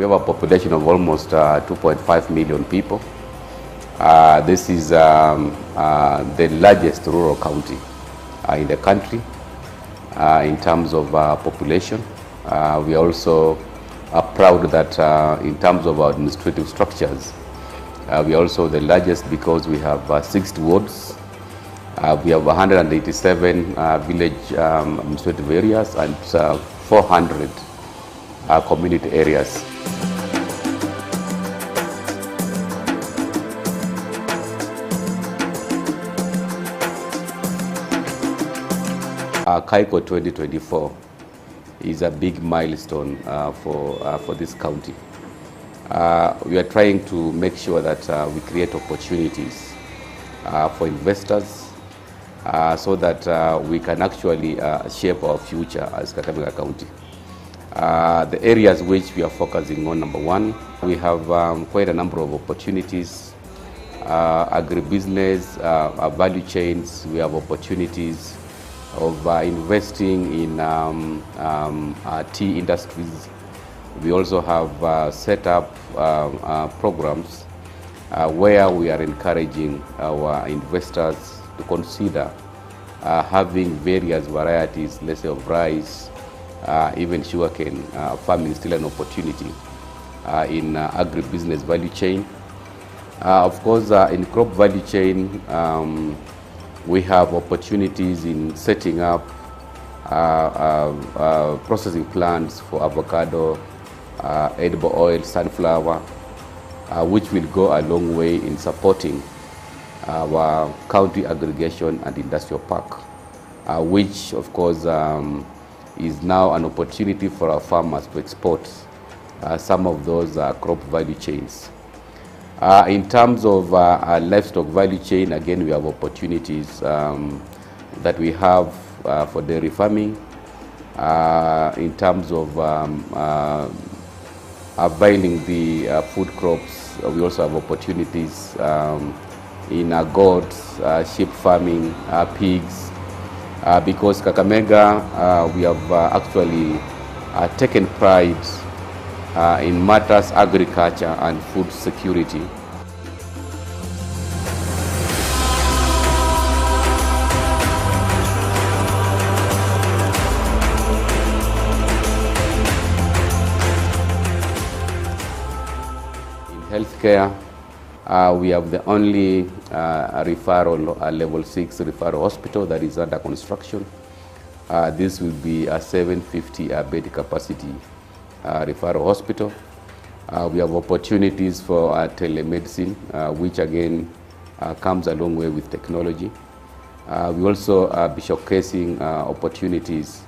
We have a population of almost 2.5 million people. This is the largest rural county in the country in terms of population. We also are proud that in terms of our administrative structures, we are also the largest because we have 60 wards. We have 187 village administrative areas and 400 community areas. KAIICO 2024 is a big milestone for this county. We are trying to make sure that we create opportunities for investors so that we can actually shape our future as Kakamega County. The areas which we are focusing on, number one, we have quite a number of opportunities. Agribusiness, value chains, we have opportunities of investing in tea industries. We also have set up programs where we are encouraging our investors to consider having various varieties, let's say of rice, even sugarcane farming is still an opportunity in agribusiness value chain. Of course, in crop value chain, we have opportunities in setting up processing plants for avocado, edible oil, sunflower, which will go a long way in supporting our county aggregation and industrial park, which of course is now an opportunity for our farmers to export some of those crop value chains. In terms of livestock value chain, again, we have opportunities that we have for dairy farming. In terms of availing the food crops, we also have opportunities in goats, sheep farming, pigs. Because Kakamega, we have actually taken pride in matters agriculture and food security. In healthcare, we have the only referral level 6 referral hospital that is under construction. This will be a 750 bed capacity referral hospital. We have opportunities for telemedicine, which again comes a long way with technology. We also be showcasing opportunities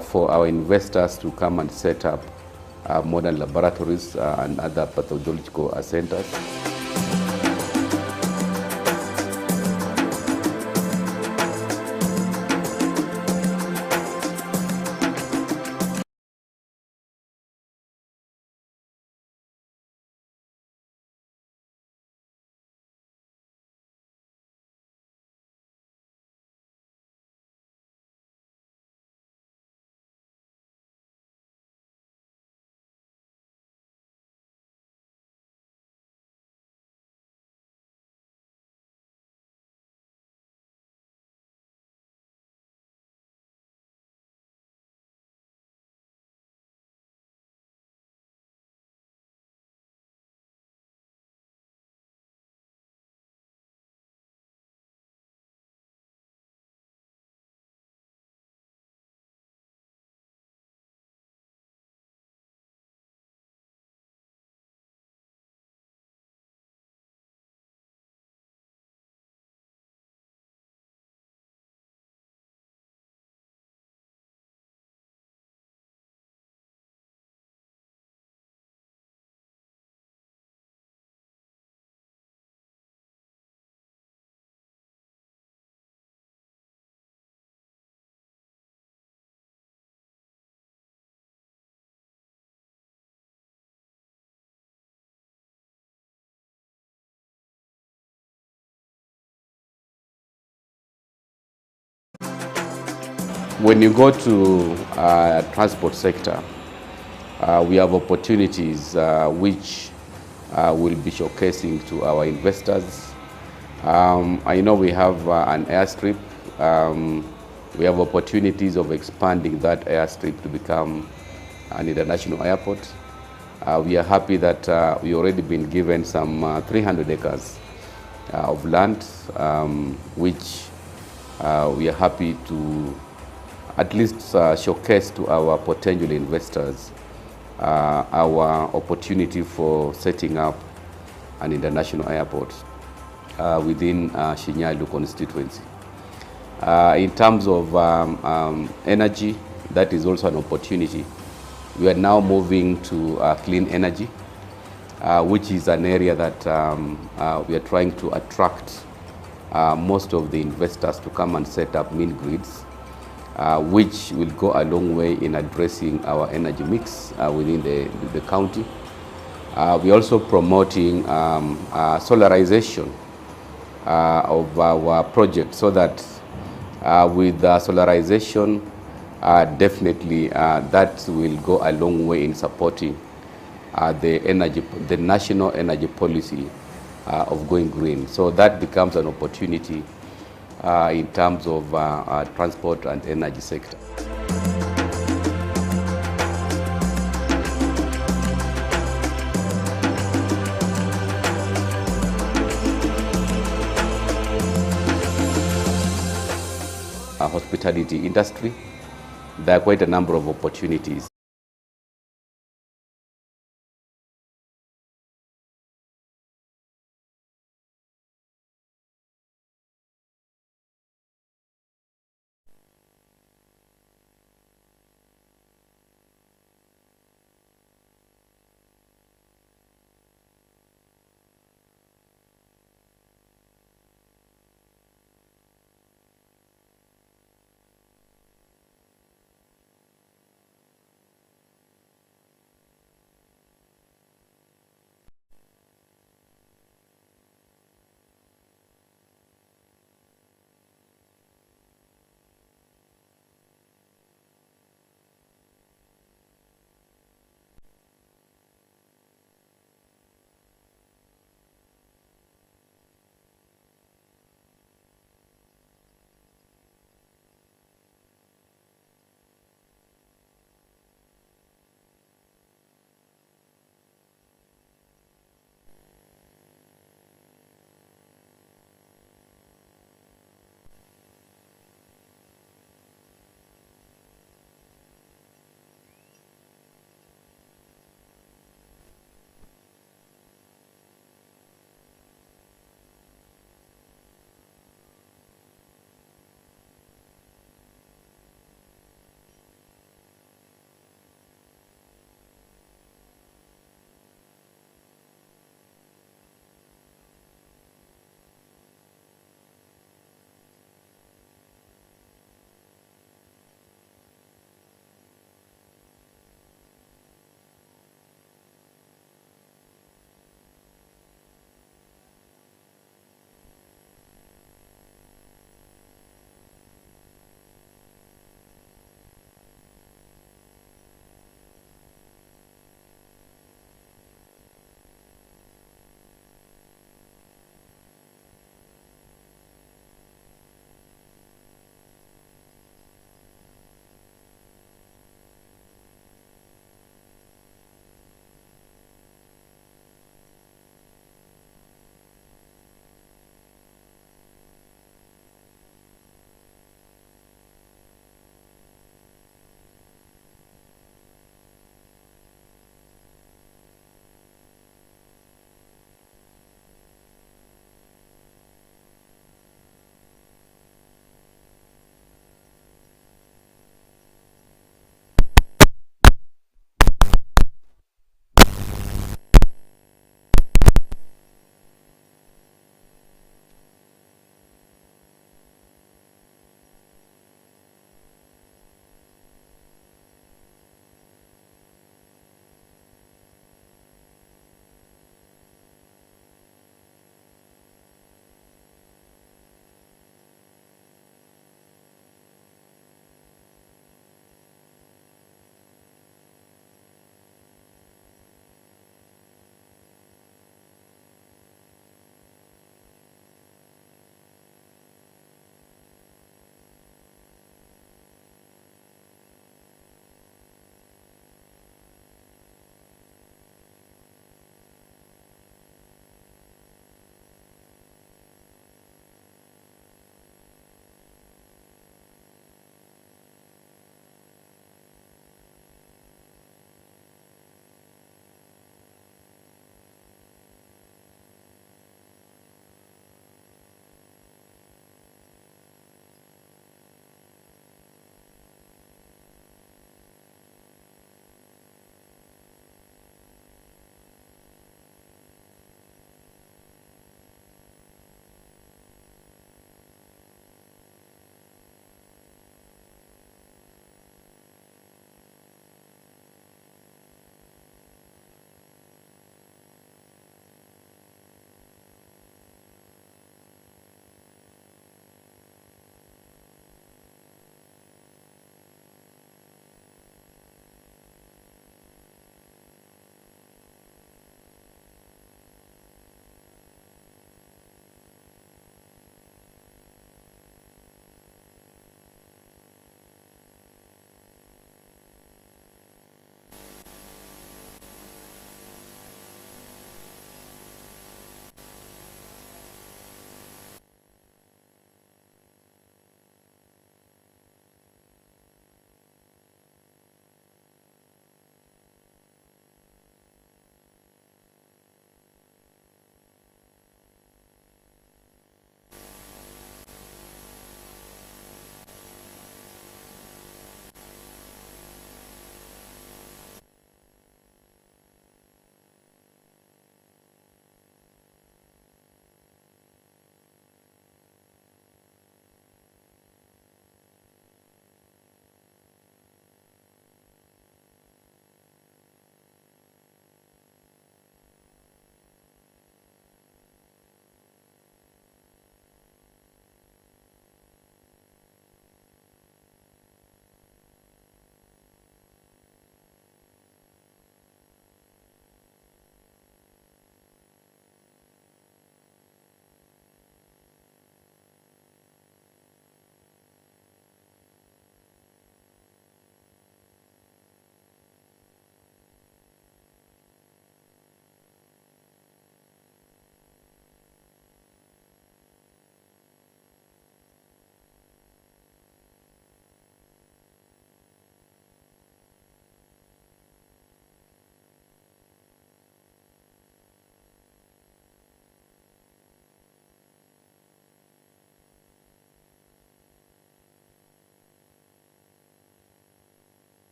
for our investors to come and set up modern laboratories and other pathological centers. When you go to transport sector, We have opportunities which we'll be showcasing to our investors. I know we have an airstrip. We have opportunities of expanding that airstrip to become an international airport. We are happy that we already been given some 300 acres of land, which we are happy to at least showcase to our potential investors our opportunity for setting up an international airport within Shinyalu constituency. In terms of energy, that is also an opportunity. We are now moving to clean energy, which is an area that we are trying to attract most of the investors to come and set up mini grids, which will go a long way in addressing our energy mix within the county. We are also promoting solarization of our project, so that with solarization, definitely that will go a long way in supporting the national energy policy of going green. So that becomes an opportunity in terms of transport and energy sector. Hospitality industry, there are quite a number of opportunities.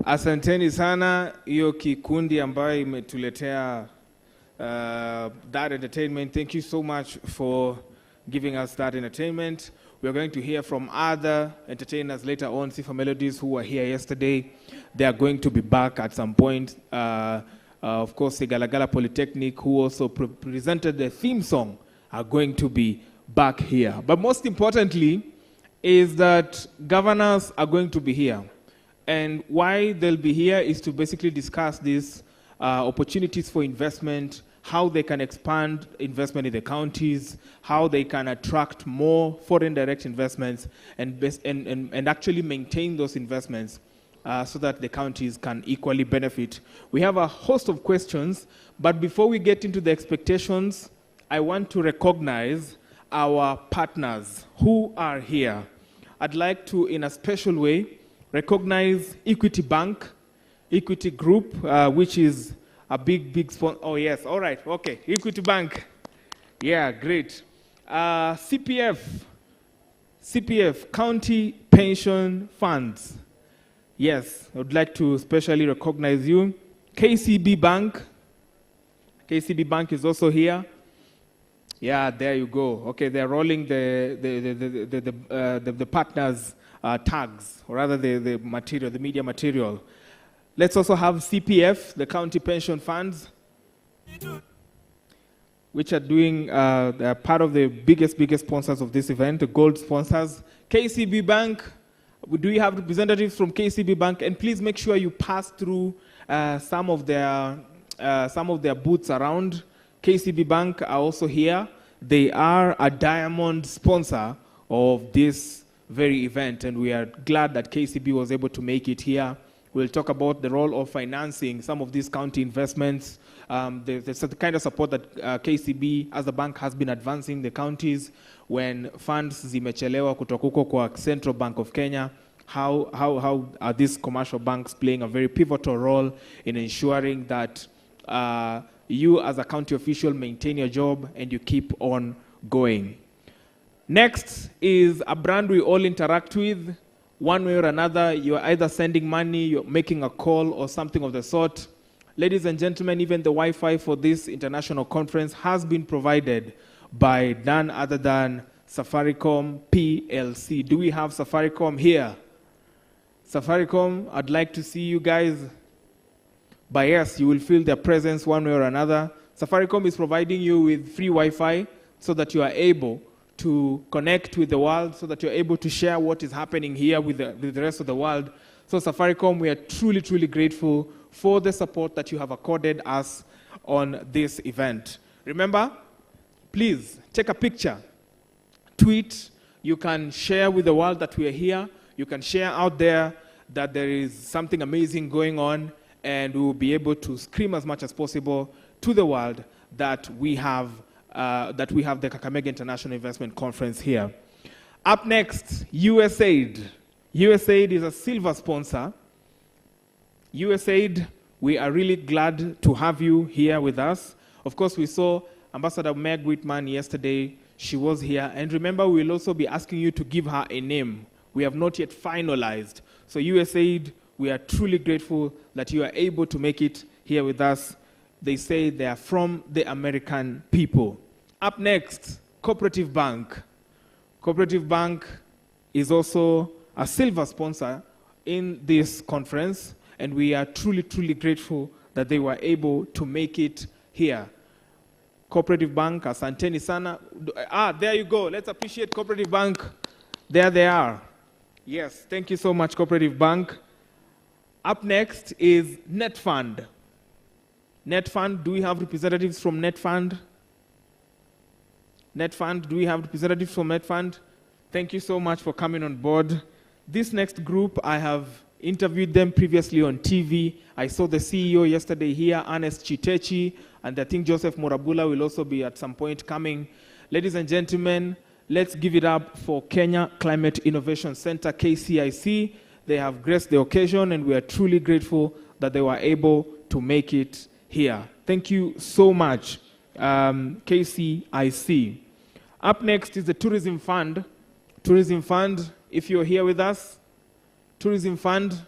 Asanteni sana hiyo kikundi ambayo imetuletea that entertainment. Thank you so much for giving us that entertainment. We are going to hear from other entertainers later on. Sifa Melodies, who were here yesterday, they are going to be back at some point. Of course, the Galagala Polytechnic, who also presented the theme song, are going to be back here. But most importantly is that governors are going to be here. And why they'll be here is to basically discuss these opportunities for investment, how they can expand investment in the counties, how they can attract more foreign direct investments, and actually maintain those investments so that the counties can equally benefit. We have a host of questions, but before we get into the expectations, I want to recognize our partners who are here. I'd like to, in a special way, recognize Equity Bank, Equity Group, which is a big sponsor. Oh, yes. All right. Okay. Equity Bank. Yeah, great. CPF, County Pension Funds. Yes, I would like to especially recognize you. KCB Bank. KCB Bank is also here. Yeah, there you go. Okay, they're rolling the partners' tags, or rather the material, the media material. Let's also have CPF, the County Pension Funds, which are doing, they're part of the biggest sponsors of this event, the gold sponsors. KCB Bank, do you have representatives from KCB Bank? And please make sure you pass through some of their booths around. KCB Bank are also here. They are a diamond sponsor of this very event, and we are glad that KCB was able to make it here. We'll talk about the role of financing some of these county investments, the kind of support that KCB as a bank has been advancing the counties when funds zimechelewa kutoka huko kwa Central Bank of Kenya. How are these commercial banks playing a very pivotal role in ensuring that you as a county official maintain your job and you keep on going. Next is a brand we all interact with. One way or another, you're either sending money, you're making a call, or something of the sort. Ladies and gentlemen, even the Wi-Fi for this international conference has been provided by none other than Safaricom PLC. Do we have Safaricom here? Safaricom, I'd like to see you guys. But yes, you will feel their presence one way or another. Safaricom is providing you with free Wi-Fi so that you are able to connect with the world, so that you're able to share what is happening here with the rest of the world. So Safaricom, we are truly grateful for the support that you have accorded us on this event. Remember, please take a picture, tweet. You can share with the world that we are here. You can share out there that there is something amazing going on, and we will be able to scream as much as possible to the world that we have the Kakamega International Investment Conference here. Up next, USAID. USAID is a silver sponsor. USAID, we are really glad to have you here with us. Of course, we saw Ambassador Meg Whitman yesterday. She was here. And remember, we will also be asking you to give her a name. We have not yet finalized. So USAID, we are truly grateful that you are able to make it here with us. They say they are from the American people. Up next, Cooperative Bank. Cooperative Bank is also a silver sponsor in this conference, and we are truly grateful that they were able to make it here. Cooperative Bank, asanteni sana. There you go. Let's appreciate Cooperative Bank. There they are. Yes, thank you so much, Cooperative Bank. Up next is NetFund. NetFund, do we have representatives from NetFund? NetFund, do we have representatives from NetFund? Thank you so much for coming on board. This next group, I have interviewed them previously on TV. I saw the CEO yesterday here, Ernest Chitechi, and I think Joseph Morabula will also be at some point coming. Ladies and gentlemen, let's give it up for Kenya Climate Innovation Center, KCIC. They have graced the occasion, and we are truly grateful that they were able to make it here. Thank you so much, KCIC. Up next is the Tourism Fund. Tourism Fund, if you're here with us, Tourism Fund.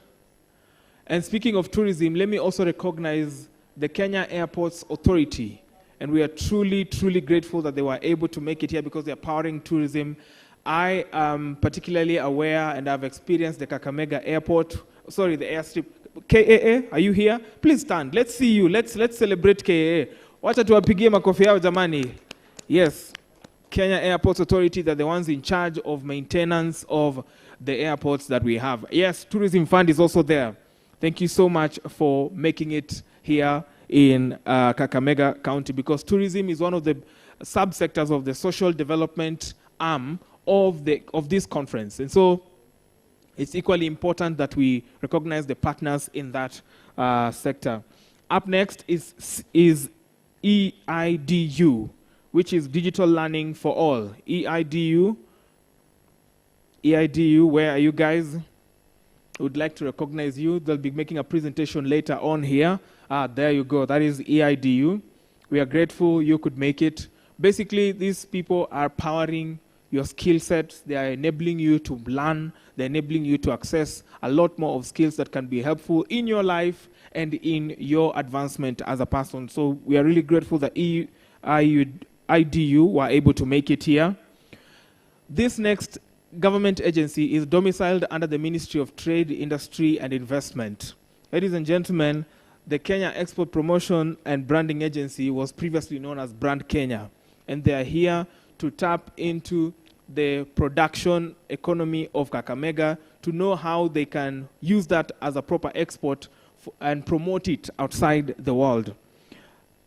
And speaking of tourism, let me also recognize the Kenya Airports Authority. And we are truly, truly grateful that they were able to make it here because they are powering tourism. I am particularly aware and I've experienced the Kakamega Airport, sorry, the airstrip. KAA, are you here? Please stand. Let's see you. Let's celebrate KAA. Wacha tuwapigie makofi yao jamani. Yes, Kenya Airports Authority, they're the ones in charge of maintenance of the airports that we have. Yes, Tourism Fund is also there. Thank you so much for making it here in Kakamega County, because tourism is one of the subsectors of the social development arm of this conference. And so it's equally important that we recognize the partners in that sector. Up next is EIDU, which is Digital Learning for All. EIDU, where are you guys? Would like to recognize you. They'll be making a presentation later on here. There you go. That is EIDU. We are grateful you could make it. Basically, these people are powering your skill sets. They are enabling you to learn. They're enabling you to access a lot more of skills that can be helpful in your life and in your advancement as a person. So we are really grateful that EIDU were able to make it here. This next government agency is domiciled under the Ministry of Trade, Industry and Investment. Ladies and gentlemen, the Kenya Export Promotion and Branding Agency was previously known as Brand Kenya, and they are here to tap into the production economy of Kakamega to know how they can use that as a proper export and promote it outside the world.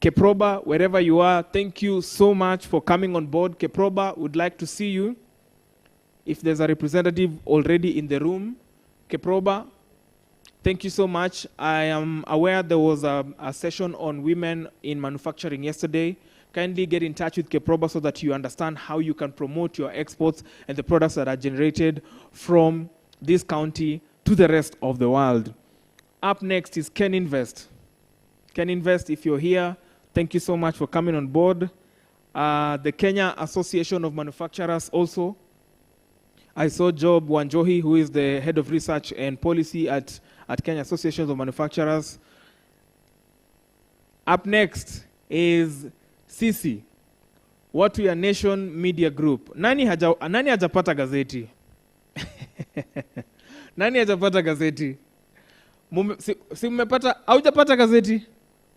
Keproba, wherever you are, thank you so much for coming on board. Keproba would like to see you. If there's a representative already in the room, Keproba, thank you so much. I am aware there was a session on women in manufacturing yesterday. Kindly get in touch with Keproba so that you understand how you can promote your exports and the products that are generated from this county to the rest of the world. Up next is Ken Invest. Ken Invest, if you're here, thank you so much for coming on board. The Kenya Association of Manufacturers also. I saw Job Wanjohi, who is the head of research and policy at Kenya Association of Manufacturers. Up next is Sisi, Watu ya Nation Media Group. Nani hajapata gazeti? Nani hajapata gazeti? Si mmepata, haujapata gazeti?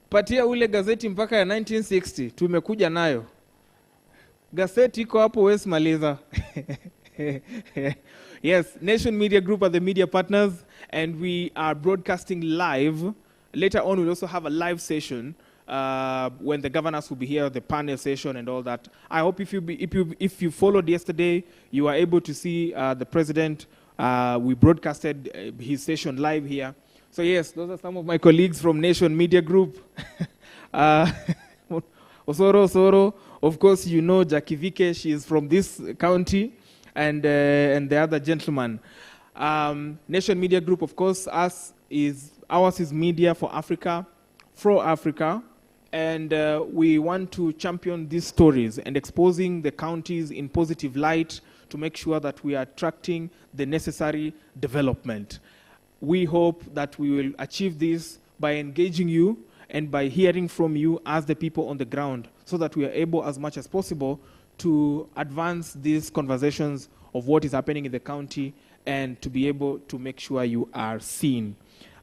Patia ule gazeti mpaka ya 1960, tumekuja nayo. Gazeti iko hapo West Maliza. Yes, Nation Media Group are the media partners, and we are broadcasting live. Later on, we'll also have a live session when the governors will be here, the panel session and all that. I hope if you followed yesterday, you were able to see the president. We broadcasted his session live here. So yes, those are some of my colleagues from Nation Media Group. Osoro, of course, you know Jackie Vike, she is from this county. And the other gentleman. Nation Media Group, of course, ours is media for Africa, for Africa, and we want to champion these stories and exposing the counties in positive light to make sure that we are attracting the necessary development. We hope that we will achieve this by engaging you and by hearing from you as the people on the ground, so that we are able as much as possible to advance these conversations of what is happening in the county and to be able to make sure you are seen.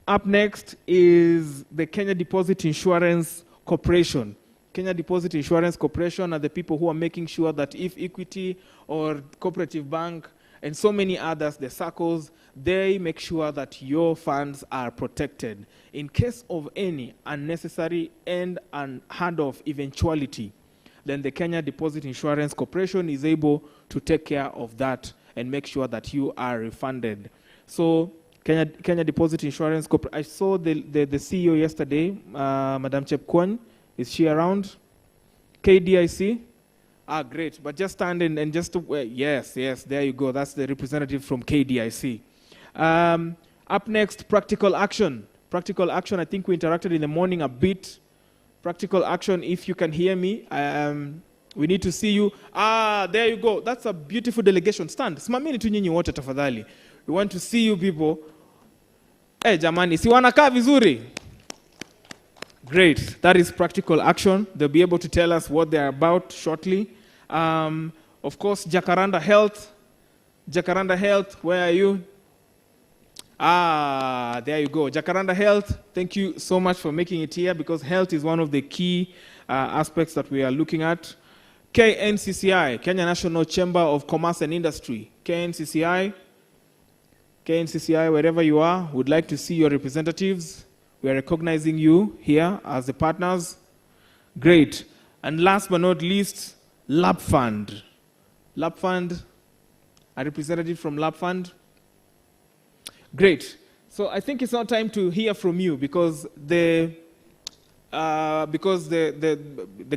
Up next is the Kenya Deposit Insurance Corporation. Kenya Deposit Insurance Corporation are the people who are making sure that if Equity or Cooperative Bank and so many others, the SACCOs, they make sure that your funds are protected in case of any unnecessary and unheard of eventuality. Then the Kenya Deposit Insurance Corporation is able to take care of that and make sure that you are refunded. So Kenya Deposit Insurance Corporation, I saw the CEO yesterday, Madam Chepkwony. Is she around? KDIC? Great. But just stand in and just, yes, there you go. That's the representative from KDIC. Up next, Practical Action. Practical Action, I think we interacted in the morning a bit. Practical Action, if you can hear me, we need to see you. There you go. That's a beautiful delegation. Stand. Simameni tu nyinyi wote tafadhali. We want to see you people. Jamani, si wanakaa vizuri? Great. That is practical action. They'll be able to tell us what they're about shortly. Of course, Jacaranda Health. Jacaranda Health, where are you? There you go. Jacaranda Health, thank you so much for making it here, because health is one of the key aspects that we are looking at. KNCCI, Kenya National Chamber of Commerce and Industry. KNCCI, wherever you are, would like to see your representatives. We are recognizing you here as the partners. Great. And last but not least, Lab Fund. Lab Fund, a representative from Lab Fund. Great. So I think it's now time to hear from you, because the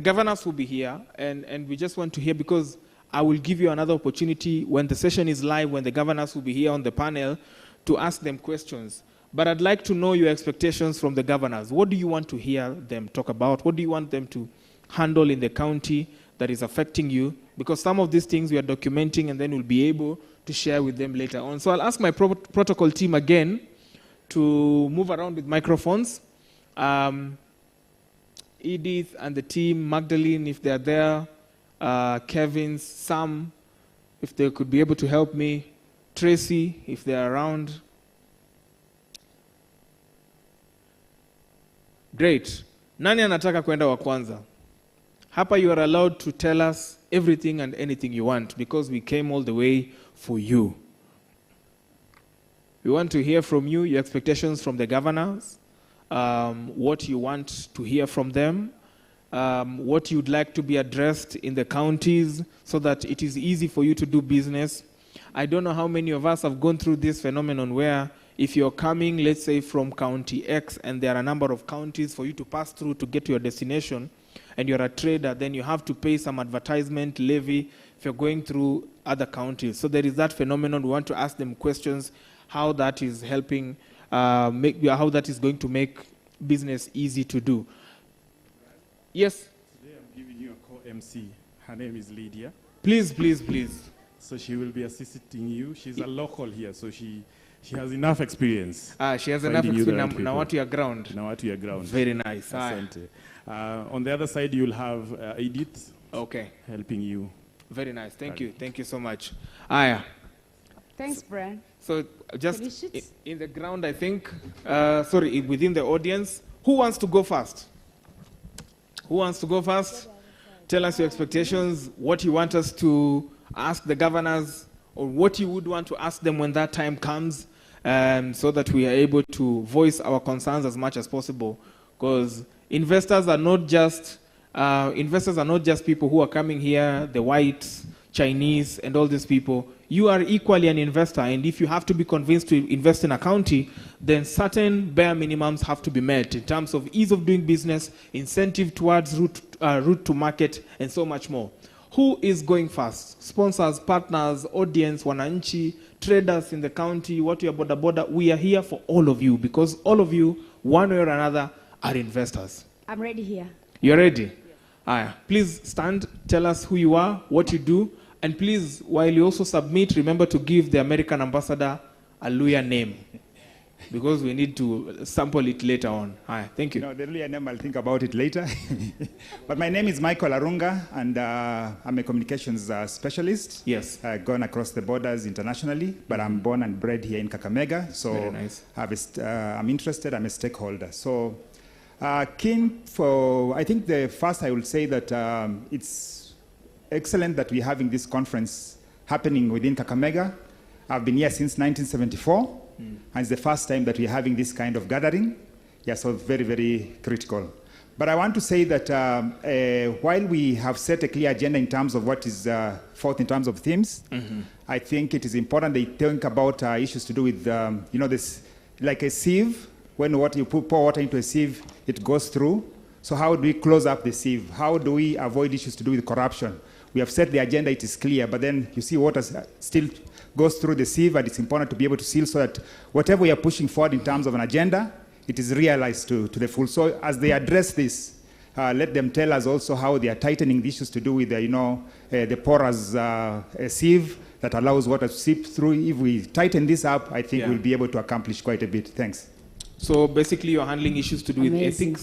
governors will be here, and we just want to hear, because I will give you another opportunity when the session is live, when the governors will be here on the panel, to ask them questions. But I'd like to know your expectations from the governors. What do you want to hear them talk about? What do you want them to handle in the county that is affecting you? Because some of these things we are documenting, and then we'll be able to share with them later on. So I'll ask my protocol team again to move around with microphones. Edith and the team, Magdalene, if they're there, Kevin, Sam, if they could be able to help me, Tracy, if they're around. Great. Nani anataka kwenda wa kwanza? Hapa you are allowed to tell us everything and anything you want, because we came all the way for you. We want to hear from you, your expectations from the governors, what you want to hear from them, what you'd like to be addressed in the counties so that it is easy for you to do business. I don't know how many of us have gone through this phenomenon where if you're coming, let's say, from County X, and there are a number of counties for you to pass through to get to your destination, and you're a trader, then you have to pay some advertisement levy if you're going through other counties. So there is that phenomenon. We want to ask them questions, how that is helping, how that is going to make business easy to do. Yes? Today I'm giving you a co-MC. Her name is Lydia. Please, please, please. So she will be assisting you. She's a local here, so she has enough experience. She has enough experience. Now what you are ground. Now what you are ground. Very nice. On the other side, you'll have Edith. Okay. Helping you. Very nice. Thank you. Thank you so much. Aya. Thanks, Brian. So just in the ground, I think, within the audience, who wants to go first? Who wants to go first? Tell us your expectations, what you want us to ask the governors, or what you would want to ask them when that time comes, so that we are able to voice our concerns as much as possible. Because investors are not just people who are coming here, the whites, Chinese, and all these people. You are equally an investor, and if you have to be convinced to invest in a county, then certain bare minimums have to be met in terms of ease of doing business, incentive towards route to market, and so much more. Who is going first? Sponsors, partners, audience, wananchi, traders in the county, what you are boda. We are here for all of you, because all of you, one way or another, are investors. I'm ready here. You're ready? Yeah. Please stand, tell us who you are, what you do, and please, while you also submit, remember to give the American ambassador a Luya name, because we need to sample it later on. Hi, thank you. No, the Luya name, I'll think about it later. But my name is Michael Arunga, and I'm a communications specialist. Yes. Gone across the borders internationally, but I'm born and bred here in Kakamega. So very nice. I'm interested, I'm a stakeholder. So keen for, I think the first I will say that it's excellent that we're having this conference happening within Kakamega. I've been here since 1974, and it's the first time that we're having this kind of gathering. Yeah, so very, very critical. But I want to say that while we have set a clear agenda in terms of what is forth in terms of themes, I think it is important that you think about issues to do with, this, like a sieve. When you pour water into a sieve, it goes through. So how do we close up the sieve? How do we avoid issues to do with corruption? We have set the agenda, it is clear, but then you see water still goes through the sieve, and it's important to be able to seal so that whatever we are pushing forward in terms of an agenda, it is realized to the full. So as they address this, let them tell us also how they are tightening the issues to do with the porous sieve that allows water to seep through. If we tighten this up, I think we'll be able to accomplish quite a bit. Thanks. So basically, you're handling issues to do with Amazing.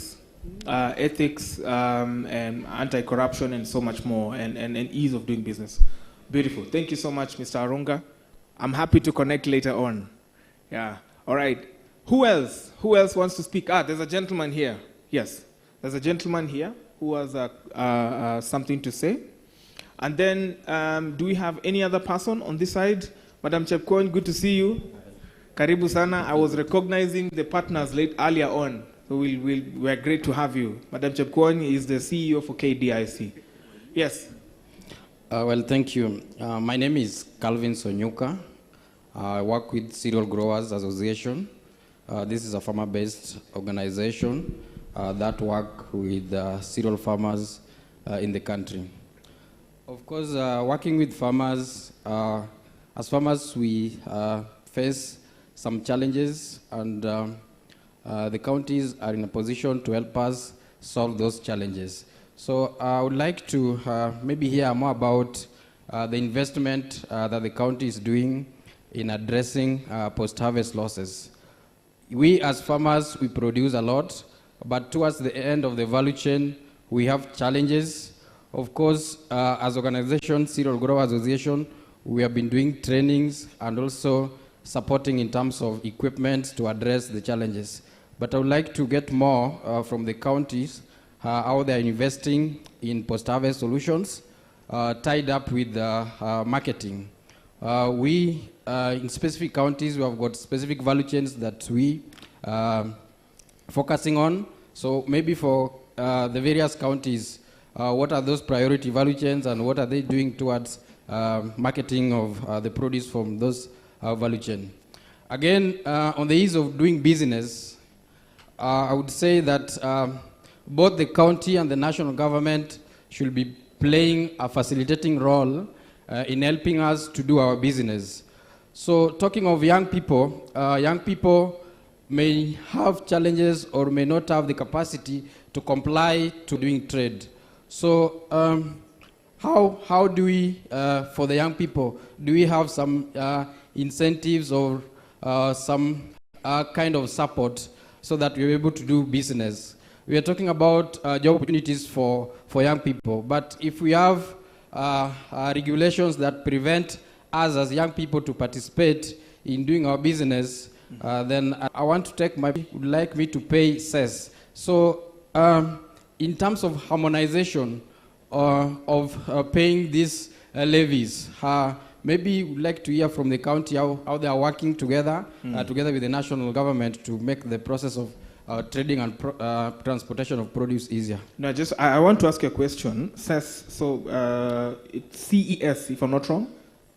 ethics, and anti-corruption, and so much more, and ease of doing business. Beautiful. Thank you so much, Mr. Arunga. I'm happy to connect later on. Yeah. All right. Who else? Who else wants to speak? There's a gentleman here. Yes. There's a gentleman here who has something to say. And then, do we have any other person on this side? Madam Chepkwony, good to see you. Karibu sana. I was recognizing the partners earlier on. So we're great to have you. Madam Chepkwony is the CEO for KDIC. Yes. Well, thank you. My name is Calvin Sonyuka. I work with Cereal Growers Association. This is a farmer-based organization that work with cereal farmers in the country. Of course, working with farmers, as farmers we face some challenges, and the counties are in a position to help us solve those challenges. So I would like to maybe hear more about the investment that the county is doing in addressing post-harvest losses. We as farmers, we produce a lot, but towards the end of the value chain, we have challenges. Of course, as organization, Cereal Grower Association, we have been doing trainings and also supporting in terms of equipment to address the challenges. But I would like to get more from the counties, how they're investing in post-harvest solutions tied up with marketing. In specific counties, we have got specific value chains that we focusing on. So maybe for the various counties, what are those priority value chains and what are they doing towards marketing of the produce from those value chain? Again, on the ease of doing business, I would say that both the county and the national government should be playing a facilitating role in helping us to do our business. So talking of young people may have challenges or may not have the capacity to comply to doing trade. So how do we, for the young people, do we have some incentives or some kind of support so that we're able to do business? We are talking about job opportunities for young people, but if we have regulations that prevent us as young people to participate in doing our business, then I want to take would like me to pay cess. So in terms of harmonization of paying these levies, maybe we'd like to hear from the county how they are working together, together with the national government to make the process of trading and transportation of produce easier. No, I want to ask you a question. CES, so it's CES, if I'm not wrong?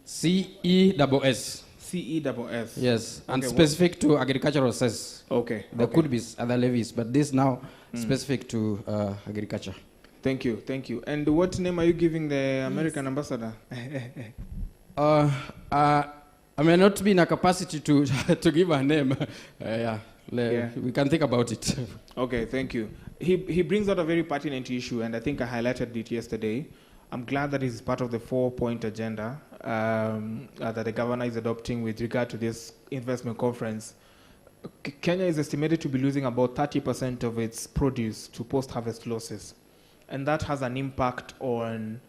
CESS. CESS. Yes, and specific to agricultural cess. Okay. There could be other levies, but this now specific to agriculture. Thank you, thank you. And what name are you giving the American ambassador? I may not be in a capacity to give a name. We can think about it. Okay, thank you. He brings out a very pertinent issue, and I think I highlighted it yesterday. I'm glad that it's part of the 4-point agenda that the governor is adopting with regard to this investment conference. Kenya is estimated to be losing about 30% of its produce to post-harvest losses. And that has an impact on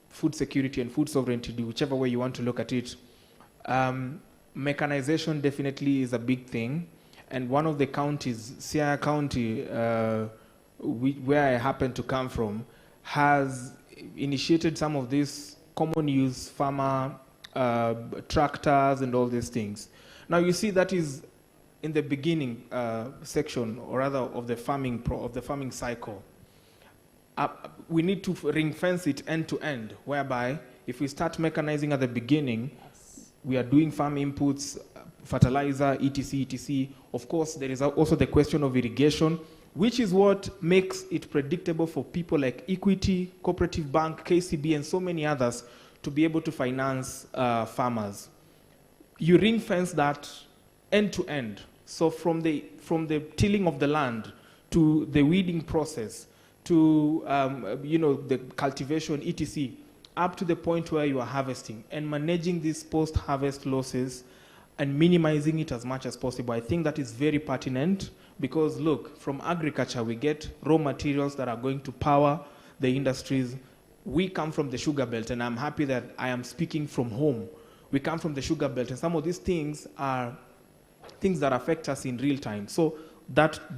food security and food sovereignty, whichever way you want to look at it. Mechanization definitely is a big thing. And one of the counties, Siaya County, where I happen to come from, has initiated some of these common use farmer tractors and all these things. Now you see that is in the beginning section, or rather of the farming cycle. We need to ring fence it end to end, whereby if we start mechanizing at the beginning, we are doing farm inputs, fertilizer, etc., etc. Of course, there is also the question of irrigation, which is what makes it predictable for people like Equity, Cooperative Bank, KCB, and so many others to be able to finance farmers. You ring fence that end to end. So from the tilling of the land to the weeding process to the cultivation, etc., up to the point where you are harvesting and managing these post-harvest losses and minimizing it as much as possible. I think that is very pertinent because, look, from agriculture, we get raw materials that are going to power the industries. We come from the sugar belt, and I'm happy that I am speaking from home. We come from the sugar belt, and some of these things are things that affect us in real time. So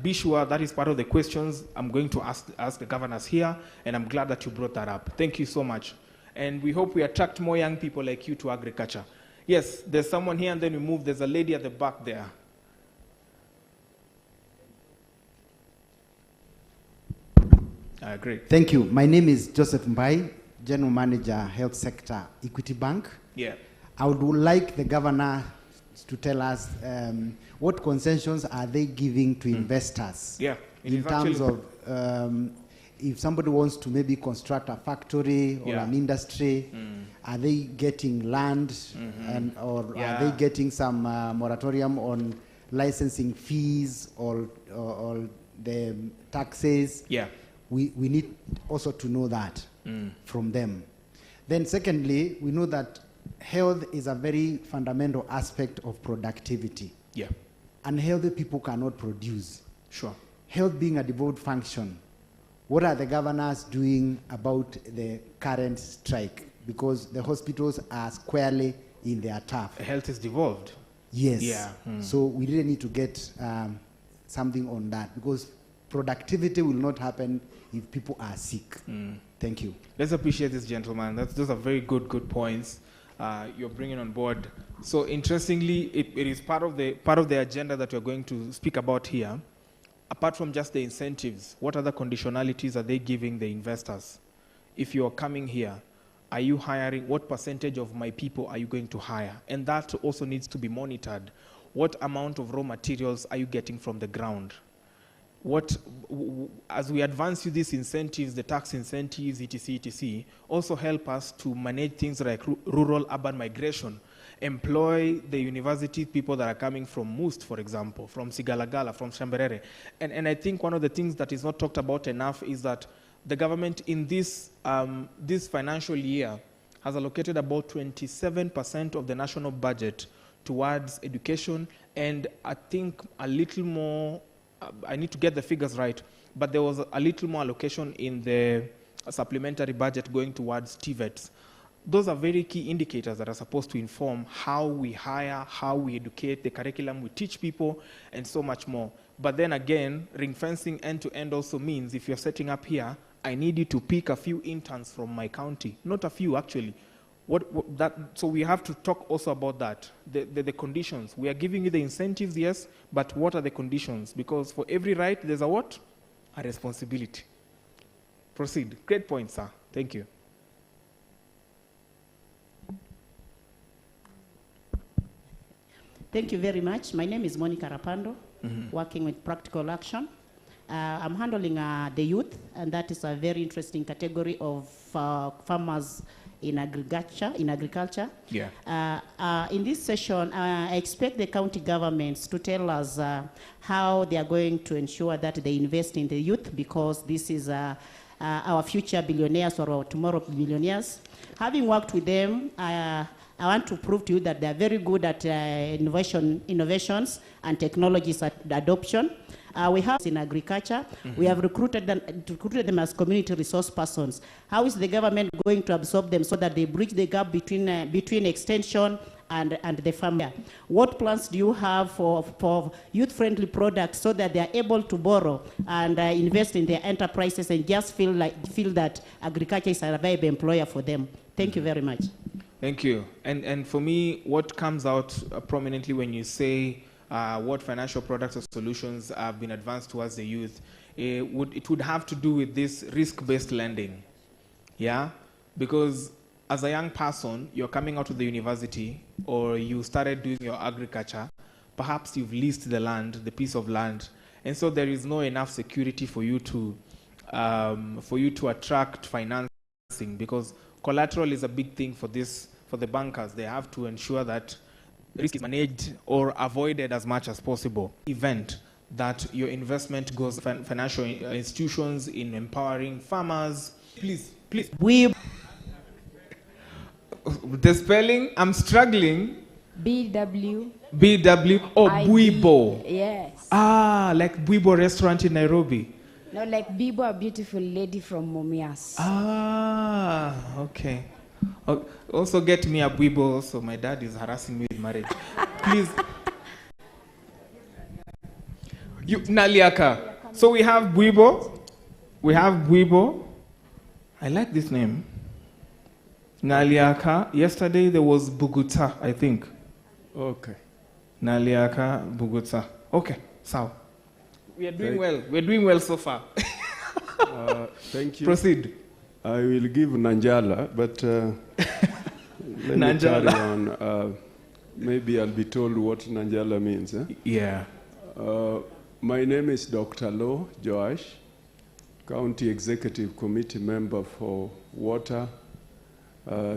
be sure that is part of the questions I'm going to ask the governors here, and I'm glad that you brought that up. Thank you so much. And we hope we attract more young people like you to agriculture. Yes, there's someone here, and then we move. There's a lady at the back there. Great. Thank you. My name is Joseph Mbai, General Manager, Health Sector, Equity Bank. Yeah. I would like the governor to tell us what concessions are they giving to investors? Yeah. In terms of if somebody wants to maybe construct a factory or an industry, are they getting land or are they getting some moratorium on licensing fees or the taxes? Yeah. We need also to know that from them. Then secondly, we know that health is a very fundamental aspect of productivity. Yeah. Unhealthy people cannot produce. Sure. Health being a devolved function, what are the governors doing about the current strike? Because the hospitals are squarely in their turf. Health is devolved. Yes. Yeah. So we really need to get something on that, because productivity will not happen if people are sick. Thank you. Let's appreciate this gentleman. Those are very good points you're bringing on board. So interestingly, it is part of the agenda that we're going to speak about here. Apart from just the incentives, what other conditionalities are they giving the investors? If you're coming here, are you hiring? What percentage of my people are you going to hire? And that also needs to be monitored. What amount of raw materials are you getting from the ground? As we advance you these incentives, the tax incentives, etc., also help us to manage things like rural-urban migration, employ the university people that are coming from Must, for example, from Sigalagala, from Shamberere. And I think one of the things that is not talked about enough is that the government in this financial year has allocated about 27% of the national budget towards education, and I think a little more, I need to get the figures right, but there was a little more allocation in the supplementary budget going towards TVETs. Those are very key indicators that are supposed to inform how we hire, how we educate, the curriculum we teach people, and so much more. But then again, ring fencing end-to-end also means if you're setting up here, I need you to pick a few interns from my county. Not a few, actually. So we have to talk also about that, the conditions. We are giving you the incentives, yes, but what are the conditions? Because for every right, there's a what? A responsibility. Proceed. Great point, sir. Thank you. Thank you very much. My name is Monica Rapando, working with Practical Action. I'm handling the youth, and that is a very interesting category of farmers in agriculture. Yeah. In this session, I expect the county governments to tell us how they are going to ensure that they invest in the youth, because this is our future billionaires or our tomorrow billionaires. Having worked with them, I want to prove to you that they are very good at innovations and technologies adoption. We have in agriculture, we have recruited them as community resource persons. How is the government going to absorb them so that they bridge the gap between extension and the farmer? What plans do you have for youth-friendly products so that they are able to borrow and invest in their enterprises and just feel that agriculture is a viable employer for them? Thank you very much. Thank you. And for me, what comes out prominently when you say what financial products or solutions have been advanced towards the youth, it would have to do with this risk-based lending. Yeah? Because as a young person, you're coming out of the university or you started doing your agriculture, perhaps you've leased the land, the piece of land, and so there is no enough security for you to attract financing, because collateral is a big thing for the bankers. They have to ensure that risk is managed or avoided as much as possible. Event that your investment goes financial institutions in empowering farmers. Please. We The spelling, I'm struggling. BW BW. Oh, Buibo. Yes. Ah, like Buibo restaurant in Nairobi. No, like Bibo, a beautiful lady from Mumias. Ah, okay. Also get me a Buibo also. My dad is harassing me with marriage. Please. You, Naliaka. So we have Buibo. We have Buibo. I like this name. Naliaka. Yesterday there was Buguta, I think. Okay. Naliaka, Buguta. Okay, so we are doing well. We're doing well so far. Thank you. Proceed. I will give Nanjala, but let me carry on. Maybe I'll be told what Nanjala means. Eh? Yeah. My name is Dr. Lo Joash, County Executive Committee member for Water,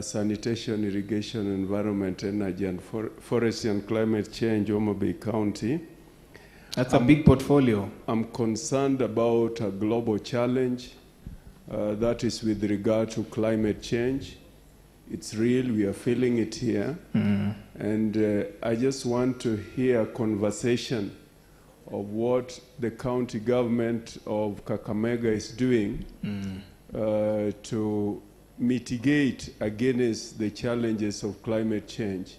Sanitation, Irrigation, Environment, Energy, and Forestry and Climate Change, Homa Bay County. That's a big portfolio. I'm concerned about a global challenge that is with regard to climate change. It's real, we are feeling it here. And I just want to hear a conversation of what the county government of Kakamega is doing to mitigate against the challenges of climate change.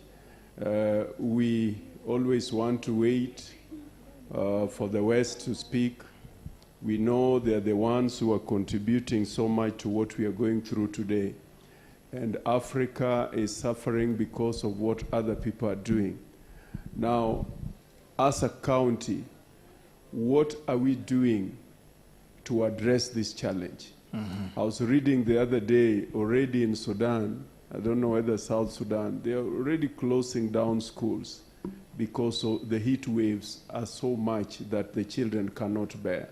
We always want to wait for the West to speak. We know they're the ones who are contributing so much to what we are going through today. And Africa is suffering because of what other people are doing. Now, as a county, what are we doing to address this challenge? I was reading the other day, already in Sudan, I don't know whether South Sudan, they are already closing down schools because of the heat waves are so much that the children cannot bear.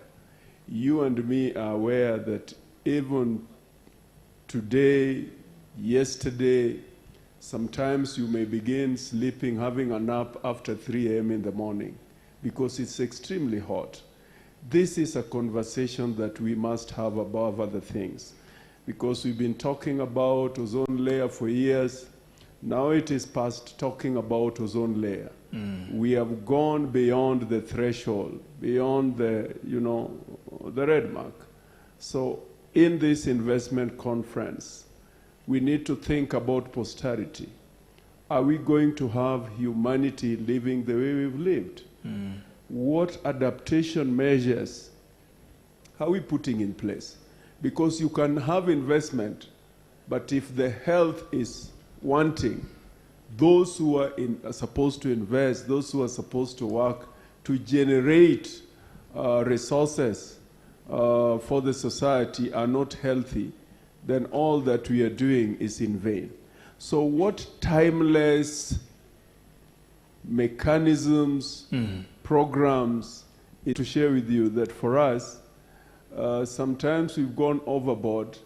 You and me are aware that even today, yesterday, sometimes you may begin sleeping, having a nap after 3 a.m. in the morning because it's extremely hot. This is a conversation that we must have above other things because we've been talking about ozone layer for years. Now it is past talking about ozone layer. We have gone beyond the threshold, beyond the, the red mark. So in this investment conference, we need to think about posterity. Are we going to have humanity living the way we've lived? What adaptation measures are we putting in place? Because you can have investment, but if the health is wanting, those who are supposed to invest, those who are supposed to work to generate resources for the society are not healthy, then all that we are doing is in vain. So what timeless mechanisms, programs, to share with you that for us, sometimes we've gone overboard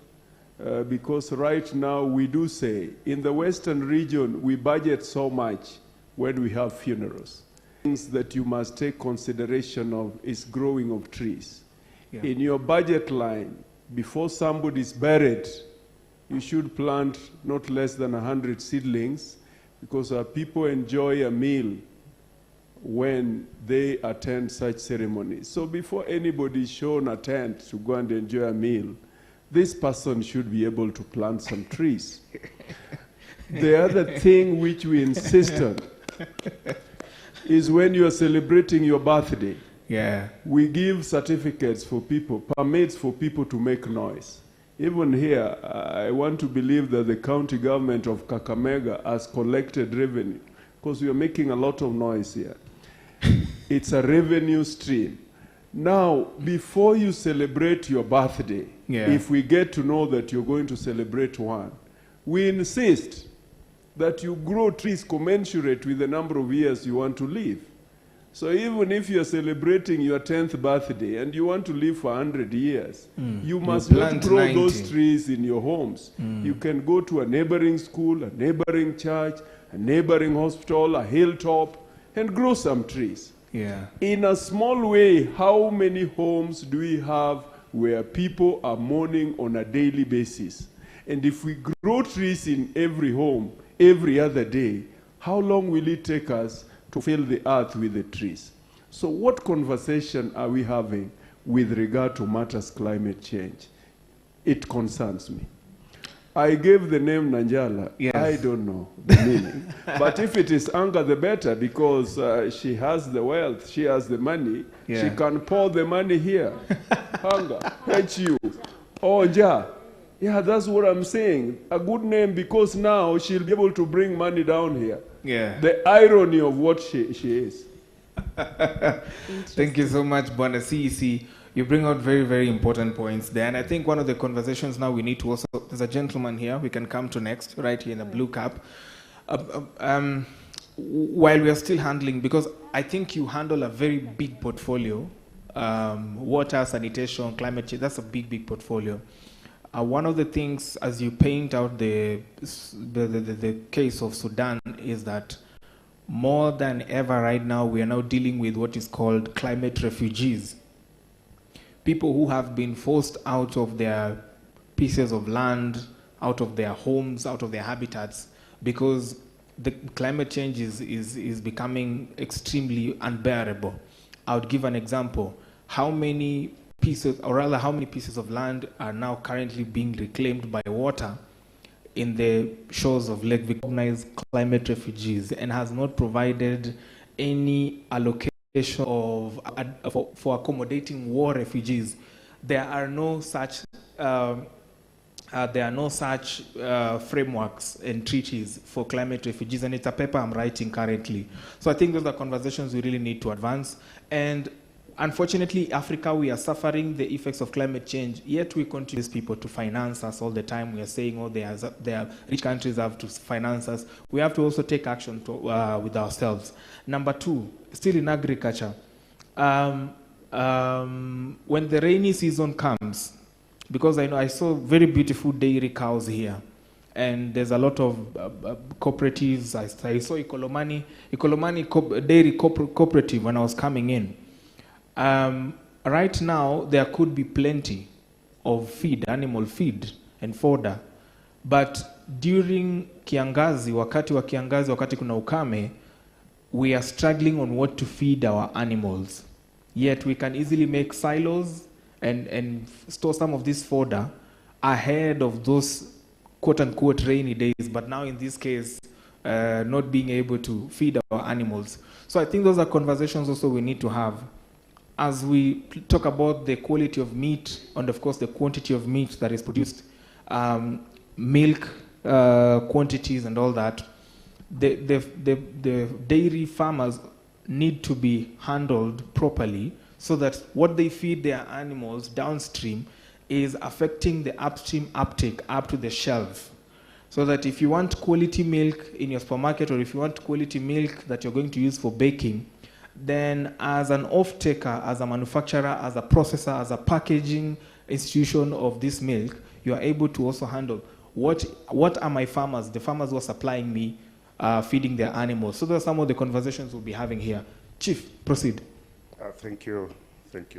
because right now we do say, in the Western region, we budget so much when we have funerals. Things that you must take consideration of is growing of trees. Yeah. In your budget line, before somebody is buried, you should plant not less than 100 seedlings because our people enjoy a meal when they attend such ceremonies. So before anybody is shown a tent to go and enjoy a meal, this person should be able to plant some trees. The other thing which we insist on is when you are celebrating your birthday, we give certificates for people, permits for people to make noise. Even here, I want to believe that the county government of Kakamega has collected revenue because we are making a lot of noise here. It's a revenue stream. Now, before you celebrate your birthday, if we get to know that you're going to celebrate one, we insist that you grow trees commensurate with the number of years you want to live. So even if you're celebrating your 10th birthday and you want to live for 100 years, you must not grow 90. Those trees in your homes. You can go to a neighboring school, a neighboring church, a neighboring hospital, a hilltop, and grow some trees. In a small way, how many homes do we have where people are mourning on a daily basis? And if we grow trees in every home, every other day, how long will it take us to fill the earth with the trees. So what conversation are we having with regard to matters climate change? It concerns me. I gave the name Nanjala. Yes. I don't know the meaning. But if it is anger, the better, because she has the wealth, she has the money. Yeah. She can pour the money here. Hunger, H-U, Oja. Yeah, that's what I'm saying. A good name, because now she'll be able to bring money down here. Yeah. The irony of what she is. Thank you so much, Bwana CEC. You bring out very, very important points there. And I think one of the conversations now we need to also, there's a gentleman here we can come to next, right here in the blue cap. While we are still handling, because I think you handle a very big portfolio, water, sanitation, climate change, that's a big, big portfolio. One of the things, as you paint out the case of Sudan, is that more than ever right now, we are now dealing with what is called climate refugees. People who have been forced out of their pieces of land, out of their homes, out of their habitats, because the climate change is becoming extremely unbearable. I would give an example. How many pieces of land are now currently being reclaimed by water in the shores of Lake Victoria? Recognized climate refugees and has not provided any allocation for accommodating war refugees. There are no such frameworks and treaties for climate refugees, and it's a paper I'm writing currently. So I think those are conversations we really need to advance. And unfortunately, Africa, we are suffering the effects of climate change, yet we continue these people to finance us all the time. We are saying, oh, rich countries have to finance us. We have to also take action with ourselves. Number two, still in agriculture, when the rainy season comes, because I saw very beautiful dairy cows here, and there's a lot of cooperatives. I saw Ikolomani Dairy Cooperative when I was coming in. Right now, there could be plenty of feed, animal feed and fodder, but during kiangazi, wakati kuna ukame, we are struggling on what to feed our animals. Yet we can easily make silos and store some of this fodder ahead of those quote-unquote rainy days, but now in this case, not being able to feed our animals. So I think those are conversations also we need to have. As we talk about the quality of meat and, of course, the quantity of meat that is produced, milk quantities and all that, the dairy farmers need to be handled properly so that what they feed their animals downstream is affecting the upstream uptake up to the shelf. So that if you want quality milk in your supermarket, or if you want quality milk that you're going to use for baking, then as an off-taker, as a manufacturer, as a processor, as a packaging institution of this milk, you are able to also handle what are my farmers, the farmers who are supplying me, feeding their animals. So those are some of the conversations we'll be having here. Chief, proceed. Thank you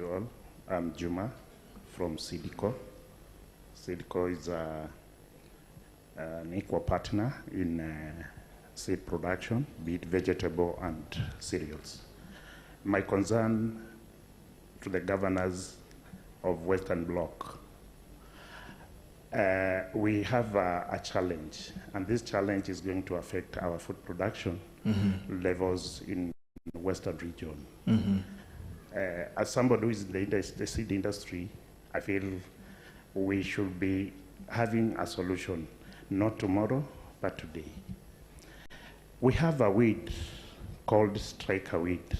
all. I'm Juma from KAIICO. KAIICO is an equal partner in seed production, be it vegetable and cereals. My concern to the governors of Western Bloc, we have a challenge, and this challenge is going to affect our food production levels in the Western region. As somebody who is in the seed industry, I feel we should be having a solution, not tomorrow, but today. We have a weed called striker weed,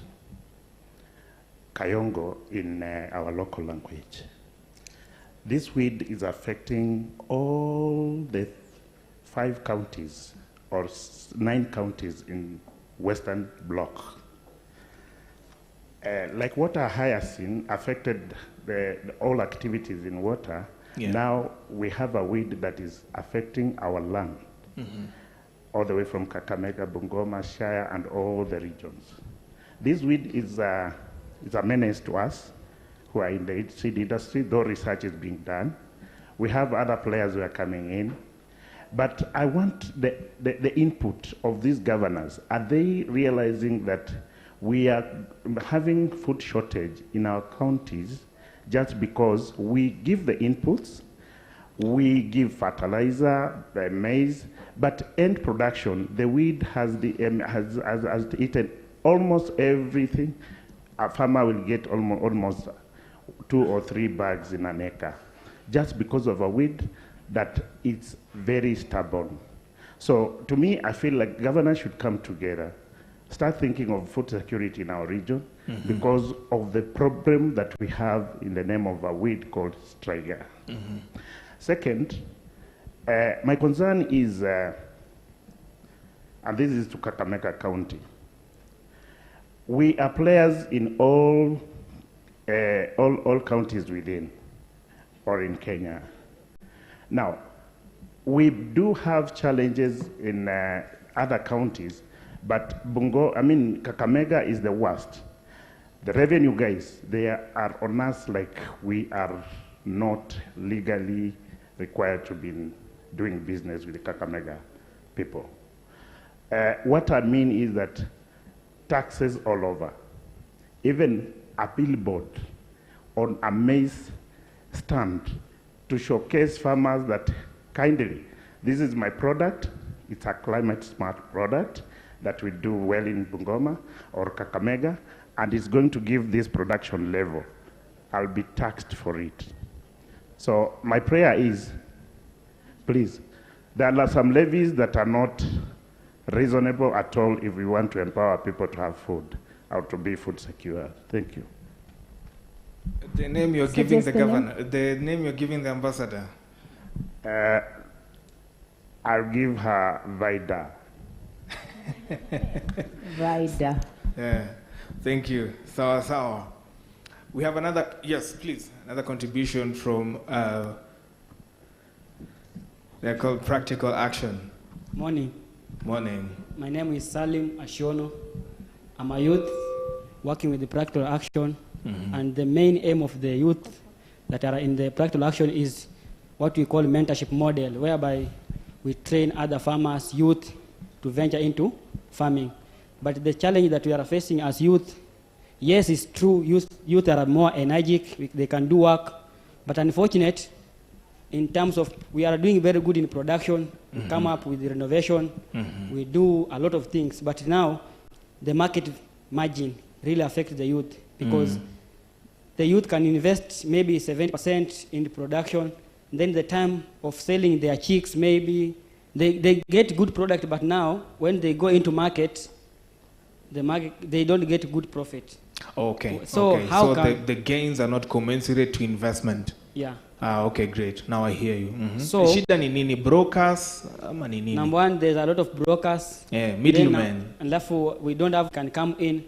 Kayongo in our local language. This weed is affecting all the 5 counties or 9 counties in Western Bloc. Like water hyacinth affected all activities in water, now we have a weed that is affecting our land, all the way from Kakamega, Bungoma, Shire, and all the regions. This weed is a menace to us who are in the seed industry, though research is being done. We have other players who are coming in. But I want the input of these governors. Are they realizing that we are having food shortage in our counties just because we give the inputs, we give fertilizer, maize, but end production, the weed has eaten almost everything. A farmer will get almost 2 or 3 bags in an acre, just because of a weed that it's very stubborn. So to me, I feel like governors should come together, start thinking of food security in our region because of the problem that we have in the name of a weed called striga. Second, my concern is, and this is to Kakamega County, we are players in all counties within or in Kenya. Now, we do have challenges in other counties, but Kakamega is the worst. The revenue guys, they are on us like we are not legally required to be doing business with the Kakamega people. What I mean is that taxes all over, even a billboard on a maize stand to showcase farmers that kindly, this is my product, it's a climate smart product that we do well in Bungoma or Kakamega, and it's going to give this production level. I'll be taxed for it. So my prayer is, please, there are some levies that are not reasonable at all if we want to empower people to have food or to be food secure. Thank you. The name you're giving the governor, the name you're giving the ambassador? I'll give her Vida. Vida. Yeah, thank you. So, we have another, yes, please, another contribution from, they're called Practical Action. Morning. Morning. My name is Salim Ashono. I'm a youth working with the Practical Action. And the main aim of the youth that are in the Practical Action is what we call mentorship model, whereby we train other farmers, youth, to venture into farming. But the challenge that we are facing as youth, yes, it's true, youth are more energetic, they can do work, but unfortunate, in terms of, we are doing very good in production, we come up with the renovation, we do a lot of things, but now the market margin really affects the youth because the youth can invest maybe 70% in the production, then the time of selling their chicks, maybe they get good product, but now when they go into market, they don't get good profit. Okay. So okay. how so can the gains are not commensurate to investment? Yeah. Okay, great. Now I hear you. So shida ni nini? Brokers ama ni nini? Number one, there's a lot of brokers. Yeah, middlemen. And therefore, we don't have can come in.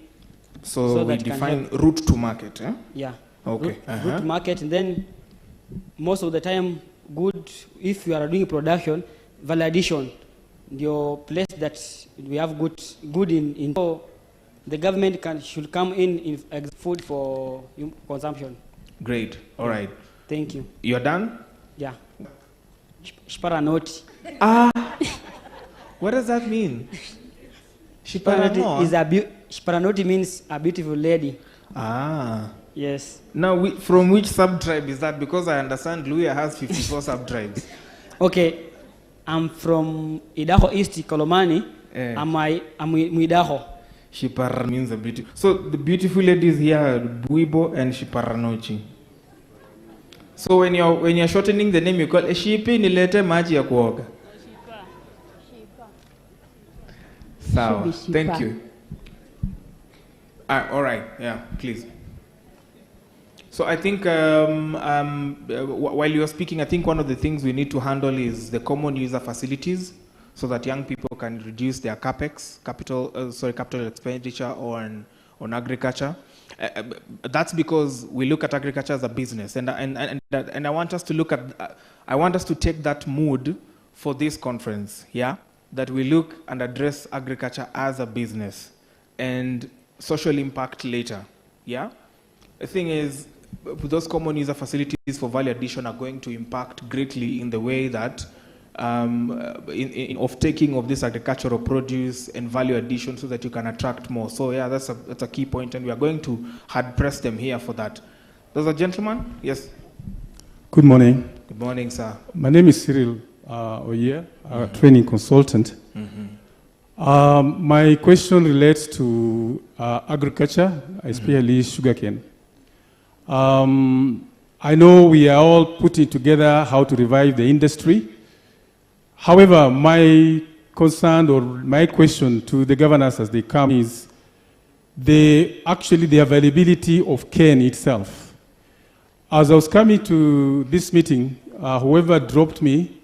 So we define route to market. Eh? Yeah. Okay. Route to market, and then most of the time, good if you are doing production, value addition, your place that we have good in. So the government should come in food for consumption. Great. All right. Thank you. You're done? Yeah. Shiparanoti. What does that mean? Shiparanoti means a beautiful lady. Yes. Now, from which sub-tribe is that? Because I understand Luya has 54 sub-tribes. Okay. I'm from Idaho East, Kolomani. I'm Idaho. Shipara means a beautiful. So the beautiful ladies here are Buibo and Shiparanochi. So when you're shortening the name, you call Shipi nilete maji ya kuoga. So thank you. All right. Yeah, please. So I think while you're speaking, I think one of the things we need to handle is the common user facilities, so that young people can reduce their capital expenditure on agriculture. That's because we look at agriculture as a business, and I want us to look at, I want us to take that mood for this conference, yeah, that we look and address agriculture as a business and social impact later, yeah. The thing is, those common user facilities for value addition are going to impact greatly in the way that of taking of this agricultural produce and value addition so that you can attract more. So yeah, that's a key point, and we are going to hard press them here for that. There's a gentleman? Yes. Good morning. Good morning, sir. My name is Cyril Oye, a training consultant. My question relates to agriculture, especially sugarcane. I know we are all putting together how to revive the industry. However, my concern or my question to the governors as they come is the availability of cane itself. As I was coming to this meeting, whoever dropped me,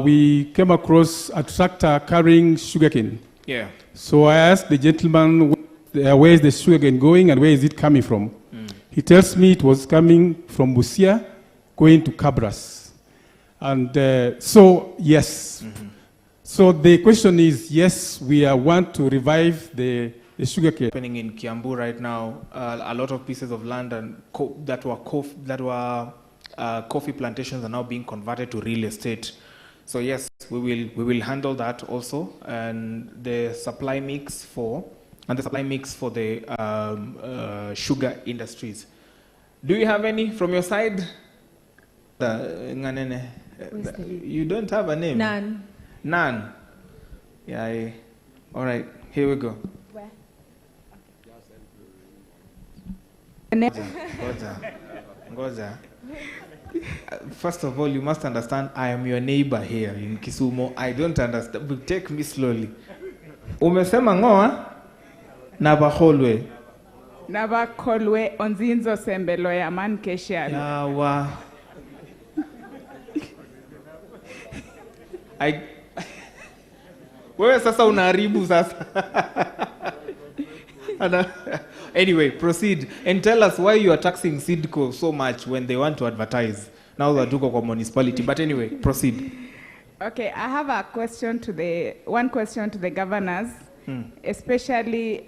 we came across a tractor carrying sugarcane. Yeah. So I asked the gentleman, where is the sugarcane going and where is it coming from? He tells me it was coming from Busia, going to Cabras. And so, yes. So the question is, yes, we want to revive the sugarcane. Happening in Kiambu right now, a lot of pieces of land and that were coffee plantations are now being converted to real estate. So yes, we will handle that also, and the supply mix for the sugar industries. Do you have any from your side? You don't have a name? None. None. Yeah. All right. Here we go. Where? Ngoja. First of all, you must understand I am your neighbor here in Kisumu. I don't understand. But take me slowly. Umesema ngoa Nabaholwe. Nabakolwe onzinzo sembelo ya man keshiano. Yawa. Wewe sasa unaharibu sasa. Anyway, proceed and tell us why you are taxing Sidco so much when they want to advertise. Now that tuko kwa municipality, but anyway, proceed. Okay, I have a question one question to the governors, especially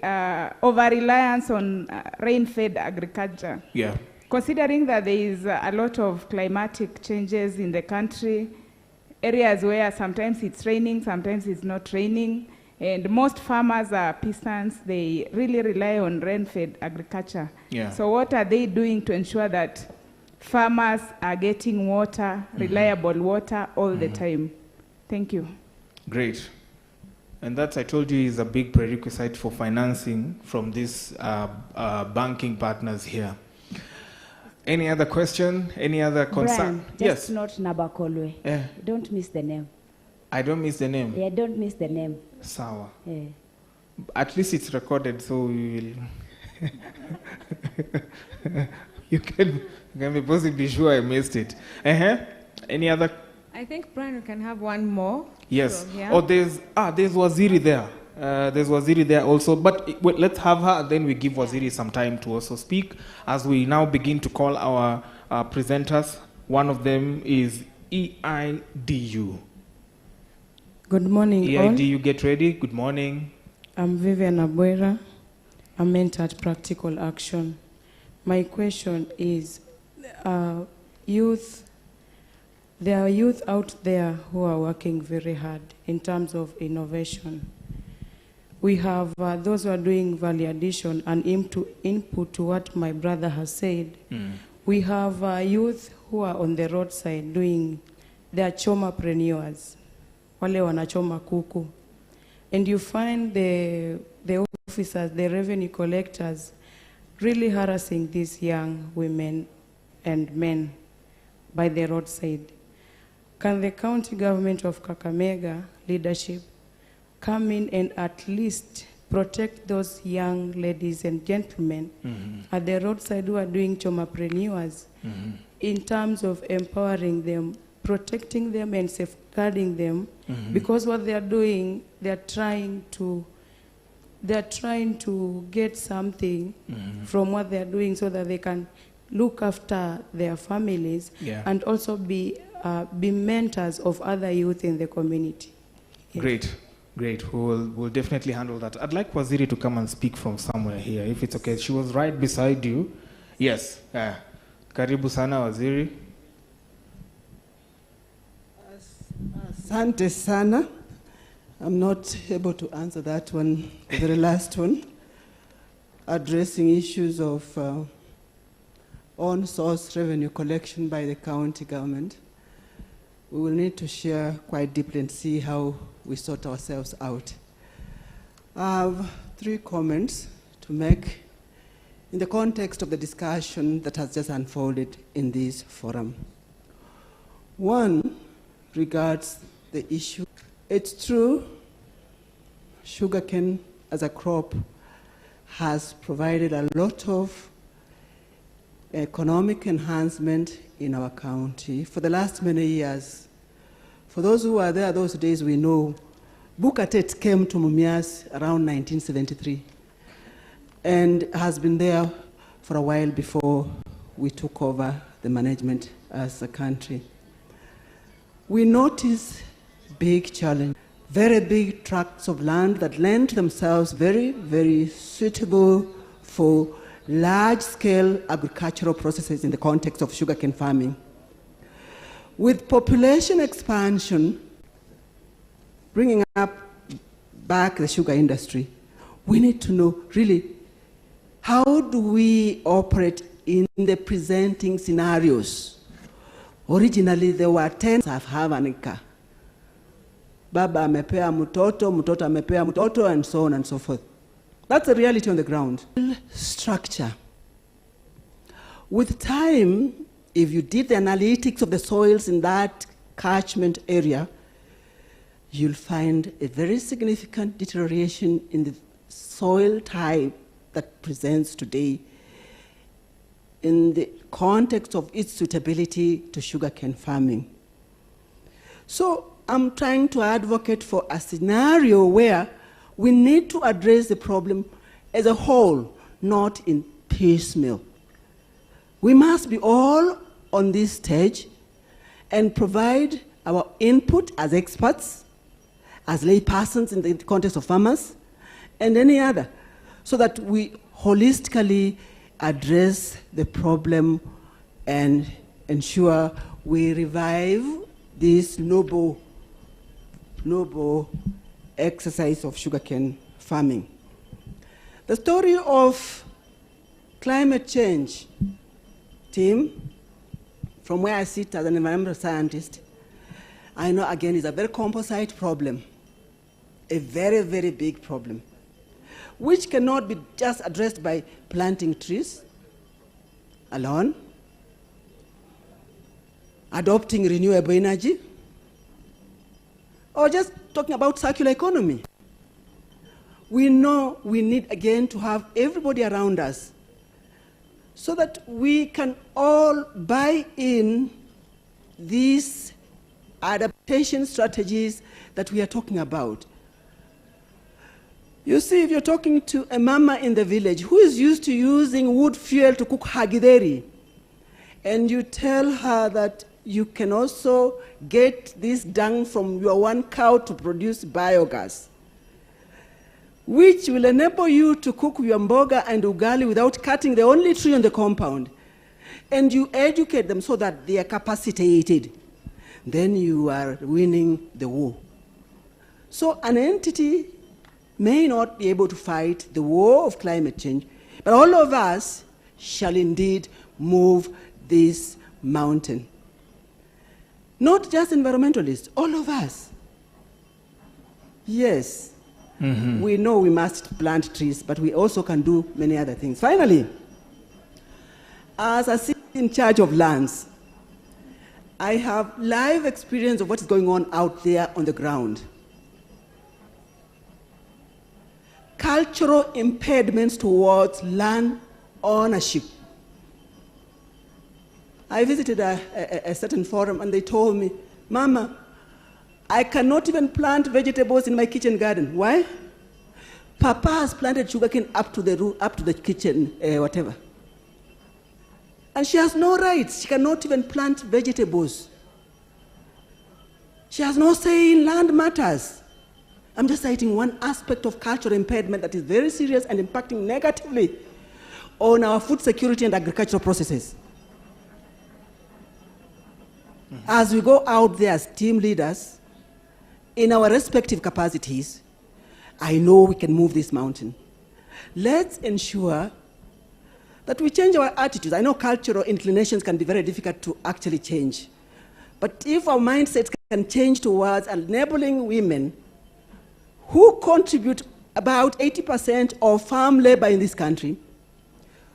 over-reliance on rain-fed agriculture. Yeah. Considering that there is a lot of climatic changes in the country, areas where sometimes it's raining, sometimes it's not raining, and most farmers are peasants, they really rely on rain-fed agriculture. Yeah. So what are they doing to ensure that farmers are getting water, reliable water all the time? Thank you. Great. And that, I told you, is a big prerequisite for financing from these banking partners here. Any other question? Any other concern? Brian, just not Nabakolwe. Yeah. Don't miss the name. I don't miss the name? Yeah, don't miss the name. Sawa. Yeah. At least it's recorded, so we will... you can be possibly sure I missed it. Any other? I think, Brian, we can have one more. Yes. From here. Oh, there's Waziri there. There's Waziri there also. But wait, let's have her, then we give Waziri some time to also speak as we now begin to call our presenters. One of them is EIDU. Good morning, EIDU, get ready. Good morning. I'm Vivian Abuera. I'm mentor at Practical Action. My question is, there are youth out there who are working very hard in terms of innovation. We have those who are doing value addition and input to what my brother has said. We have youth who are on the roadside doing their chomapreneurs, wale wanachoma kuku. And you find the officers, the revenue collectors, really harassing these young women and men by the roadside. Can the county government of Kakamega leadership come in and at least protect those young ladies and gentlemen at the roadside who are doing chomapreneurs in terms of empowering them, protecting them and safeguarding them, because what they are doing, they are trying to get something from what they are doing so that they can look after their families and also be mentors of other youth in the community. Yes. Great. We'll definitely handle that. I'd like Waziri to come and speak from somewhere here, if it's okay. She was right beside you. Yes. Karibu sana, Waziri. Asante sana. I'm not able to answer that one, the very last one, addressing issues of on-source revenue collection by the county government. We will need to share quite deeply and see how we sort ourselves out. I have 3 comments to make in the context of the discussion that has just unfolded in this forum. One regards the issue. It's true, sugarcane as a crop has provided a lot of economic enhancement in our county for the last many years. For those who were there those days, we know Bukatet came to Mumias around 1973 and has been there for a while before we took over the management as a country. We notice big challenge, very big tracts of land that lend themselves very, very suitable for large-scale agricultural processes in the context of sugarcane farming. With population expansion, bringing up back the sugar industry, we need to know really how do we operate in the presenting scenarios. Originally, there were 10 have an acre. Baba amepea mtoto, mtoto amepea mtoto, and so on and so forth. That's the reality on the ground. Structure. With time, if you did the analytics of the soils in that catchment area, you'll find a very significant deterioration in the soil type that presents today in the context of its suitability to sugarcane farming. So I'm trying to advocate for a scenario where we need to address the problem as a whole, not in piecemeal. We must be all on this stage and provide our input as experts, as laypersons in the context of farmers, and any other, so that we holistically address the problem and ensure we revive this noble exercise of sugarcane farming. The story of climate change, team, from where I sit as an environmental scientist, I know again is a very composite problem, a very, very big problem, which cannot be just addressed by planting trees alone, adopting renewable energy, or just talking about circular economy. We know we need again to have everybody around us so that we can all buy in these adaptation strategies that we are talking about. You see, if you're talking to a mama in the village who is used to using wood fuel to cook hagideri, and you tell her that you can also get this dung from your one cow to produce biogas, which will enable you to cook your mboga and ugali without cutting the only tree on the compound, and you educate them so that they are capacitated, then you are winning the war. So an entity may not be able to fight the war of climate change, but all of us shall indeed move this mountain. Not just environmentalists, all of us. Yes, we know we must plant trees, but we also can do many other things. Finally, as I sit in charge of lands, I have live experience of what is going on out there on the ground. Cultural impediments towards land ownership. I visited a certain forum and they told me, Mama, I cannot even plant vegetables in my kitchen garden. Why? Papa has planted sugarcane up to the kitchen, whatever. And she has no rights. She cannot even plant vegetables. She has no say in land matters. I'm just citing one aspect of cultural impediment that is very serious and impacting negatively on our food security and agricultural processes. As we go out there as team leaders, in our respective capacities, I know we can move this mountain. Let's ensure that we change our attitudes. I know cultural inclinations can be very difficult to actually change. But if our mindsets can change towards enabling women who contribute about 80% of farm labor in this country,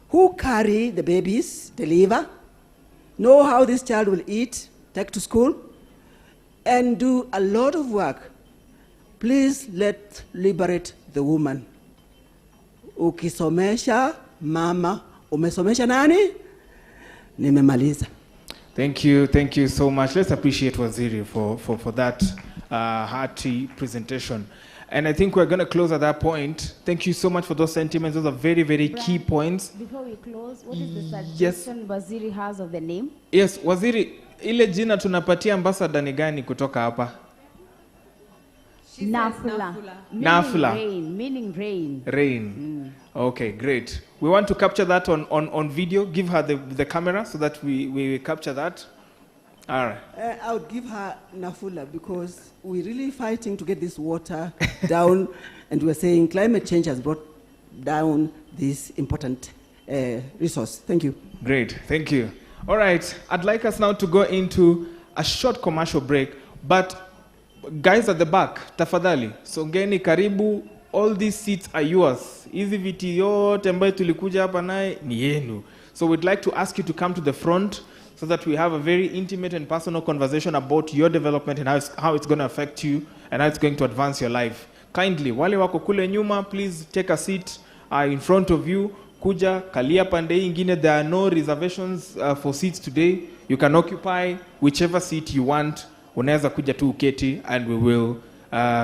who carry the babies, deliver, know how this child will eat, take to school, and do a lot of work, please let's liberate the woman. Ukisomesha mama, umesomesha nani? Nimemaliza. Thank you so much. Let's appreciate Waziri for that hearty presentation. And I think we're going to close at that point. Thank you so much for those sentiments. Those are very, very key points. Before we close, what is the suggestion Waziri has of the name? Yes, Waziri, ile jina tunapatia ambassador ni gani kutoka hapa? Nafula. Nafula. Meaning rain. Rain. Okay, great. We want to capture that on video. Give her the camera so that we capture that. All right. I would give her Nafula because we're really fighting to get this water down, and we're saying climate change has brought down this important resource. Thank you. Great, thank you. All right, I'd like us now to go into a short commercial break, but guys at the back, tafadhali, songeni karibu, all these seats are yours. Hizi viti yote ambayo tulikuja hapa naye ni yenu. So we'd like to ask you to come to the front so that we have a very intimate and personal conversation about your development and how it's going to affect you and how it's going to advance your life. Kindly, wale wako kule nyuma, please take a seat in front of you. Kuja, kalia pande ingine, there are no reservations for seats today. You can occupy whichever seat you want. Unaweza kuja tu uketi, and we will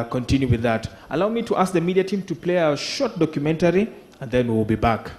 continue with that. Allow me to ask the media team to play a short documentary, and then we will be back.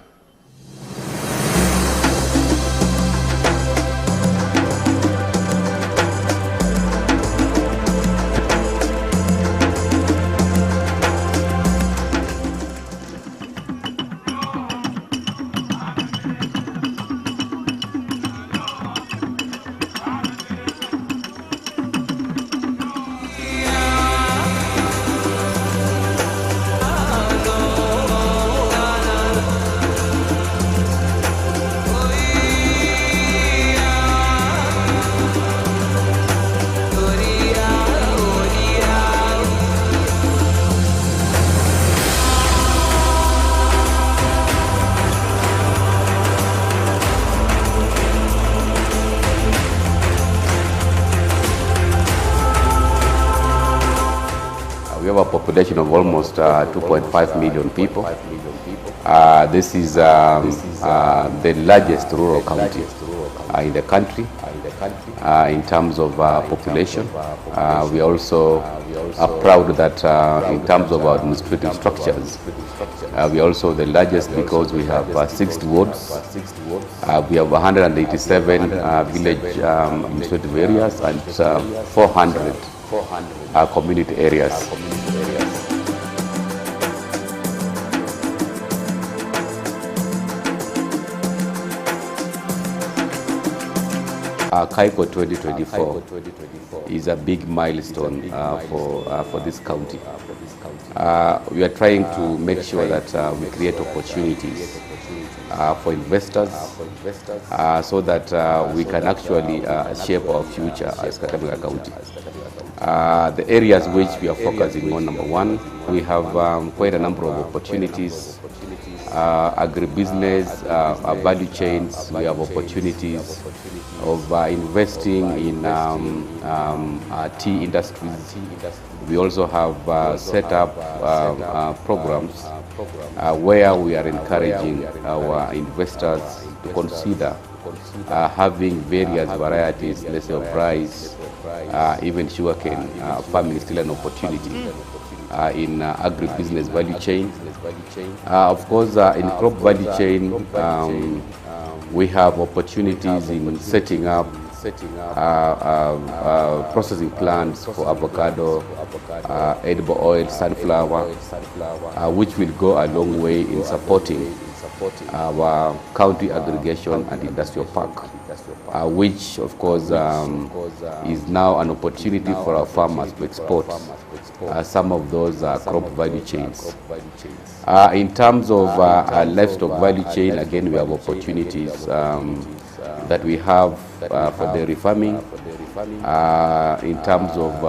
We have a population of almost 2.5 million people. This is the largest rural county in the country in terms of population. We also are proud that in terms of our administrative structures, we are also the largest because we have 60 wards. We have 187 village administrative areas and 400 community areas. KAIICO 2024 is a big milestone for this county. We are trying to make sure that we create opportunities for investors so that we can actually shape our future as Kakamega County. The areas which we are focusing on, number one, we have quite a number of opportunities. Agribusiness, value chains, we have opportunities of investing in tea industries. We also have set up programs where we are encouraging our investors to consider having various varieties, let's say of rice, even sugarcane farming is still an opportunity in agribusiness value chain. Of course, in crop value chain, we have opportunities in setting up processing plants for avocado, edible oil, sunflower, which will go a long way in supporting our county aggregation and industrial park, which of course is now an opportunity for our farmers to export some of those crop value chains. In terms of livestock value chain, again, we have opportunities that we have for dairy farming. In terms of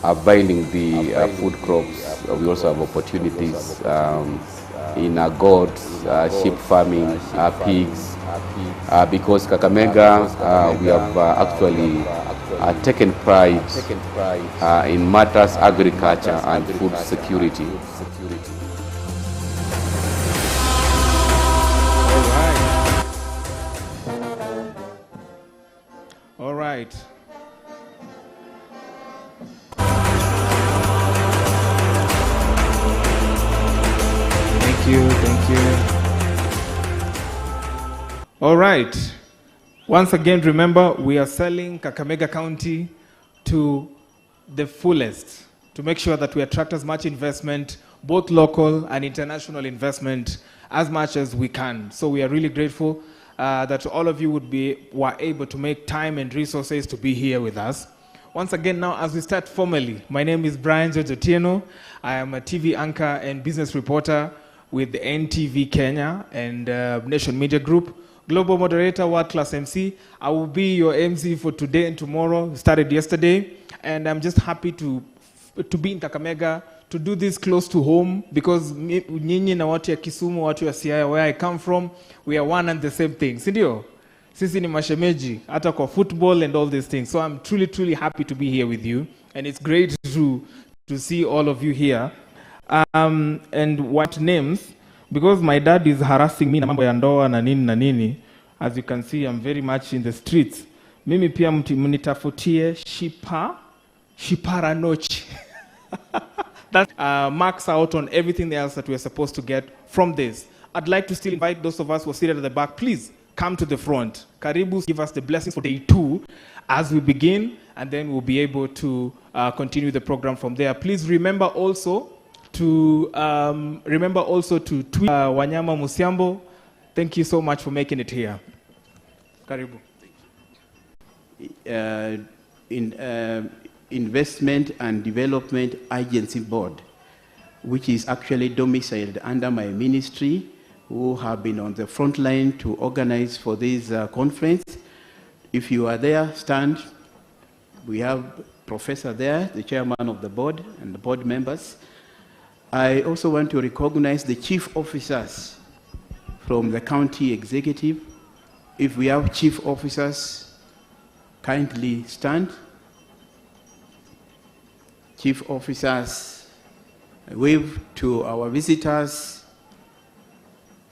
availing the food crops, we also have opportunities in goats, sheep farming, pigs, because Kakamega, we have actually taken pride in matters agriculture and food security. All right. Thank you. All right. Once again, remember, we are selling Kakamega County to the fullest to make sure that we attract as much investment, both local and international investment, as much as we can. So we are really grateful that all of you were able to make time and resources to be here with us. Once again, now, as we start formally, my name is Brian George Otieno. I am a TV anchor and business reporter with the NTV Kenya and Nation Media Group, global moderator, world-class MC. I will be your MC for today and tomorrow. Started yesterday, and I'm just happy to be in Kakamega, to do this close to home, because nyinyi na watu ya Kisumu, watu ya Siaya, where I come from, we are one and the same thing. Sindio? Sisi ni mashemeji, hata kwa football and all these things. So I'm truly, truly happy to be here with you, and it's great to see all of you here. And what names, because my dad is harassing me na mambo ya ndoa na nini, as you can see, I'm very much in the streets. Mimi pia mnitafutie Shiparanochi. That marks out on everything else that we're supposed to get from this. I'd like to still invite those of us who are seated at the back, please come to the front. Karibu, give us the blessings for day 2 as we begin, and then we'll be able to continue the program from there. Please remember also to tweet Wanyama Musiambo. Thank you so much for making it here. Karibu. Investment and Development Agency Board, which is actually domiciled under my ministry, who have been on the front line to organize for this conference. If you are there, stand. We have Professor there, the chairman of the board, and the board members. I also want to recognize the chief officers from the county executive. If we have chief officers, kindly stand. Chief officers, wave to our visitors,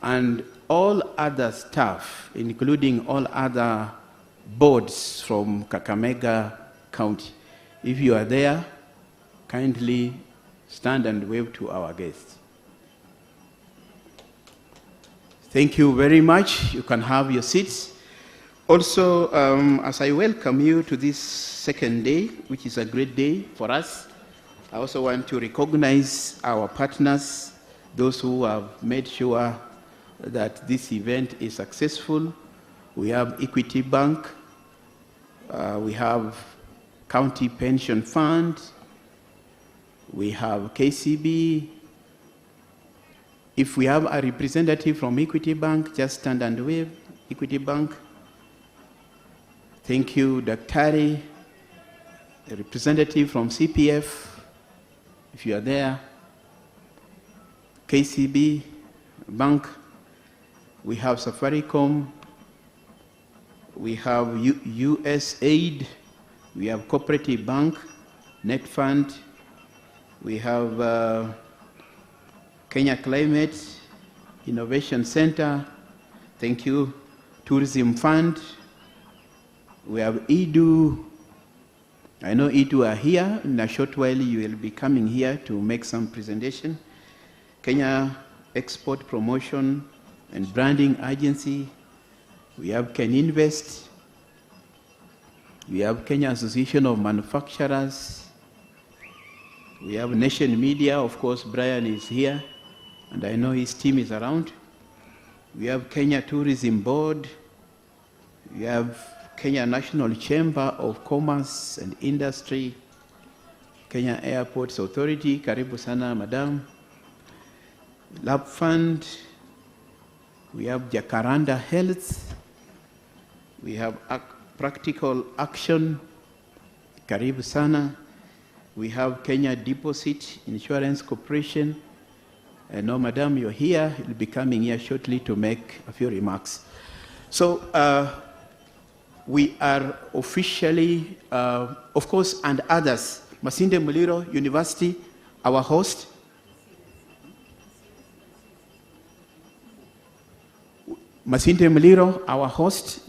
and all other staff, including all other boards from Kakamega County. If you are there, kindly stand and wave to our guests. Thank you very much. You can have your seats. Also, as I welcome you to this second day, which is a great day for us, I also want to recognize our partners, those who have made sure that this event is successful. We have Equity Bank, we have County Pension Fund, we have KCB. If we have a representative from Equity Bank, just stand and wave. Equity Bank. Thank you, Daktari. A representative from CPF, if you are there. KCB Bank. We have Safaricom. We have USAID. We have Cooperative Bank, Net Fund. We have Kenya Climate Innovation Center. Thank you. Tourism Fund. We have EDU. I know EDU are here. In a short while, you will be coming here to make some presentation. Kenya Export Promotion and Branding Agency. We have KenInvest. We have Kenya Association of Manufacturers. We have Nation Media. Of course, Brian is here. and I know his team is around. We have Kenya Tourism Board. We have Kenya National Chamber of Commerce and Industry, Kenya Airports Authority, karibu sana madam. Lab Fund. We have Jacaranda Health. We have Practical Action, karibu sana. We have Kenya Deposit Insurance Corporation. No, madam, you're here. You'll be coming here shortly to make a few remarks. So we are officially, of course, and others. Masinde Muliro University, our host. Masinde Muliro, our host.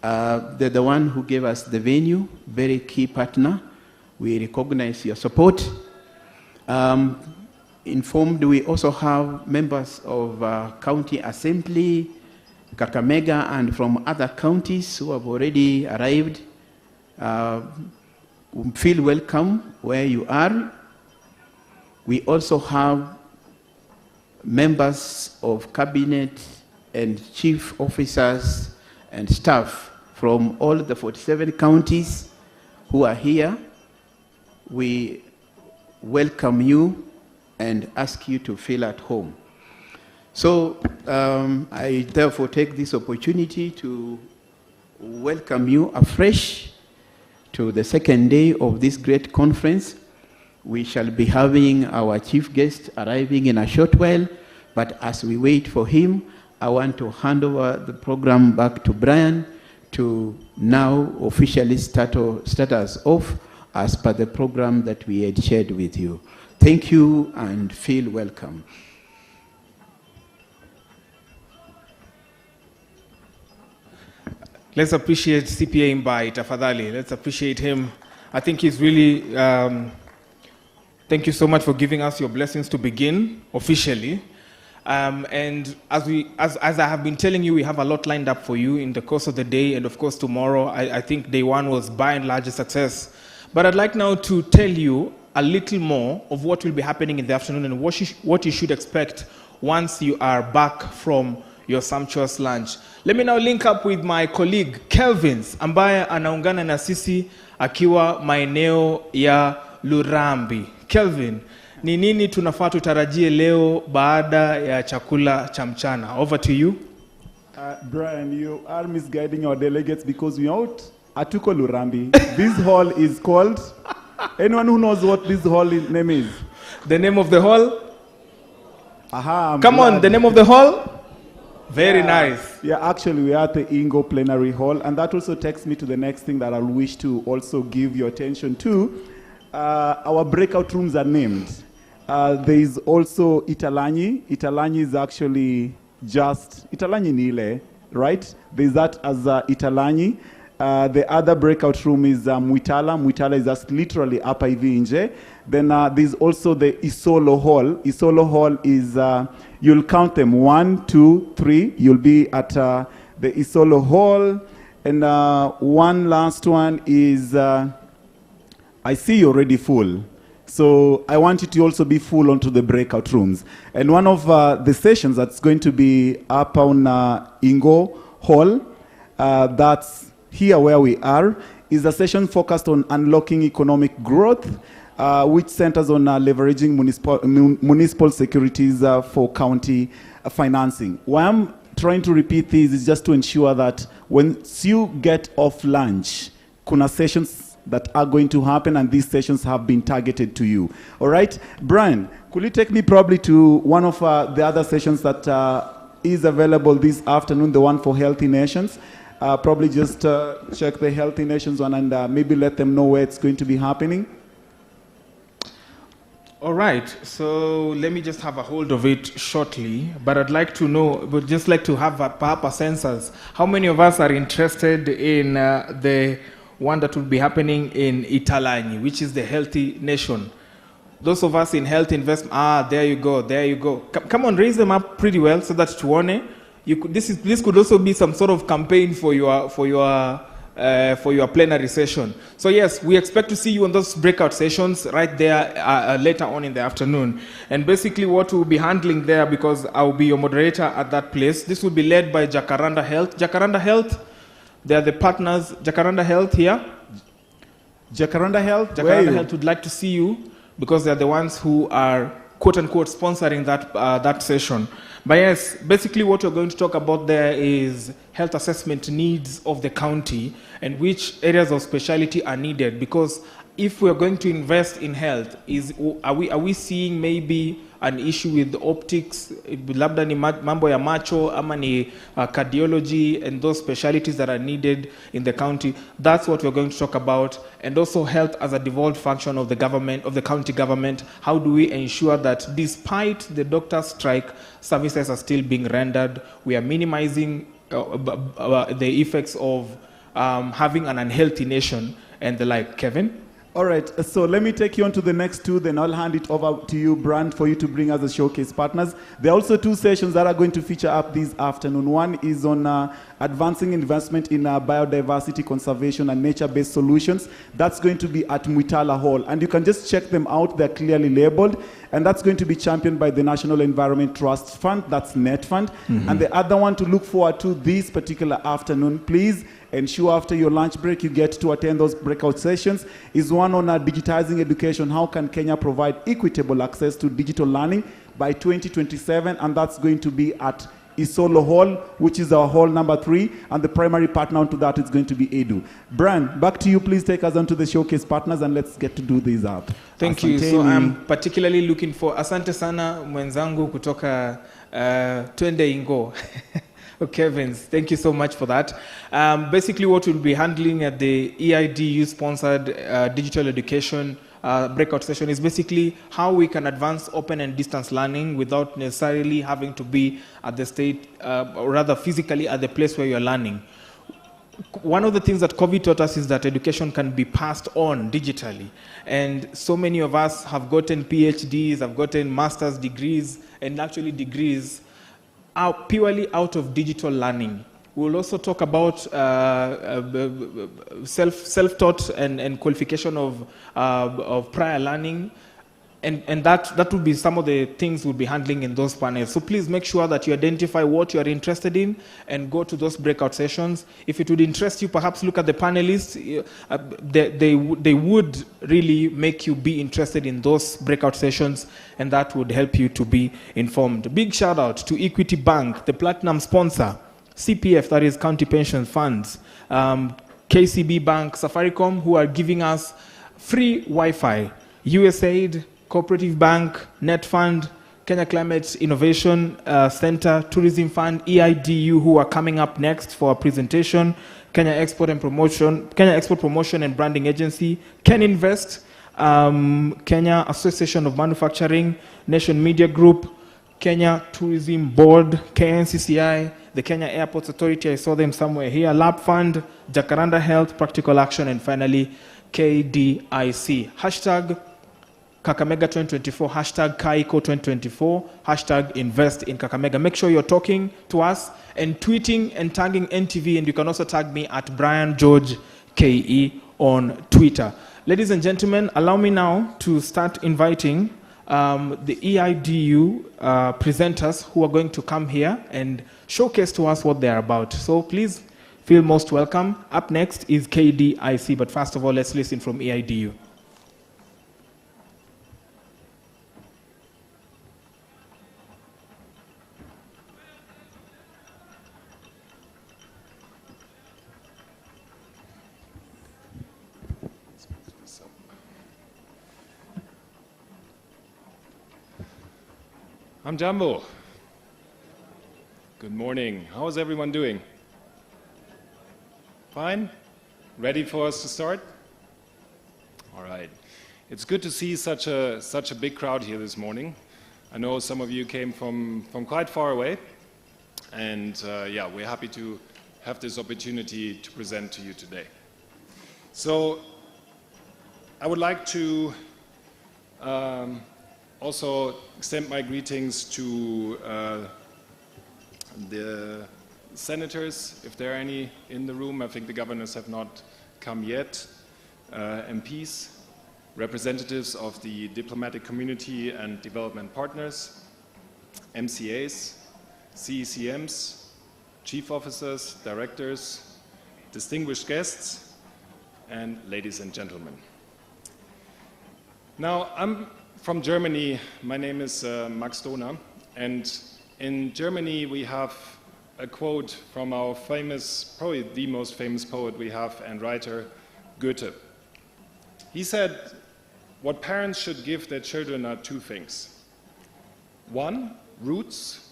They're the one who gave us the venue, very key partner. We recognize your support. Informed, we also have members of County Assembly, Kakamega, and from other counties who have already arrived. Feel welcome where you are. We also have members of cabinet and chief officers and staff from all the 47 counties who are here. We welcome you and ask you to feel at home. So I therefore take this opportunity to welcome you afresh to the second day of this great conference. We shall be having our chief guest arriving in a short while, but as we wait for him, I want to hand over the program back to Brian to now officially start us off as per the program that we had shared with you. Thank you and feel welcome. Let's appreciate CPA Mbai, tafadhali. Let's appreciate him. I think he's really, thank you so much for giving us your blessings to begin officially. And as I have been telling you, we have a lot lined up for you in the course of the day, and of course tomorrow. I think day one was by and large a success. But I'd like now to tell you a little more of what will be happening in the afternoon and what you should expect once you are back from your sumptuous lunch. Let me now link up with my colleague Kelvins ambaye anaungana na sisi akiwa maeneo ya Lurambi. Kelvin, ni nini tunafaa tutarajie leo baada ya chakula cha mchana? Over to you. Brian, you are misguiding our delegates because we are out at Lurambi. This hall is called, anyone who knows what this hall name is? The name of the hall? Aha, Come on, the name of the hall? Very nice. Yeah, actually we are at the Ingo Plenary Hall, and that also takes me to the next thing that I'll wish to also give your attention to. Our breakout rooms are named. There is also Italanyi. Italanyi is actually just Italanyi Nile, right? There's that as Italanyi. The other breakout room is Muitala. Muitala is just literally Upper Ivinje. Then there's also the Isolo Hall. Isolo Hall is, you'll count them, 1, 2, 3. You'll be at the Isolo Hall. And one last one is, I see you're already full. So I want you to also be full onto the breakout rooms. And one of the sessions that's going to be up on Ingo Hall, that's here where we are, is a session focused on unlocking economic growth, which centers on leveraging municipal securities for county financing. Why I'm trying to repeat this is just to ensure that once you get off lunch, kuna sessions that are going to happen, and these sessions have been targeted to you. All right, Brian, could you take me probably to one of the other sessions that is available this afternoon, the one for Healthy Nations? Probably just check the Healthy Nations one and maybe let them know where it's going to be happening. All right, so let me just have a hold of it shortly, but I'd like to know, would just like to have perhaps a census. How many of us are interested in the one that will be happening in Italanyi, which is the Healthy Nation? Those of us in health investment, there you go, there you go. Come on, raise them up pretty well so that Tuone, this could also be some sort of campaign for your for your plenary session. So yes, we expect to see you on those breakout sessions right there later on in the afternoon. And basically what we'll be handling there, because I'll be your moderator at that place, this will be led by Jacaranda Health. Jacaranda Health, they are the partners. Jacaranda Health here. Jacaranda Health, Jacaranda Health would like to see you because they're the ones who are quote-unquote sponsoring that session. But yes, basically what we're going to talk about there is health assessment needs of the county and which areas of specialty are needed. Because if we're going to invest in health, are we seeing maybe an issue with optics, labda ni mambo ya macho, ama ni cardiology and those specialties that are needed in the county? That's what we're going to talk about. And also health as a devolved function of the government, of the county government. How do we ensure that despite the doctor strike, services are still being rendered? We are minimizing the effects of having an unhealthy nation and the like. Kevin? All right, so let me take you on to the next two, then I'll hand it over to you, Brand, for you to bring us the showcase partners. There are also two sessions that are going to feature up this afternoon. One is on advancing investment in biodiversity conservation and nature-based solutions. That's going to be at Muitala Hall, and you can just check them out. They're clearly labeled, and that's going to be championed by the National Environment Trust Fund, that's Net Fund. And the other one to look forward to this particular afternoon, please ensure after your lunch break you get to attend those breakout sessions, is one on digitizing education. How can Kenya provide equitable access to digital learning by 2027? And that's going to be at Isolo Hall, which is our hall number 3, and the primary partner onto that is going to be Edu. Bran, back to you. Please take us on to the showcase partners and let's get to do these up. Thank you. So I'm particularly looking for asante sana mwenzangu kutoka Twende Ingo. Kevin's, thank you so much for that. Basically what we'll be handling at the EIDU-sponsored digital education breakout session is basically how we can advance open and distance learning without necessarily having to be at the state, or rather physically at the place where you're learning. One of the things that COVID taught us is that education can be passed on digitally. And so many of us have gotten PhDs, have gotten master's degrees, and actually degrees purely out of digital learning. We'll also talk about self-taught and qualification of prior learning. And that will be some of the things we'll be handling in those panels. So please make sure that you identify what you are interested in and go to those breakout sessions. If it would interest you, perhaps look at the panelists. They would really make you be interested in those breakout sessions, and that would help you to be informed. Big shout out to Equity Bank, the platinum sponsor, CPF, that is County Pension Funds, KCB Bank, Safaricom, who are giving us free Wi-Fi, USAID, Cooperative Bank, Net Fund, Kenya Climate Innovation Center, Tourism Fund, EIDU, who are coming up next for a presentation, Kenya Export Promotion and Branding Agency, Ken Invest, Kenya Association of Manufacturing, Nation Media Group, Kenya Tourism Board, KNCCI, the Kenya Airports Authority, I saw them somewhere here, Lab Fund, Jacaranda Health, Practical Action, and finally KDIC. Hashtag Kakamega 2024, hashtag KAIICO 2024, hashtag invest in Kakamega. Make sure you're talking to us and tweeting and tagging NTV, and you can also tag me at Brian George KE on Twitter. Ladies and gentlemen, allow me now to start inviting the EIDU presenters who are going to come here and showcase to us what they're about. So please feel most welcome. Up next is KDIC, but first of all, let's listen from EIDU. I'm Jambo. Good morning. How is everyone doing? Fine? Ready for us to start? All right. It's good to see such a big crowd here this morning. I know some of you came from quite far away, and yeah, we're happy to have this opportunity to present to you today. So I would like to also extend my greetings to the senators, if there are any in the room. I think the governors have not come yet. MPs, representatives of the diplomatic community and development partners, MCAs, CECMs, chief officers, directors, distinguished guests, and ladies and gentlemen. Now, I'm from Germany. My name is Max Dohner, and in Germany we have a quote from our famous, probably the most famous poet we have and writer, Goethe. He said, what parents should give their children are two things. One, roots,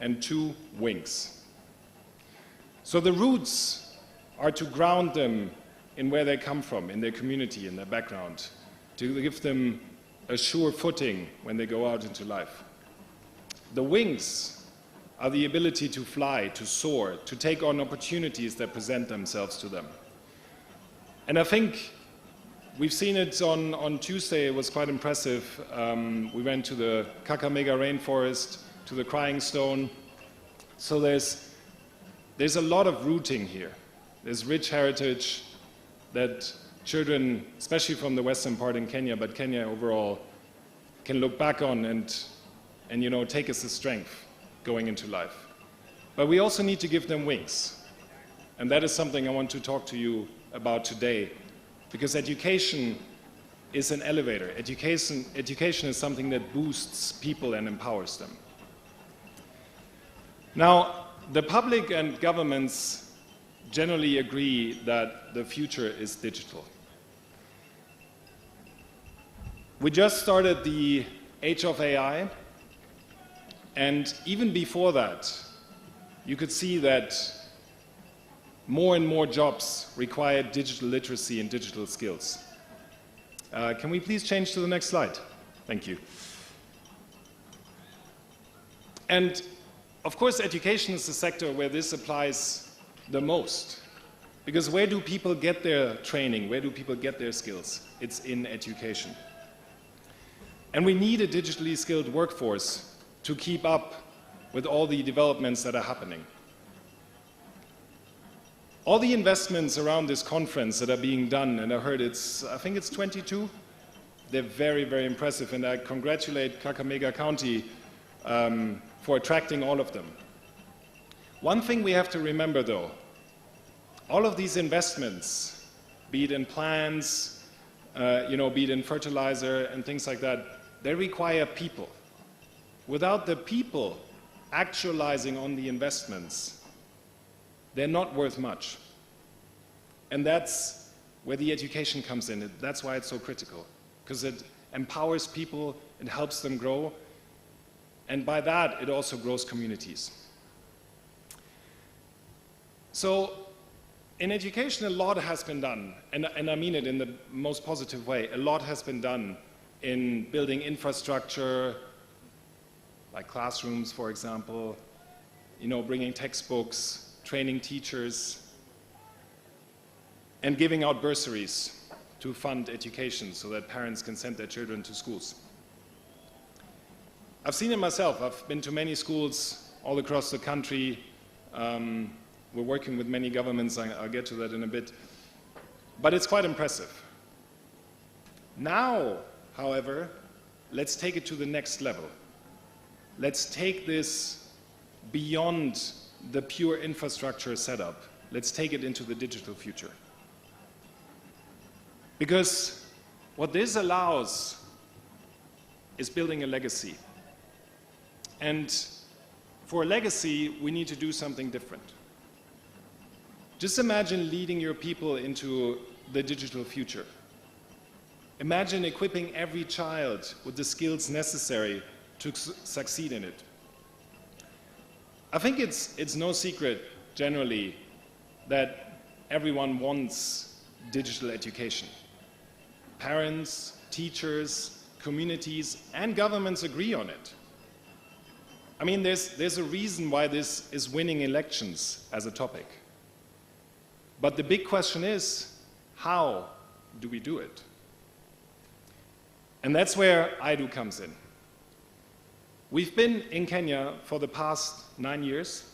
and two, wings. So the roots are to ground them in where they come from, in their community, in their background, to give them a sure footing when they go out into life. The wings are the ability to fly, to soar, to take on opportunities that present themselves to them. And I think we've seen it on Tuesday. It was quite impressive. We went to the Kakamega rainforest, to the Crying Stone. So there's a lot of rooting here. There's rich heritage that children, especially from the western part in Kenya, but Kenya overall, can look back on and you know, take as a strength going into life. But we also need to give them wings. And that is something I want to talk to you about today, because education is an elevator. Education is something that boosts people and empowers them. Now, the public and governments generally agree that the future is digital. We just started the age of AI, and even before that, you could see that more and more jobs require digital literacy and digital skills. Can we please change to the next slide? Thank you. And of course, education is the sector where this applies the most. Because where do people get their training? Where do people get their skills? It's in education. And we need a digitally skilled workforce to keep up with all the developments that are happening. All the investments around this conference that are being done, and I heard I think it's 22, they're very, very impressive, and I congratulate Kakamega County for attracting all of them. One thing we have to remember though, all of these investments, be it in plants, be it in fertilizer and things like that, they require people. Without the people actualizing on the investments, they're not worth much. And that's where the education comes in. That's why it's so critical, because it empowers people, it helps them grow, and by that, it also grows communities. So, in education, a lot has been done, and I mean it in the most positive way. A lot has been done in building infrastructure, like classrooms, for example, bringing textbooks, training teachers, and giving out bursaries to fund education so that parents can send their children to schools. I've seen it myself. I've been to many schools all across the country. We're working with many governments. I'll get to that in a bit. But it's quite impressive. Now, however, let's take it to the next level. Let's take this beyond the pure infrastructure setup. Let's take it into the digital future. Because what this allows is building a legacy. And for a legacy, we need to do something different. Just imagine leading your people into the digital future. Imagine equipping every child with the skills necessary to succeed in it. I think it's no secret, generally, that everyone wants digital education. Parents, teachers, communities, and governments agree on it. I mean, there's a reason why this is winning elections as a topic. But the big question is, how do we do it? And that's where KAIICO comes in. We've been in Kenya for the past 9 years,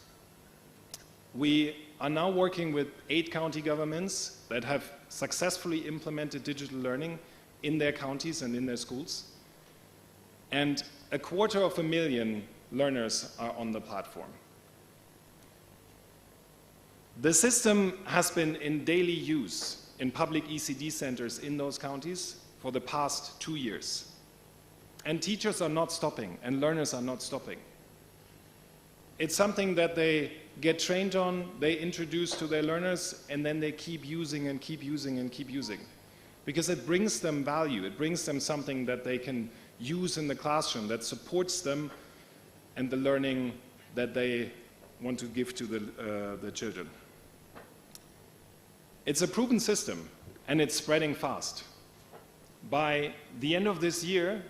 We are now working with 8 county governments that have successfully implemented digital learning in their counties and in their schools. And 250,000 learners are on the platform. The system has been in daily use in public ECD centers in those counties for the past 2 years. And teachers are not stopping, and learners are not stopping. It's something that they get trained on, they introduce to their learners, and then they keep using and keep using and keep using. Because it brings them value, it brings them something that they can use in the classroom that supports them and the learning that they want to give to the children. It's a proven system, and it's spreading fast. By the end of this year,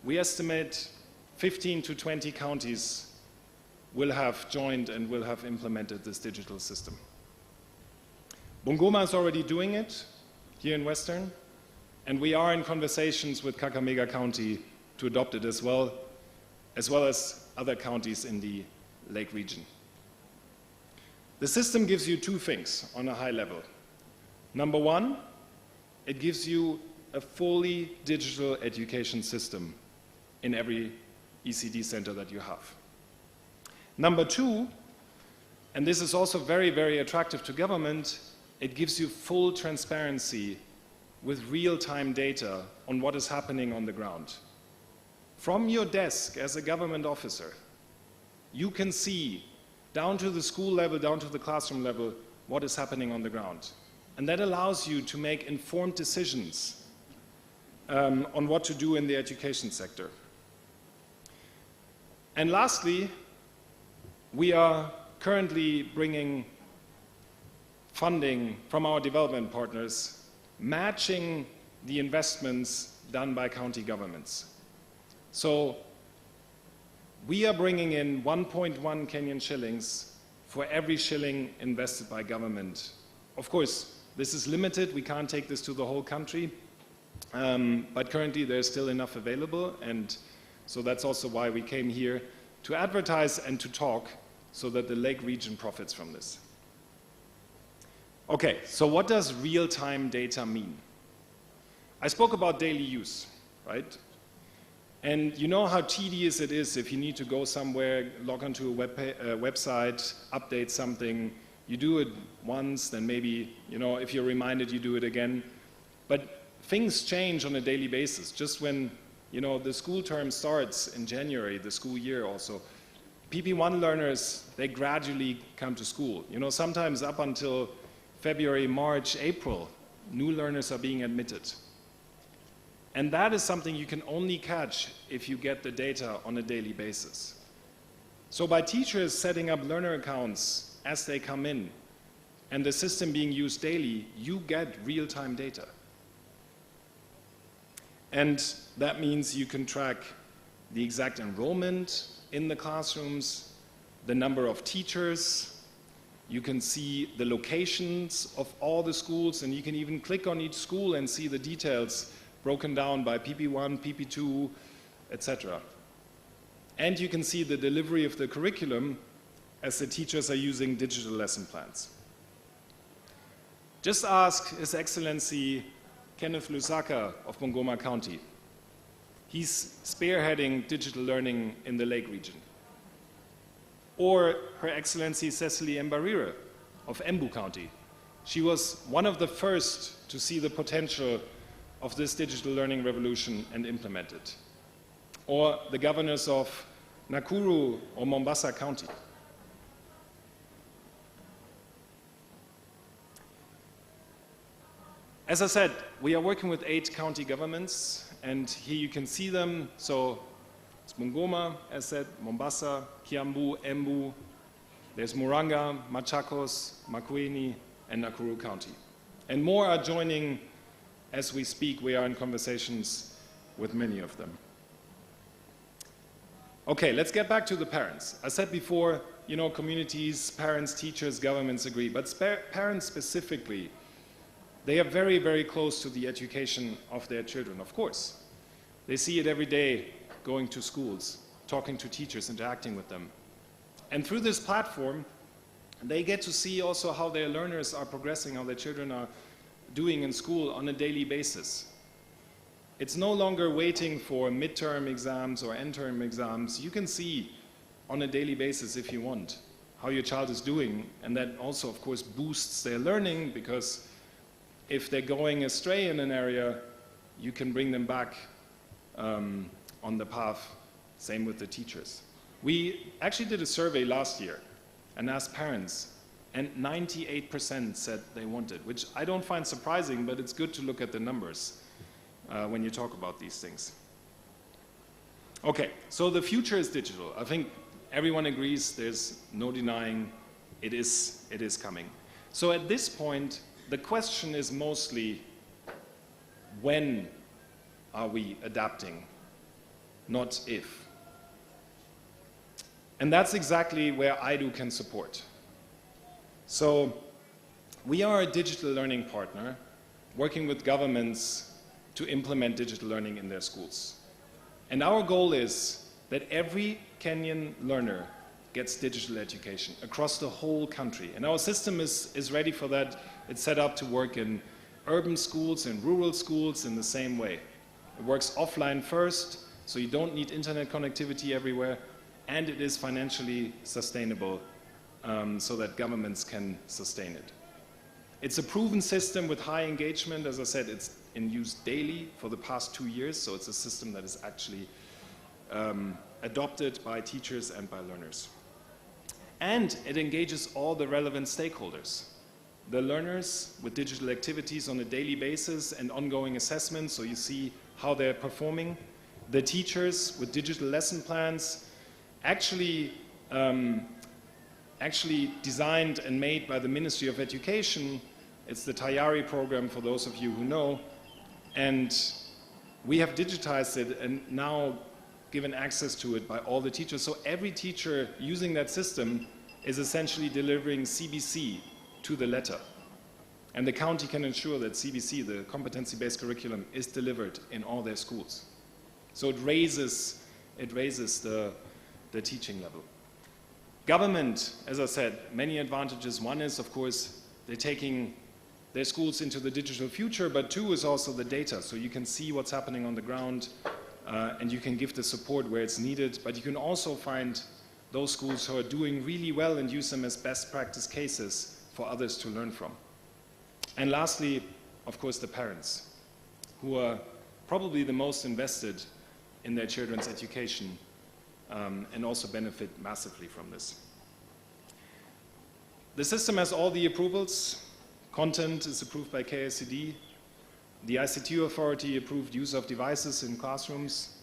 we estimate 15 to 20 counties will have joined and will have implemented this digital system. Bungoma is already doing it here in Western, and we are in conversations with Kakamega County to adopt it as well as other counties in the Lake region. The system gives you 2 things on a high level. Number 1, it gives you a fully digital education system in every ECD center that you have. Number 2, and this is also very, very attractive to government, it gives you full transparency with real-time data on what is happening on the ground. From your desk as a government officer, you can see down to the school level, down to the classroom level, what is happening on the ground. And that allows you to make informed decisions on what to do in the education sector. And lastly, we are currently bringing funding from our development partners, matching the investments done by county governments. So we are bringing in 1.1 Kenyan shillings for every shilling invested by government. Of course, this is limited. We can't take this to the whole country, but currently there's still enough available, and so that's also why we came here to advertise and to talk so that the Lake region profits from this. Okay, so what does real-time data mean? I spoke about daily use, right? And you know how tedious it is if you need to go somewhere, log onto a website, update something. You do it once, then maybe, you know, if you're reminded, you do it again. But things change on a daily basis. Just when, you know, the school term starts in January, the school year also, PP1 learners, they gradually come to school. You know, sometimes up until February, March, April, new learners are being admitted. And that is something you can only catch if you get the data on a daily basis. So by teachers setting up learner accounts as they come in, and the system being used daily, you get real-time data. And that means you can track the exact enrollment in the classrooms, the number of teachers, you can see the locations of all the schools, and you can even click on each school and see the details broken down by PP1, PP2, etc. And you can see the delivery of the curriculum as the teachers are using digital lesson plans. Just ask His Excellency Kenneth Lusaka of Bungoma County. He's spearheading digital learning in the Lake region. Or Her Excellency Cecily Mbarira of Embu County. She was one of the first to see the potential of this digital learning revolution and implement it. Or the governors of Nakuru or Mombasa County. As I said, we are working with 8 county governments, and here you can see them. So it's Bungoma, as said, Mombasa, Kiambu, Embu, there's Muranga, Machakos, Makueni, and Nakuru County. And more are joining as we speak. We are in conversations with many of them. Okay, let's get back to the parents. I said before, you know, communities, parents, teachers, governments agree, but parents specifically, they are very, very close to the education of their children, of course. They see it every day, going to schools, talking to teachers, interacting with them. And through this platform, And they get to see also how their learners are progressing, how their children are doing in school on a daily basis. It's no longer waiting for midterm exams or end-term exams. You can see on a daily basis, if you want, how your child is doing. And that also, of course, boosts their learning, because if they're going astray in an area, you can bring them back on the path. Same with the teachers. We actually did a survey last year and asked parents, and 98% said they wanted, which I don't find surprising, but it's good to look at the numbers when you talk about these things. Okay, so the future is digital. I think everyone agrees, there's no denying it is coming. So at this point, the question is mostly, when are we adapting, not if. And that's exactly where KAIICO can support. So we are a digital learning partner working with governments to implement digital learning in their schools. And our goal is that every Kenyan learner gets digital education across the whole country. And our system is ready for that. It's set up to work in urban schools and rural schools in the same way. It works offline first, so you don't need internet connectivity everywhere, and it is financially sustainable so that governments can sustain it. It's a proven system with high engagement. As I said, it's in use daily for the past 2 years, so it's a system that is actually adopted by teachers and by learners. And it engages all the relevant stakeholders. The learners with digital activities on a daily basis and ongoing assessments, so you see how they're performing. The teachers with digital lesson plans, actually designed and made by the Ministry of Education. It's the Tayari program, for those of you who know. And we have digitized it and now given access to it by all the teachers. So every teacher using that system is essentially delivering CBC to the letter. And the county can ensure that CBC, the competency-based curriculum, is delivered in all their schools. So it raises the teaching level. Government, as I said, many advantages. One is, of course, they're taking their schools into the digital future, but two is also the data. So you can see what's happening on the ground, and you can give the support where it's needed, but you can also find those schools who are doing really well and use them as best practice cases for others to learn from. And lastly, of course, the parents, who are probably the most invested in their children's education and also benefit massively from this. The system has all the approvals. Content is approved by KICD. The ICT Authority approved use of devices in classrooms.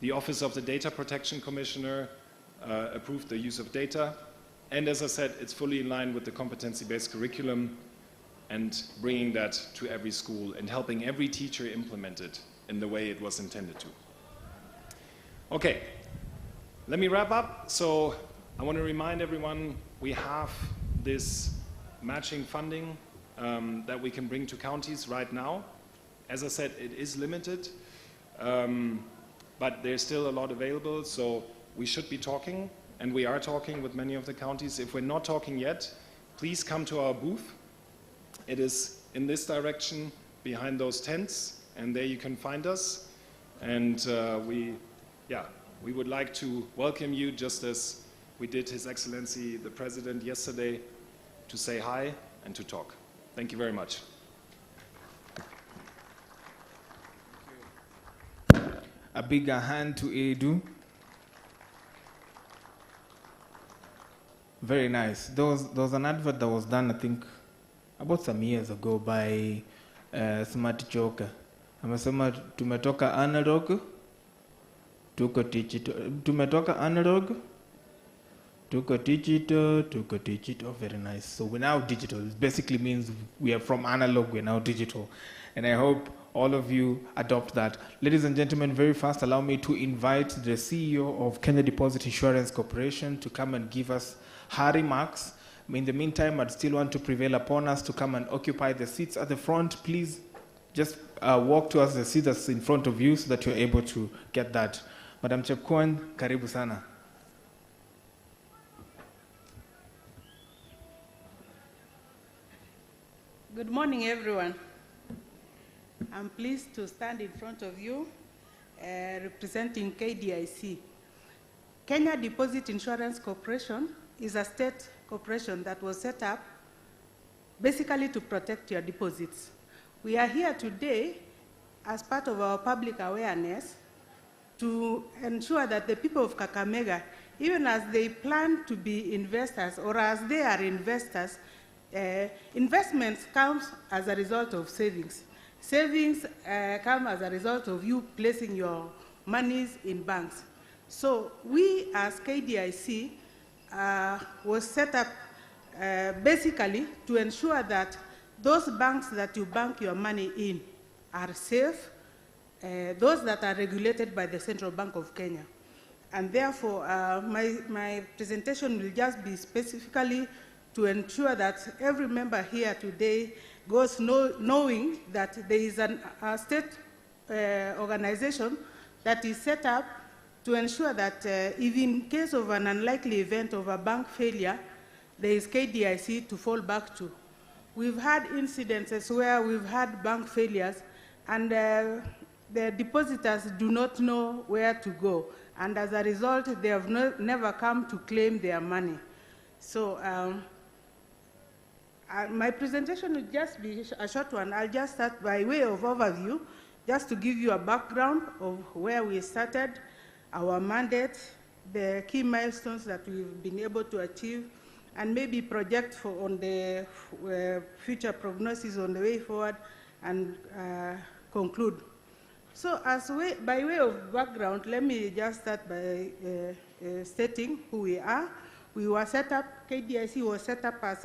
The Office of the Data Protection Commissioner approved the use of data. And as I said, it's fully in line with the competency-based curriculum and bringing that to every school and helping every teacher implement it in the way it was intended to. Okay, let me wrap up. So I want to remind everyone we have this matching funding that we can bring to counties right now. As I said, it is limited, but there's still a lot available, so we should be talking, and we are talking with many of the counties. If we're not talking yet, please come to our booth. It is in this direction behind those tents, and there you can find us. And we would like to welcome you, just as we did His Excellency the President yesterday, to say hi and to talk. Thank you very much. A bigger hand to Edu. Very nice. There was an advert that was done, I think, about some years ago by Smart Joker. Amesema tumetoka analog, tuko digital. Tumetoka analog, tuko digital. Very nice. So we're now digital. It basically means we are from analog, we're now digital. And I hope all of you adopt that. Ladies and gentlemen, very fast, allow me to invite the CEO of Kenya Deposit Insurance Corporation to come and give us her remarks. In the meantime, I'd still want to prevail upon us to come and occupy the seats at the front. Please just walk towards the seat that's in front of you so that you're able to get that. Madam Chepkwony, karibu sana. Good morning, everyone. I'm pleased to stand in front of you representing KDIC. Kenya Deposit Insurance Corporation is a state corporation that was set up basically to protect your deposits. We are here today as part of our public awareness to ensure that the people of Kakamega, even as they plan to be investors or as they are investors, investments come as a result of savings. Savings come as a result of you placing your monies in banks. So we as KDIC was set up basically to ensure that those banks that you bank your money in are safe, those that are regulated by the Central Bank of Kenya. And therefore, my presentation will just be specifically to ensure that every member here today goes knowing that there is a state organization that is set up to ensure that if in case of an unlikely event of a bank failure, there is KDIC to fall back to. We've had incidences where we've had bank failures and the depositors do not know where to go. And as a result, they have never come to claim their money. So my presentation will just be a short one. I'll just start by way of overview, just to give you a background of where we started, our mandate, the key milestones that we've been able to achieve, and maybe project on the future prognosis on the way forward, and conclude. So by way of background, let me just start by stating who we are. We were set up, KDIC was set up as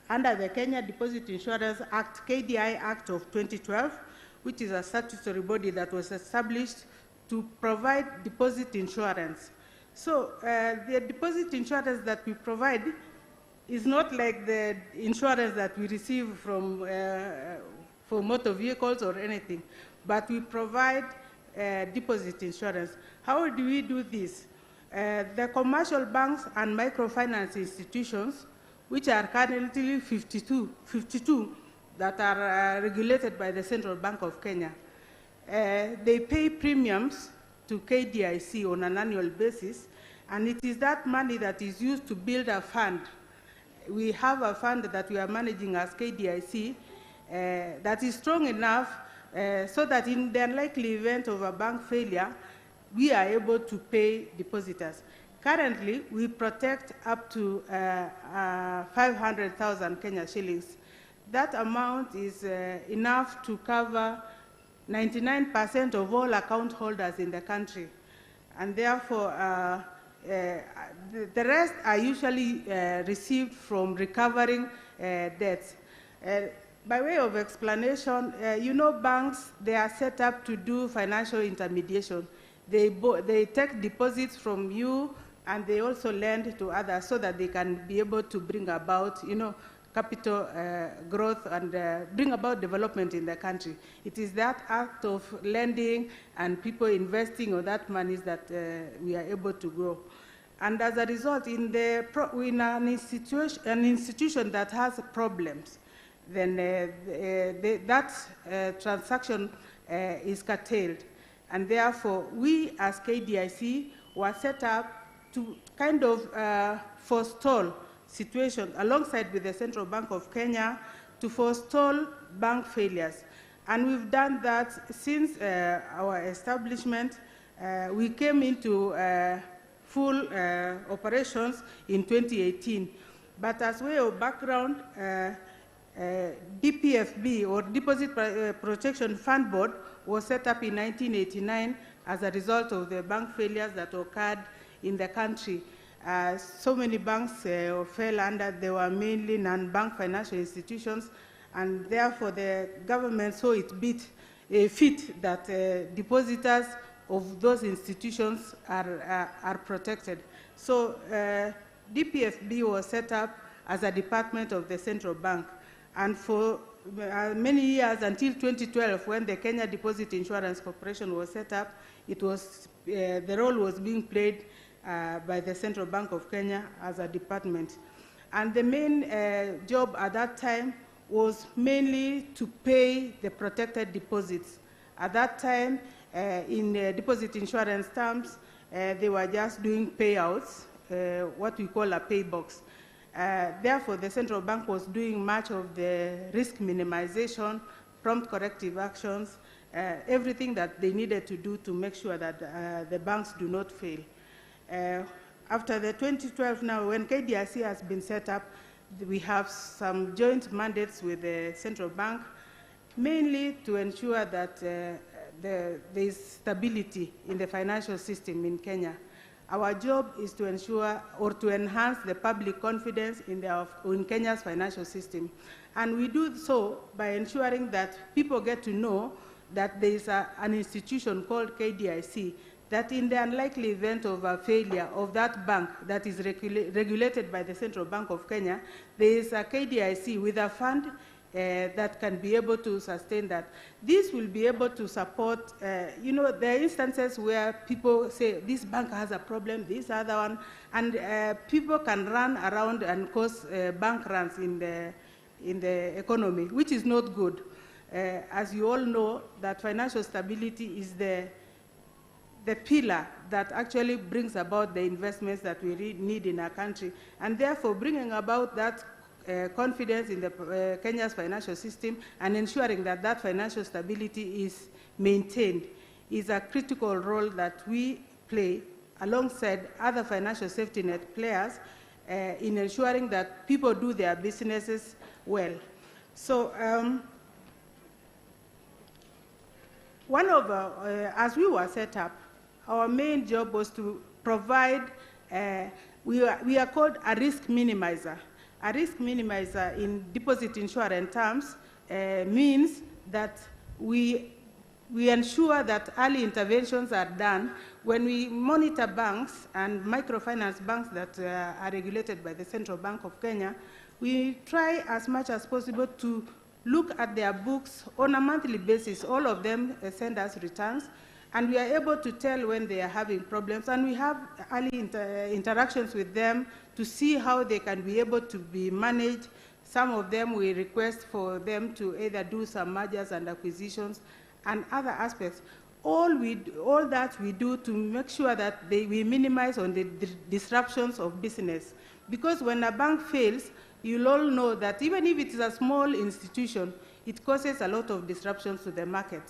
under the Kenya Deposit Insurance Act, KDI Act of 2012, which is a statutory body that was established to provide deposit insurance. So the deposit insurance that we provide is not like the insurance that we receive from for motor vehicles or anything, but we provide deposit insurance. How do we do this? The commercial banks and microfinance institutions, which are currently 52 that are regulated by the Central Bank of Kenya, they pay premiums to KDIC on an annual basis, and it is that money that is used to build a fund. We have a fund that we are managing as KDIC that is strong enough so that in the unlikely event of a bank failure, we are able to pay depositors. Currently, we protect up to 500,000 Kenya shillings. That amount is enough to cover 99% of all account holders in the country. And therefore, the rest are usually received from recovering debts. By way of explanation, you know banks, they are set up to do financial intermediation. They take deposits from you and they also lend to others so that they can be able to bring about, capital growth and bring about development in the country. It is that act of lending and people investing on that money that we are able to grow. And as a result, in an institution that has problems, then that transaction is curtailed. And therefore, we as KDIC were set up to kind of forestall situation alongside with the Central Bank of Kenya to forestall bank failures. And we've done that since our establishment. We came into full operations in 2018. But as way of background, DPFB, or Deposit Protection Fund Board, was set up in 1989 as a result of the bank failures that occurred in the country. So many banks fell under, they were mainly non-bank financial institutions, and therefore the government saw it fit that depositors of those institutions are protected. So DPFB was set up as a department of the Central Bank. And for many years, until 2012, when the Kenya Deposit Insurance Corporation was set up, it was, the role was being played by the Central Bank of Kenya as a department. And the main job at that time was mainly to pay the protected deposits. At that time, in deposit insurance terms, they were just doing payouts, what we call a pay box. Therefore, the central bank was doing much of the risk minimization, prompt corrective actions, everything that they needed to do to make sure that the banks do not fail. After the 2012 now, when KDIC has been set up, we have some joint mandates with the central bank, mainly to ensure that there is stability in the financial system in Kenya. Our job is to ensure or to enhance the public confidence in Kenya's financial system. And we do so by ensuring that people get to know that there is an institution called KDIC that in the unlikely event of a failure of that bank that is regulated by the Central Bank of Kenya, there is a KDIC with a fund that can be able to sustain that. This will be able to support, there are instances where people say, this bank has a problem, this other one, and people can run around and cause bank runs in the economy, which is not good. As you all know, that financial stability is the pillar that actually brings about the investments that we need in our country. And therefore, bringing about that confidence in Kenya's financial system and ensuring that that financial stability is maintained is a critical role that we play alongside other financial safety net players in ensuring that people do their businesses well. So, as we were set up, our main job was to provide, we are called a risk minimizer. A risk minimizer in deposit insurance terms means that we ensure that early interventions are done when we monitor banks and microfinance banks that are regulated by the Central Bank of Kenya. We try as much as possible to look at their books on a monthly basis. All of them send us returns, and we are able to tell when they are having problems, and we have early interactions with them to see how they can be able to be managed. Some of them we request for them to either do some mergers and acquisitions and other aspects. All that we do to make sure that we minimize on the disruptions of business. Because when a bank fails, you'll all know that even if it is a small institution, it causes a lot of disruptions to the market.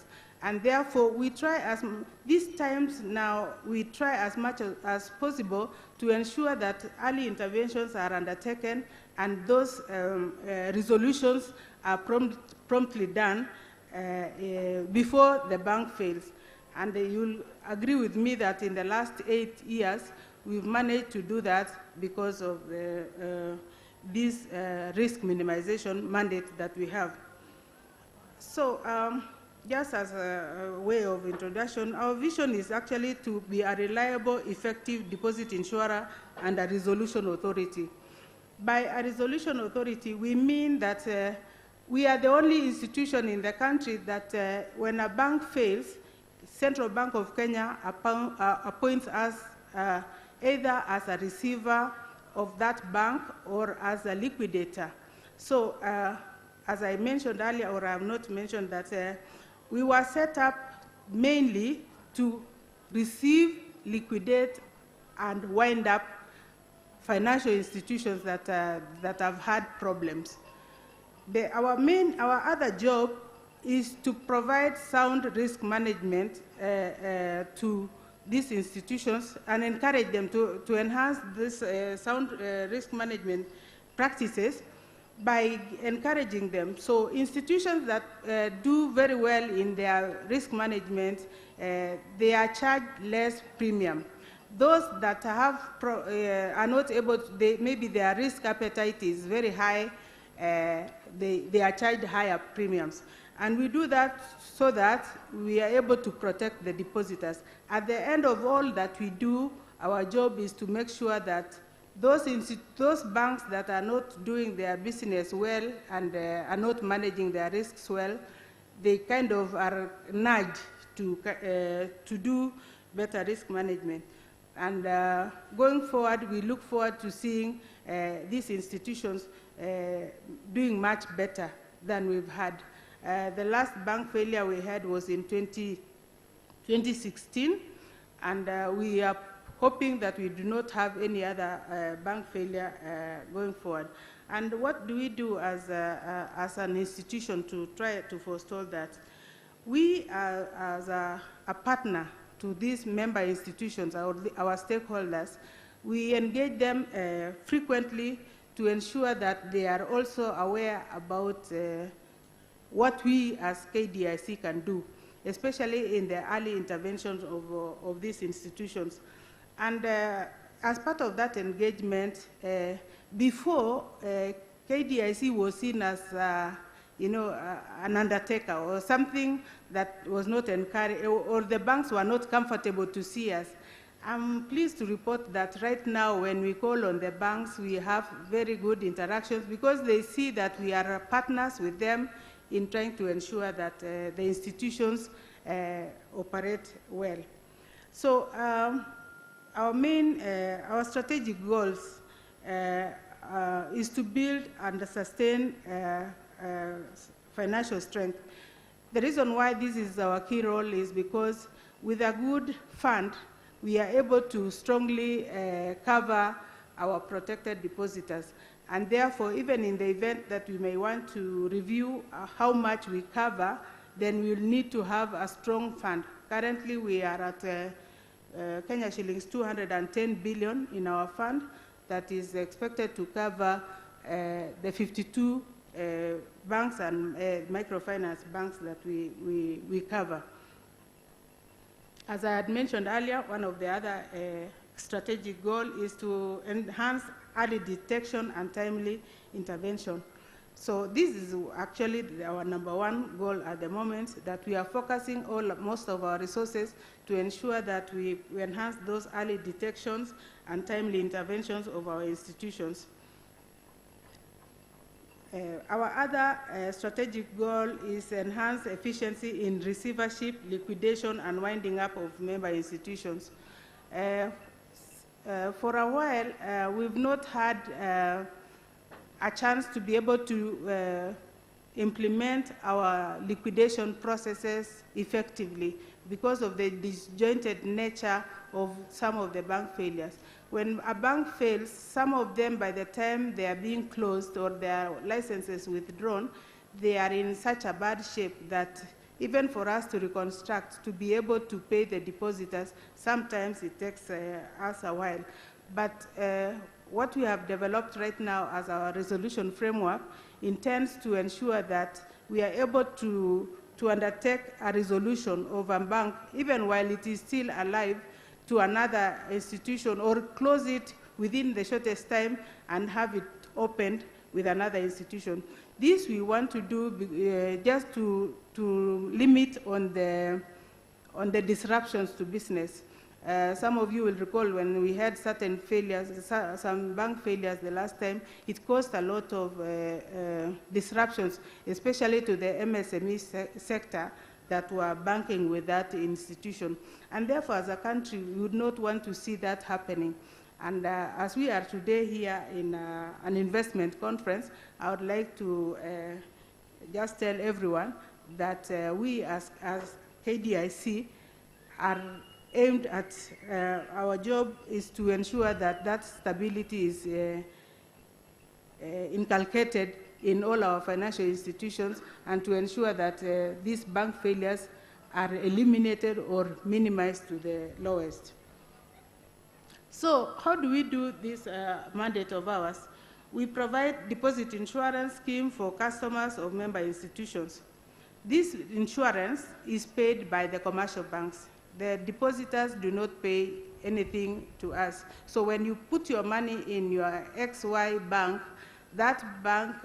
And therefore, we try these times now, we try as much as possible to ensure that early interventions are undertaken and those resolutions are promptly done before the bank fails. And you'll agree with me that in the last 8 years, we've managed to do that because of this risk minimization mandate that we have. So, just as a way of introduction, our vision is actually to be a reliable, effective deposit insurer and a resolution authority. By a resolution authority, we mean that we are the only institution in the country that when a bank fails, Central Bank of Kenya appoints us either as a receiver of that bank or as a liquidator. So, as I mentioned earlier, or I have not mentioned that we were set up mainly to receive, liquidate, and wind up financial institutions that have had problems. Our other job is to provide sound risk management to these institutions and encourage them to enhance this sound risk management practices by encouraging them. So institutions that do very well in their risk management, they are charged less premium. Those that are not able to, maybe their risk appetite is very high, they are charged higher premiums. And we do that so that we are able to protect the depositors. At the end of all that we do, our job is to make sure that those banks that are not doing their business well and are not managing their risks well, they kind of are nudged to do better risk management. And going forward, we look forward to seeing these institutions doing much better than we've had. The last bank failure we had was in 2016, and we are hoping that we do not have any other bank failure going forward. And what do we do as an institution to try to forestall that? We, as a partner to these member institutions, our stakeholders, we engage them frequently to ensure that they are also aware about what we as KDIC can do, especially in the early interventions of these institutions. And as part of that engagement, before KDIC was seen as an undertaker or something that was not encouraged, or the banks were not comfortable to see us. I'm pleased to report that right now when we call on the banks, we have very good interactions because they see that we are partners with them in trying to ensure that the institutions operate well. So our strategic goals is to build and sustain financial strength. The reason why this is our key role is because with a good fund, we are able to strongly cover our protected depositors. And therefore, even in the event that we may want to review how much we cover, then we'll need to have a strong fund. Currently, we are at Kenya shillings 210 billion in our fund that is expected to cover the 52 banks and microfinance banks that we cover. As I had mentioned earlier, one of the other strategic goals is to enhance early detection and timely intervention. So this is actually our #1 goal at the moment, that we are focusing most of our resources to ensure that we enhance those early detections and timely interventions of our institutions. Our other strategic goal is enhance efficiency in receivership, liquidation, and winding up of member institutions. For a while, we've not had a chance to be able to implement our liquidation processes effectively because of the disjointed nature of some of the bank failures. When a bank fails, some of them, by the time they are being closed or their licenses withdrawn, they are in such a bad shape that even for us to reconstruct, to be able to pay the depositors, sometimes it takes us a while. But what we have developed right now as our resolution framework intends to ensure that we are able to undertake a resolution of a bank, even while it is still alive, to another institution, or close it within the shortest time and have it opened with another institution. This we want to do just to limit on the disruptions to business. Some of you will recall when we had certain failures, some bank failures the last time, it caused a lot of disruptions, especially to the MSME sector that were banking with that institution. And therefore, as a country, we would not want to see that happening. And as we are today here in an investment conference, I would like to just tell everyone that we as KDIC are aimed at, our job is to ensure that that stability is inculcated in all our financial institutions, and to ensure that these bank failures are eliminated or minimized to the lowest. So how do we do this mandate of ours? We provide deposit insurance scheme for customers of member institutions. This insurance is paid by the commercial banks. The depositors do not pay anything to us. So when you put your money in your XY bank, that bank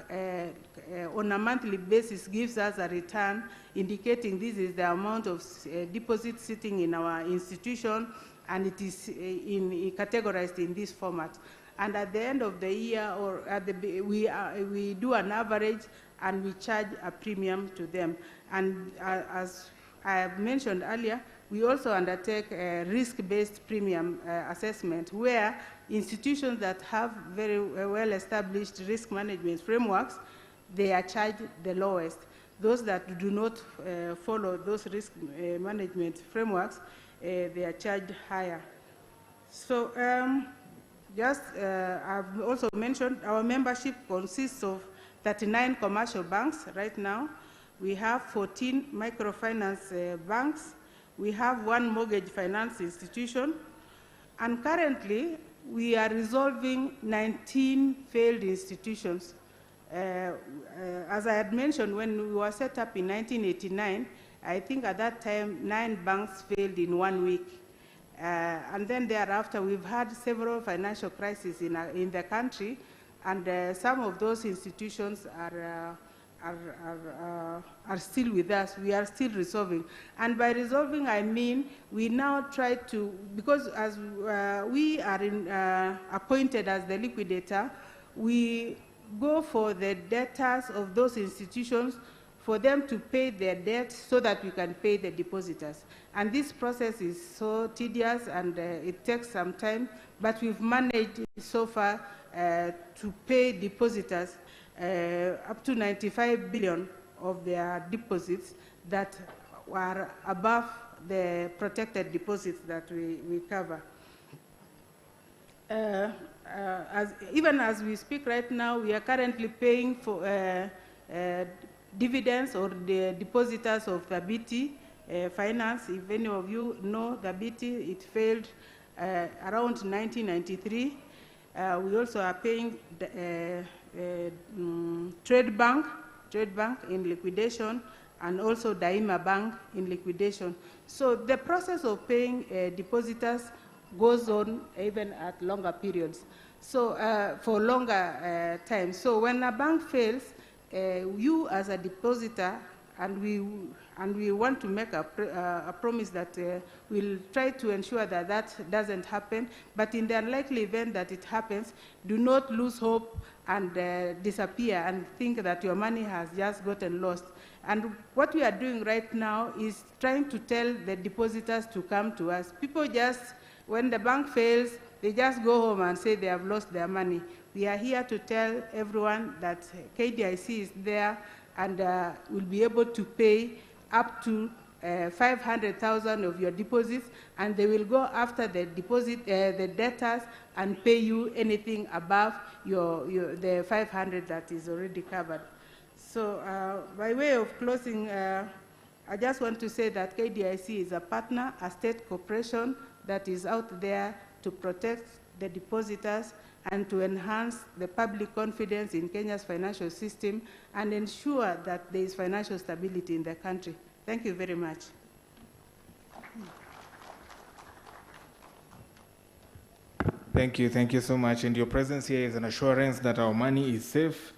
on a monthly basis gives us a return indicating this is the amount of deposit sitting in our institution, and it is categorized in this format. And at the end of the year, or at the, we do an average and we charge a premium to them. And as I have mentioned earlier, we also undertake a risk-based premium assessment where institutions that have very well-established risk management frameworks, they are charged the lowest. Those that do not follow those risk management frameworks, they are charged higher. So I've also mentioned our membership consists of 39 commercial banks right now. We have 14 microfinance banks. We have 1 mortgage finance institution. And currently, we are resolving 19 failed institutions. As I had mentioned, when we were set up in 1989, I think at that time, 9 banks failed in 1 week. And then thereafter, we've had several financial crises in the country, and some of those institutions are still with us. We are still resolving. And by resolving, I mean we now try to, because as we are appointed as the liquidator, we go for the debtors of those institutions for them to pay their debt so that we can pay the depositors. And this process is so tedious and it takes some time, but we've managed so far to pay depositors up to 95 billion of their deposits that were above the protected deposits that we cover. Even as we speak right now, we are currently paying for dividends or the depositors of the BT Finance. If any of you know the BT, it failed around 1993. We also are paying the, Trade Bank in liquidation, and also Daima Bank in liquidation. So the process of paying depositors goes on even at longer periods, so for longer time. So when a bank fails, you as a depositor, and we want to make a promise that we'll try to ensure that that doesn't happen, but in the unlikely event that it happens, do not lose hope and disappear and think that your money has just gotten lost. And what we are doing right now is trying to tell the depositors to come to us. People just, when the bank fails, they just go home and say they have lost their money. We are here to tell everyone that KAIICO is there and will be able to pay up to 500,000 of your deposits, and they will go after the deposit, the debtors, and pay you anything above the 500 that is already covered. So by way of closing, I just want to say that KAIICO is a partner, a state corporation that is out there to protect the depositors and to enhance the public confidence in Kenya's financial system and ensure that there is financial stability in the country. Thank you very much. Thank you so much. And your presence here is an assurance that our money is safe.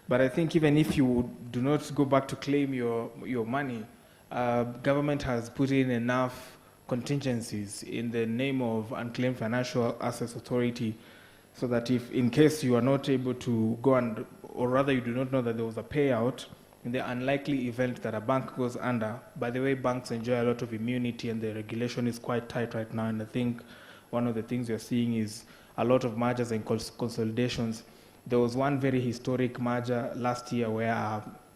But I think even if you do not go back to claim your money, government has put in enough contingencies in the name of Unclaimed Financial Assets Authority, so that if in case you are not able to go and, or rather you do not know that there was a payout, in the unlikely event that a bank goes under. By the way, banks enjoy a lot of immunity and the regulation is quite tight right now, and I think one of the things you're seeing is a lot of mergers and consolidations. There was one very historic merger last year where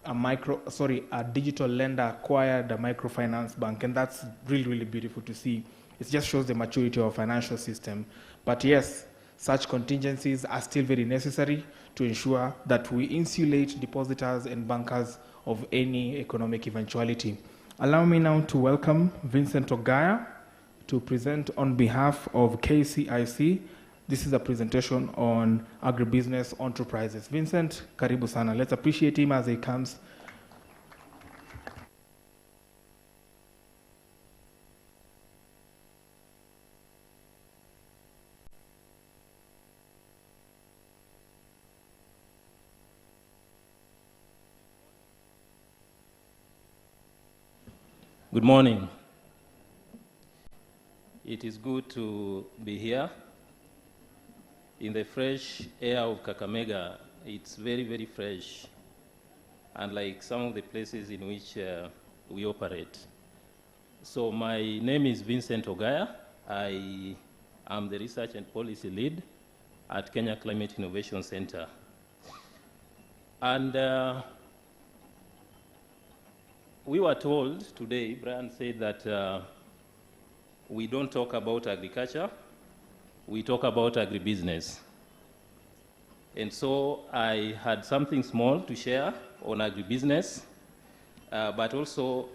a digital lender acquired a microfinance bank, and that's really, really beautiful to see. It just shows the maturity of our financial system. But yes, such contingencies are still very necessary to ensure that we insulate depositors and bankers of any economic eventuality. Allow me now to welcome Vincent Ogaya to present on behalf of KAIICO. This is a presentation on agribusiness enterprises. Vincent, karibu sana. Let's appreciate him as he comes. Good morning. It is good to be here in the fresh air of Kakamega. It's very, very fresh, unlike some of the places in which we operate. So my name is Vincent Ogaya. I am the Research and Policy Lead at Kenya Climate Innovation Center. And we were told today, Brian said that we don't talk about agriculture, we talk about agribusiness. And so I had something small to share on agribusiness, but also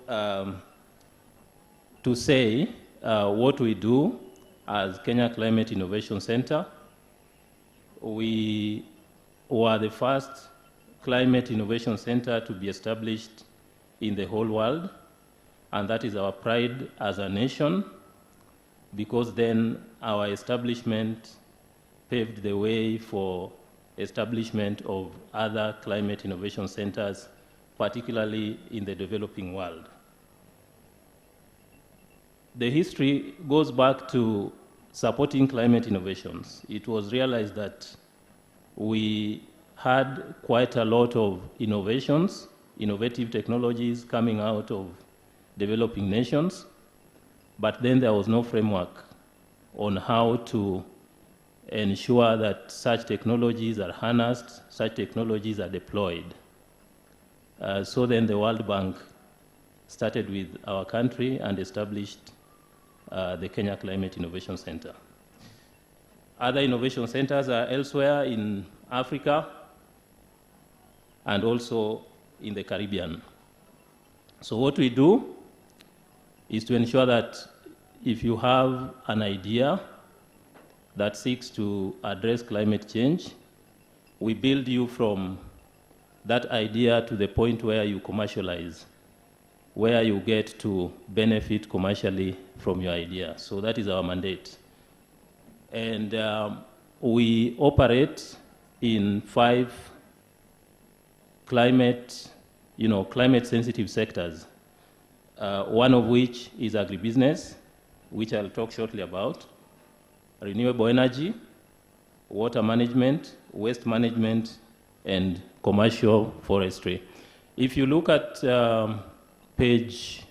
to say what we do as Kenya Climate Innovation Center. We were the first climate innovation center to be established in the whole world, and that is our pride as a nation, because then our establishment paved the way for establishment of other climate innovation centers, particularly in the developing world. The history goes back to supporting climate innovations. It was realized that we had quite a lot of innovations, innovative technologies coming out of developing nations, but then there was no framework on how to ensure that such technologies are harnessed, such technologies are deployed. So then the World Bank started with our country and established the Kenya Climate Innovation Center. Other innovation centers are elsewhere in Africa and also in the Caribbean. So what we do is to ensure that if you have an idea that seeks to address climate change, we build you from that idea to the point where you commercialize, where you get to benefit commercially from your idea. So that is our mandate. And we operate in 5 climate sensitive sectors, one of which is agribusiness, which I'll talk shortly about, renewable energy, water management, waste management, and commercial forestry. If you look at page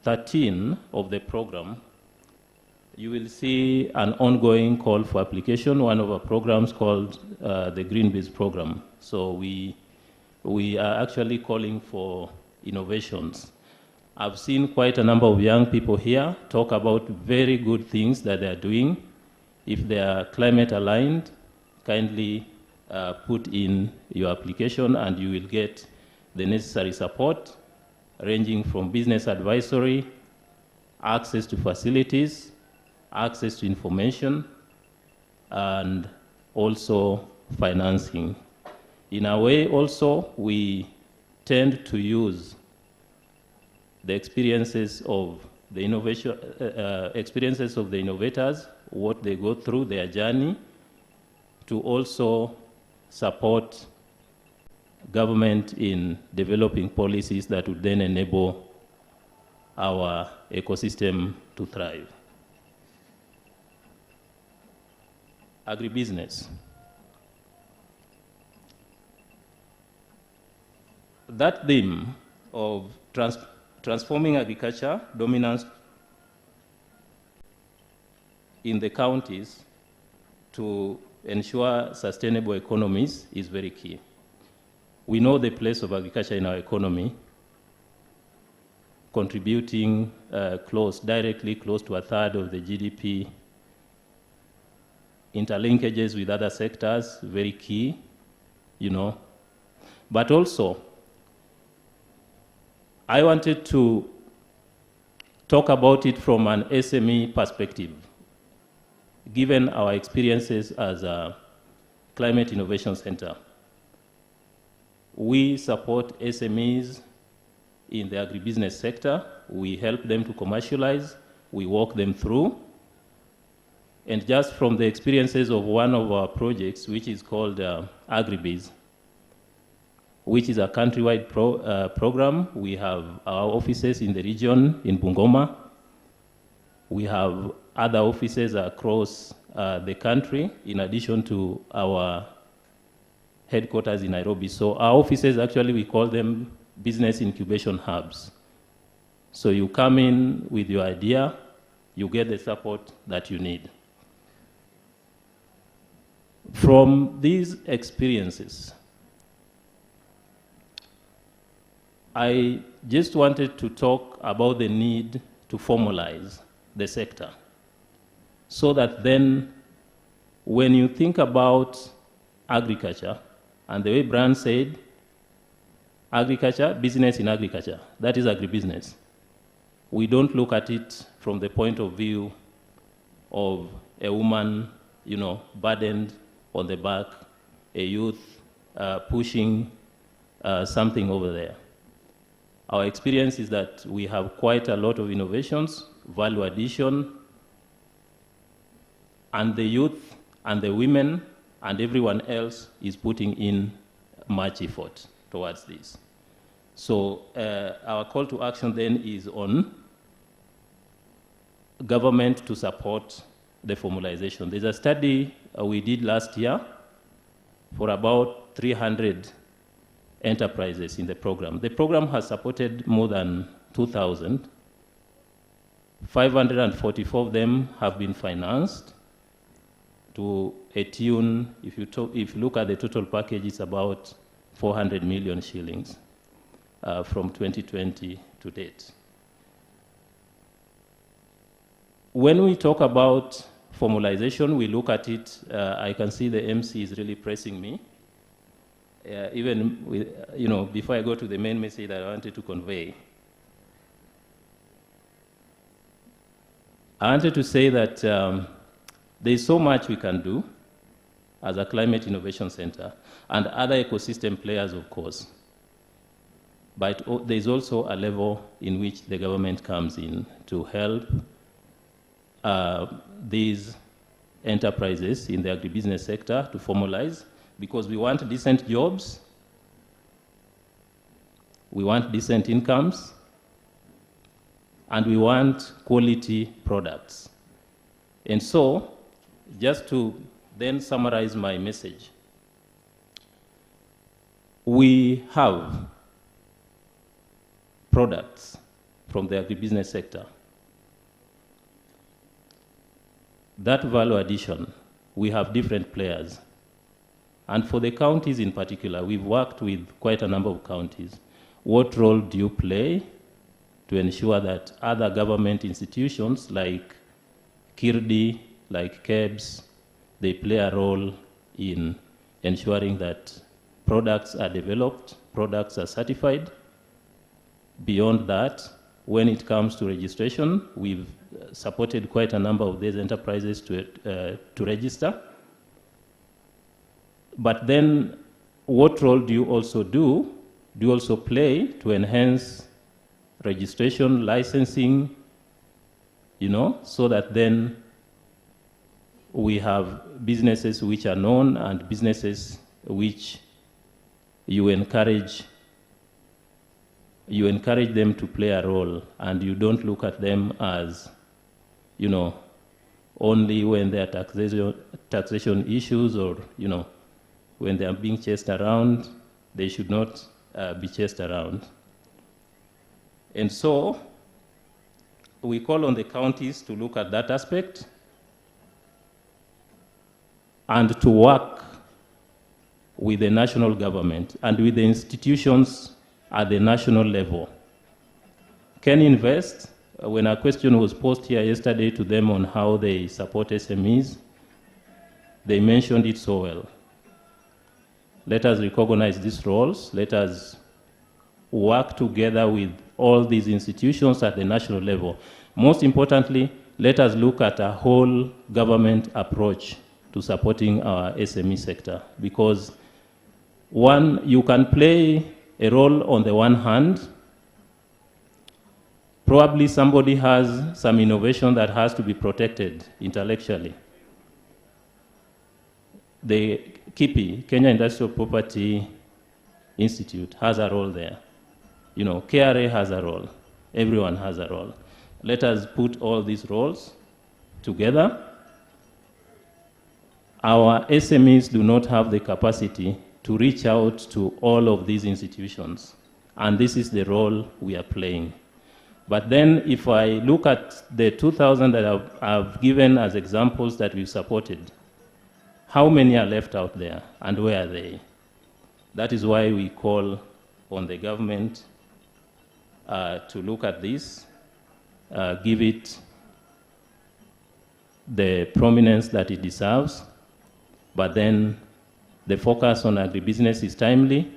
13 of the program, you will see an ongoing call for application, one of our programs called the Green Biz program. So we are actually calling for innovations. I've seen quite a number of young people here talk about very good things that they're doing. If they are climate aligned, kindly put in your application and you will get the necessary support, ranging from business advisory, access to facilities, access to information, and also financing. In a way also, we tend to use the experiences of the innovators, what they go through, their journey, to also support government in developing policies that would then enable our ecosystem to thrive. Agribusiness. That theme of transforming agriculture dominance in the counties to ensure sustainable economies is very key. We know the place of agriculture in our economy, contributing directly close to 1/3 of the GDP. Interlinkages with other sectors, very key, But also, I wanted to talk about it from an SME perspective, given our experiences as a Climate Innovation Center. We support SMEs in the agribusiness sector. We help them to commercialize. We walk them through. And just from the experiences of one of our projects, which is called AgriBiz, which is a countrywide program. We have our offices in the region in Bungoma. We have other offices across the country, in addition to our headquarters in Nairobi. So our offices, actually, we call them business incubation hubs. So you come in with your idea, you get the support that you need. From these experiences, I just wanted to talk about the need to formalize the sector so that then when you think about agriculture, and the way Brian said, agriculture, business in agriculture, that is agribusiness. We don't look at it from the point of view of a woman, you know, burdened on the back, a youth pushing something over there. Our experience is that we have quite a lot of innovations, value addition, and the youth and the women and everyone else is putting in much effort towards this. So our call to action then is on government to support the formalization. There's a study we did last year for about 300 enterprises in the program. The program has supported more than 2,000. 544 of them have been financed to a tune, if you look at the total package, it's about 400 million shillings from 2020 to date. When we talk about formalization, we look at it, I can see the MC is really pressing me. Even with, you know, before I go to the main message that I wanted to convey. I wanted to say that there's so much we can do as a Climate Innovation Center and other ecosystem players, of course. But there's also a level in which the government comes in to help these enterprises in the agribusiness sector to formalize, because we want decent jobs, we want decent incomes, and we want quality products. And so, just to then summarize my message, we have products from the agribusiness sector. That value addition, we have different players. And for the counties in particular, we've worked with quite a number of counties. What role do you play to ensure that other government institutions like KIRDI, like KEBS, they play a role in ensuring that products are developed, products are certified? Beyond that, when it comes to registration, we've supported quite a number of these enterprises to register. But then, what role do you also do? Do you also play to enhance registration, licensing, you know, so that then we have businesses which are known and businesses which you encourage them to play a role, and you don't look at them as, you know, only when there are taxation issues, or, you know, when they are being chased around. They should not be chased around. And so we call on the counties to look at that aspect and to work with the national government and with the institutions at the national level. Can invest, when a question was posed here yesterday to them on how they support SMEs, they mentioned it so well. Let us recognize these roles. Let us work together with all these institutions at the national level. Most importantly, let us look at a whole government approach to supporting our SME sector, because one, you can play a role on the one hand. Probably somebody has some innovation that has to be protected intellectually. The KIPI, Kenya Industrial Property Institute, has a role there. You know, KRA has a role. Everyone has a role. Let us put all these roles together. Our SMEs do not have the capacity to reach out to all of these institutions, and this is the role we are playing. But then if I look at the 2,000 that I've given as examples that we've supported, how many are left out there and where are they? That is why we call on the government to look at this, give it the prominence that it deserves, but then the focus on agribusiness is timely,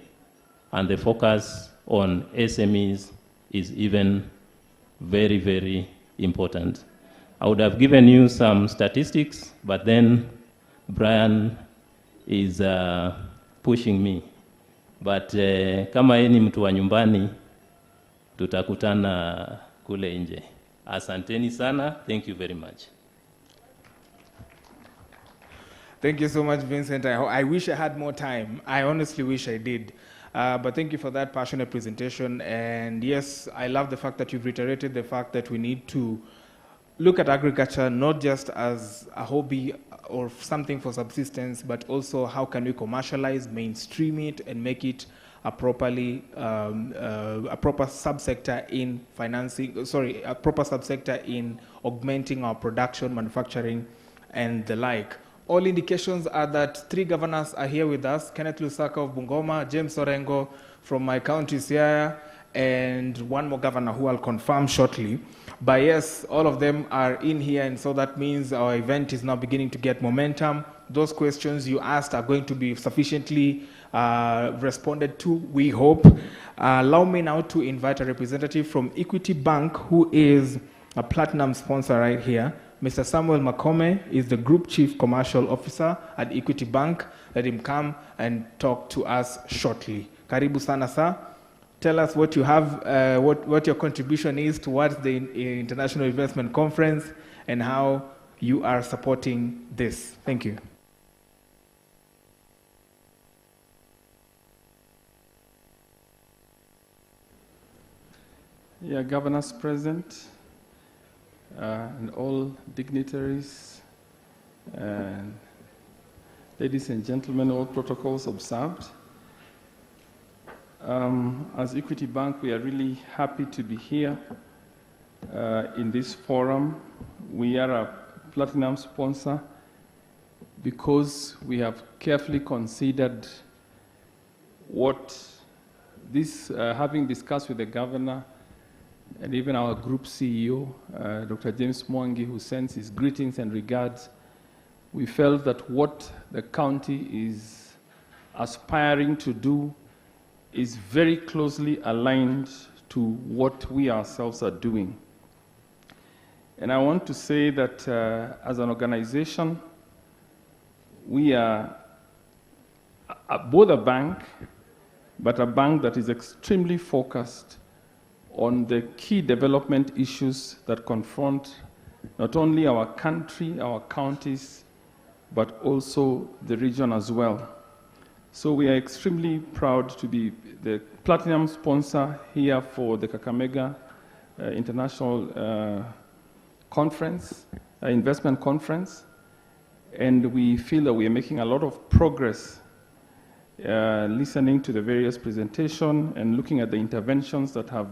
and the focus on SMEs is even very, very important. I would have given you some statistics, but then Brian is pushing me. But kama yeye ni mtu wa nyumbani, tutakutana kule nje. Asanteni sana. Thank you very much. Thank you so much, Vincent. I wish I had more time. I honestly wish I did. But thank you for that passionate presentation. And yes, I love the fact that you've reiterated the fact that we need to look at agriculture not just as a hobby or something for subsistence, but also how can we commercialize, mainstream it, and make it a proper subsector in financing, a proper subsector in augmenting our production, manufacturing, and the like. All indications are that 3 governors are here with us: Kenneth Lusaka of Bungoma, James Orengo from my county, Siaya, and one more governor who I'll confirm shortly. But yes, all of them are in here, and so that means our event is now beginning to get momentum. Those questions you asked are going to be sufficiently responded to, we hope. Allow me now to invite a representative from Equity Bank, who is a platinum sponsor right here. Mr. Samuel Makome is the Group Chief Commercial Officer at Equity Bank. Let him come and talk to us shortly. Karibu sana, sir. Tell us what you have, what your contribution is towards the International Investment Conference and how you are supporting this. Thank you. Yeah, governors present, and all dignitaries, and ladies and gentlemen, all protocols observed. As Equity Bank, we are really happy to be here in this forum. We are a platinum sponsor because we have carefully considered what this, having discussed with the governor and even our group CEO, Dr. James Mwangi, who sends his greetings and regards, we felt that what the county is aspiring to do is very closely aligned to what we ourselves are doing. And I want to say that as an organization, we are both a bank, but a bank that is extremely focused on the key development issues that confront not only our country, our counties, but also the region as well. So we are extremely proud to be the platinum sponsor here for the Kakamega International Conference, Investment Conference. And we feel that we are making a lot of progress listening to the various presentations and looking at the interventions that have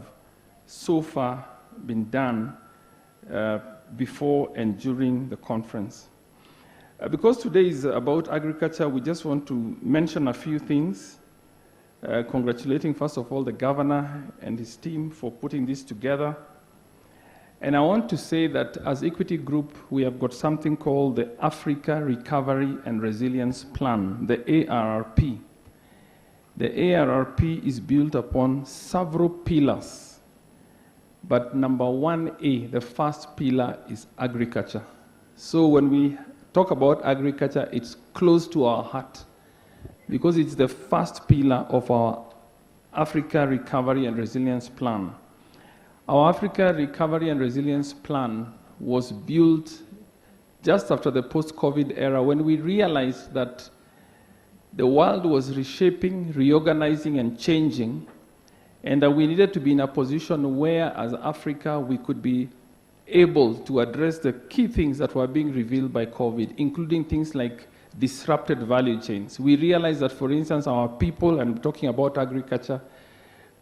so far been done before and during the conference. Because today is about agriculture, we just want to mention a few things, congratulating first of all the governor and his team for putting this together. And I want to say that as Equity Group, we have got something called the Africa Recovery and Resilience Plan, the ARRP. The ARRP is built upon several pillars, but number 1A, the first pillar, is agriculture. So when we talk about agriculture, it's close to our heart because it's the first pillar of our Africa Recovery and Resilience Plan. Our Africa Recovery and Resilience Plan was built just after the post-COVID era when we realized that the world was reshaping, reorganizing, and changing, and that we needed to be in a position where, as Africa, we could be able to address the key things that were being revealed by COVID, including things like disrupted value chains. We realized that, for instance, our people, and I'm talking about agriculture,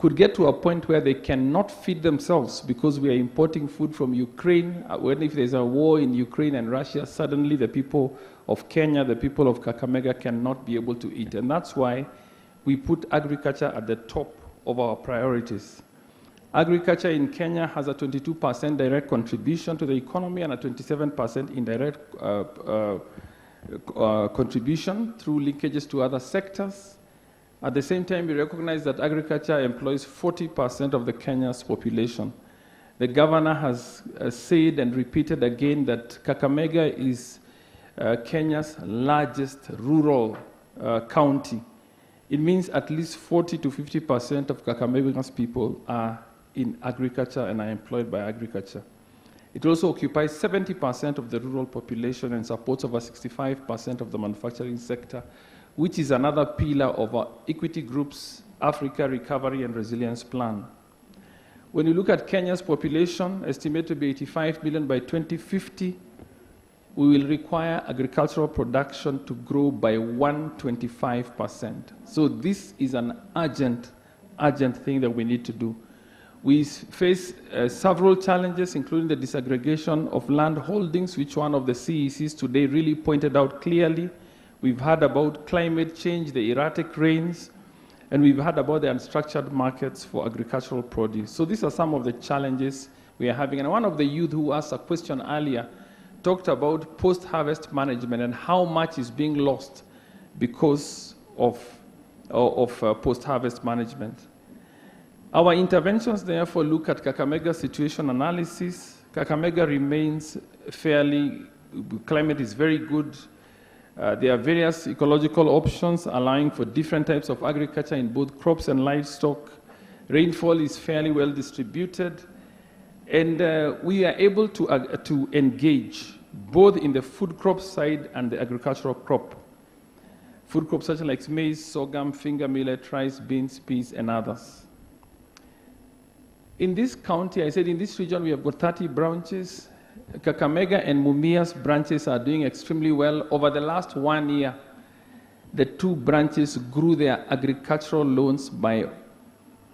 could get to a point where they cannot feed themselves because we are importing food from Ukraine. When if there's a war in Ukraine and Russia, suddenly the people of Kenya, the people of Kakamega cannot be able to eat. And that's why we put agriculture at the top of our priorities. Agriculture in Kenya has a 22% direct contribution to the economy and a 27% indirect contribution through linkages to other sectors. At the same time, we recognize that agriculture employs 40% of the Kenya's population. The governor has said and repeated again that Kakamega is Kenya's largest rural county. It means at least 40 to 50% of Kakamega's people are in agriculture and are employed by agriculture. It also occupies 70% of the rural population and supports over 65% of the manufacturing sector, which is another pillar of our Equity Group's Africa Recovery and Resilience Plan. When you look at Kenya's population, estimated to be 85 million by 2050, we will require agricultural production to grow by 125%. So this is an urgent thing that we need to do. We face several challenges, including the disaggregation of land holdings, which one of the CECs today really pointed out clearly. We've heard about climate change, the erratic rains, and we've heard about the unstructured markets for agricultural produce. So these are some of the challenges we are having. And one of the youth who asked a question earlier talked about post-harvest management and how much is being lost because of post-harvest management. Our interventions, therefore, look at Kakamega situation analysis. Kakamega remains climate is very good. There are various ecological options allowing for different types of agriculture in both crops and livestock. Rainfall is fairly well distributed. And we are able to engage both in the food crop side and the agricultural crop. Food crops such as maize, sorghum, finger millet, rice, beans, peas, and others. In this county, I said in this region we have got 30 branches. Kakamega and Mumias branches are doing extremely well. Over the last 1 year, the two branches grew their agricultural loans by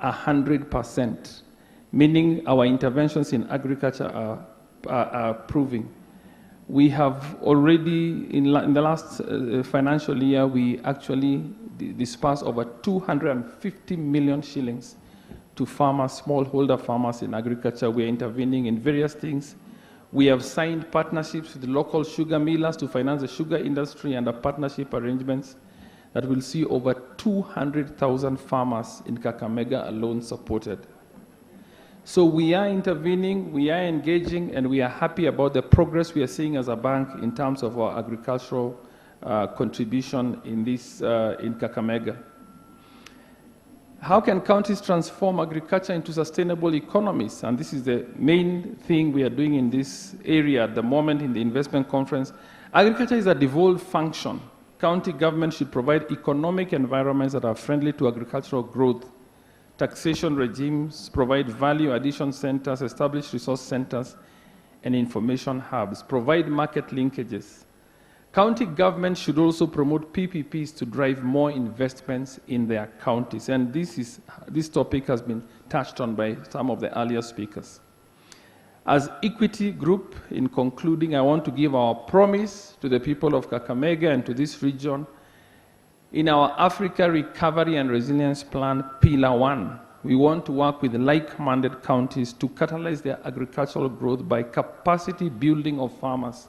100%, meaning our interventions in agriculture are proving. We have already, in the last financial year, we actually dispersed over 250 million shillings to farmers, smallholder farmers in agriculture. We are intervening in various things. We have signed partnerships with the local sugar millers to finance the sugar industry and partnership arrangements that will see over 200,000 farmers in Kakamega alone supported. So we are intervening, we are engaging, and we are happy about the progress we are seeing as a bank in terms of our agricultural contribution in Kakamega. How can counties transform agriculture into sustainable economies? And this is the main thing we are doing in this area at the moment in the investment conference. Agriculture is a devolved function. County government should provide economic environments that are friendly to agricultural growth. Taxation regimes, provide value addition centers, establish resource centers, and information hubs, provide market linkages. County government should also promote PPPs to drive more investments in their counties. And this topic has been touched on by some of the earlier speakers. As Equity Group, in concluding, I want to give our promise to the people of Kakamega and to this region. In our Africa Recovery and Resilience Plan, Pillar 1, we want to work with like-minded counties to catalyze their agricultural growth by capacity building of farmers.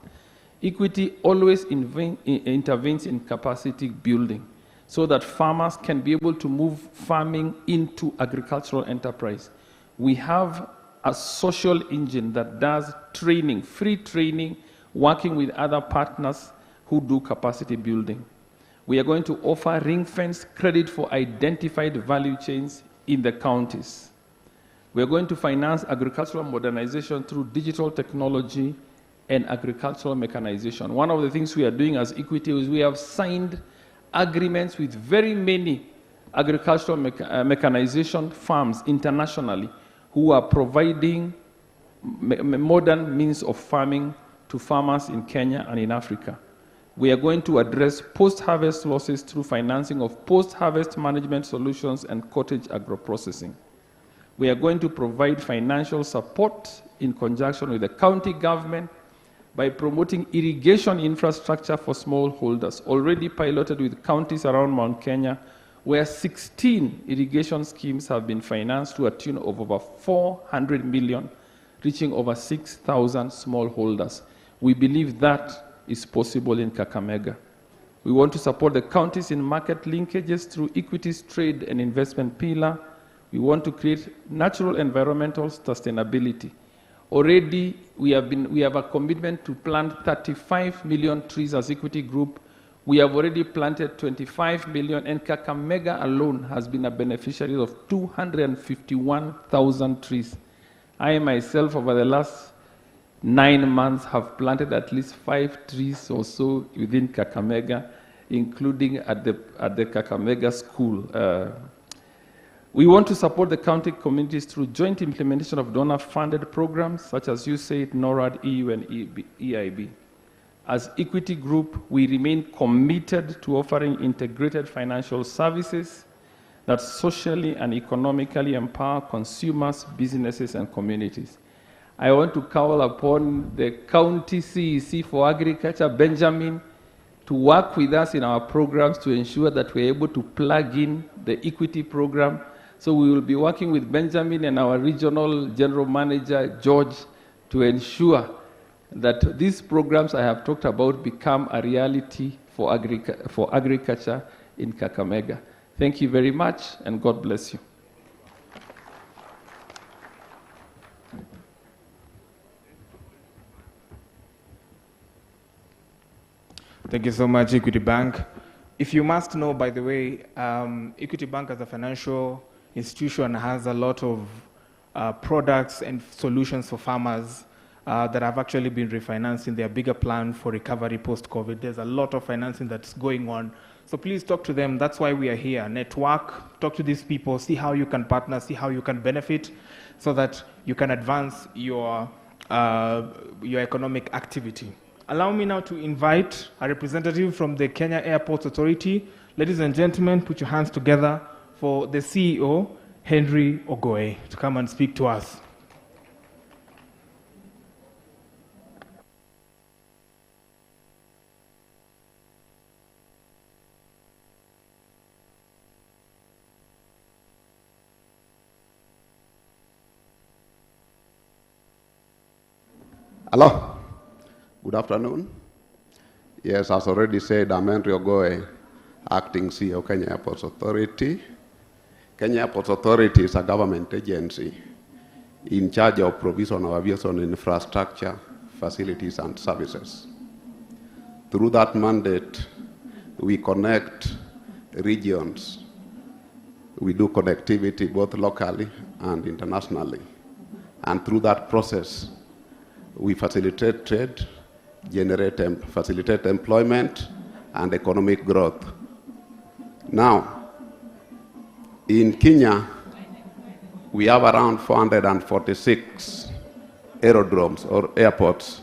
Equity always intervenes in capacity building so that farmers can be able to move farming into agricultural enterprise. We have a social engine that does training, free training, working with other partners who do capacity building. We are going to offer ring-fence credit for identified value chains in the counties. We are going to finance agricultural modernization through digital technology and agricultural mechanization. One of the things we are doing as Equity is we have signed agreements with very many agricultural mechanization farms internationally who are providing modern means of farming to farmers in Kenya and in Africa. We are going to address post-harvest losses through financing of post-harvest management solutions and cottage agro-processing. We are going to provide financial support in conjunction with the county government by promoting irrigation infrastructure for smallholders, already piloted with counties around Mount Kenya, where 16 irrigation schemes have been financed to a tune of over 400 million, reaching over 6,000 smallholders. We believe that is possible in Kakamega. We want to support the counties in market linkages through equities, trade, and investment pillar. We want to create natural environmental sustainability. Already, we have a commitment to plant 35 million trees as Equity Group. We have already planted 25 million, and Kakamega alone has been a beneficiary of 251,000 trees. I myself, over the last 9 months, have planted at least 5 trees or so within Kakamega, including at the Kakamega school. We want to support the county communities through joint implementation of donor-funded programs such as USAID, NORAD, EU, and EIB. As Equity Group, we remain committed to offering integrated financial services that socially and economically empower consumers, businesses, and communities. I want to call upon the County CEC for Agriculture, Benjamin, to work with us in our programs to ensure that we're able to plug in the equity program. So we will be working with Benjamin and our regional general manager, George, to ensure that these programs I have talked about become a reality for agriculture in Kakamega. Thank you very much, and God bless you. Thank you so much, Equity Bank. If you must know, by the way, Equity Bank as a financial institution has a lot of products and solutions for farmers that have actually been refinancing their bigger plan for recovery post-COVID. There's a lot of financing that's going on. So please talk to them. That's why we are here. Network, talk to these people, see how you can partner, see how you can benefit so that you can advance your economic activity. Allow me now to invite a representative from the Kenya Airports Authority. Ladies and gentlemen, put your hands together for the CEO, Henry Ogoe, to come and speak to us. Hello. Good afternoon. Yes, as already said, I'm Henry Ogoe, Acting CEO, Kenya Airports Authority. Kenya Airports Authority is a government agency in charge of provision of aviation infrastructure, facilities, and services. Through that mandate, we connect regions. We do connectivity both locally and internationally. And through that process, we facilitate trade, facilitate employment and economic growth. Now, in Kenya, we have around 446 aerodromes or airports.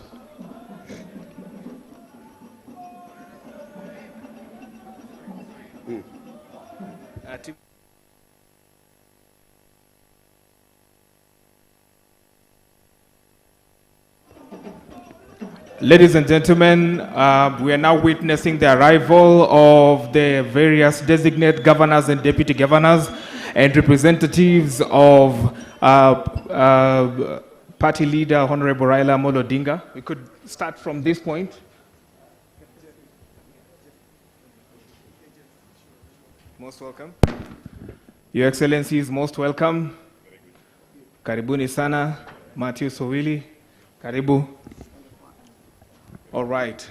Ladies and gentlemen, we are now witnessing the arrival of the various designate governors and deputy governors and representatives of party leader Honorable Raila Amolo Odinga. We could start from this point. Most welcome. Your Excellency is most welcome. Karibuni sana, Matthew Sowili. Karibu. All right.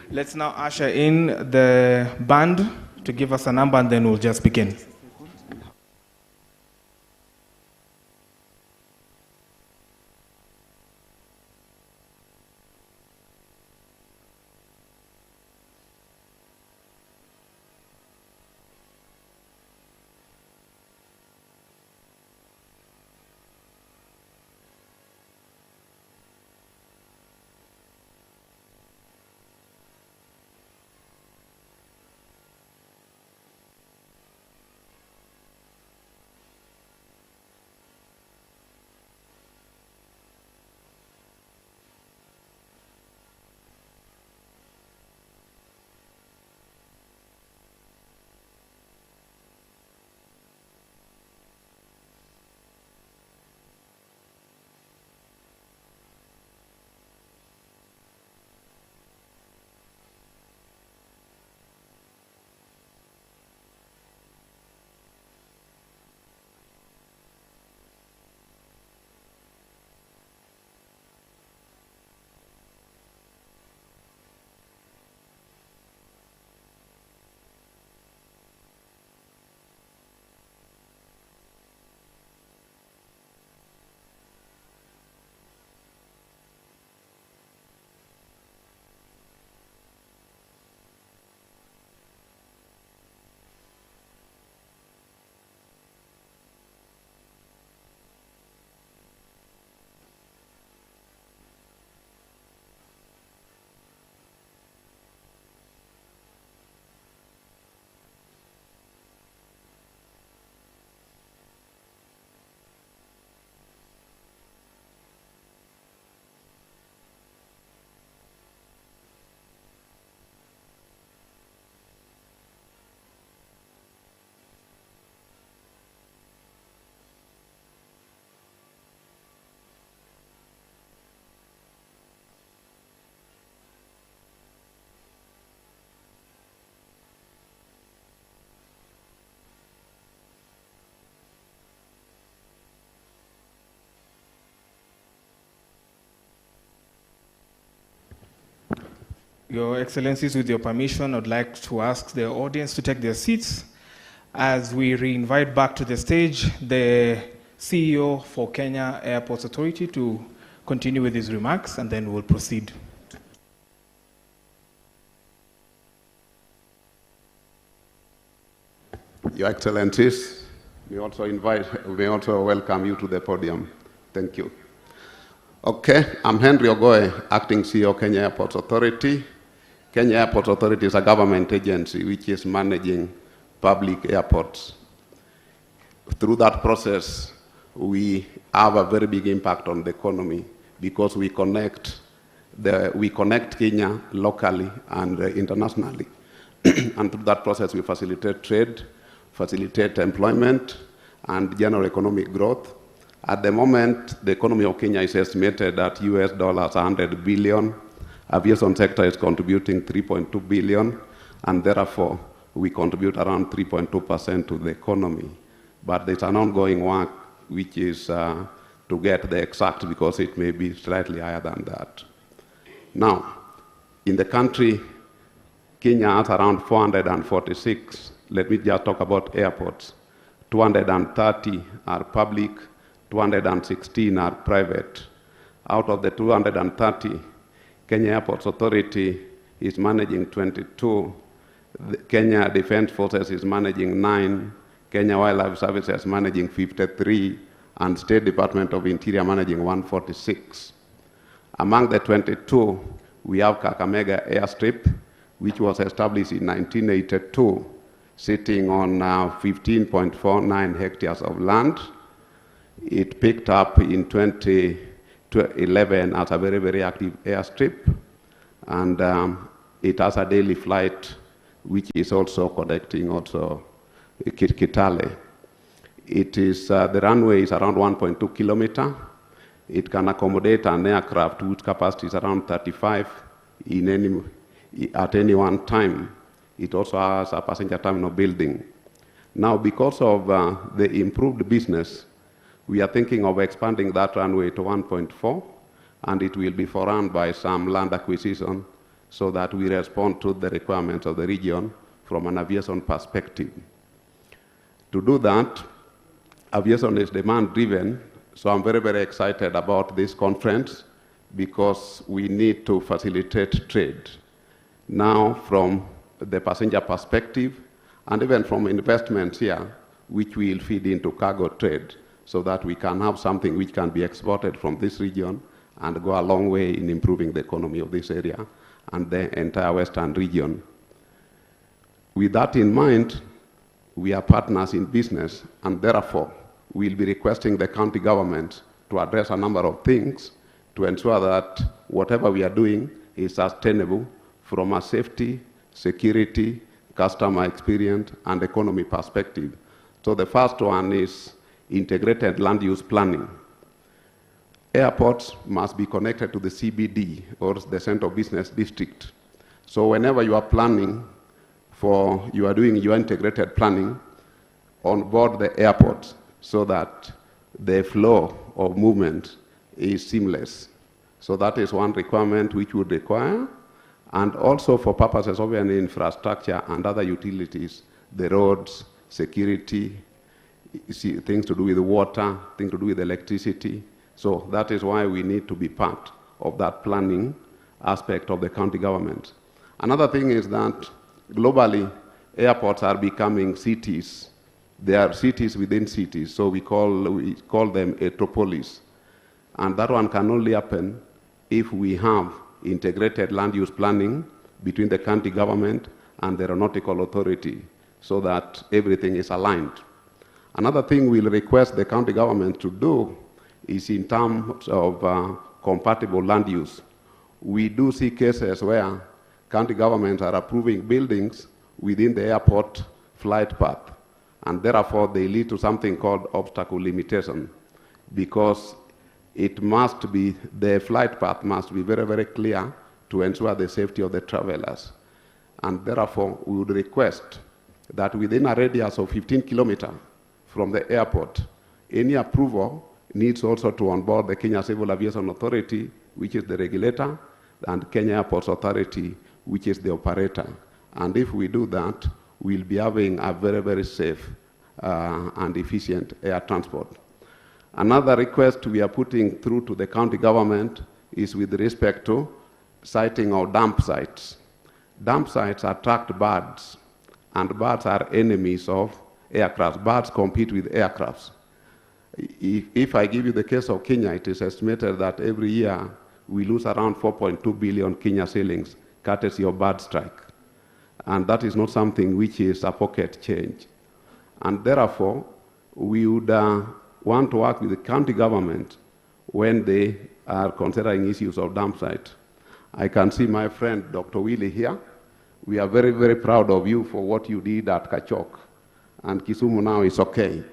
Let's now usher in the band to give us a number and then we'll just begin. Your Excellencies, with your permission, I'd like to ask the audience to take their seats as we re-invite back to the stage the CEO for Kenya Airports Authority to continue with his remarks, and then we'll proceed. Your Excellencies, we also welcome you to the podium. Thank you. Okay, I'm Henry Ogoe, Acting CEO, Kenya Airports Authority. Kenya Airports Authority is a government agency which is managing public airports. Through that process, we have a very big impact on the economy because we connect Kenya locally and internationally. And through that process, we facilitate trade, facilitate employment, and general economic growth. At the moment, the economy of Kenya is estimated at US dollars 100 billion. Aviation sector is contributing 3.2 billion, and therefore we contribute around 3.2% to the economy. But there's an ongoing work which is to get the exact, because it may be slightly higher than that. Now, in the country, Kenya has around 446. Let me just talk about airports. 230 are public, 216 are private. Out of the 230, Kenya Airports Authority is managing 22. The Kenya Defense Forces is managing 9. Kenya Wildlife Services managing 53. And State Department of Interior managing 146. Among the 22, we have Kakamega Airstrip, which was established in 1982, sitting on 15.49 hectares of land. It picked up in 2011 as a very, very active airstrip, and it has a daily flight, which is also connecting Kitale. It is, the runway is around 1.2 kilometers. It can accommodate an aircraft whose capacity is around 35 at any one time. It also has a passenger terminal building. Now, because of the improved business, we are thinking of expanding that runway to 1.4, and it will be forerun by some land acquisition so that we respond to the requirements of the region from an aviation perspective. To do that, aviation is demand-driven, so I'm very, very excited about this conference because we need to facilitate trade. Now, from the passenger perspective, and even from investments here, which will feed into cargo trade, so that we can have something which can be exported from this region and go a long way in improving the economy of this area and the entire Western region. With that in mind, we are partners in business, and therefore, we'll be requesting the county government to address a number of things to ensure that whatever we are doing is sustainable from a safety, security, customer experience, and economy perspective. So the first one is integrated land use planning. Airports must be connected to the CBD, or the Central Business District. So whenever you are planning you are doing your integrated planning on board the airport so that the flow of movement is seamless. So that is one requirement which would require, and also for purposes of an infrastructure and other utilities, the roads, security, things to do with water, things to do with electricity. So that is why we need to be part of that planning aspect of the county government. Another thing is that globally, airports are becoming cities. They are cities within cities, so we call them metropolis. And that one can only happen if we have integrated land use planning between the county government and the aeronautical authority, so that everything is aligned. Another thing we'll request the county government to do is in terms of compatible land use. We do see cases where county governments are approving buildings within the airport flight path, and therefore they lead to something called obstacle limitation, because it must be, the flight path must be very, very clear to ensure the safety of the travelers. And therefore, we would request that within a radius of 15 kilometers from the airport, any approval needs also to onboard the Kenya Civil Aviation Authority, which is the regulator, and Kenya Airports Authority, which is the operator. And if we do that, we'll be having a very, very safe and efficient air transport. Another request we are putting through to the county government is with respect to siting of dump sites. Dump sites attract birds, and birds are enemies of aircraft. Birds compete with aircrafts. If I give you the case of Kenya, it is estimated that every year we lose around 4.2 billion Kenya shillings courtesy of bird strike. And that is not something which is a pocket change. And therefore, we would want to work with the county government when they are considering issues of dump site. I can see my friend Dr. Willie here. We are very, very proud of you for what you did at Kachok. And Kisumu now is okay.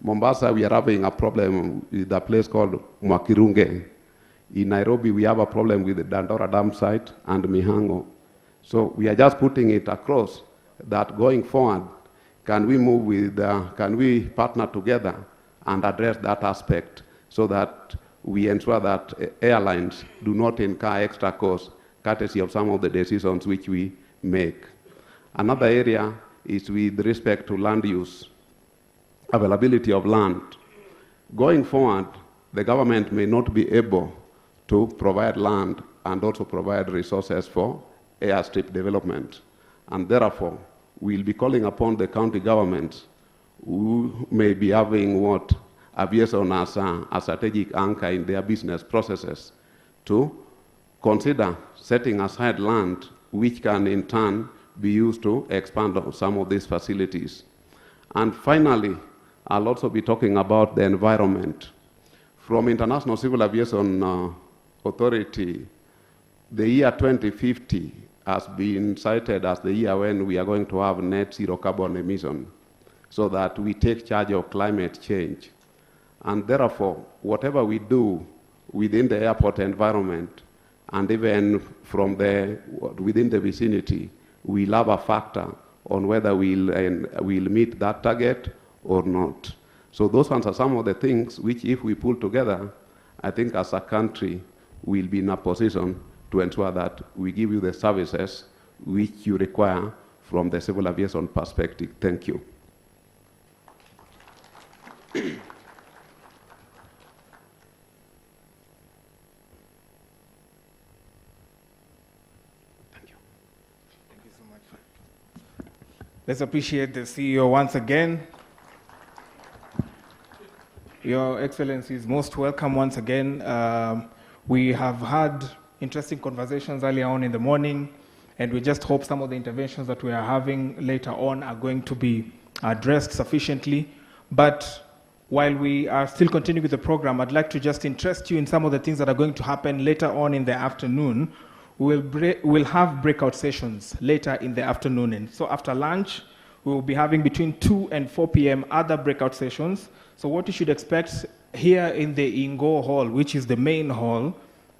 Mombasa, we are having a problem with a place called Mwakirunge. In Nairobi, we have a problem with the Dandora dam site and Mihango. So we are just putting it across that going forward, can we move with, can we partner together and address that aspect so that we ensure that airlines do not incur extra costs courtesy of some of the decisions which we make. Another area is with respect to land use, availability of land. Going forward, the government may not be able to provide land and also provide resources for airstrip development. And therefore, we'll be calling upon the county governments who may be having what aviation as a strategic anchor in their business processes to consider setting aside land which can in turn be used to expand on some of these facilities. And finally, I'll also be talking about the environment. From International Civil Aviation Authority, the year 2050 has been cited as the year when we are going to have net zero carbon emission, so that we take charge of climate change. And therefore, whatever we do within the airport environment, and even from within the vicinity, we'll have a factor on whether we'll meet that target or not. So those ones are some of the things which, if we pull together, I think as a country, we'll be in a position to ensure that we give you the services which you require from the civil aviation perspective. Thank you. Let's appreciate the CEO once again. Your Excellency is most welcome once again. We have had interesting conversations earlier on in the morning, and we just hope some of the interventions that we are having later on are going to be addressed sufficiently. But while we are still continuing with the program, I'd like to just interest you in some of the things that are going to happen later on in the afternoon. We'll have breakout sessions later in the afternoon. And so after lunch, we will be having between 2 and 4 p.m. other breakout sessions. So what you should expect here in the Ingo Hall, which is the main hall,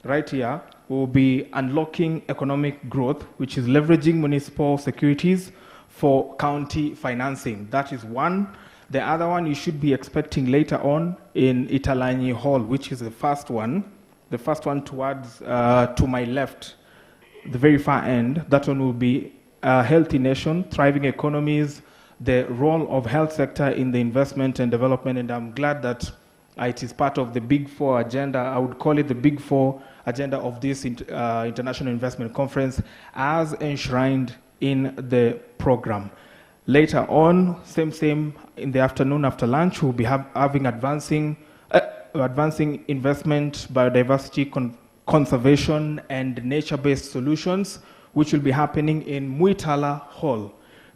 right here, will be unlocking economic growth, which is leveraging municipal securities for county financing. That is one. The other one you should be expecting later on in Italanyi Hall, which is the first one towards to my left, the very far end. That one will be a healthy nation, thriving economies, the role of health sector in the investment and development. And I'm glad that it is part of the Big Four agenda. I would call it the Big Four agenda of this International Investment Conference as enshrined in the program. Later on, same in the afternoon after lunch, we'll be having advancing investment, biodiversity conservation, and nature-based solutions, which will be happening in Muitala Hall.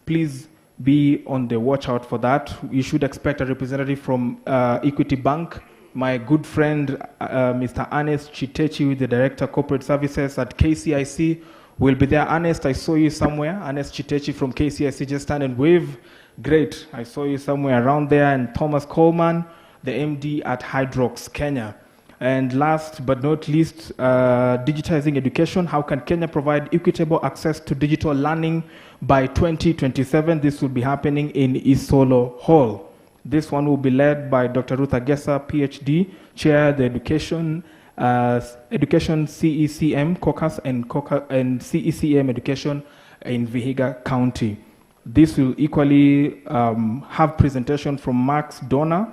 Please be on the watch out for that. You should expect a representative from Equity Bank, my good friend, Mr. Ernest Chitechi, the Director of Corporate Services at KAIICO, will be there. Ernest, I saw you somewhere. Ernest Chitechi from KAIICO, just stand and wave. Great, I saw you somewhere around there. And Thomas Coleman, the MD at Hydrox Kenya. And last but not least, digitizing education. How can Kenya provide equitable access to digital learning by 2027? This will be happening in Isolo Hall. This one will be led by Dr. Ruth Agesa, PhD, Chair the Education Education CECM, COCAS, and CECM Education in Vihiga County. This will equally have presentation from Max Donner,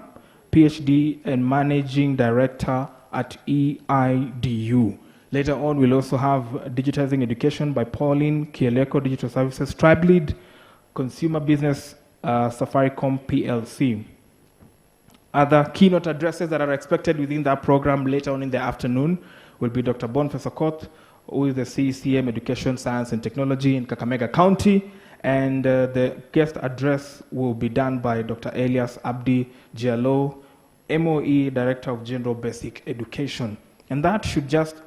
PhD and Managing Director at EIDU. Later on, we'll also have Digitizing Education by Pauline KAIICO Digital Services, Tribe Lead, Consumer Business, Safaricom PLC. Other keynote addresses that are expected within that program later on in the afternoon will be Dr. Boniface Okoth, who is the CECM Education, Science and Technology in Kakamega County, and the guest address will be done by Dr. Elias Abdi Diallo, MOE Director of General Basic Education. And that should just,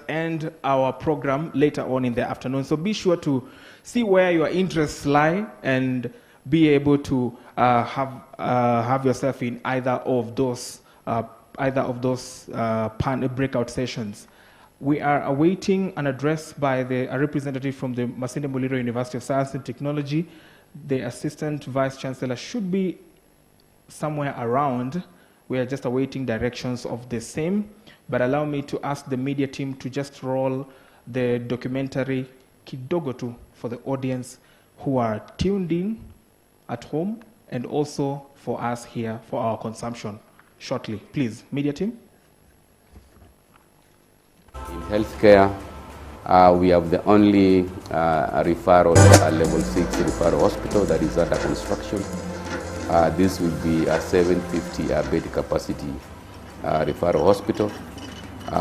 end our program later on in the afternoon. So be sure to see where your interests lie and be able to have yourself in either of those breakout sessions. We are awaiting an address by a representative from the Masinde Muliro University of Science and Technology. The Assistant Vice Chancellor should be somewhere around. We are just awaiting directions of the same. But allow me to ask the media team to just roll the documentary Kidogo tu for the audience who are tuned in at home and also for us here for our consumption shortly. Please, media team. In healthcare, we have the only referral level 6 referral hospital that is under construction. This will be a 750 bed capacity referral hospital.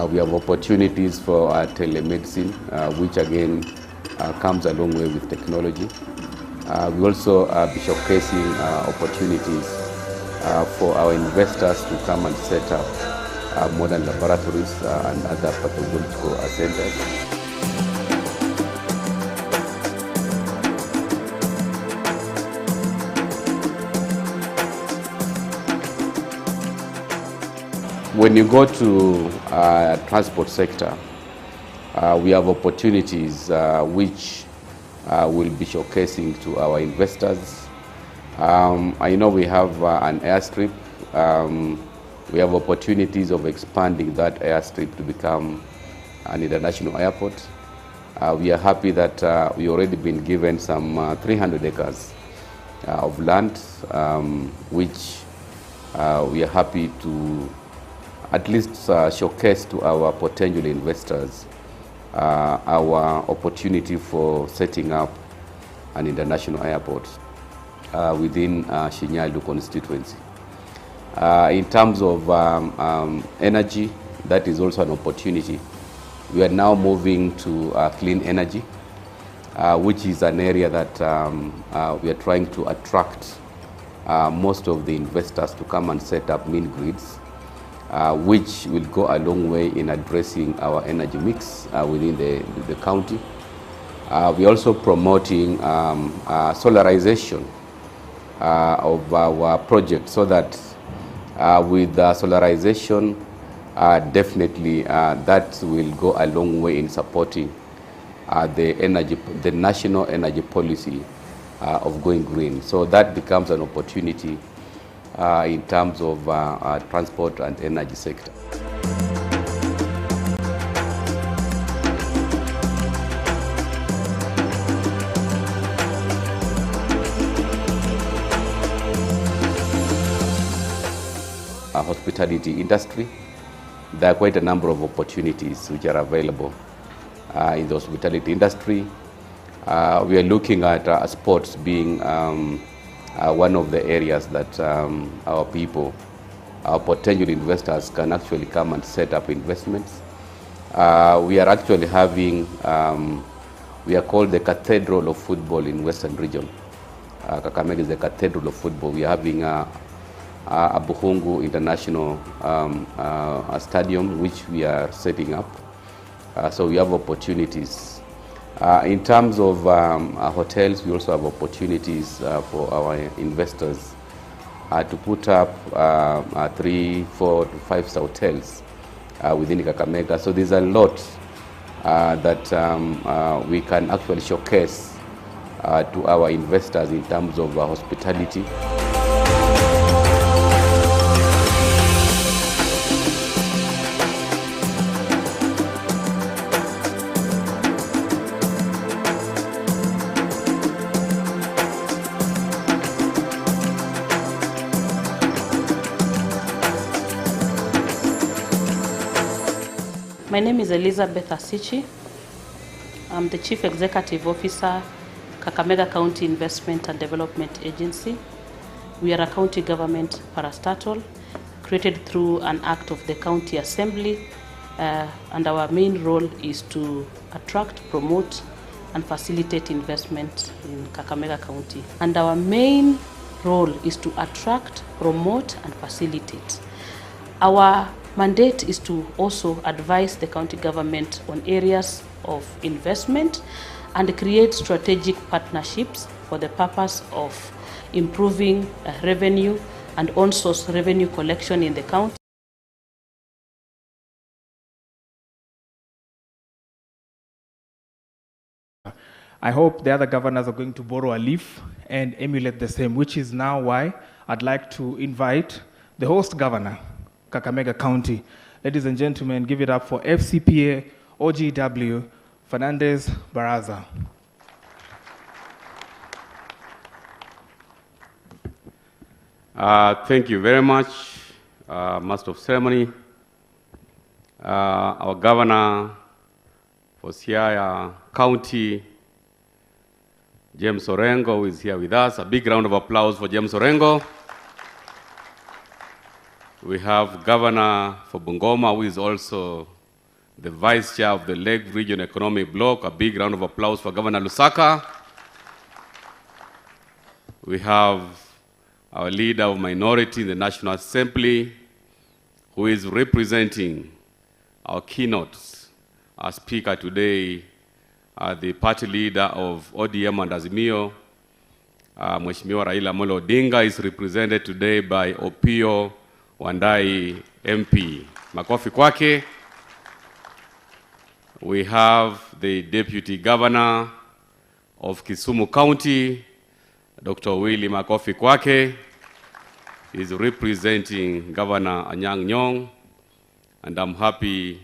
We have opportunities for telemedicine, which again comes a long way with technology. We also be showcasing opportunities for our investors to come and set up modern laboratories and other pathological centers. When you go to transport sector, we have opportunities which will be showcasing to our investors. I know we have an airstrip. We have opportunities of expanding that airstrip to become an international airport. We are happy that we already been given some 300 acres of land, which we are happy to at least showcase to our potential investors our opportunity for setting up an international airport within Shinyalu constituency. In terms of energy, that is also an opportunity. We are now moving to clean energy, which is an area that we are trying to attract most of the investors to come and set up mini grids, which will go a long way in addressing our energy mix within the county. We're also promoting solarization of our project, so that with solarization, definitely that will go a long way in supporting the national energy policy of going green. So that becomes an opportunity in terms of transport and energy sector. Hospitality industry, there are quite a number of opportunities which are available in the hospitality industry. We are looking at sports being one of the areas that our people, our potential investors can actually come and set up investments. We are actually having, we are called the Cathedral of Football in Western Region. Kakamega is the Cathedral of Football. We are having a Buhungu International Stadium, which we are setting up. So we have opportunities. In terms of hotels, we also have opportunities for our investors to put up 3, 4 to 5 star hotels within Kakamega. So there's a lot that we can actually showcase to our investors in terms of hospitality. My name is Elizabeth Asichi. I'm the Chief Executive Officer, Kakamega County Investment and Development Agency. We are a county government parastatal created through an act of the County Assembly, and our main role is to attract, promote, and facilitate investment in Kakamega County. And our main role is to attract, promote, and facilitate. Our mandate is to also advise the county government on areas of investment and create strategic partnerships for the purpose of improving revenue and on-source revenue collection in the county. I hope the other governors are going to borrow a leaf and emulate the same, which is now why I'd like to invite the host governor, Kakamega County. Ladies and gentlemen, give it up for FCPA OGW Fernandes Barasa. Thank you very much, Master of Ceremony. Our governor for Siaya County, James Orengo, who is here with us. A big round of applause for James Orengo. We have Governor for Bungoma, who is also the Vice Chair of the Lake Region Economic Bloc. A big round of applause for Governor Lusaka. We have our leader of minority in the National Assembly, who is representing our keynote, our speaker today, the party leader of ODM and Azimio, Mheshimiwa Raila Amolo Odinga, is represented today by Opio Wandai MP. Makofi kwake. We have the Deputy Governor of Kisumu County, Dr. Willie Makofi kwake. He is representing Governor Anyang' Nyong, and I'm happy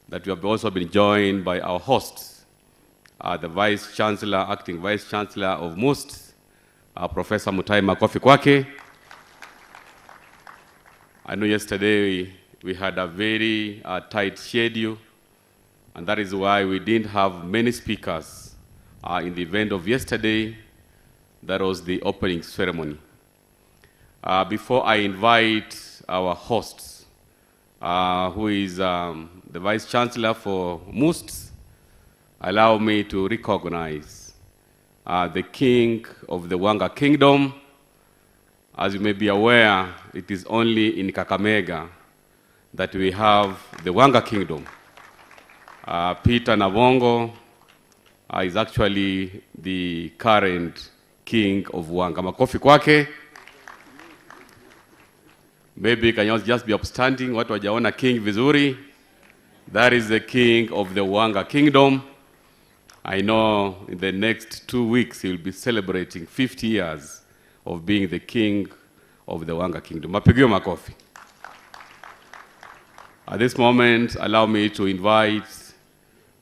that we have also been joined by our hosts, the Vice Chancellor, Acting Vice Chancellor of MUST, Professor Mutai Makofi kwake. I know yesterday we had a very tight schedule, and that is why we didn't have many speakers in the event of yesterday. That was the opening ceremony. Before I invite our hosts, who is the Vice Chancellor for MUST, allow me to recognize the King of the Wanga Kingdom. As you may be aware, it is only in Kakamega that we have the Wanga Kingdom. Peter Navongo is actually the current King of Wanga. Makofi kwake. Maybe can you just be upstanding, watu wajaona king vizuri. That is the King of the Wanga Kingdom. I know in the next 2 weeks he will be celebrating 50 years of being the King of the Wanga Kingdom. Mapigio makofi. At this moment, allow me to invite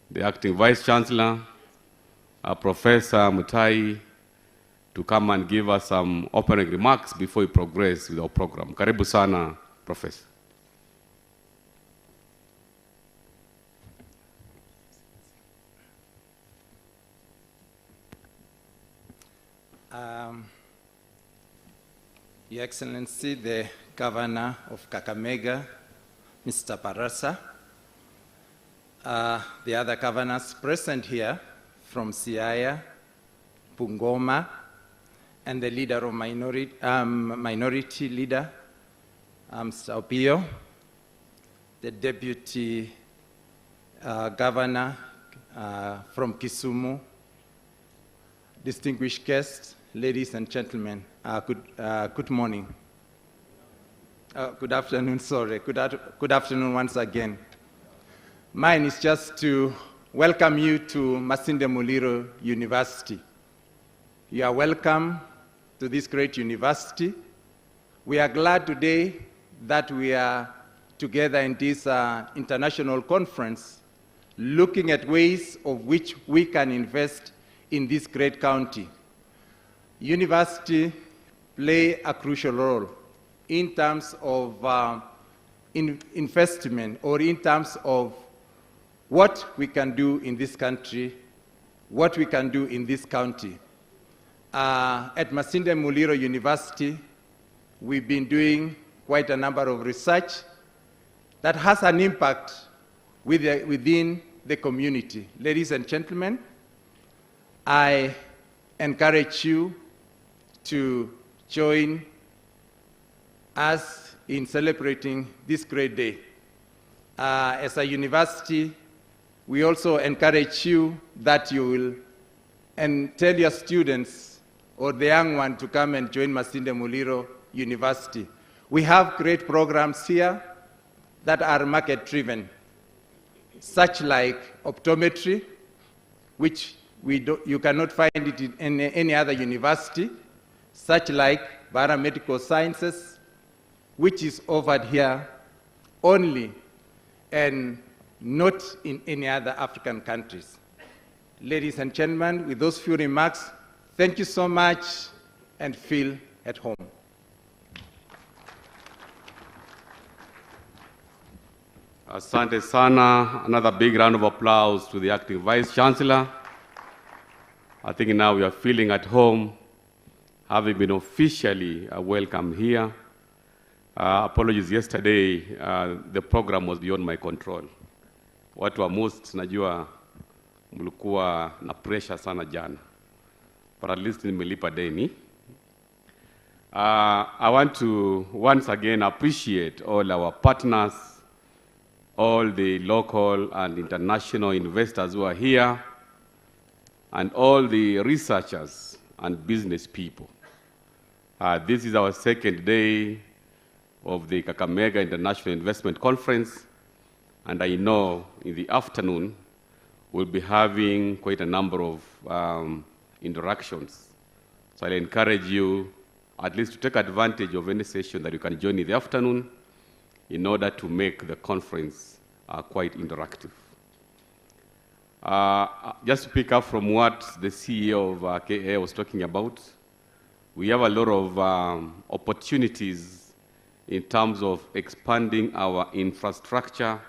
the Acting Vice Chancellor, Professor Mutai, to come and give us some opening remarks before we progress with our program. Karibu sana, Professor. Your Excellency, the Governor of Kakamega, Mr. Barasa, the other governors present here from Siaya, Bungoma, and the leader of minority leader, Mr. Opio, the Deputy Governor from Kisumu, distinguished guests, ladies and gentlemen, good morning. Good afternoon, sorry. Good afternoon once again. Mine is just to welcome you to Masinde Muliro University. You are welcome to this great university. We are glad today that we are together in this international conference, looking at ways of which we can invest in this great county. University play a crucial role in terms of investment or in terms of what we can do in this country, what we can do in this county. At Masinde Muliro University, we've been doing quite a number of research that has an impact within the community. Ladies and gentlemen, I encourage you to join us in celebrating this great day. As a university, we also encourage you that you will tell your students or the young one to come and join Masinde Muliro University. We have great programs here that are market-driven, such like optometry, which you cannot find it in any other university, such like biomedical sciences, which is offered here only and not in any other African countries. Ladies and gentlemen, with those few remarks, thank you so much and feel at home. Asante sana. Another big round of applause to the acting Vice Chancellor. I think now we are feeling at home, having been officially welcomed here. Apologies yesterday, the program was beyond my control. Watu wa most najua mlikuwa na pressure sana jana, but at least nimelipa deni. I want to once again appreciate all our partners, all the local and international investors who are here, and all the researchers and business people. This is our second day of the Kakamega International Investment Conference, and I know in the afternoon we'll be having quite a number of interactions. So I'll encourage you at least to take advantage of any session that you can join in the afternoon in order to make the conference quite interactive. Just to pick up from what the CEO of KAIICO was talking about, we have a lot of opportunities in terms of expanding our infrastructure.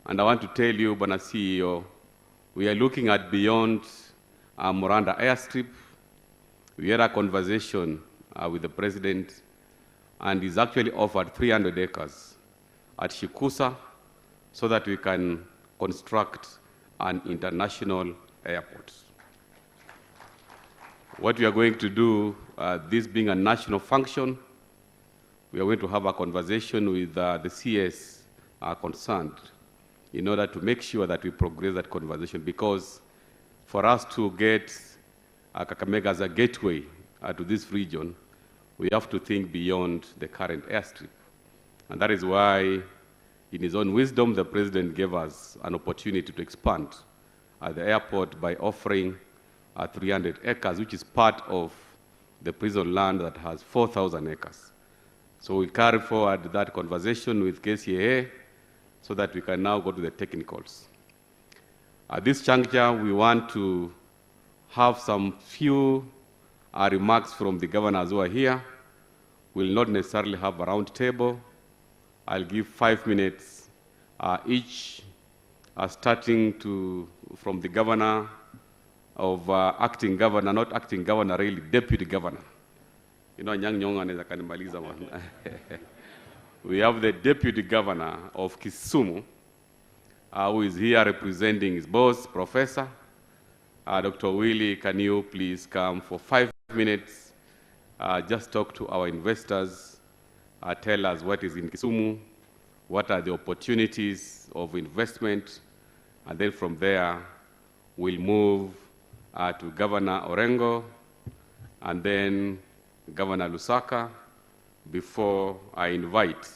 And I want to tell you, Bwana CEO, we are looking at beyond Moranda airstrip. We had a conversation with the president, and he's actually offered 300 acres at Shikusa so that we can construct an international airport. What we are going to do, this being a national function, we are going to have a conversation with the CS concerned in order to make sure that we progress that conversation, because for us to get Kakamega as a gateway to this region, we have to think beyond the current airstrip. And that is why, in his own wisdom, the president gave us an opportunity to expand the airport by offering 300 acres, which is part of the prison land that has 4,000 acres. So we carry forward that conversation with KCAA so that we can now go to the technicals. At this juncture, we want to have some few remarks from the governors who are here. We'll not necessarily have a round table. I'll give 5 minutes each, starting from the governor of acting governor, not acting governor really, deputy governor. You know, Nyang Nyong anaweza kanimaliza one. We have the deputy governor of Kisumu, who is here representing his boss, Professor. Dr. Willie, can you please come for 5 minutes? Just talk to our investors, tell us what is in Kisumu, what are the opportunities of investment, and then from there, we'll move to Governor Orengo, and then Governor Lusaka, before I invite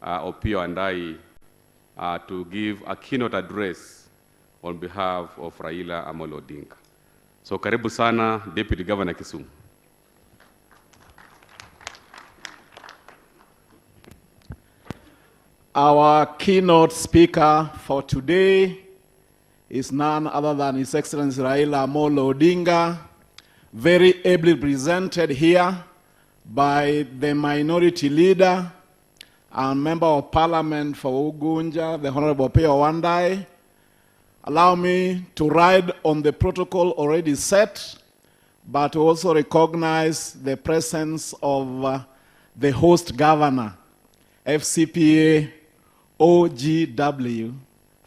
Opio and I to give a keynote address on behalf of Raila Amolo Odinga. So karibu sana, Deputy Governor Kisumu. Our keynote speaker for today is none other than His Excellency Raila Amolo Odinga, very ably presented here by the minority leader, and Member of Parliament for Ugunja, the Honorable Peo Wandai. Allow me to ride on the protocol already set, but also recognize the presence of the host governor, FCPA OGW,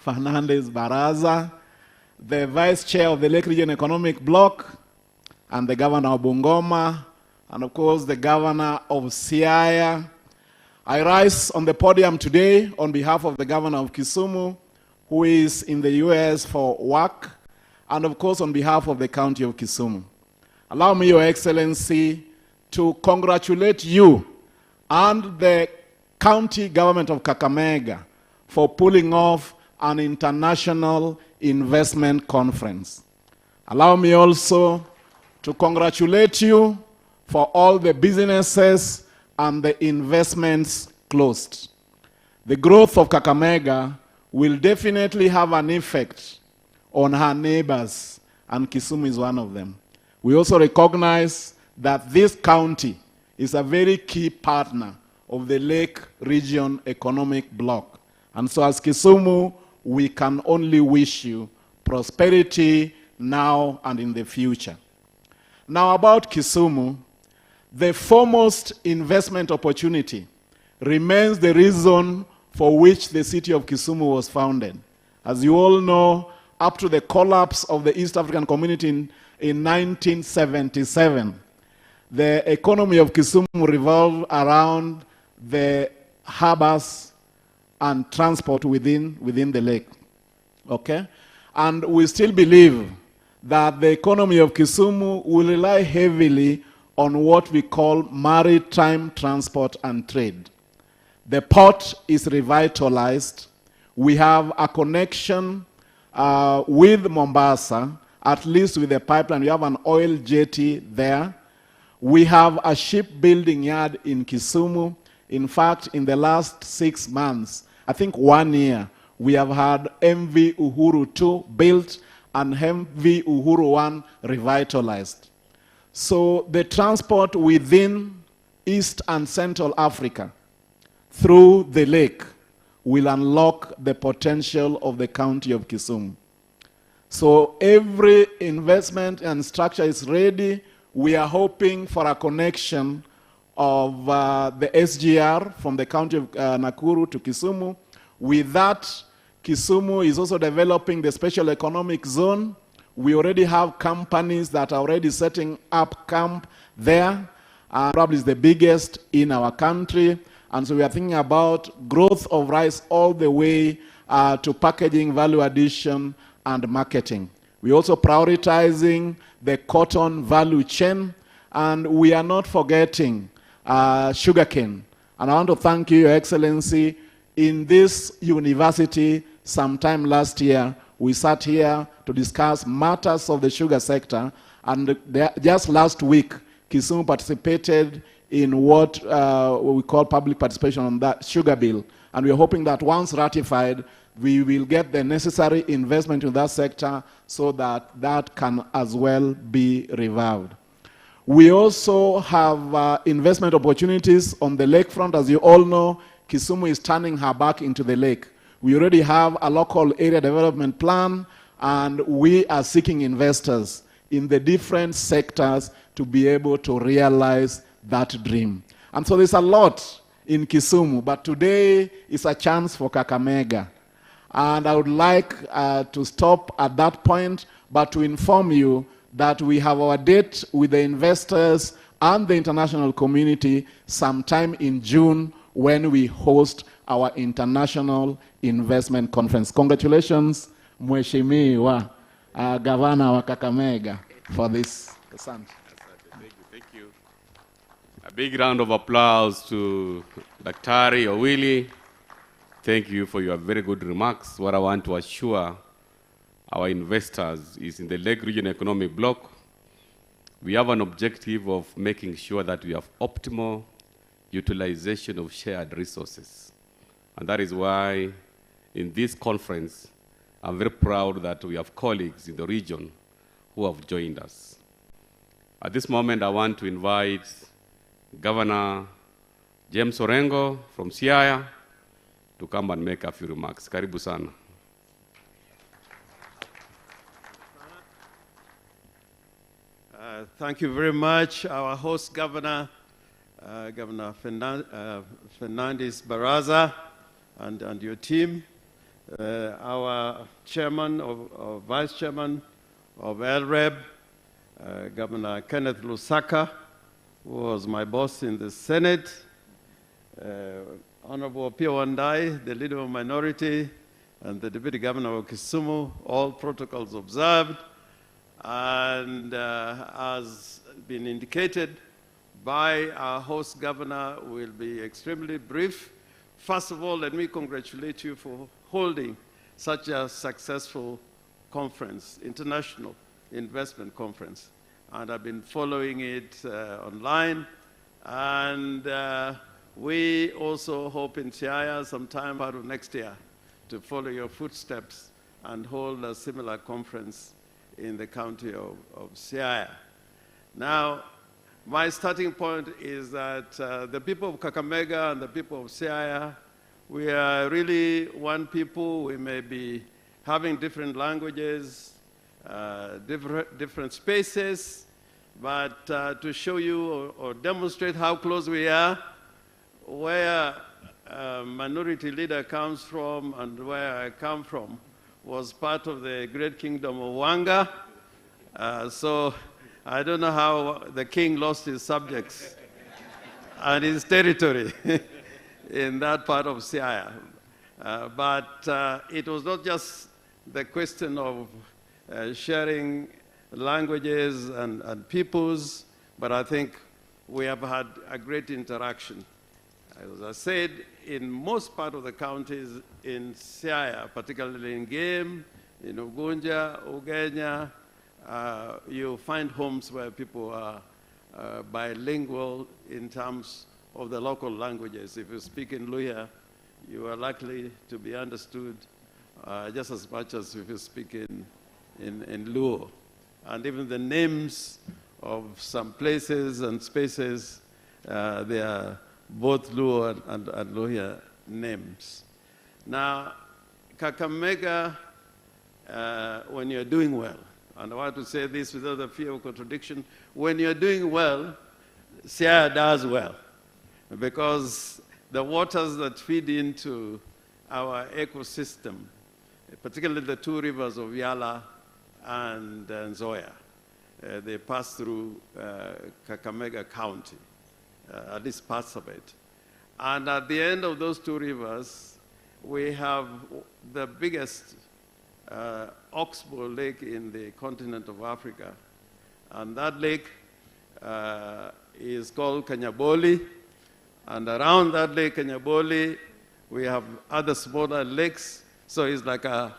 Fernandes Barasa, the vice chair of the Lake Region Economic Bloc, and the governor of Bungoma, and of course the governor of Siaya. I rise on the podium today on behalf of the governor of Kisumu, who is in the US for work, and of course on behalf of the county of Kisumu. Allow me, Your Excellency, to congratulate you and the county government of Kakamega for pulling off an international investment conference. Allow me also to congratulate you for all the businesses and the investments closed. The growth of Kakamega will definitely have an effect on her neighbors, and Kisumu is one of them. We also recognize that this county is a very key partner of the Lake Region Economic Bloc. And so as Kisumu, we can only wish you prosperity now and in the future. Now about Kisumu, the foremost investment opportunity remains the reason for which the city of Kisumu was founded. As you all know, up to the collapse of the East African community in 1977, the economy of Kisumu revolved around the harbors and transport within the lake. Okay? And we still believe that the economy of Kisumu will rely heavily on what we call maritime transport and trade. The port is revitalized. We have a connection with Mombasa, at least with the pipeline. We have an oil jetty there. We have a shipbuilding yard in Kisumu. In fact, in the last 6 months, I think 1 year, we have had MV Uhuru 2 built and MV Uhuru 1 revitalized. So the transport within East and Central Africa through the lake will unlock the potential of the county of Kisumu. So every investment and structure is ready. We are hoping for a connection of the SGR from the county of Nakuru to Kisumu. With that, Kisumu is also developing the special economic zone. We already have companies that are already setting up camp there. Probably is the biggest in our country. And so we are thinking about growth of rice all the way to packaging, value addition, and marketing. We're also prioritizing the cotton value chain, and we are not forgetting sugarcane. And I want to thank you, Your Excellency. In this university, sometime last year, we sat here to discuss matters of the sugar sector, and just last week, Kisumu participated in what we call public participation on that sugar bill. And we're hoping that once ratified, we will get the necessary investment in that sector so that that can as well be revived. We also have investment opportunities on the lakefront. As you all know, Kisumu is turning her back into the lake. We already have a local area development plan, and we are seeking investors in the different sectors to be able to realize that dream. And so there's a lot in Kisumu, but today is a chance for Kakamega. And I would like to stop at that point, but to inform you that we have our date with the investors and the international community sometime in June when we host our International Investment Conference. Congratulations, Mheshimiwa Governor wa Kakamega, for this. Thank you. A big round of applause to Daktari Owili. Thank you for your very good remarks. What I want to assure our investors is in the Lake Region Economic Bloc, we have an objective of making sure that we have optimal utilization of shared resources. And that is why in this conference, I'm very proud that we have colleagues in the region who have joined us. At this moment, I want to invite Governor James Orengo from Siaya to come and make a few remarks. Karibu sana. Thank you very much, our host governor, Governor Fernandes Barasa, and your team, our chairman or vice chairman of LREB, Governor Kenneth Lusaka, who was my boss in the Senate, Honorable Pia Wandai, the leader of minority, and the deputy governor of Kisumu, all protocols observed. And as been indicated by our host governor, will be extremely brief. First of all, let me congratulate you for holding such a successful conference, international investment conference. And I've been following it online. And we also hope in Siaya sometime out of next year to follow your footsteps and hold a similar conference in the county of Siaya. Now, my starting point is that the people of Kakamega and the people of Siaya, we are really one people. We may be having different languages, different spaces, but to show you or demonstrate how close we are, where a minority leader comes from and where I come from was part of the great kingdom of Wanga. So I don't know how the king lost his subjects and his territory in that part of Siaya. But it was not just the question of sharing languages and peoples, but I think we have had a great interaction. As I said, in most part of the counties in Siaya, particularly in Game, in Ugunja, Ugenya, you find homes where people are bilingual in terms of the local languages. If you speak in Luhya, you are likely to be understood just as much as if you speak in Luo. And even the names of some places and spaces, they are both Luo and Luhya names. Now, Kakamega, when you're doing well, and I want to say this without a fear of contradiction, when you're doing well, Siaya does well, because the waters that feed into our ecosystem, particularly the two rivers of Yala and Nzoia, they pass through Kakamega County, at least parts of it. And at the end of those two rivers, we have the biggest oxbow lake in the continent of Africa. And that lake is called Kanyaboli. And around that lake, Kanyaboli, we have other smaller lakes. So it's like a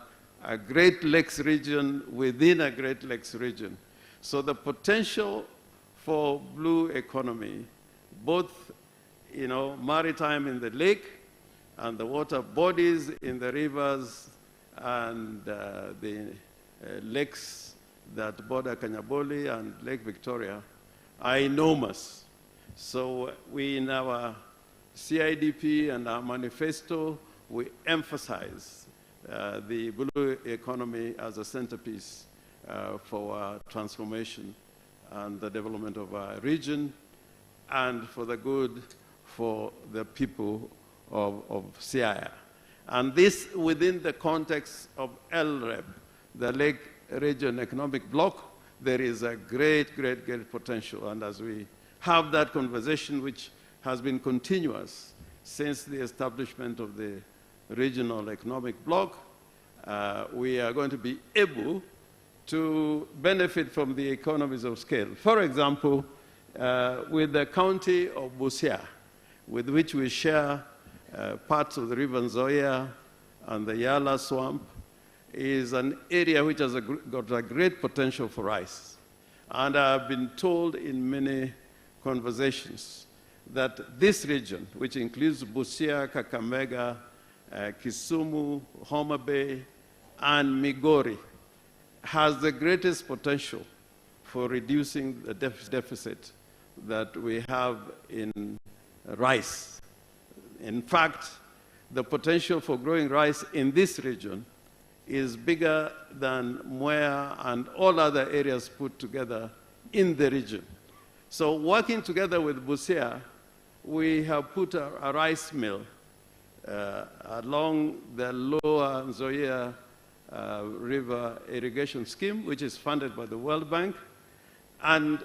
Great Lakes region within a Great Lakes region. So the potential for blue economy, both maritime in the lake and the water bodies in the rivers and the lakes that border Kanyaboli and Lake Victoria are enormous. So we, in our CIDP and our manifesto, we emphasize the blue economy as a centerpiece for our transformation and the development of our region, and for the good for the people of Siaya. And this within the context of LREB, the Lake Region Economic Bloc, there is a great, great, great potential. And as we have that conversation, which has been continuous since the establishment of the Regional Economic Bloc, we are going to be able to benefit from the economies of scale. For example, with the county of Busia, with which we share parts of the river Nzoia and the Yala swamp, is an area which has got a great potential for rice. And I've been told in many conversations that this region, which includes Busia, Kakamega, Kisumu, Homa Bay, and Migori, has the greatest potential for reducing the deficit that we have in rice In fact, the potential for growing rice in this region is bigger than Mwea and all other areas put together in the region. So working together with Busia, we have put a rice mill along the lower Nzoia River irrigation scheme, which is funded by the World Bank. And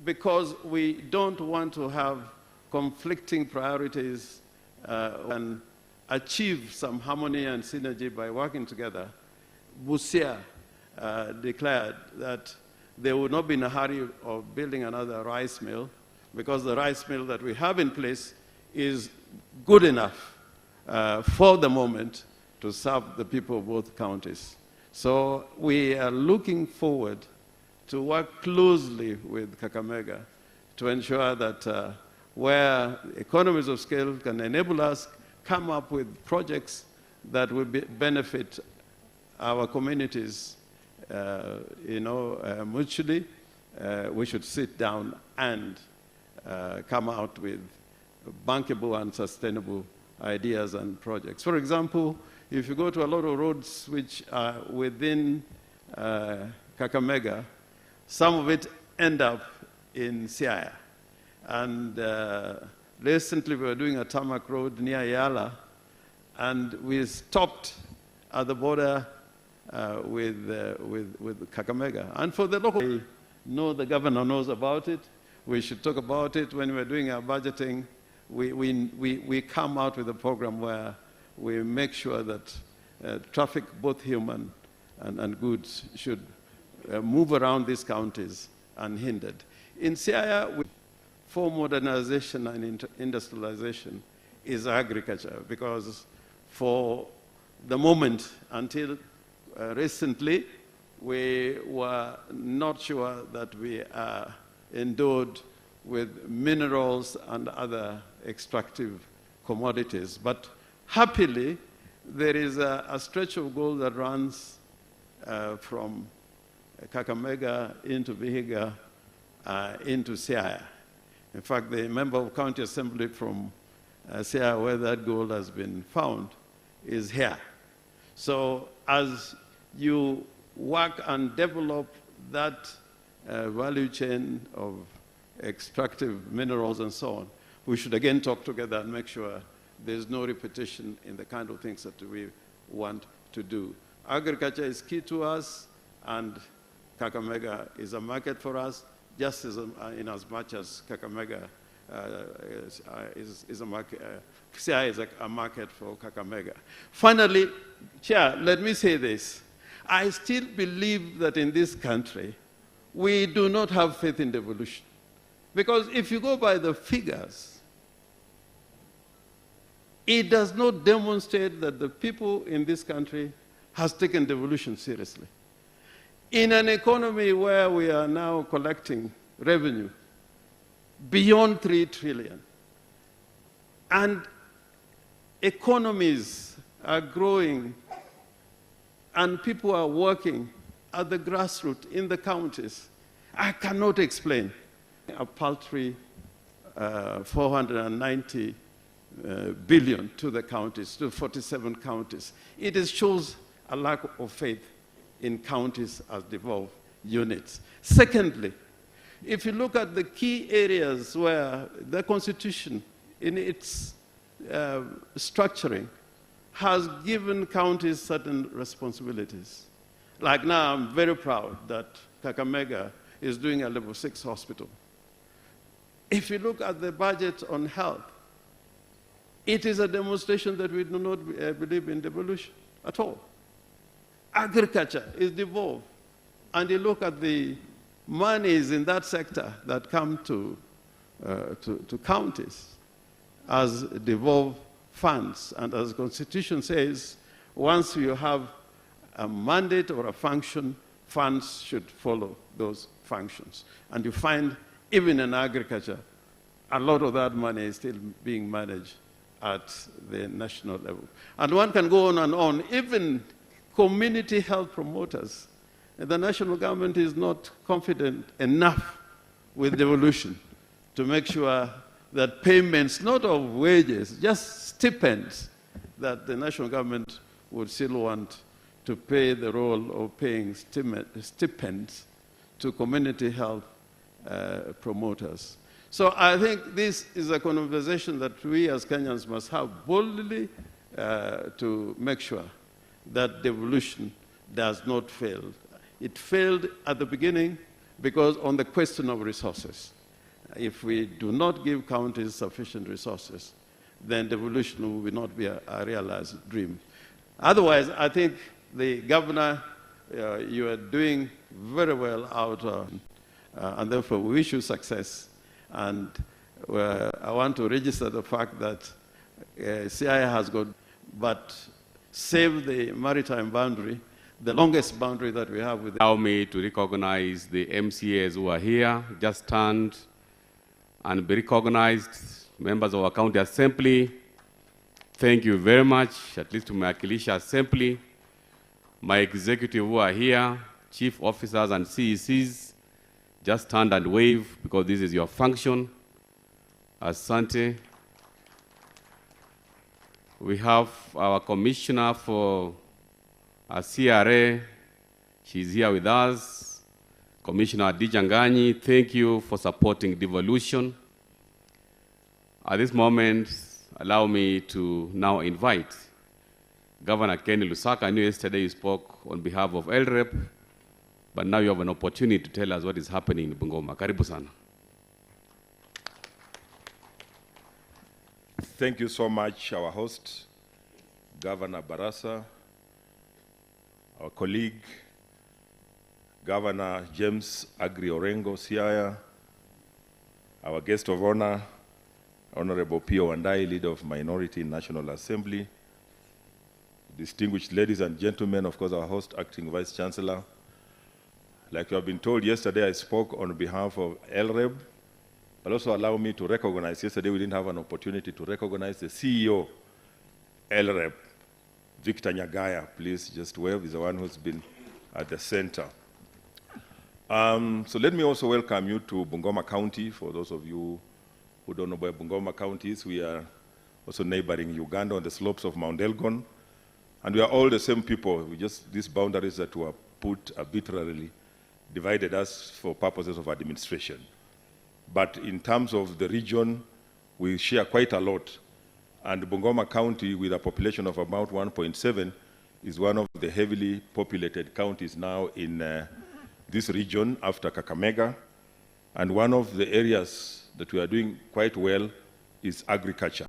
because we don't want to have conflicting priorities and achieve some harmony and synergy by working together, Busia declared that they would not be in a hurry of building another rice mill because the rice mill that we have in place is good enough for the moment to serve the people of both counties. So we are looking forward to work closely with Kakamega to ensure that where economies of scale can enable us come up with projects that will benefit our communities, mutually. We should sit down and come out with bankable and sustainable ideas and projects. For example, if you go to a lot of roads which are within Kakamega, some of it end up in Siaya. And recently we were doing a tarmac road near Yala, and we stopped at the border with Kakamega. And for the local, I know the governor knows about it. We should talk about it when we're doing our budgeting. We come out with a program where we make sure that traffic, both human and goods, should move around these counties unhindered. In Siaya, for modernization and industrialization is agriculture, because for the moment, until recently, we were not sure that we are endowed with minerals and other extractive commodities. But happily, there is a stretch of gold that runs from Kakamega into Vihiga into Siaya. In fact, the member of County Assembly from Siaya, where that gold has been found, is here. So as you work and develop that value chain of extractive minerals and so on, we should again talk together and make sure there's no repetition in the kind of things that we want to do. Agriculture is key to us, and Kakamega is a market for us, just as in as much as Kakamega is a market, Siaya is a market for Kakamega. Finally, Chair, let me say this. I still believe that in this country, we do not have faith in devolution. Because if you go by the figures, it does not demonstrate that the people in this country has taken devolution seriously. In an economy where we are now collecting revenue beyond 3 trillion, and economies are growing, and people are working at the grassroots in the counties, I cannot explain a paltry 490 billion to the counties, to 47 counties. It shows a lack of faith in counties as devolved units. Secondly, if you look at the key areas where the Constitution, in its structuring, has given counties certain responsibilities. Like now, I'm very proud that Kakamega is doing a level 6 hospital. If you look at the budget on health, it is a demonstration that we do not believe in devolution at all. Agriculture is devolved. And you look at the monies in that sector that come to counties as devolved funds. And as the Constitution says, once you have a mandate or a function, funds should follow those functions. And you find, even in agriculture, a lot of that money is still being managed at the national level. And one can go on and on. Even community health promoters, the national government is not confident enough with devolution to make sure that payments, not of wages, just stipends, that the national government would still want to play the role of paying stipends to community health promoters. So I think this is a conversation that we as Kenyans must have boldly to make sure that devolution does not fail. It failed at the beginning because on the question of resources. If we do not give counties sufficient resources, then devolution will not be a realized dream. Otherwise, I think the governor, you are doing very well out and therefore we wish you success. And I want to register the fact that CIA has got, but save the maritime boundary, the longest boundary that we have with. Allow me to recognize the MCAs who are here, just stand and be recognized. Members of our county assembly, thank you very much, at least to my Akilisha assembly, my executive who are here, chief officers and CECs, just stand and wave because this is your function. Asante. We have our commissioner for CRA. She's here with us. Commissioner Dijanganyi, thank you for supporting devolution. At this moment, allow me to now invite Governor Kenny Lusaka. I knew yesterday you spoke on behalf of LREP, but now you have an opportunity to tell us what is happening in Bungoma. Karibu sana. Thank you so much, our host, Governor Barasa, our colleague, Governor James Agri Orengo, Siaya, our guest of honor, Honorable Pio Wandai, Leader of Minority in National Assembly, distinguished ladies and gentlemen, of course, our host, Acting Vice Chancellor. Like you have been told, yesterday I spoke on behalf of LREB, but also allow me to recognize, yesterday we didn't have an opportunity to recognize the CEO, LREB, Victor Nyagaya. Please just wave, he's the one who's been at the center. So let me also welcome you to Bungoma County. For those of you who don't know where Bungoma County is, we are also neighboring Uganda on the slopes of Mount Elgon. And we are all the same people. We just, these boundaries that were put arbitrarily divided us for purposes of administration. But in terms of the region, we share quite a lot. And Bungoma County, with a population of about 1.7, is one of the heavily populated counties now in this region after Kakamega. And one of the areas that we are doing quite well is agriculture.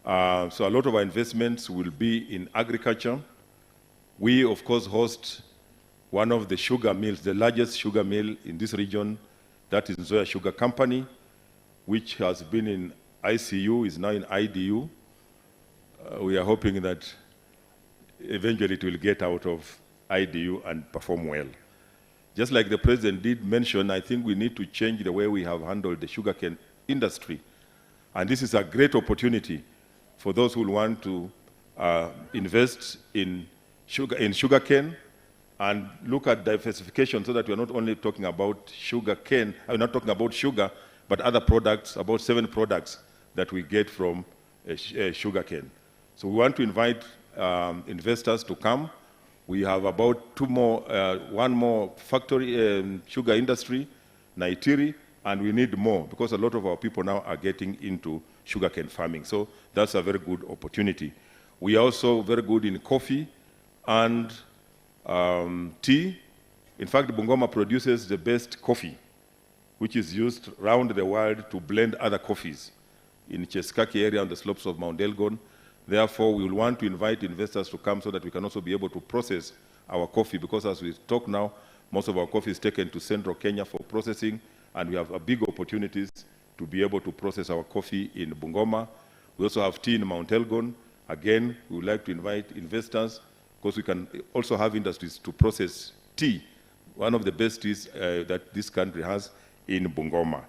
So a lot of our investments will be in agriculture. We, of course, host one of the sugar mills, the largest sugar mill in this region, that is Nzoia Sugar Company, which has been in ICU, is now in IDU. We are hoping that eventually it will get out of IDU and perform well. Just like the President did mention, I think we need to change the way we have handled the sugarcane industry. And this is a great opportunity for those who want to invest in sugarcane and look at diversification so that we're not only talking about sugarcane, we're not talking about sugar, but other products, about 7 products that we get from sugarcane. So we want to invite investors to come. We have about 2 more, 1 more factory, sugar industry, Naitiri, and we need more because a lot of our people now are getting into sugarcane farming. So that's a very good opportunity. We are also very good in coffee and tea. In fact, Bungoma produces the best coffee, which is used around the world to blend other coffees in Cheskaki area on the slopes of Mount Elgon. Therefore, we will want to invite investors to come so that we can also be able to process our coffee, because as we talk now, most of our coffee is taken to central Kenya for processing, and we have a big opportunities to be able to process our coffee in Bungoma. We also have tea in Mount Elgon. Again, we would like to invite investors, because we can also have industries to process tea, one of the best teas that this country has in Bungoma.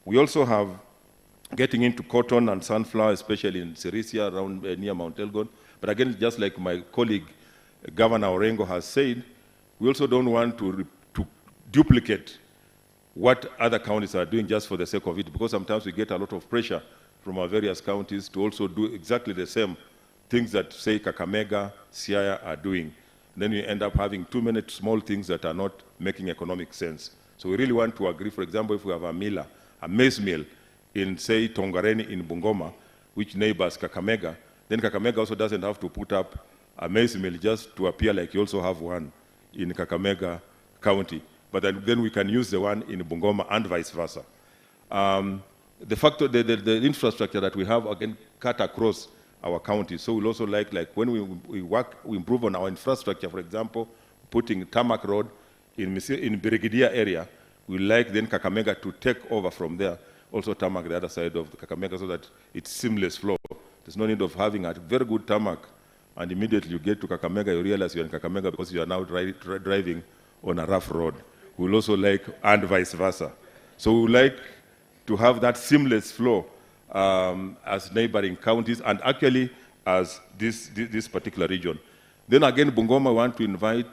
We also have getting into cotton and sunflower, especially in Sirisia, around near Mount Elgon. But again, just like my colleague, Governor Orengo has said, we also don't want to duplicate what other counties are doing just for the sake of it, because sometimes we get a lot of pressure from our various counties to also do exactly the same things that, say, Kakamega, Siaya are doing. And then you end up having too many small things that are not making economic sense. So we really want to agree, for example, if we have a maize mill in, say, Tongareni in Bungoma, which neighbors Kakamega, then Kakamega also doesn't have to put up a maize mill just to appear like you also have one in Kakamega County. But then we can use the one in Bungoma and vice versa. The infrastructure that we have, again, cut across our county. So we'll also like when we improve on our infrastructure, for example, putting tarmac road in Birigidia area, we like then Kakamega to take over from there, also tarmac the other side of the Kakamega, so that it's seamless flow. There's no need of having a very good tarmac, and immediately you get to Kakamega, you realize you're in Kakamega because you are now driving on a rough road. We'll also like, and vice versa. So we would like to have that seamless flow as neighboring counties and actually as this particular region. Then again, Bungoma want to invite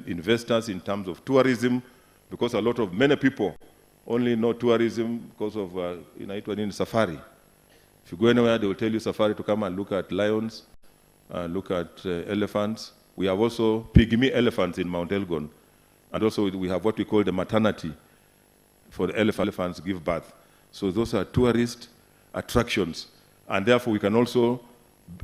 investors in terms of tourism, because many people only know tourism because of in safari. If you go anywhere, they will tell you safari to come and look at lions, look at elephants. We have also pygmy elephants in Mount Elgon. And also we have what we call the maternity for the elephants give birth. So those are tourist attractions. And therefore we can also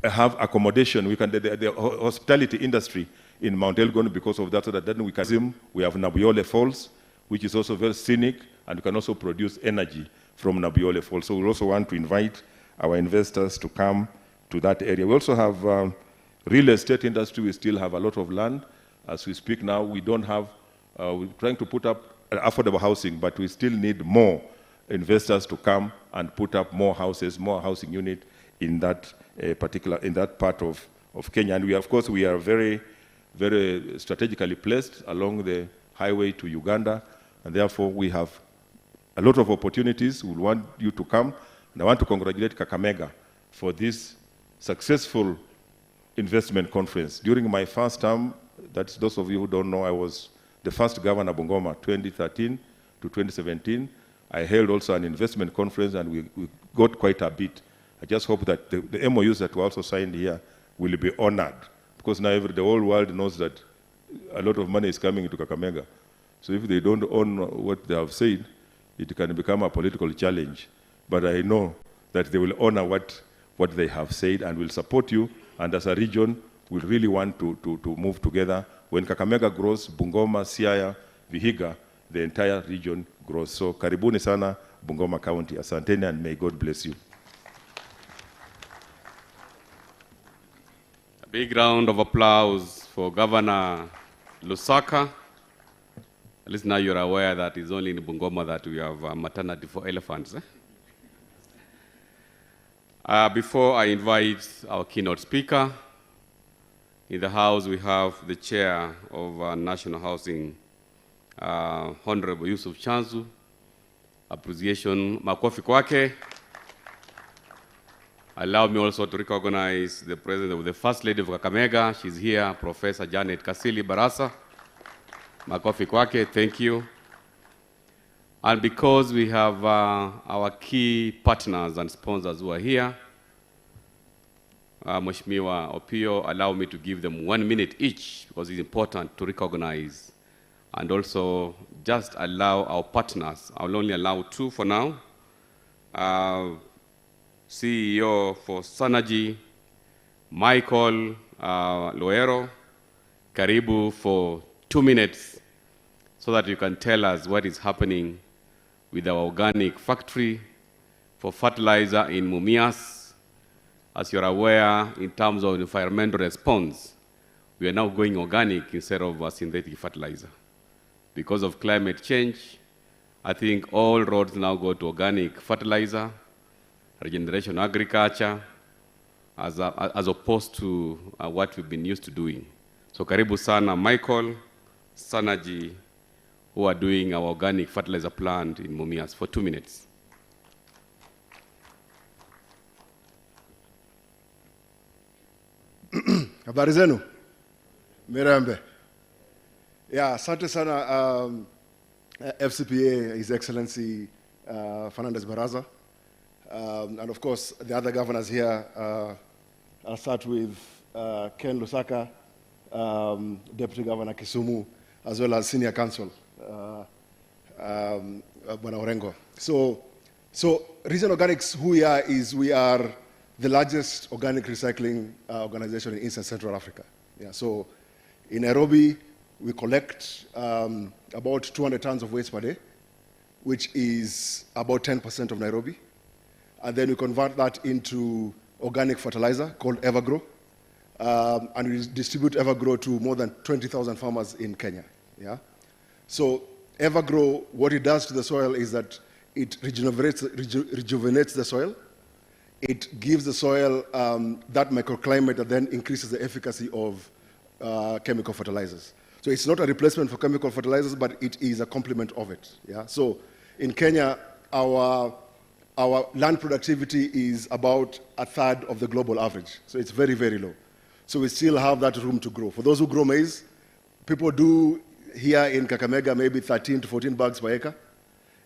have accommodation. We can the hospitality industry in Mount Elgon because of that, so that then we have Nabuyole Falls, which is also very scenic, and we can also produce energy from Nabuyole Falls. So we also want to invite our investors to come to that area. We also have real estate industry. We still have a lot of land. As we speak now, we don't have, we're trying to put up affordable housing, but we still need more investors to come and put up more houses, more housing unit in that part of Kenya. And we, of course, we are very, very strategically placed along the highway to Uganda, and therefore we have a lot of opportunities. We want you to come, and I want to congratulate Kakamega for this successful investment conference. During my first term, that's those of you who don't know, I was the first governor of Bungoma, 2013 to 2017. I held also an investment conference, and we got quite a bit. I just hope that the MOUs that were also signed here will be honored, because now the whole world knows that a lot of money is coming into Kakamega. So if they don't own what they have said, it can become a political challenge. But I know that they will honor what they have said and will support you. And as a region, we really want to move together. When Kakamega grows, Bungoma, Siaya, Vihiga, the entire region grows. So karibuni sana, Bungoma County. Asanteni, and may God bless you. A big round of applause for Governor Lusaka. At least now you're aware that it's only in Bungoma that we have a maternity for elephants. Before I invite our keynote speaker, in the House we have the Chair of National Housing, Honorable Yusuf Chanzu. Appreciation, makofi kwake. Allow me also to recognize the President of the First Lady of Kakamega. She's here, Professor Janet Kasili Barasa. Makofi kwake, thank you. And because we have our key partners and sponsors who are here, Mheshimiwa Opio, allow me to give them 1 minute each, because it's important to recognize and also just allow our partners. I'll only allow 2 for now. CEO for Synergy, Michael Loero, karibu for 2 minutes, so that you can tell us what is happening with our organic factory for fertilizer in Mumias. As you're aware, in terms of environmental response, we are now going organic instead of synthetic fertilizer. Because of climate change, I think all roads now go to organic fertilizer, regeneration agriculture, as opposed to what we've been used to doing. So karibu sana Michael, Synergy, who are doing our organic fertilizer plant in Mumias, for 2 minutes. Habari zenu? Mirembe. Yeah, asante sana FCPA, His Excellency Fernandes Barasa, and of course the other governors here. I'll start with Ken Lusaka, Deputy Governor Kisumu, as well as Senior Counsel, Bwana Orengo. So Region Organics, who we are, is we are the largest organic recycling organization in East and Central Africa. Yeah, so in Nairobi, we collect about 200 tons of waste per day, which is about 10% of Nairobi. And then we convert that into organic fertilizer called Evergrow. And we distribute Evergrow to more than 20,000 farmers in Kenya. Yeah? So Evergrow, what it does to the soil is that it rejuvenates the soil. It gives the soil that microclimate that then increases the efficacy of chemical fertilizers. So it's not a replacement for chemical fertilizers, but it is a complement of it. Yeah? So in Kenya, our land productivity is about a third of the global average. So it's very, very low. So we still have that room to grow. For those who grow maize, people do here in Kakamega maybe 13 to 14 bags per acre.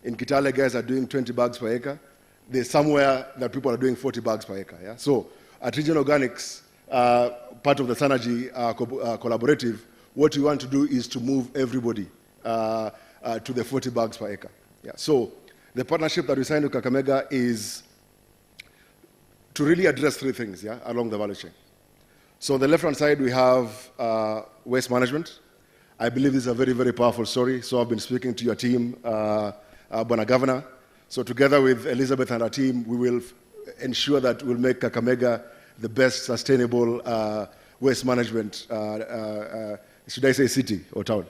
In Kitale, guys are doing 20 bags per acre. There's somewhere that people are doing 40 bags per acre. Yeah? So at Region Organics, part of the Synergy collaborative, what we want to do is to move everybody to the 40 bags per acre. Yeah. So the partnership that we signed with Kakamega is to really address three things, yeah, along the value chain. So on the left-hand side, we have waste management. I believe this is a very, very powerful story. So I've been speaking to your team, Bwana Governor. So together with Elizabeth and her team, we will ensure that we'll make Kakamega the best sustainable waste management, should I say city or town?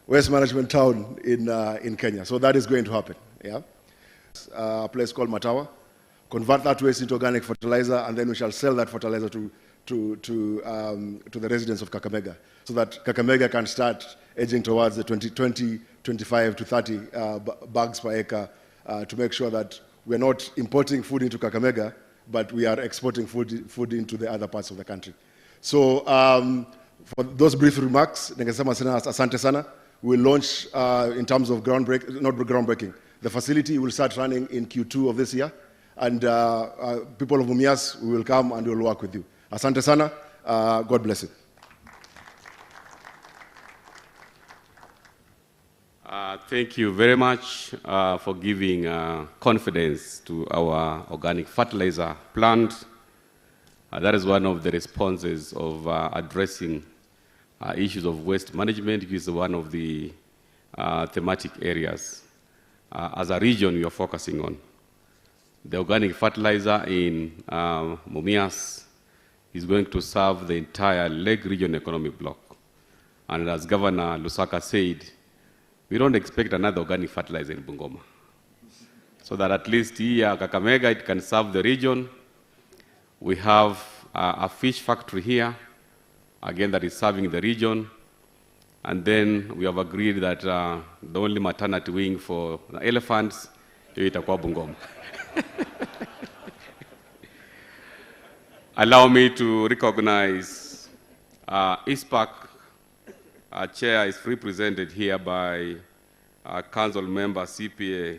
Waste management town in Kenya. So that is going to happen. Yeah? A place called Matawa. Convert that waste into organic fertilizer, and then we shall sell that fertilizer to the residents of Kakamega, so that Kakamega can start edging towards the 25 to 30 bags per acre to make sure that we're not importing food into Kakamega, but we are exporting food into the other parts of the country. So for those brief remarks, asante sana. We'll launch in terms of groundbreaking. The facility will start running in Q2 of this year, and people of Mumias, we will come and we'll work with you. Asante sana. God bless you. Thank you very much for giving confidence to our organic fertilizer plant. That is one of the responses of addressing issues of waste management, which is one of the thematic areas as a region we are focusing on. The organic fertilizer in Mumias is going to serve the entire Lake Region Economic Bloc. And as Governor Lusaka said, we don't expect another organic fertilizer in Bungoma. So that at least here, Kakamega, it can serve the region. We have a fish factory here, again, that is serving the region. And then we have agreed that the only maternity wing for the elephants is itakuwa Bungoma. Allow me to recognize ISPAC. Our chair is represented here by council member CPA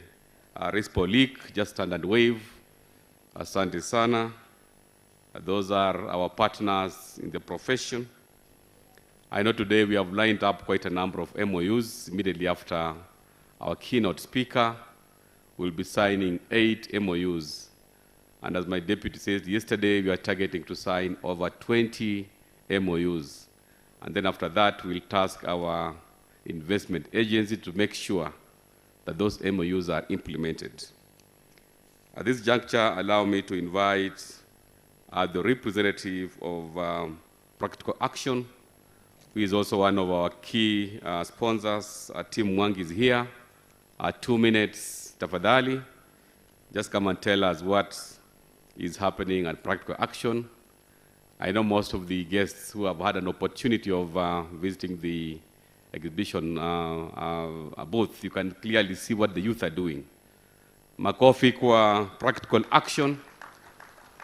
Rispolik. Just stand and wave. Asante sana. Those are our partners in the profession. I know today we have lined up quite a number of MOUs. Immediately after our keynote speaker, we'll be signing 8 MOUs. And as my deputy said yesterday, we are targeting to sign over 20 MOUs. And then after that, we'll task our investment agency to make sure that those MOUs are implemented. At this juncture, allow me to invite the representative of Practical Action, who is also one of our key sponsors. Tim Mwang is here. 2 minutes, tafadhali. Just come and tell us what is happening at Practical Action. I know most of the guests who have had an opportunity of visiting the exhibition booth, you can clearly see what the youth are doing. Makofi kwa Practical Action.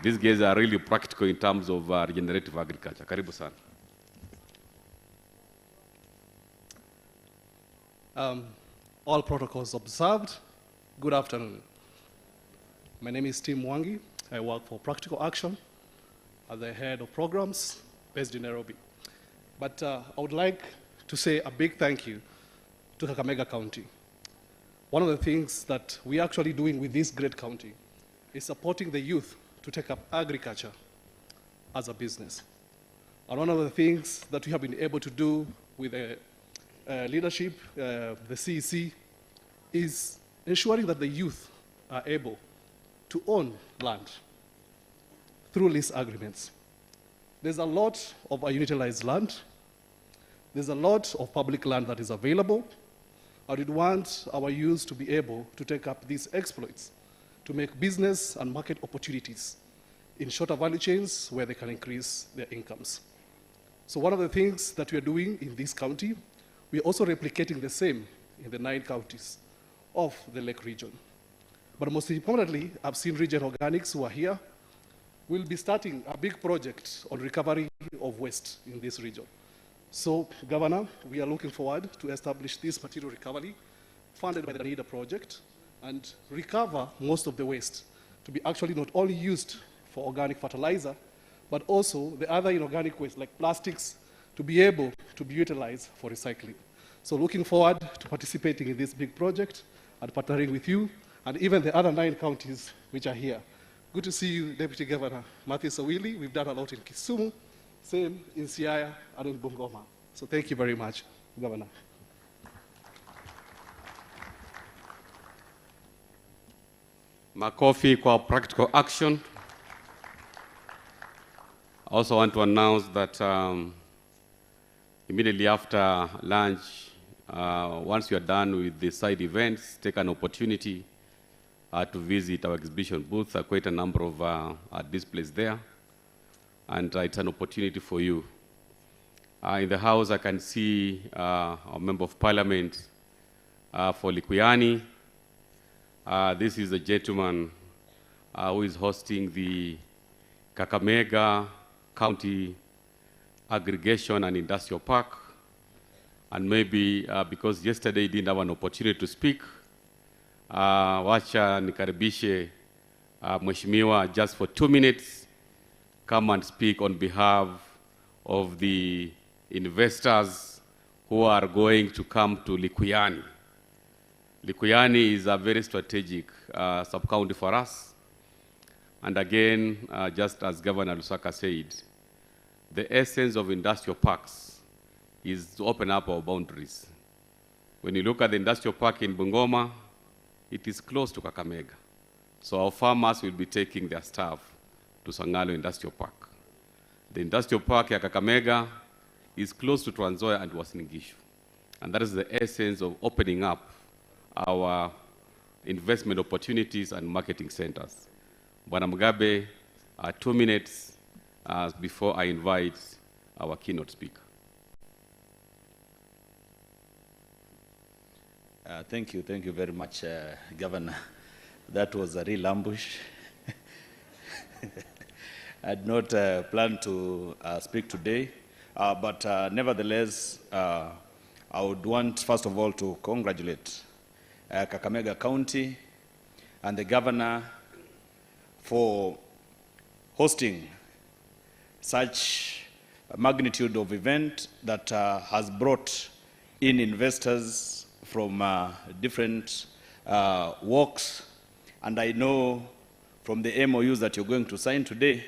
These guys are really practical in terms of regenerative agriculture. Karibu sana. All protocols observed. Good afternoon. My name is Tim Mwangi. I work for Practical Action as the head of programs based in Nairobi. But I would like to say a big thank you to Kakamega County. One of the things that we're actually doing with this great county is supporting the youth to take up agriculture as a business. And one of the things that we have been able to do with the leadership, the CEC, is ensuring that the youth are able to own land through lease agreements. There's a lot of unutilized land. There's a lot of public land that is available. I would want our youth to be able to take up these exploits to make business and market opportunities in shorter value chains where they can increase their incomes. So one of the things that we are doing in this county, we are also replicating the same in the 9 counties of the Lake region. But most importantly, I've seen Regen Organics who are here. We'll be starting a big project on recovery of waste in this region. So, Governor, we are looking forward to establish this material recovery funded by the NIDA project and recover most of the waste to be actually not only used for organic fertilizer, but also the other inorganic waste like plastics to be able to be utilized for recycling. So looking forward to participating in this big project and partnering with you and even the other 9 counties which are here. Good to see you, Deputy Governor Matthew Sawili. We've done a lot in Kisumu, same in Siaya and in Bungoma. So thank you very much, Governor. Makofi kwa Practical Action. I also want to announce that immediately after lunch, once you are done with the side events, take an opportunity to visit our exhibition booth. There are quite a number of displays there, and it's an opportunity for you. In the house, I can see our Member of Parliament for Likuyani. This is a gentleman who is hosting the Kakamega County Aggregation and Industrial Park. And maybe because yesterday he didn't have an opportunity to speak, wacha nikaribishe Mheshimiwa just for 2 minutes, come and speak on behalf of the investors who are going to come to Likuyani. Likuyani is a very strategic sub-county for us. And again, just as Governor Lusaka said, the essence of industrial parks is to open up our boundaries. When you look at the industrial park in Bungoma, it is close to Kakamega. So our farmers will be taking their staff to Sangalo Industrial Park. The industrial park at Kakamega is close to Trans Nzoia and Uasin Gishu. And that is the essence of opening up our investment opportunities and marketing centers. Bwana Mugabe, 2 minutes before I invite our keynote speaker. Thank you very much, Governor. That was a real ambush. I had not planned to speak today, but nevertheless, I would want, first of all, to congratulate Kakamega County and the Governor for hosting such a magnitude of event that has brought in investors from different walks. And I know from the MOUs that you're going to sign today,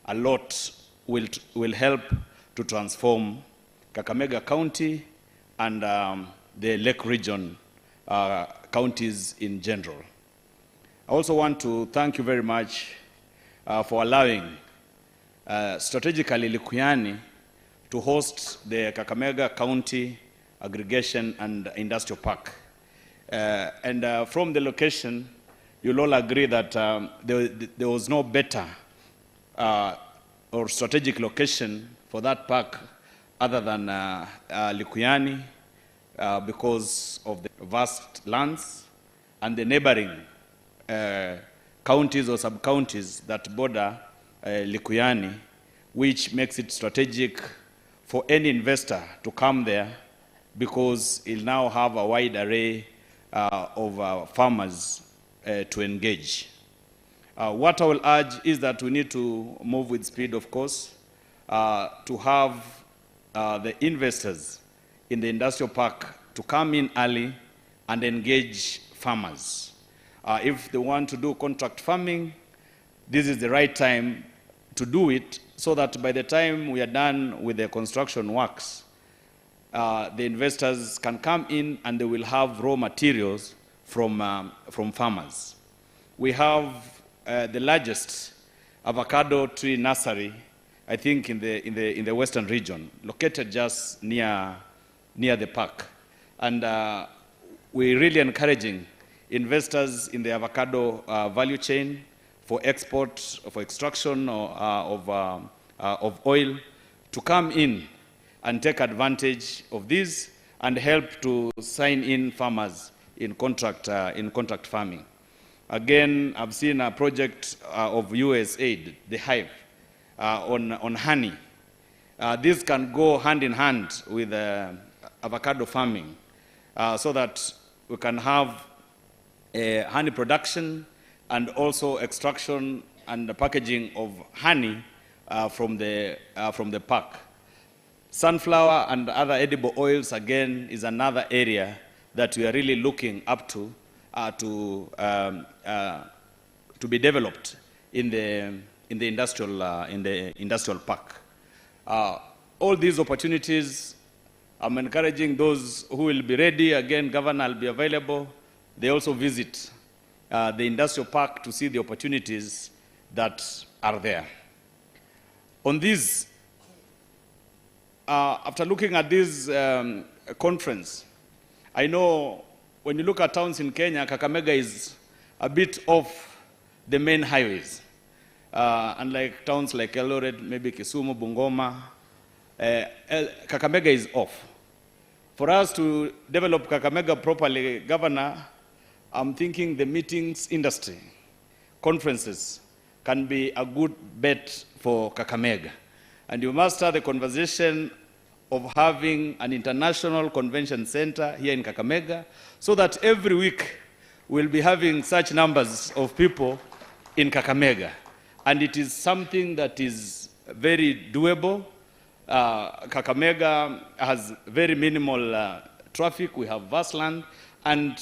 a lot will help to transform Kakamega County and the Lake region counties in general. I also want to thank you very much for allowing strategically Likuyani to host the Kakamega County Aggregation and Industrial Park. And from the location, you'll all agree that there was no better or strategic location for that park other than Likuyani because of the vast lands and the neighboring counties or sub-counties that border Likuyani, which makes it strategic for any investor to come there because it'll now have a wide array of farmers to engage. What I will urge is that we need to move with speed, of course, to have the investors in the industrial park to come in early and engage farmers. If they want to do contract farming, this is the right time to do it, so that by the time we are done with the construction works, the investors can come in and they will have raw materials from farmers. We have the largest avocado tree nursery, I think, in the western region, located just near the park. And we're really encouraging investors in the avocado value chain for export, for extraction of oil, to come in and take advantage of this and help to sign in farmers in contract farming. Again, I've seen a project of USAID, the Hive, on honey. This can go hand in hand with avocado farming, so that we can have honey production and also extraction and the packaging of honey from the park. Sunflower and other edible oils, again, is another area that we are really looking up to be developed in the industrial park. All these opportunities, I'm encouraging those who will be ready. Again, Governor will be available. They also visit the industrial park to see the opportunities that are there. On this, after looking at this conference, I know when you look at towns in Kenya, Kakamega is a bit off the main highways. Unlike towns like Eldoret, maybe Kisumu, Bungoma, Kakamega is off. For us to develop Kakamega properly, Governor, I'm thinking the meetings industry, conferences, can be a good bet for Kakamega. And you must start the conversation of having an international convention center here in Kakamega, so that every week we'll be having such numbers of people in Kakamega. And it is something that is very doable. Kakamega has very minimal traffic. We have vast land. And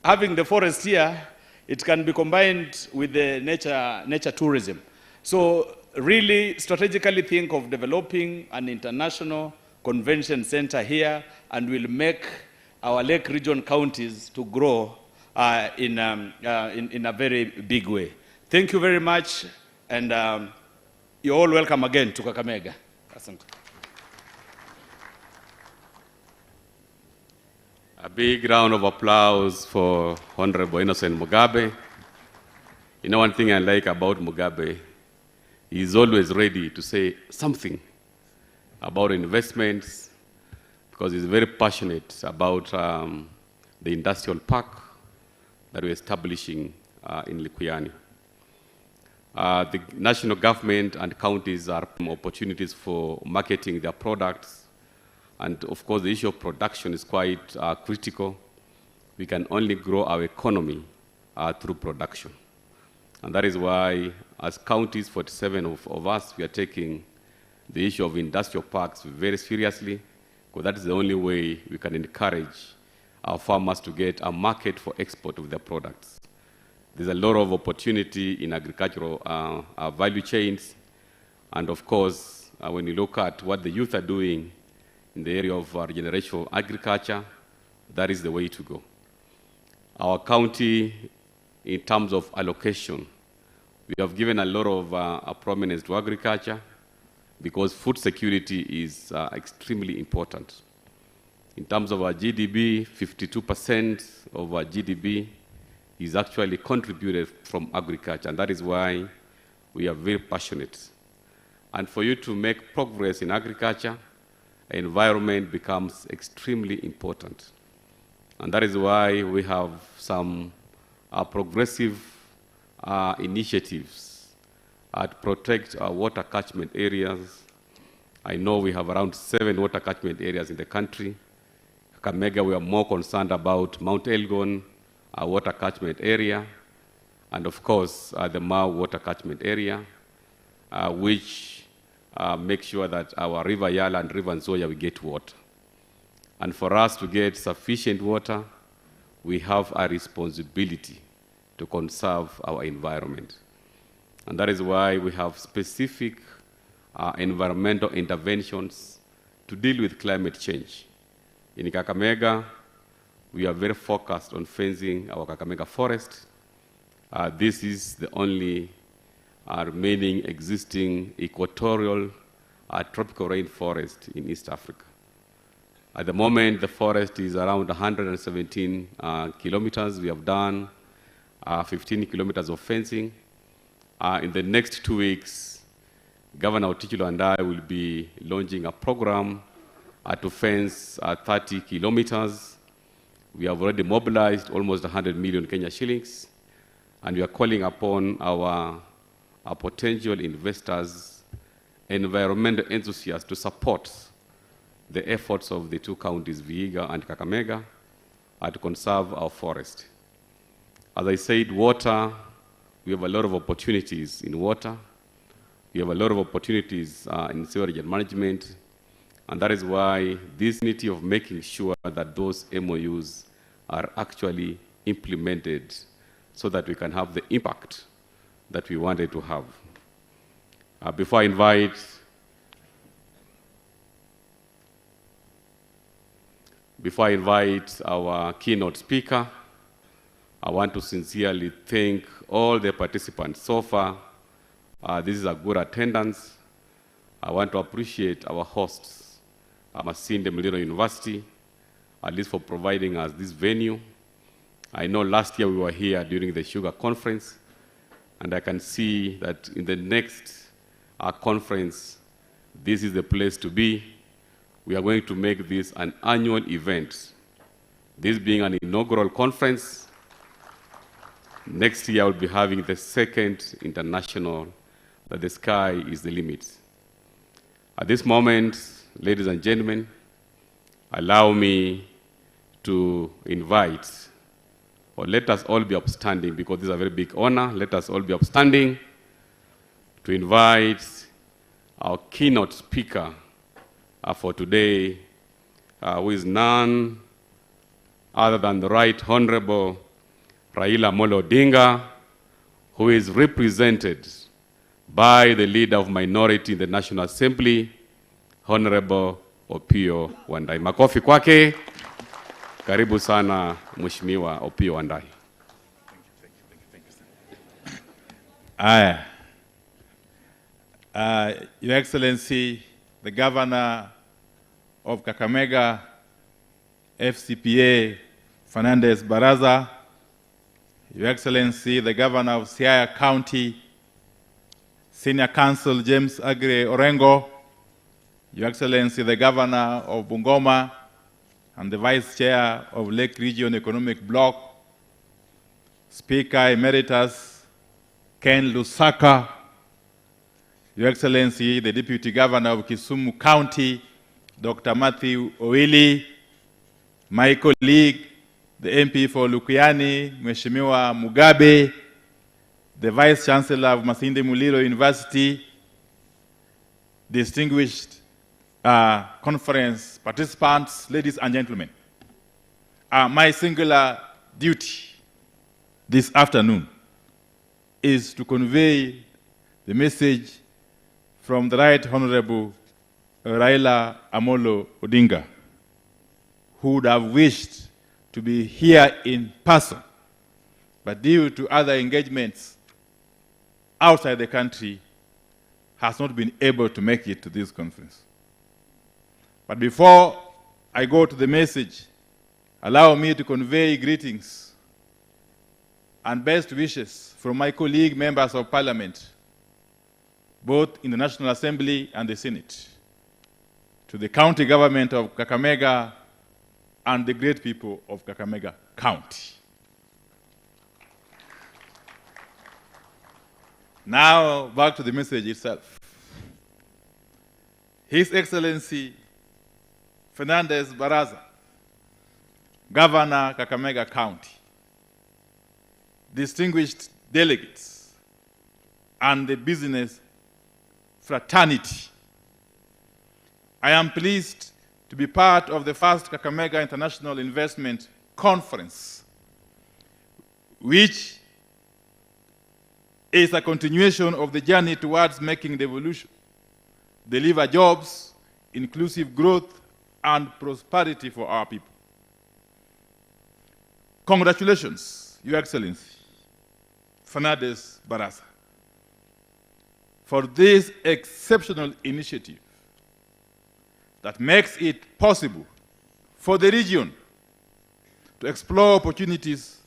having the forest here, it can be combined with the nature tourism. So really strategically think of developing an international convention center here, and will make our Lake Region counties to grow in a very big way. Thank you very much, and you're all welcome again to Kakamega. A big round of applause for Honorable Innocent Mugabe. You know, one thing I like about Mugabe, he's always ready to say something about investments, because he's very passionate about the industrial park that we're establishing in Likuyani. The national government and counties are opportunities for marketing their products. And of course, the issue of production is quite critical. We can only grow our economy through production. And that is why, as counties, 47 of us, we are taking the issue of industrial parks very seriously, because that is the only way we can encourage our farmers to get a market for export of their products. There's a lot of opportunity in agricultural value chains. And of course, when you look at what the youth are doing in the area of regeneration agriculture, that is the way to go. Our county, in terms of allocation, we have given a lot of prominence to agriculture, because food security is extremely important. In terms of our GDP, 52% of our GDP is actually contributed from agriculture, and that is why we are very passionate. And for you to make progress in agriculture, environment becomes extremely important. And that is why we have some progressive initiatives to protect our water catchment areas. I know we have around 7 water catchment areas in the country. Kakamega, we are more concerned about Mount Elgon, our water catchment area, and of course, the Mau water catchment area, which make sure that our River Yala and River Nzoia, we get water. And for us to get sufficient water, we have a responsibility to conserve our environment. And that is why we have specific environmental interventions to deal with climate change. In Kakamega, we are very focused on fencing our Kakamega forest. This is the only remaining existing equatorial tropical rainforest in East Africa. At the moment, the forest is around 117 kilometers. We have done 15 kilometers of fencing. In the next 2 weeks, Governor Otichilo and I will be launching a program to fence 30 kilometers. We have already mobilized almost 100 million Kenya shillings, and we are calling upon our potential investors, environmental enthusiasts to support the efforts of the two counties, Vihiga and Kakamega, to conserve our forest. As I said, water, we have a lot of opportunities in water. We have a lot of opportunities in sewerage management, and that is why this unity of making sure that those MOUs are actually implemented so that we can have the impact that we wanted to have. Before I invite our keynote speaker, I want to sincerely thank all the participants so far. This is a good attendance. I want to appreciate our hosts, Masinde Muliro University, at least for providing us this venue. I know last year we were here during the Sugar Conference, and I can see that in the next conference, this is the place to be. We are going to make this an annual event. This being an inaugural conference, next year we'll be having the second international, that the sky is the limit. At this moment, ladies and gentlemen, allow me to invite, or let us all be upstanding, because this is a very big honor. Let us all be upstanding to invite our keynote speaker for today, who is none other than the Right Honorable Raila Amolo Odinga, who is represented by the leader of minority in the National Assembly, Honorable Opiyo Wandayi. Makofi kwake. Karibu sana Mheshimiwa Opiyo Wandayi. Your Excellency, the Governor of Kakamega, FCPA, Fernandes Barasa, Your Excellency, the Governor of Siaya County, Senior Counsel James Agre Orengo, Your Excellency, the Governor of Bungoma, and the Vice Chair of Lake Region Economic Bloc, Speaker Emeritus Ken Lusaka, Your Excellency, the Deputy Governor of Kisumu County, Dr. Matthew Owili, my colleague, the MP for Lukuyani, Mheshimiwa Mugabe, the Vice Chancellor of Masinde Muliro University, distinguished conference participants, ladies and gentlemen. My singular duty this afternoon is to convey the message from the Right Honorable Raila Amolo Odinga, who would have wished to be here in person, but due to other engagements outside the country, has not been able to make it to this conference. But before I go to the message, allow me to convey greetings and best wishes from my colleague members of Parliament, both in the National Assembly and the Senate, to the county government of Kakamega and the great people of Kakamega County. Now, back to the message itself. His Excellency Fernandes Barasa Governor, Kakamega County, distinguished delegates, and the business fraternity, I am pleased to be part of the first Kakamega International Investment Conference, which is a continuation of the journey towards making devolution, deliver jobs, inclusive growth, and prosperity for our people. Congratulations, Your Excellency, Fernandes Barasa, for this exceptional initiative that makes it possible for the region to explore opportunities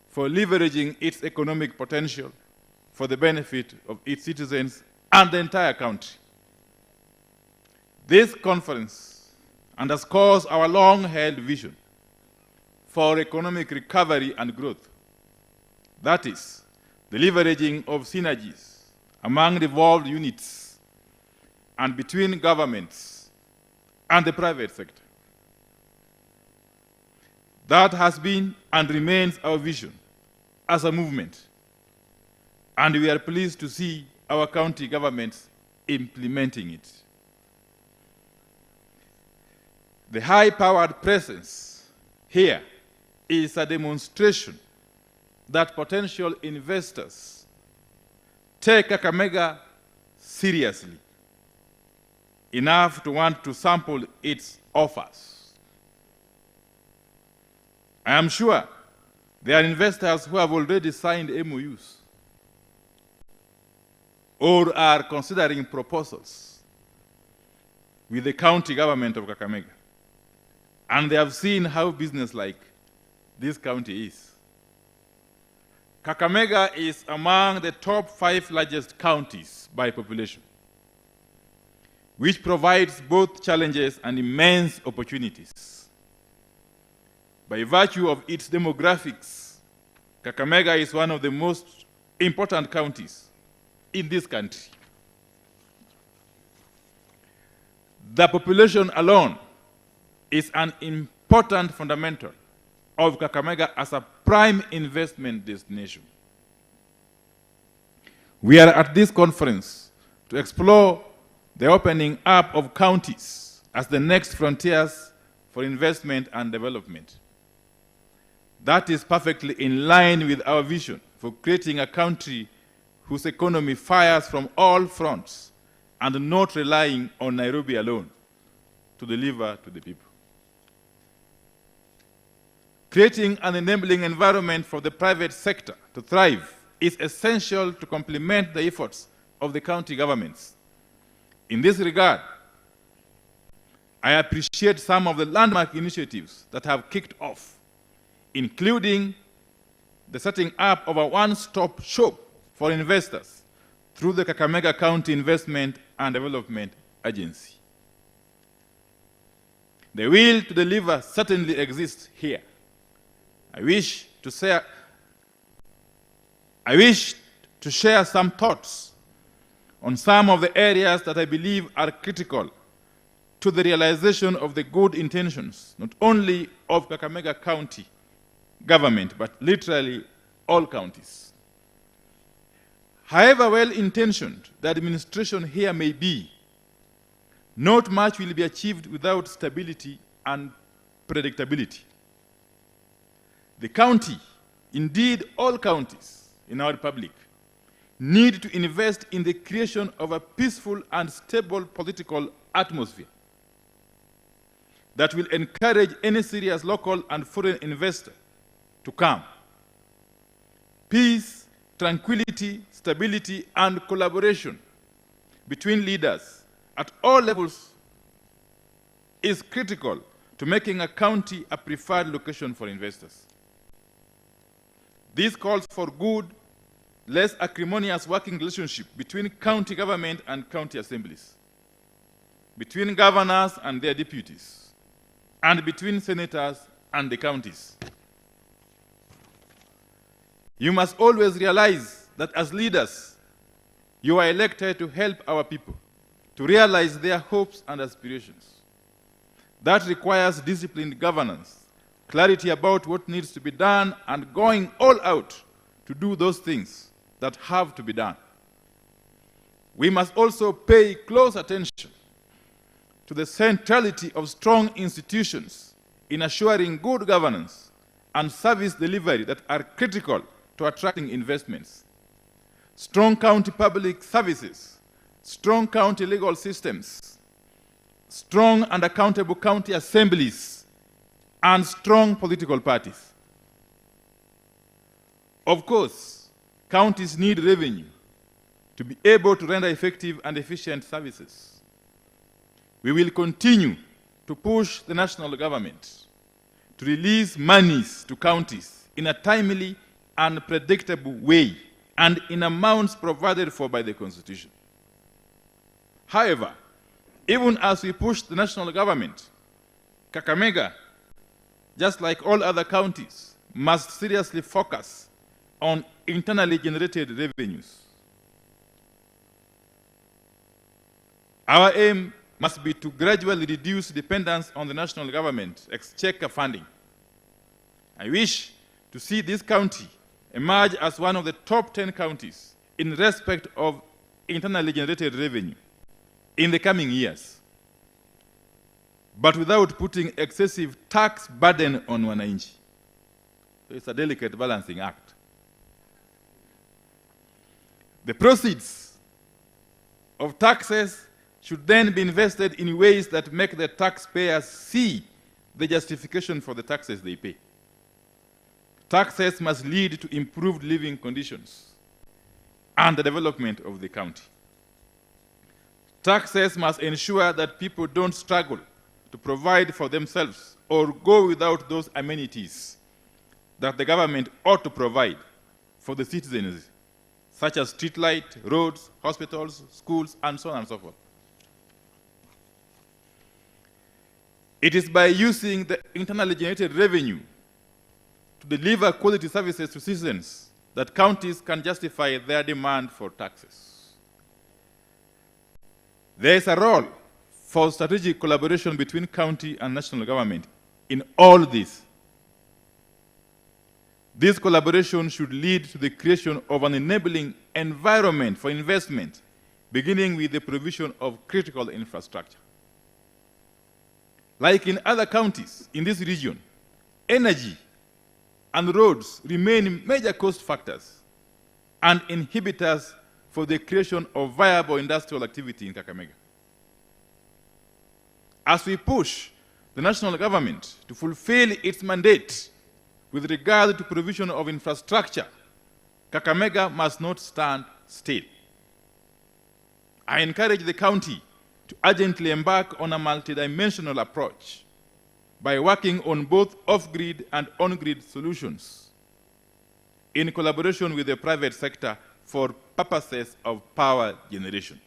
for leveraging its economic potential for the benefit of its citizens and the entire country. This conference underscores our long-held vision for economic recovery and growth. That is, the leveraging of synergies among the involved units and between governments and the private sector. That has been and remains our vision as a movement, and we are pleased to see our county governments implementing it. The high-powered presence here is a demonstration that potential investors take Kakamega seriously enough to want to sample its offers. I am sure there are investors who have already signed MOUs or are considering proposals with the county government of Kakamega, and they have seen how business-like this county is. Kakamega is among the top 5 largest counties by population, which provides both challenges and immense opportunities. By virtue of its demographics, Kakamega is one of the most important counties in this country. The population alone is an important fundamental of Kakamega as a prime investment destination. We are at this conference to explore the opening up of counties as the next frontiers for investment and development. That is perfectly in line with our vision for creating a country whose economy fires from all fronts and not relying on Nairobi alone to deliver to the people. Creating an enabling environment for the private sector to thrive is essential to complement the efforts of the county governments. In this regard, I appreciate some of the landmark initiatives that have kicked off, including the setting up of a one-stop shop for investors through the Kakamega County Investment and Development Agency. The will to deliver certainly exists here. I wish to share some thoughts on some of the areas that I believe are critical to the realization of the good intentions, not only of Kakamega County government, but literally all counties. However well-intentioned the administration here may be, not much will be achieved without stability and predictability. The county, indeed all counties in our republic, need to invest in the creation of a peaceful and stable political atmosphere that will encourage any serious local and foreign investor to come. Peace, tranquility, stability, and collaboration between leaders at all levels is critical to making a county a preferred location for investors. This calls for good, less acrimonious working relationship between county government and county assemblies, between governors and their deputies, and between senators and the counties. You must always realize that as leaders, you are elected to help our people to realize their hopes and aspirations. That requires disciplined governance, clarity about what needs to be done, and going all out to do those things that have to be done. We must also pay close attention to the centrality of strong institutions in assuring good governance and service delivery that are critical to attracting investments. Strong county public services, strong county legal systems, strong and accountable county assemblies, and strong political parties. Of course, counties need revenue to be able to render effective and efficient services. We will continue to push the national government to release monies to counties in a timely and predictable way and in amounts provided for by the Constitution. However, even as we push the national government, Kakamega, just like all other counties, must seriously focus on internally generated revenues. Our aim must be to gradually reduce dependence on the national government exchequer funding. I wish to see this county emerge as one of the top 10 counties in respect of internally generated revenue in the coming years, but without putting excessive tax burden on wananchi. So it's a delicate balancing act. The proceeds of taxes should then be invested in ways that make the taxpayers see the justification for the taxes they pay. Taxes must lead to improved living conditions and the development of the county. Taxes must ensure that people don't struggle to provide for themselves or go without those amenities that the government ought to provide for the citizens, such as street light, roads, hospitals, schools, and so on and so forth. It is by using the internally generated revenue to deliver quality services to citizens that counties can justify their demand for taxes. There is a role for strategic collaboration between county and national government in all this. This collaboration should lead to the creation of an enabling environment for investment, beginning with the provision of critical infrastructure. Like in other counties in this region, energy and roads remain major cost factors and inhibitors for the creation of viable industrial activity in Kakamega. As we push the national government to fulfill its mandate with regard to provision of infrastructure, Kakamega must not stand still. I encourage the county to urgently embark on a multidimensional approach by working on both off-grid and on-grid solutions in collaboration with the private sector for purposes of power generation.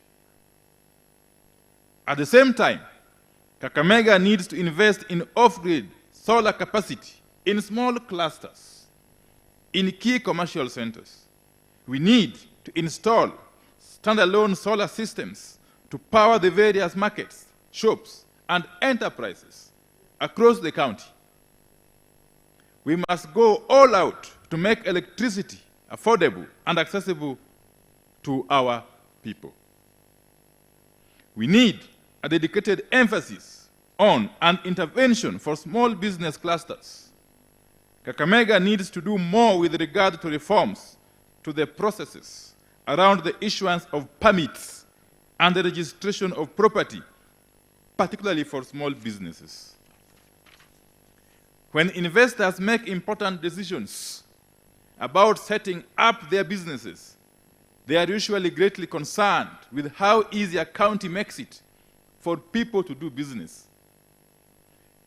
At the same time, Kakamega needs to invest in off-grid solar capacity in small clusters in key commercial centers. We need to install standalone solar systems to power the various markets, shops, and enterprises across the county. We must go all out to make electricity affordable and accessible to our people. We need a dedicated emphasis on an intervention for small business clusters. Kakamega needs to do more with regard to reforms to the processes around the issuance of permits and the registration of property, particularly for small businesses. When investors make important decisions about setting up their businesses, they are usually greatly concerned with how easy a county makes it for people to do business.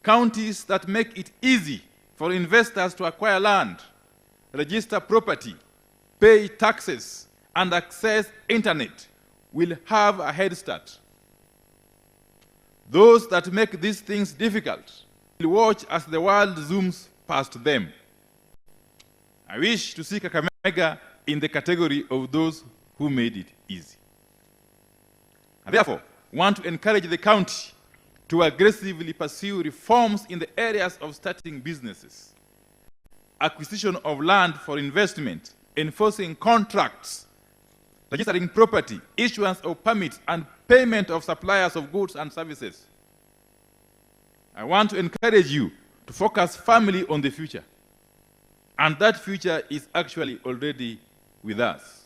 Counties that make it easy for investors to acquire land, register property, pay taxes, and access internet will have a head start. Those that make these things difficult will watch as the world zooms past them. I wish to see Kakamega in the category of those who made it easy. I therefore want to encourage the county to aggressively pursue reforms in the areas of starting businesses, acquisition of land for investment, enforcing contracts, registering property, issuance of permits, and payment of suppliers of goods and services. I want to encourage you to focus firmly on the future. And that future is actually already with us.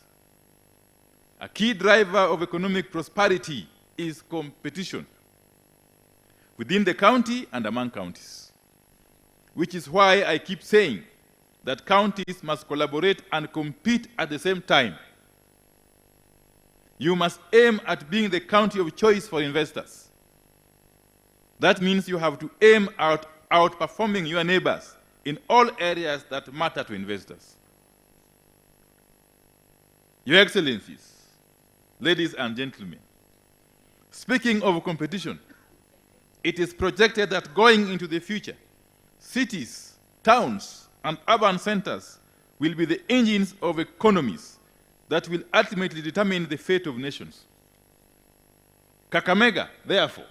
A key driver of economic prosperity is competition within the county and among counties, which is why I keep saying that counties must collaborate and compete at the same time. You must aim at being the county of choice for investors. That means you have to aim at outperforming your neighbors in all areas that matter to investors. Your Excellencies, ladies and gentlemen, speaking of competition, it is projected that going into the future, cities, towns, and urban centers will be the engines of economies that will ultimately determine the fate of nations. Kakamega, therefore,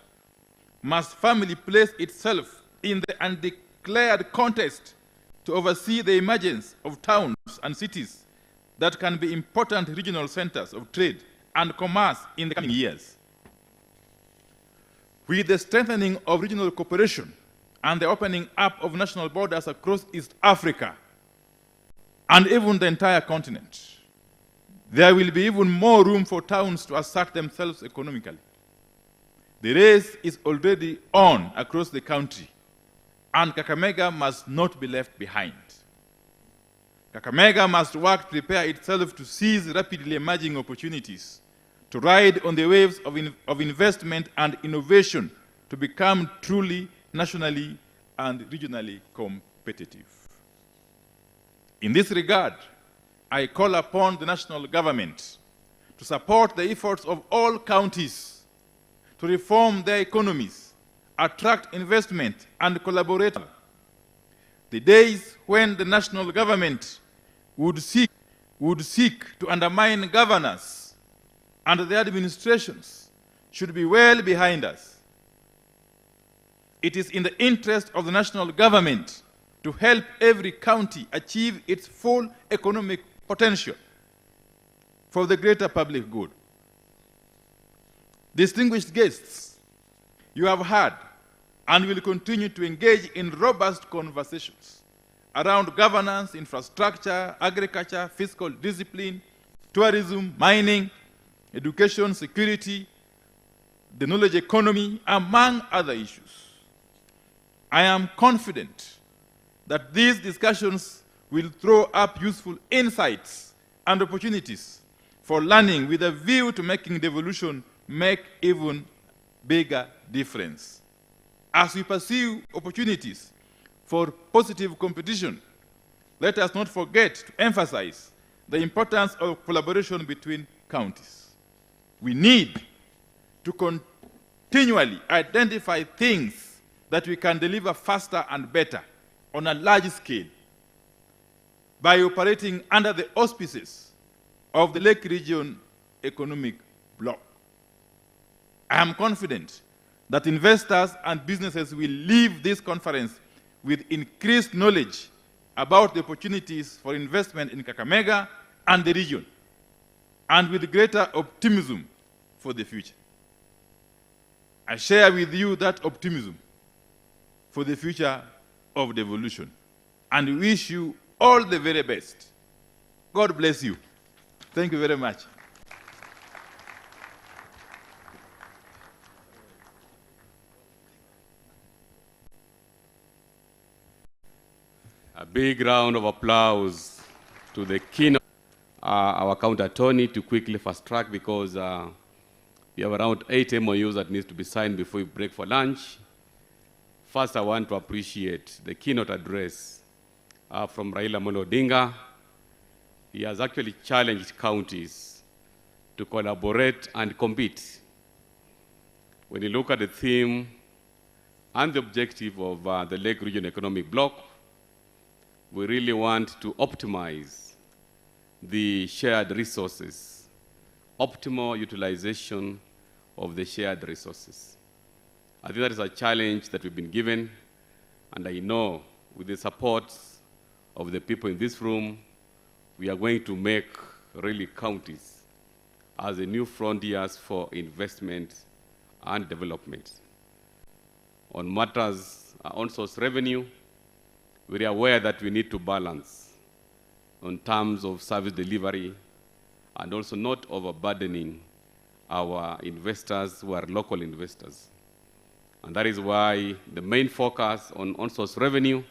must firmly place itself in the undeclared contest to oversee the emergence of towns and cities that can be important regional centers of trade and commerce in the coming years. With the strengthening of regional cooperation and the opening up of national borders across East Africa and even the entire continent, there will be even more room for towns to assert themselves economically. The race is already on across the country, and Kakamega must not be left behind. Kakamega must work to prepare itself to seize rapidly emerging opportunities, to ride on the waves of investment and innovation to become truly nationally and regionally competitive. In this regard, I call upon the national government to support the efforts of all counties to reform their economies, attract investment, and collaborate. The days when the national government would seek to undermine governors and their administrations should be well behind us. It is in the interest of the national government to help every county achieve its full economic potential for the greater public good. Distinguished guests, you have heard and will continue to engage in robust conversations around governance, infrastructure, agriculture, fiscal discipline, tourism, mining, education, security, the knowledge economy, among other issues. I am confident that these discussions will throw up useful insights and opportunities for learning with a view to making devolution make even bigger difference. As we pursue opportunities for positive competition, let us not forget to emphasize the importance of collaboration between counties. We need to continually identify things that we can deliver faster and better on a large scale by operating under the auspices of the Lake Region Economic Bloc. I am confident that investors and businesses will leave this conference with increased knowledge about the opportunities for investment in Kakamega and the region, and with greater optimism for the future. I share with you that optimism for the future of devolution, and wish you all the very best. God bless you. Thank you very much. A big round of applause to the keynote, our county attorney, to quickly fast track, because we have around 8 MOUs that needs to be signed before we break for lunch. First, I want to appreciate the keynote address from Raila Amolo Odinga. He has actually challenged counties to collaborate and compete. When you look at the theme and the objective of the Lake Region Economic Bloc, we really want to optimize the shared resources, optimal utilization of the shared resources. I think that is a challenge that we've been given, and I know with the support of the people in this room, we are going to make really counties as the new frontiers for investment and development. On matters on source revenue, we are aware that we need to balance on terms of service delivery and also not overburdening our investors who are local investors. And that is why the main focus on on-source revenue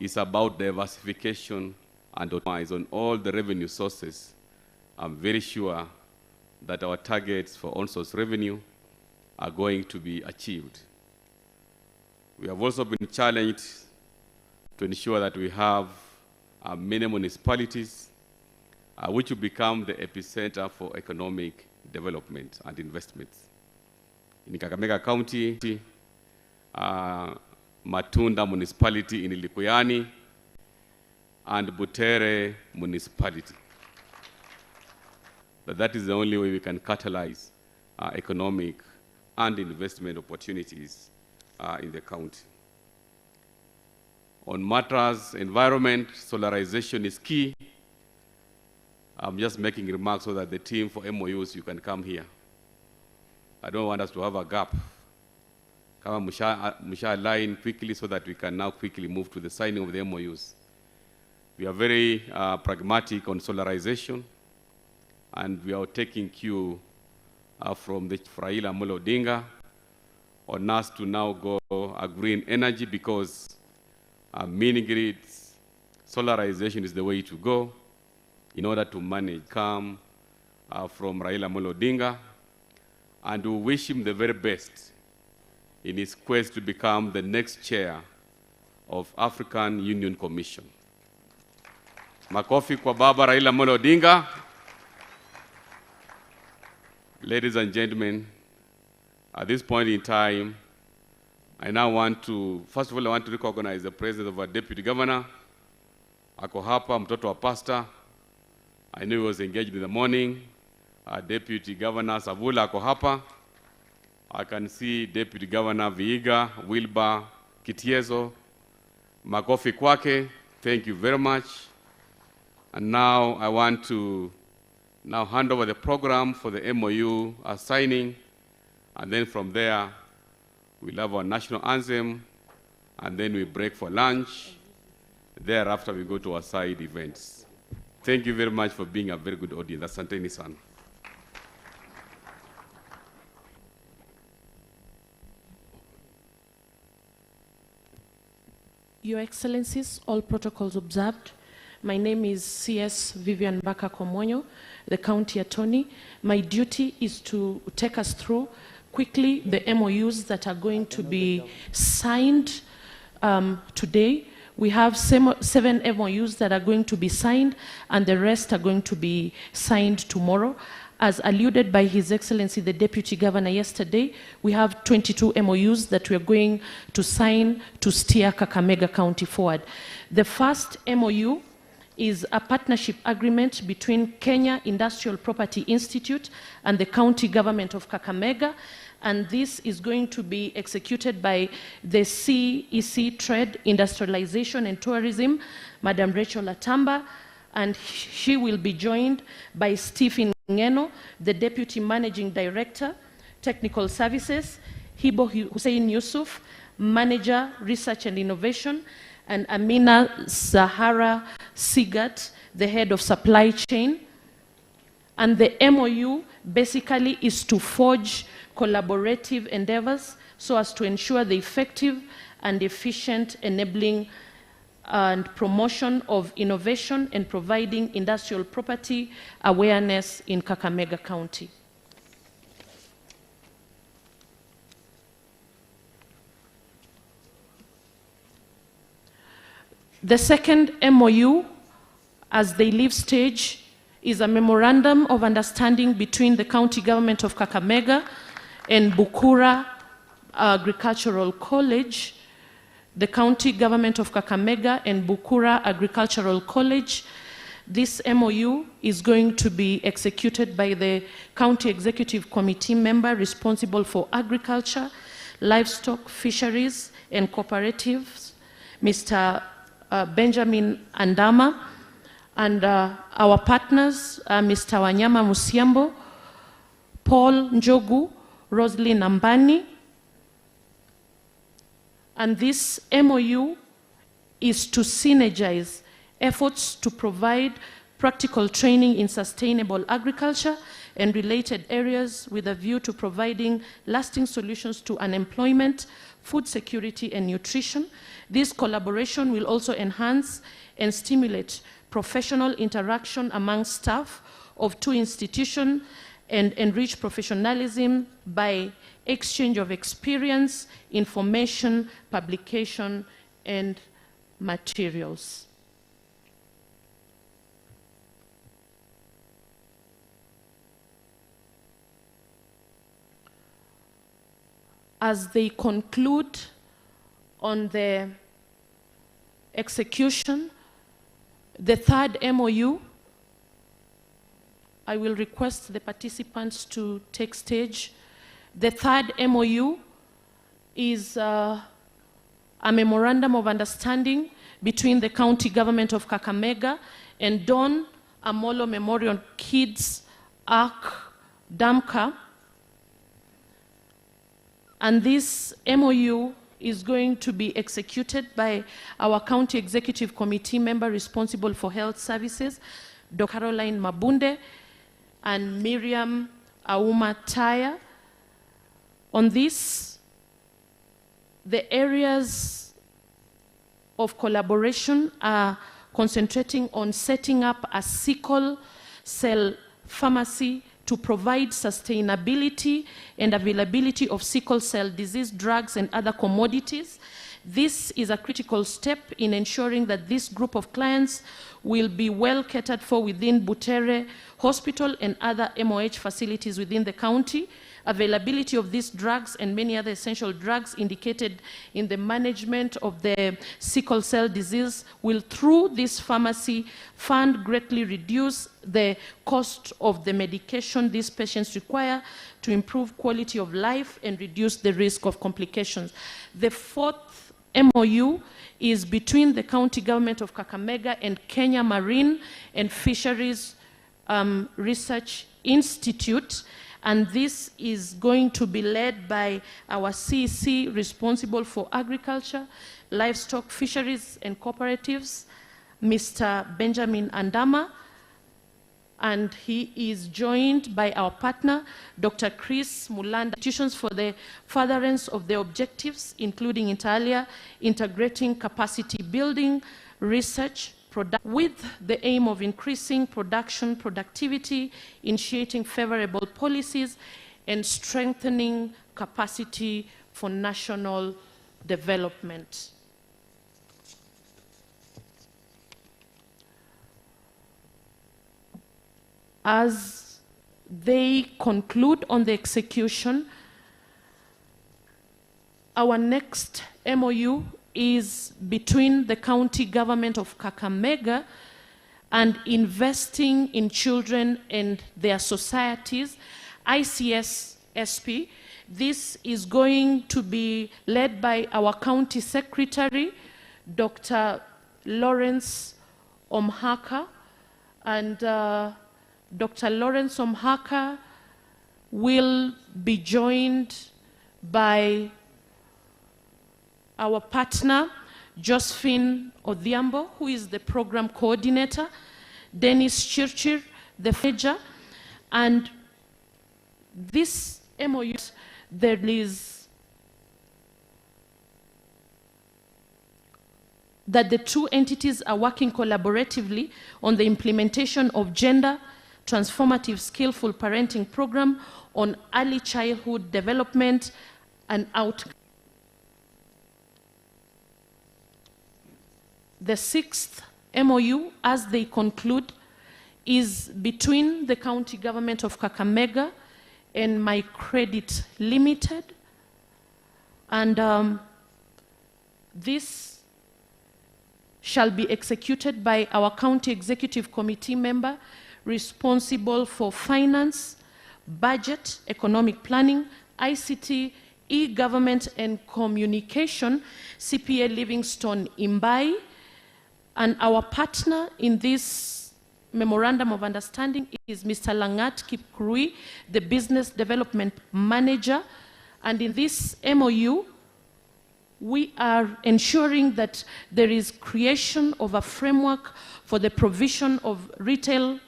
is about diversification and optimize on all the revenue sources. I'm very sure that our targets for on-source revenue are going to be achieved. We have also been challenged to ensure that we have many municipalities which will become the epicenter for economic development and investments. In Kakamega County, Matunda Municipality in Likuyani, and Butere Municipality. But that is the only way we can catalyze economic and investment opportunities in the county. On matters environment, solarization is key. I'm just making remarks so that the team for MOUs, you can come here. I don't want us to have a gap. Come Musha line quickly so that we can now quickly move to the signing of the MOUs. We are very pragmatic on solarization, and we are taking cue from the Raila Amolo Odinga on us to now go green energy, because mini grids, solarization is the way to go in order to manage. Come from Raila Amolo Odinga, and we wish him the very best in his quest to become the next chair of African Union Commission. Makofi kwa baba Raila Amolo Odinga. Ladies and gentlemen, at this point in time, I now want to, first of all, I want to recognize the presence of our Deputy Governor, ako hapa, mtoto wa pastor. I knew he was engaged in the morning. Our Deputy Governor Savula ako hapa. I can see Deputy Governor Vihiga, Wilbur Kitiezo. Makofi kwake, thank you very much. And now I want to hand over the program for the MOU signing, and then from there, we'll have our national anthem, and then we break for lunch. Thereafter, we go to our side events. Thank you very much for being a very good audience. Asanteni sana. Your Excellencies, all protocols observed. My name is CS Vivian Baka Komonyo, the County Attorney. My duty is to take us through quickly the MOUs that are going to be signed today. We have 7 MOUs that are going to be signed, and the rest are going to be signed tomorrow. As alluded by His Excellency, the Deputy Governor yesterday, we have 22 MOUs that we are going to sign to steer Kakamega County forward. The first MOU is a partnership agreement between Kenya Industrial Property Institute and the County Government of Kakamega, and this is going to be executed by the CEC Trade, Industrialization and Tourism, Madam Rachel Atamba, and she will be joined by Stephen Ngeno, the Deputy Managing Director, Technical Services, Hibo Hussein Yusuf, Manager, Research and Innovation, and Amina Zahara Sigat, the Head of Supply Chain. And the MOU basically is to forge collaborative endeavors so as to ensure the effective and efficient enabling and promotion of innovation and providing industrial property awareness in Kakamega County. The second MOU, as they leave stage, is a memorandum of understanding between the County Government of Kakamega and Bukura Agricultural College, the County Government of Kakamega and Bukura Agricultural College. This MOU is going to be executed by the County Executive Committee member responsible for agriculture, Livestock, Fisheries and Cooperatives, Mr. Benjamin Andama, and our partners, Mr. Wanyama Musiambo, Paul Njogu, Rosalie Nambani. And this MOU is to synergize efforts to provide practical training in sustainable agriculture and related areas with a view to providing lasting solutions to unemployment, food security, and nutrition. This collaboration will also enhance and stimulate professional interaction among staff of two institutions and enrich professionalism by exchange of experience, information, publication, and materials. As they conclude on the execution, the third MOU, I will request the participants to take stage. The third MOU is a memorandum of understanding between the county government of Kakamega and Don Amolo Memorial Kids Arc Damka. And this MOU is going to be executed by our county executive committee member responsible for health services, Dr. Caroline Mabunde and Miriam Auma Taya. On this, the areas of collaboration are concentrating on setting up a sickle cell pharmacy to provide sustainability and availability of sickle cell disease drugs and other commodities. This is a critical step in ensuring that this group of clients will be well catered for within Butere Hospital and other MOH facilities within the county. Availability of these drugs and many other essential drugs indicated in the management of the sickle cell disease will, through this pharmacy fund, greatly reduce the cost of the medication these patients require to improve quality of life and reduce the risk of complications. The fourth MOU is between the county government of Kakamega and Kenya Marine and Fisheries Research Institute. And this is going to be led by our CEC responsible for agriculture, livestock, fisheries, and cooperatives, Mr. Benjamin Andama. And he is joined by our partner, Dr. Chris Mulanda, institutions for the furtherance of the objectives, including inter alia, integrating capacity building, research, with the aim of increasing production, productivity, initiating favorable policies, and strengthening capacity for national development. As they conclude on the execution, our next MOU is between the county government of Kakamega and investing in children and their societies, ICSSP. This is going to be led by our county secretary, Dr. Lawrence Omhaka, and Dr. Lawrence Omhaka will be joined by our partner, Josephine Odhiambo, who is the program coordinator, Dennis Chirchir, the manager, and this MOU, there is that the two entities are working collaboratively on the implementation of gender transformative skillful parenting program on early childhood development and outcome. The sixth MOU, as they conclude, is between the county government of Kakamega and My Credit Limited. And this shall be executed by our county executive committee member responsible for finance, budget, economic planning, ICT, e-government and communication, CPA Livingstone Imbai, and our partner in this memorandum of understanding is Mr. Langat Kipkurui, the business development manager. And in this MOU, we are ensuring that there is creation of a framework for the provision of retail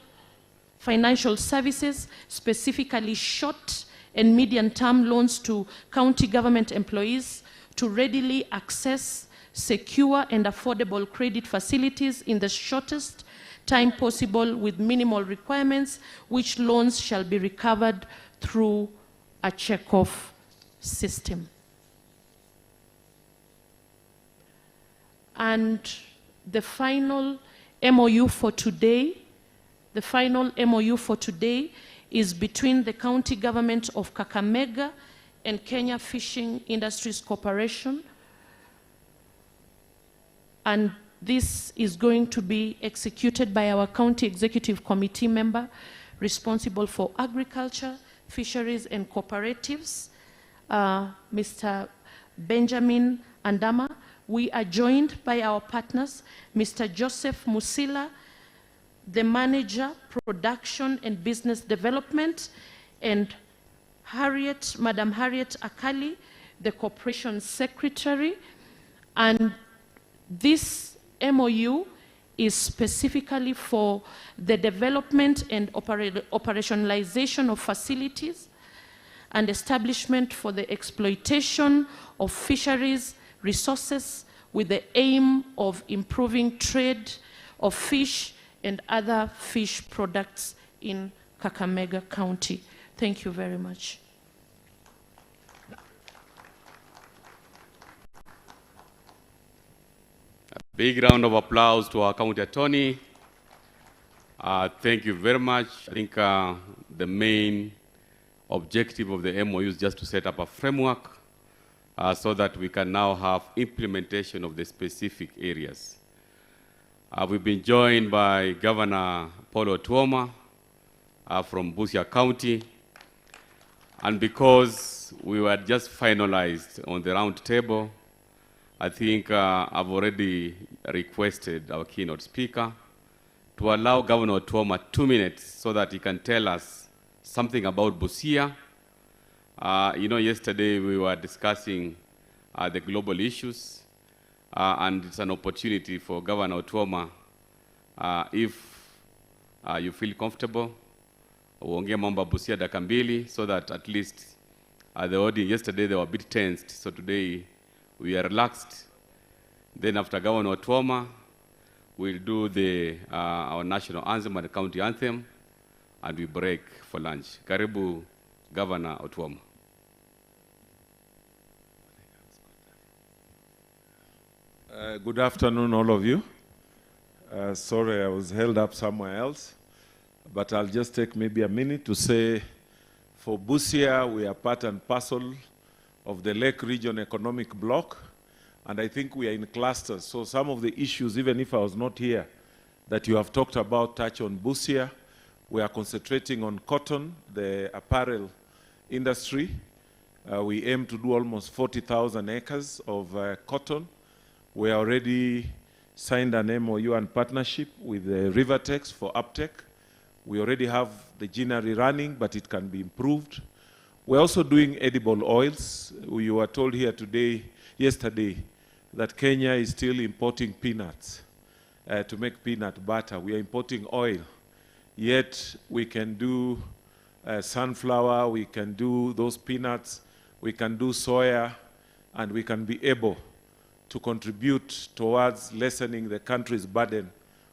financial services, specifically short and medium-term loans to county government employees to readily access secure and affordable credit facilities in the shortest time possible with minimal requirements, which loans shall be recovered through a check-off system. And the final MOU for today, is between the county government of Kakamega and Kenya Fishing Industries Corporation. And this is going to be executed by our county executive committee member responsible for agriculture, fisheries, and cooperatives, Mr. Benjamin Andama. We are joined by our partners, Mr. Joseph Musila, the manager, production and business development, and Madam Harriet Akali, the corporation secretary. And this MOU is specifically for the development and operationalization of facilities and establishment for the exploitation of fisheries resources with the aim of improving trade of fish and other fish products in Kakamega County. Thank you very much. A big round of applause to our county attorney. Thank you very much. I think the main objective of the MOU is just to set up a framework so that we can now have implementation of the specific areas. We've been joined by Governor Paul Otuoma from Busia County. And because we were just finalized on the round table, I think I've already requested our keynote speaker to allow Governor Otuoma 2 minutes so that he can tell us something about Busia. You know, yesterday we were discussing the global issues, and it's an opportunity for Governor Otuoma, if you feel comfortable, uongee mambo Busia dakika mbili, so that at least the audience yesterday they were a bit tensed, so today we are relaxed. Then after Governor Otuoma, we'll do our national anthem and the county anthem, and we break for lunch. Karibu, Governor Otuoma. Good afternoon, all of you. Sorry, I was held up somewhere else, but I'll just take maybe a minute to say, for Busia, we are part and parcel of the Lake Region Economic Bloc, and I think we are in clusters. So some of the issues, even if I was not here, that you have talked about touch on Busia. We are concentrating on cotton, the apparel industry. We aim to do almost 40,000 acres of cotton. We already signed an MOU and partnership with Rivertex for uptake. We already have the ginery running, but it can be improved. We're also doing edible oils. We were told here yesterday, that Kenya is still importing peanuts to make peanut butter. We are importing oil. Yet we can do sunflower, we can do those peanuts, we can do soya, and we can be able to contribute towards lessening the country's burden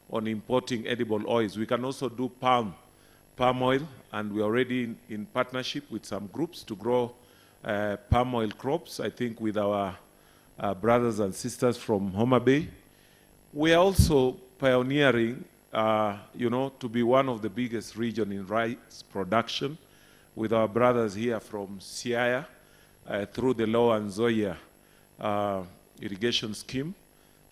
on importing edible oils. We can also do palm oil, and we're already in partnership with some groups to grow palm oil crops, I think with our brothers and sisters from Homa Bay. We are also pioneering, to be one of the biggest regions in rice production with our brothers here from Siaya through the Lower Nzoia irrigation scheme,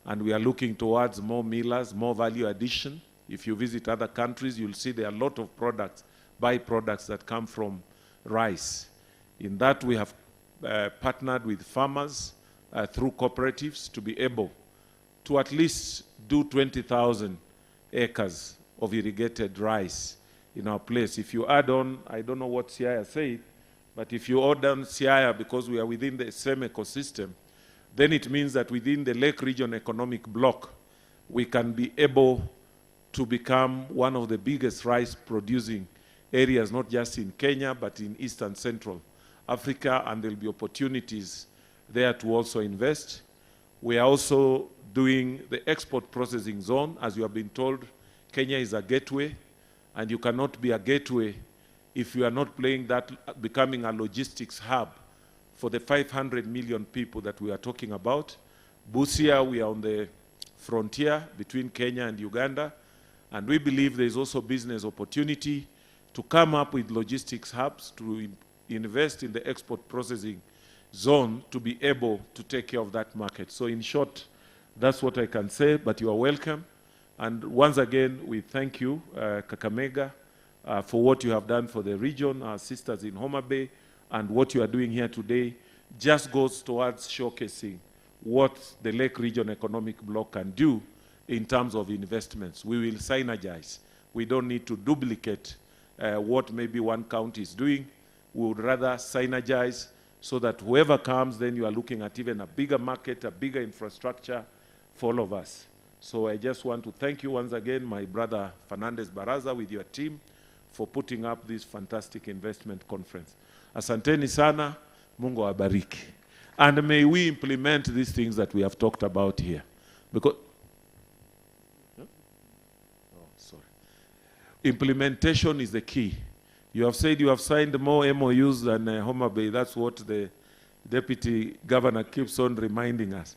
and we are looking towards more millers, more value addition. If you visit other countries, you'll see there are a lot of products, byproducts that come from rice. In that, we have partnered with farmers through cooperatives to be able to at least do 20,000 acres of irrigated rice in our place. If you add on, I don't know what Siaya said, but if you add on Siaya, because we are within the same ecosystem, then it means that within the Lake Region Economic Bloc, we can be able to become one of the biggest rice producing areas, not just in Kenya, but in East and Central Africa, and there'll be opportunities there to also invest. We are also doing the export processing zone. As you have been told, Kenya is a gateway, and you cannot be a gateway if you are not playing that, becoming a logistics hub for the 500 million people that we are talking about. Busia, we are on the frontier between Kenya and Uganda, and we believe there is also business opportunity to come up with logistics hubs to invest in the export processing zone to be able to take care of that market. So in short, that's what I can say, but you are welcome. And once again, we thank you, Kakamega, for what you have done for the region, our sisters in Homa Bay, and what you are doing here today just goes towards showcasing what the Lake Region Economic Bloc can do in terms of investments. We will synergize. We don't need to duplicate what maybe one county is doing. We would rather synergize so that whoever comes, then you are looking at even a bigger market, a bigger infrastructure for all of us. So I just want to thank you once again, my brother Fernandes Barasa, with your team, for putting up this fantastic investment conference. Asanteni sana, Mungu awabariki. And may we implement these things that we have talked about here. Because, implementation is the key. You have said you have signed more MOUs than Homa Bay. That's what the Deputy Governor keeps on reminding us.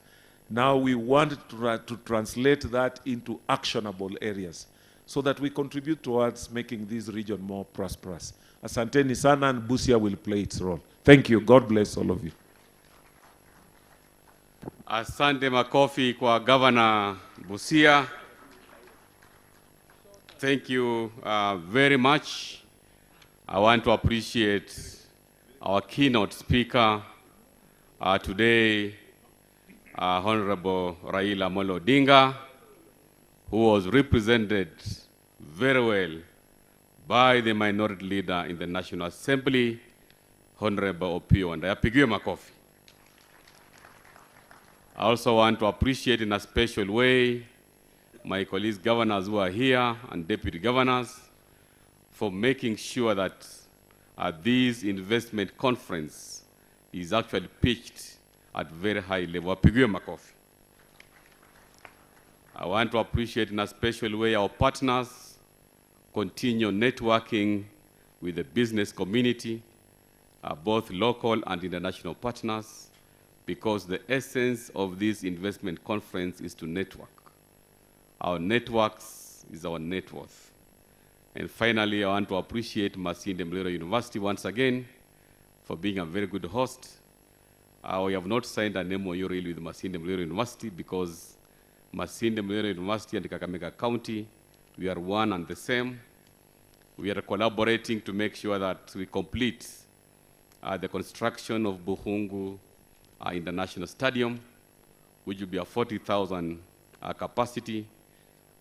Now we want to translate that into actionable areas so that we contribute towards making this region more prosperous. Asanteni sana, and Busia will play its role. Thank you. God bless all of you. Asante makofi kwa Governor Busia. Thank you very much. I want to appreciate our keynote speaker today, Honorable Raila Amolo Odinga, who was represented very well by the minority leader in the National Assembly, Honorable Opio, and apigiwe makofi. I also want to appreciate in a special way my colleagues governors who are here and deputy governors for making sure that this investment conference is actually pitched at very high level. Apigiwe makofi. I want to appreciate in a special way our partners, continue networking with the business community, both local and international partners, because the essence of this investment conference is to network. Our networks is our net worth. And finally, I want to appreciate Masinde Muliro University once again for being a very good host. We have not signed an MOU really with Masinde Muliro University because Masinde Muliro University and Kakamega County, we are one and the same. We are collaborating to make sure that we complete the construction of Buhungu International Stadium, which will be a 40,000 capacity.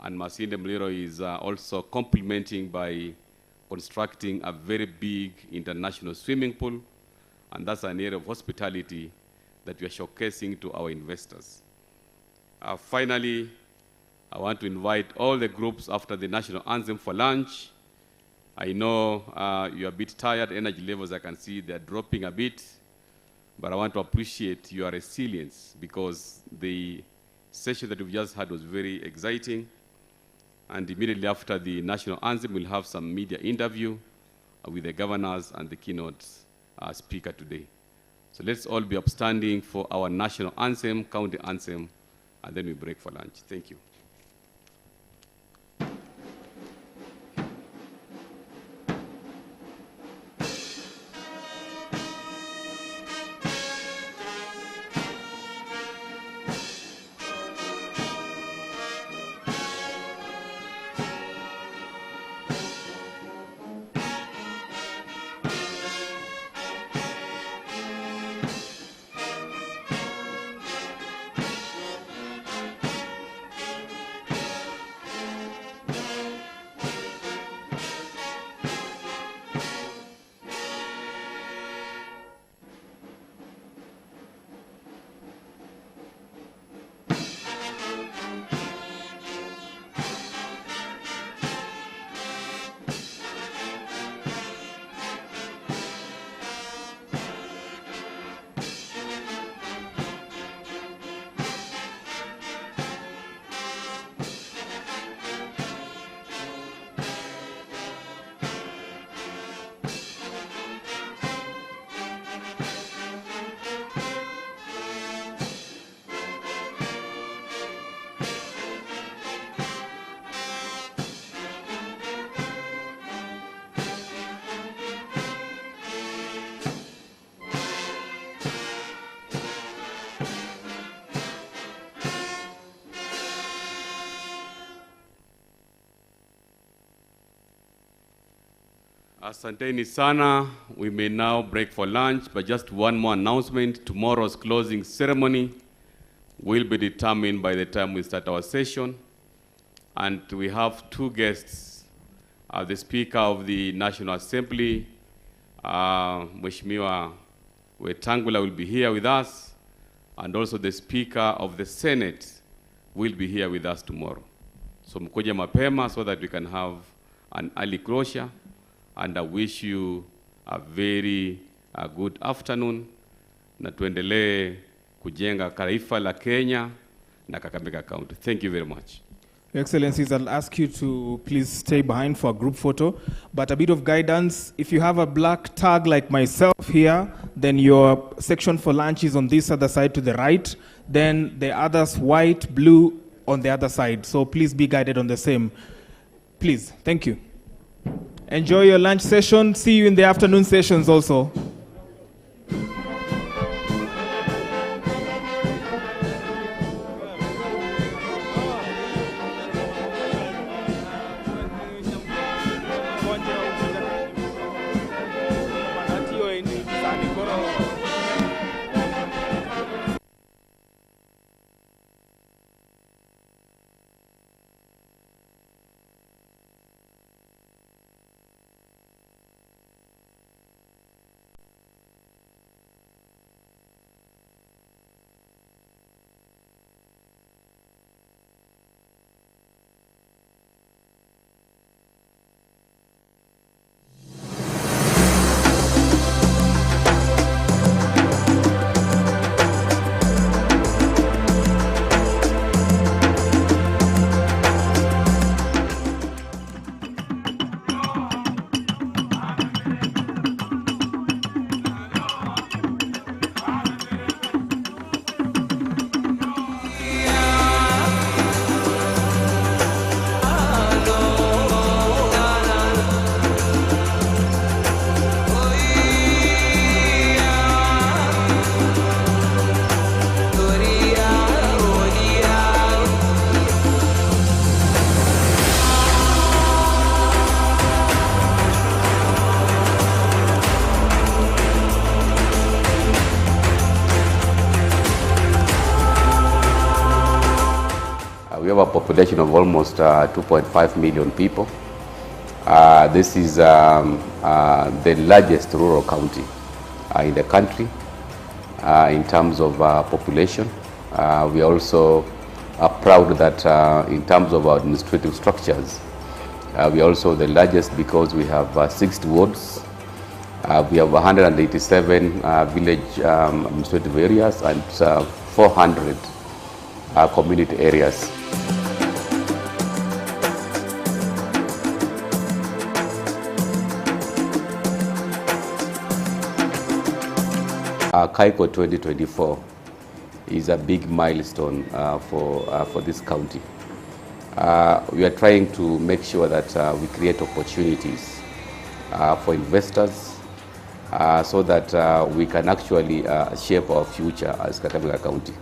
And Masinde Muliro is also complementing by constructing a very big international swimming pool. And that's an area of hospitality that we are showcasing to our investors. Finally, I want to invite all the groups after the national anthem for lunch. I know you're a bit tired, energy levels I can see they're dropping a bit, but I want to appreciate your resilience because the session that we've just had was very exciting. And immediately after the national anthem, we'll have some media interview with the governors and the keynote speaker today. So let's all be upstanding for our national anthem, county anthem, and then we break for lunch. Thank you. Asanteni sana. We may now break for lunch, but just one more announcement. Tomorrow's closing ceremony will be determined by the time we start our session. And we have two guests. The Speaker of the National Assembly, Mheshimiwa Wetangula, will be here with us, and also the Speaker of the Senate will be here with us tomorrow. So mkuje mapema so that we can have an early closure, and I wish you a very good afternoon, na tuendelee kujenga taifa la Kenya na Kakamega County. Thank you very much. Your Excellencies, I'll ask you to please stay behind for a group photo, but a bit of guidance. If you have a black tag like myself here, then your section for lunch is on this other side to the right, then the others white, blue on the other side. So please be guided on the same. Please, thank you. Enjoy your lunch session. See you in the afternoon sessions also. We have a population of almost 2.5 million people. This is the largest rural county in the country in terms of population. We also are proud that in terms of our administrative structures, we are also the largest because we have 60 wards. We have 187 village administrative areas and 400 community areas. KAIICO 2024 is a big milestone for this county. We are trying to make sure that we create opportunities for investors so that we can actually shape our future as Kakamega County.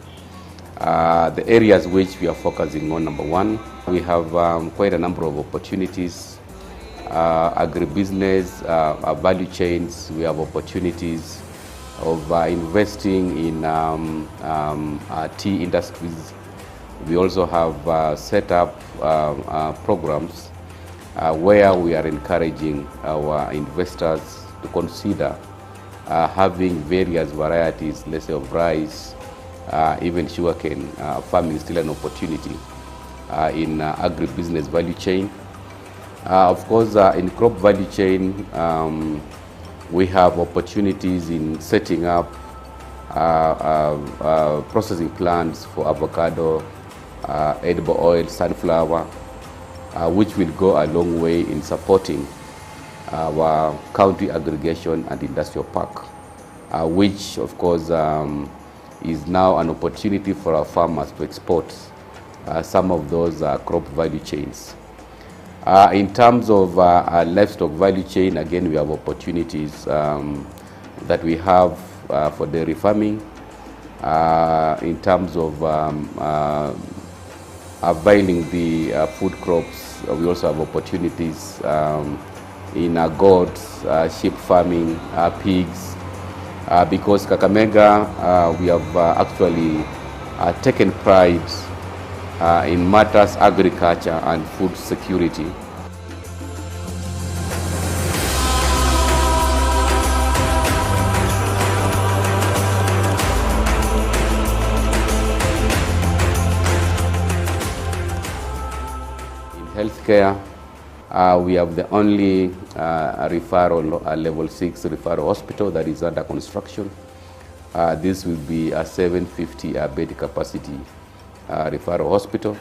The areas which we are focusing on, number one, we have quite a number of opportunities. Agribusiness, value chains, we have opportunities of investing in tea industries. We also have set up programs where we are encouraging our investors to consider having various varieties, let's say of rice, even sugarcane farming is still an opportunity in agribusiness value chain. Of course, in crop value chain, we have opportunities in setting up processing plants for avocado, edible oil, sunflower, which will go a long way in supporting our county aggregation and industrial park, which of course is now an opportunity for our farmers to export some of those crop value chains. In terms of livestock value chain, again, we have opportunities that we have for dairy farming. In terms of availing the food crops, we also have opportunities in goats, sheep farming, pigs, because Kakamega, we have actually taken pride in matters agriculture and food security. In healthcare, we have the only referral, level 6 referral hospital that is under construction. This will be a 750 bed capacity referral hospital.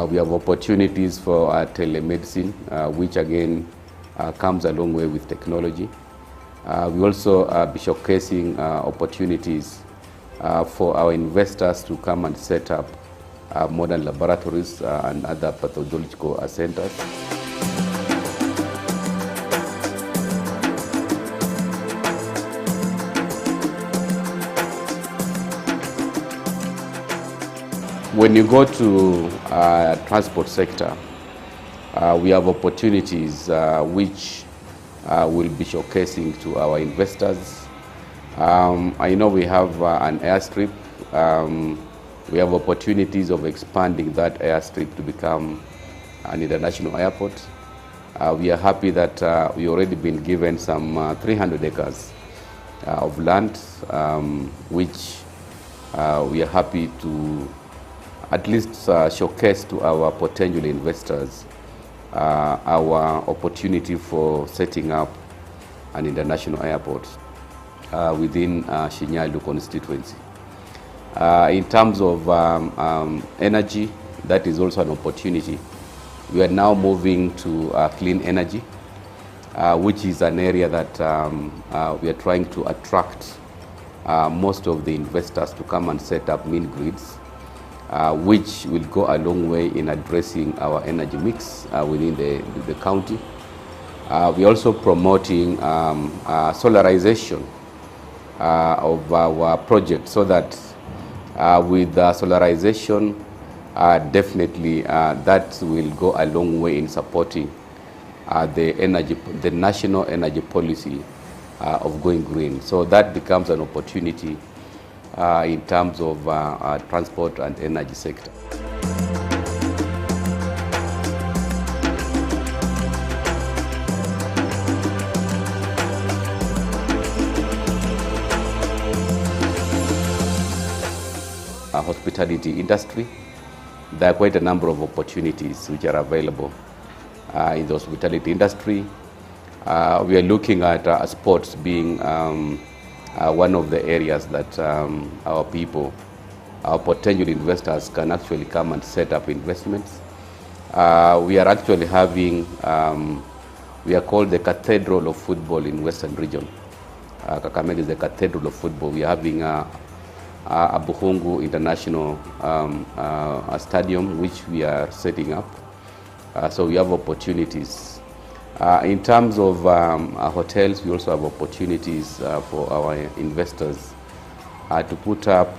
We have opportunities for telemedicine, which again comes a long way with technology. We also be showcasing opportunities for our investors to come and set up modern laboratories and other pathological centers. When you go to transport sector, we have opportunities which we'll be showcasing to our investors. I know we have an airstrip. We have opportunities of expanding that airstrip to become an international airport. We are happy that we already been given some 300 acres of land, which we are happy to at least showcase to our potential investors our opportunity for setting up an international airport within Shinyalu constituency. In terms of energy, that is also an opportunity. We are now moving to clean energy, which is an area that we are trying to attract most of the investors to come and set up mini grids, which will go a long way in addressing our energy mix within the county. We are also promoting solarization of our project, so that with solarization, definitely that will go a long way in supporting the national energy policy of going green. So that becomes an opportunity in terms of transport and energy sector. Hospitality industry, there are quite a number of opportunities which are available in the hospitality industry. We are looking at sports being one of the areas that our people, our potential investors can actually come and set up investments. We are actually having, we are called the Cathedral of Football in Western Region. Kakamega is the Cathedral of Football. We are having a Buhungu International Stadium, which we are setting up. So we have opportunities. In terms of hotels, we also have opportunities for our investors to put up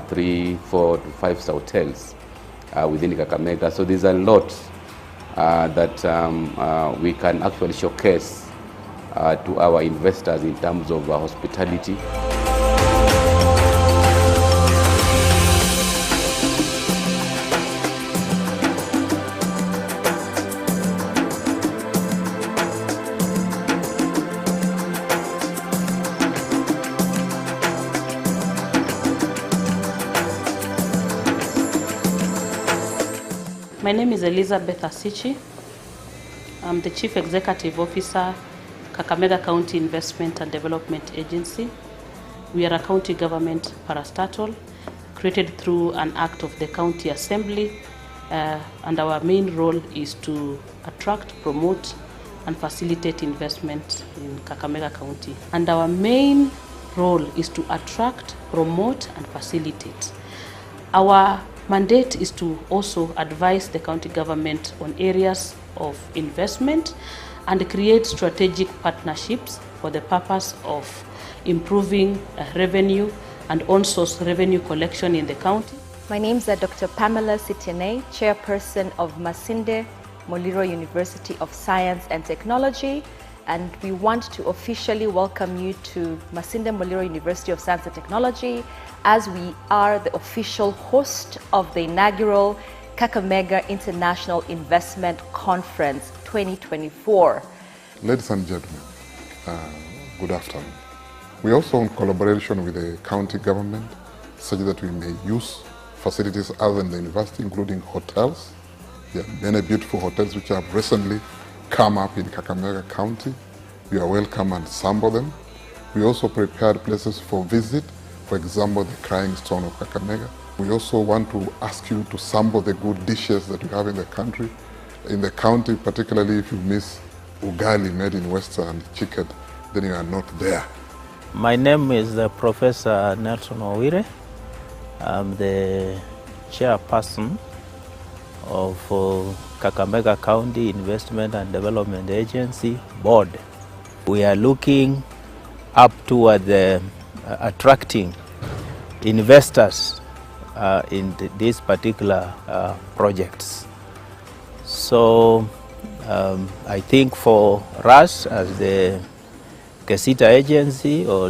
3, 4 to 5 hotels within Kakamega. So there's a lot that we can actually showcase to our investors in terms of hospitality. My name is Elizabeth Asichi. I'm the Chief Executive Officer, Kakamega County Investment and Development Agency. We are a county government parastatal created through an act of the County Assembly, and our main role is to attract, promote, and facilitate investment in Kakamega County. And our main role is to attract, promote, and facilitate. Our mandate is to also advise the county government on areas of investment and create strategic partnerships for the purpose of improving revenue and on-source revenue collection in the county. My name is Dr. Pamela Sitiene, Chairperson of Masinde Muliro University of Science and Technology, and we want to officially welcome you to Masinde Muliro University of Science and Technology, as we are the official host of the inaugural Kakamega International Investment Conference 2024. Ladies and gentlemen, good afternoon. We are also in collaboration with the county government such that we may use facilities other than the university, including hotels. There are many beautiful hotels which have recently come up in Kakamega County. You are welcome and sample them. We also prepared places for visit, for example, the Crying Stone of Kakamega. We also want to ask you to sample the good dishes that we have in the country. In the county, particularly if you miss ugali made in Western chicken, then you are not there. My name is Professor Nelson Owire. I'm the chairperson of Kakamega County Investment and Development Agency Board. We are looking up toward attracting investors in these particular projects. So I think for us as the KAIICO agency or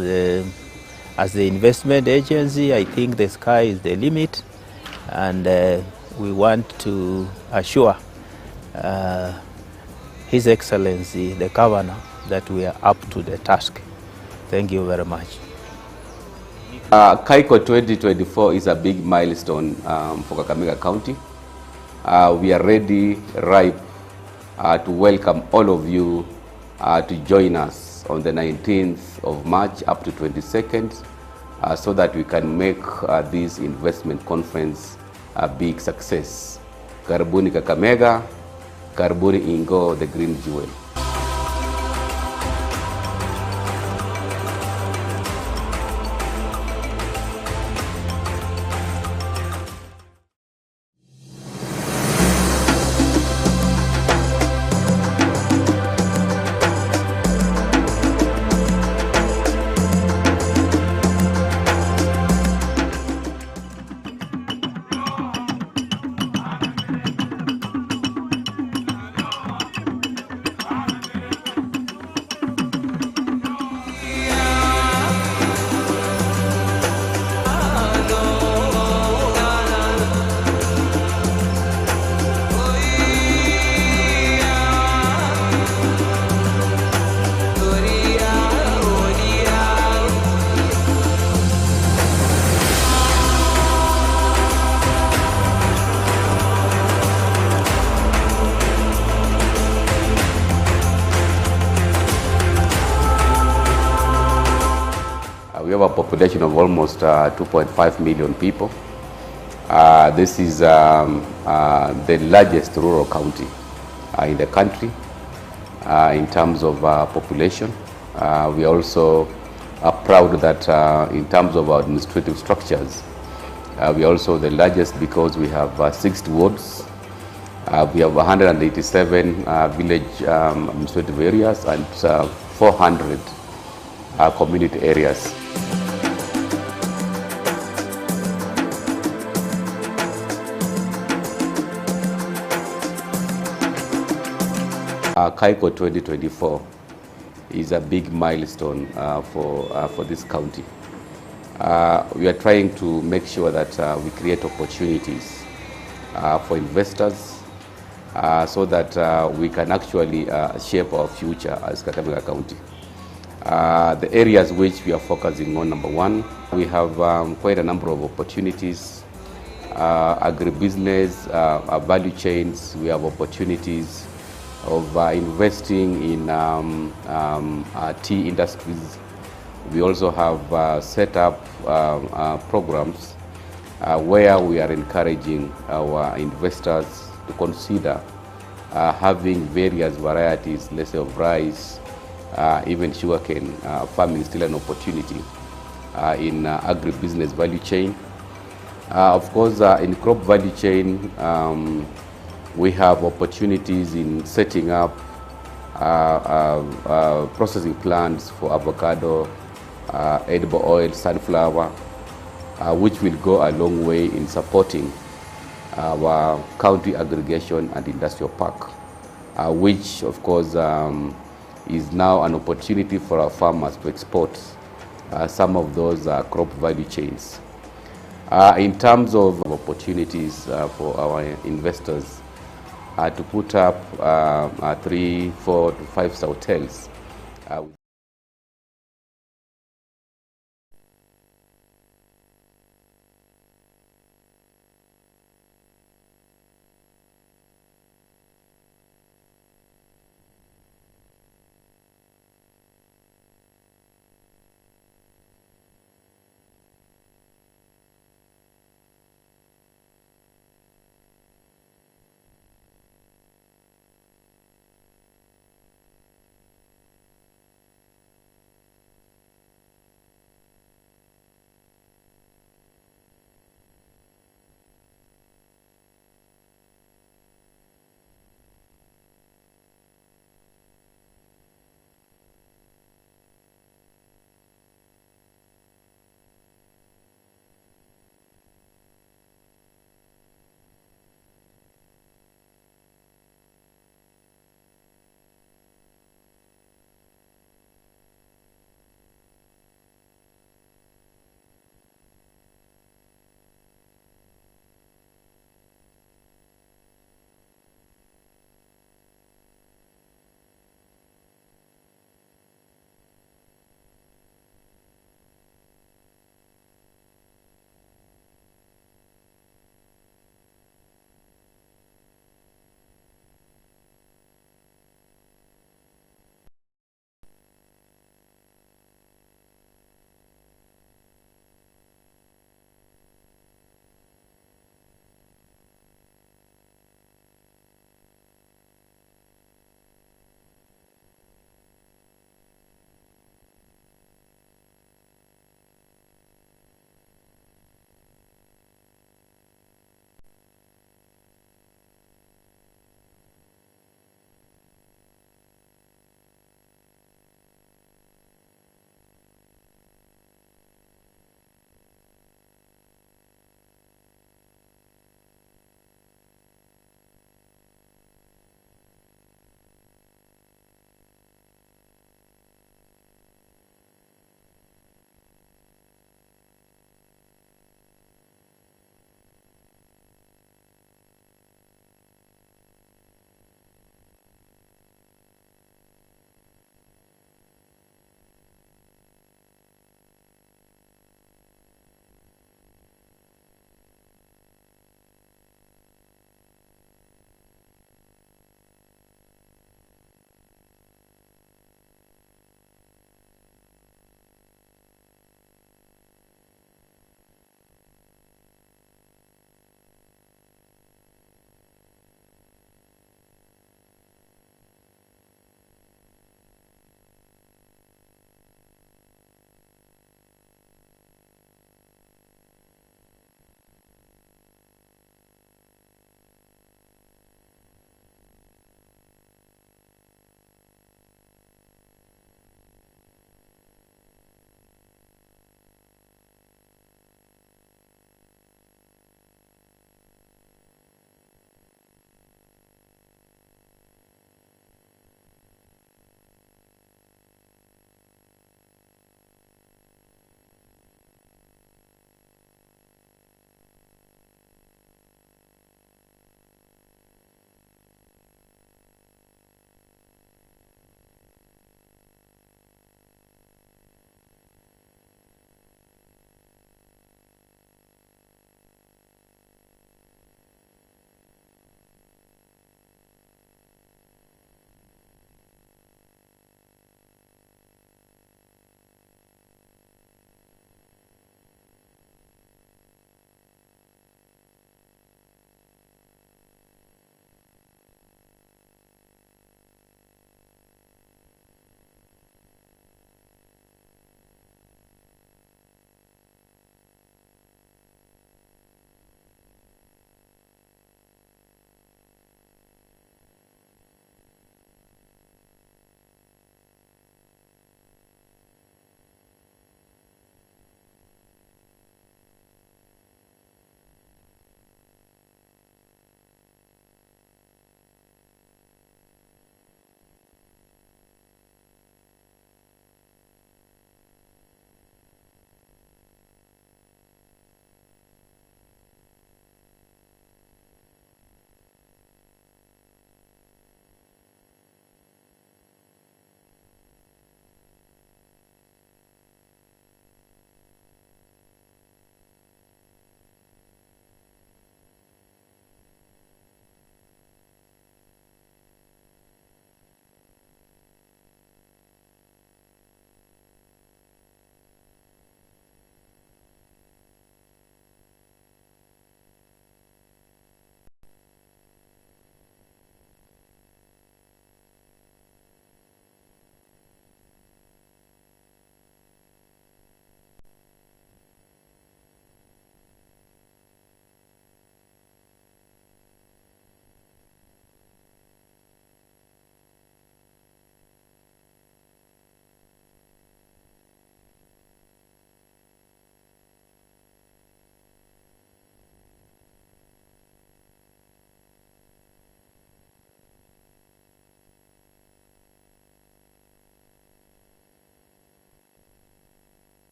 as the investment agency, I think the sky is the limit, and we want to assure His Excellency the Governor that we are up to the task. Thank you very much. KAIICO 2024 is a big milestone for Kakamega County. We are ready, ripe to welcome all of you to join us on the 19th of March up to 22nd so that we can make this investment conference a big success. Karibuni Kakamega, karibuni Ingo, the Green Jewel. We have a population of almost 2.5 million people. This is the largest rural county in the country in terms of population. We also are proud that in terms of our administrative structures, we are also the largest because we have 60 wards. We have 187 village administrative areas and 400 community areas. KAIICO 2024 is a big milestone for this county. We are trying to make sure that we create opportunities for investors so that we can actually shape our future as Kakamega County. The areas which we are focusing on, number one, we have quite a number of opportunities. Agribusiness, value chains, we have opportunities of investing in tea industries. We also have set up programs where we are encouraging our investors to consider having various varieties, let's say of rice, even sugarcane farming is still an opportunity in agribusiness value chain. Of course, in crop value chain, we have opportunities in setting up processing plants for avocado, edible oil, sunflower, which will go a long way in supporting our county aggregation and industrial park. which of course is now an opportunity for our farmers to export some of those crop value chains. In terms of opportunities for our investors to put up 3, 4 to 5 hotels.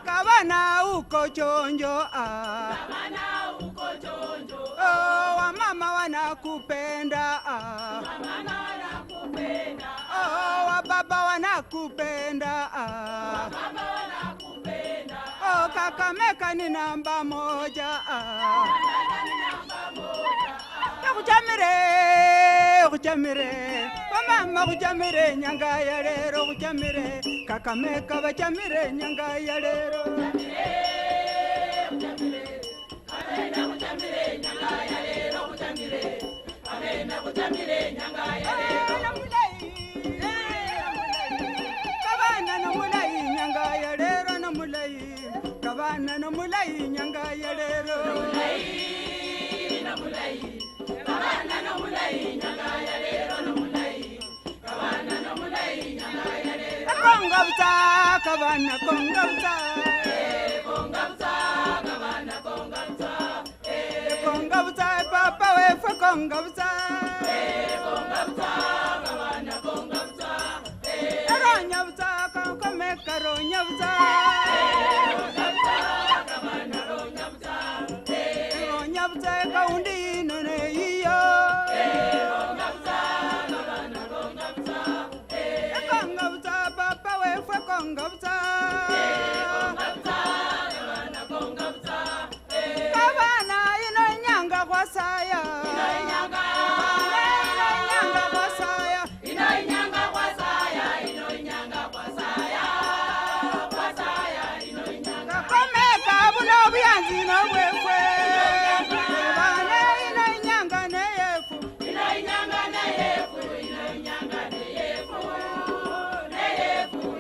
Gavana uko chonjo Gavana uko chonjo oh, wamama wanakupenda wamama wanakupenda oh, wababa wanakupenda wababa wanakupenda oh, Kakamega ni namba moja Kakamega ni namba moja kuchamire wamama kuchamire nyanga ya lero kuchamire Kakamega bachamire nyanga ya lero kuchamire nyanga ya lero kuchamire nyanga ya lero kabana no mulai nyanga ya lero no mulai kabana no mulai nyanga ya lero no mulai kabana no mulai nyanga ya lero no mulai kabana no mulai nyanga ya lero konga buta kabana konga buta kabana konga buta konga buta papa we for konga buta kabana konga buta ronya buta Kakamega ronya buta kabana ronya buta ronya buta kaundi none iyo ronya buta kabana ronya buta konga buta papa we for konga buta kabana konga buta kabana ino nyanga kwa saya ino nyanga kwa saya ino nyanga kwa saya ino nyanga kwa saya ino nyanga Kakamega buno byanzi no bwekwe bane ino nyanga ne yefu ino nyanga ne yefu ino nyanga ne yefu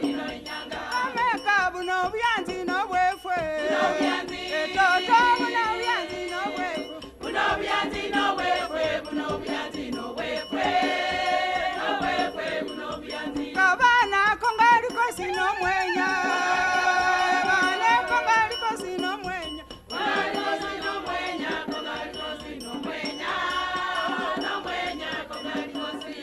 ino nyanga Kakamega buno byanzi no bwekwe ino byanzi toto buno byanzi no bwekwe buno byanzi no bwekwe buno byanzi no bwekwe buno byanzi kabana kongali kosi no mwenya bane kongali kosi no mwenya kongali kosi no mwenya kongali kosi no mwenya kongali kosi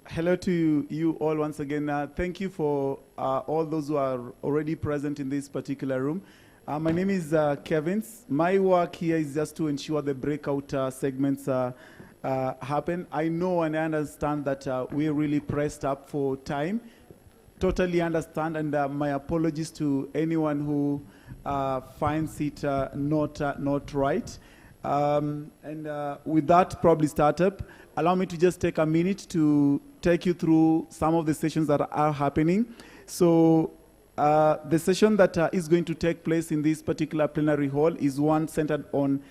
Hello to you all once again. Thank you for all those who are already present in this particular room. My name is Kevins. My work here is just to ensure the breakout segments happen. I know and I understand that we're really pressed up for time. Totally understand, and my apologies to anyone who finds it not right. With that probably startup, allow me to just take a minute to take you through some of the sessions that are happening. So the session that is going to take place in this particular plenary hall is one centered on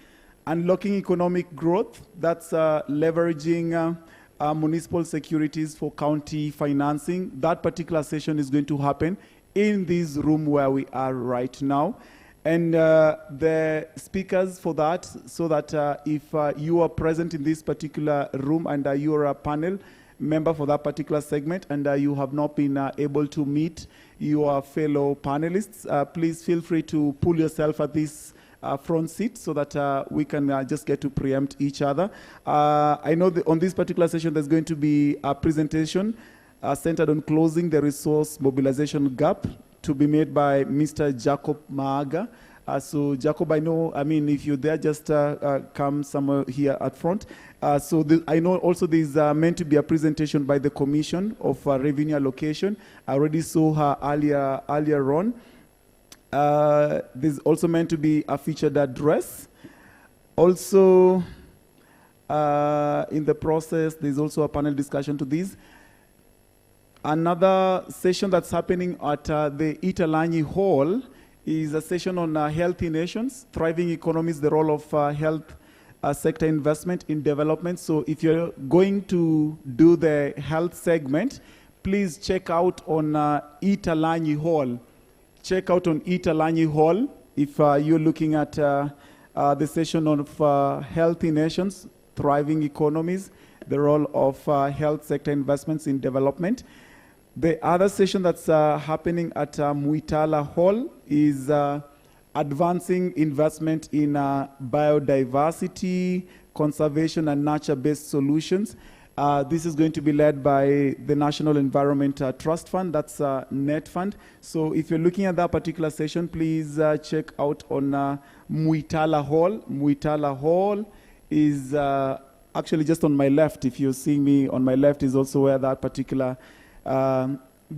unlocking economic growth. That's leveraging municipal securities for county financing. That particular session is going to happen in this room where we are right now. And the speakers for that, so that if you are present in this particular room and you are a panel member for that particular segment and you have not been able to meet your fellow panelists, please feel free to pull yourself at this front seat so that we can just get to preempt each other. I know that on this particular session there's going to be a presentation centered on closing the resource mobilization gap, to be made by Mr. Jacob Maaga. So Jacob, I know, if you're there, just come somewhere here at front. I know also there's meant to be a presentation by the Commission of Revenue Allocation. I already saw her earlier on. There's also meant to be a featured address. Also, in the process, there's also a panel discussion to this. Another session that's happening at the Italanyi Hall is a session on healthy nations, thriving economies, the role of health sector investment in development. So if you're going to do the health segment, please check out on Italanyi Hall. check out on Italanyi Hall if you're looking at the session of Healthy Nations, Thriving Economies, the role of health sector investments in development. The other session that's happening at Muitala Hall is advancing investment in biodiversity, conservation, and nature-based solutions. This is going to be led by the National Environment Trust Fund, that's NET Fund. So if you're looking at that particular session, please check out on Muitala Hall. Muitala Hall is actually just on my left. If you're seeing me on my left is also where that particular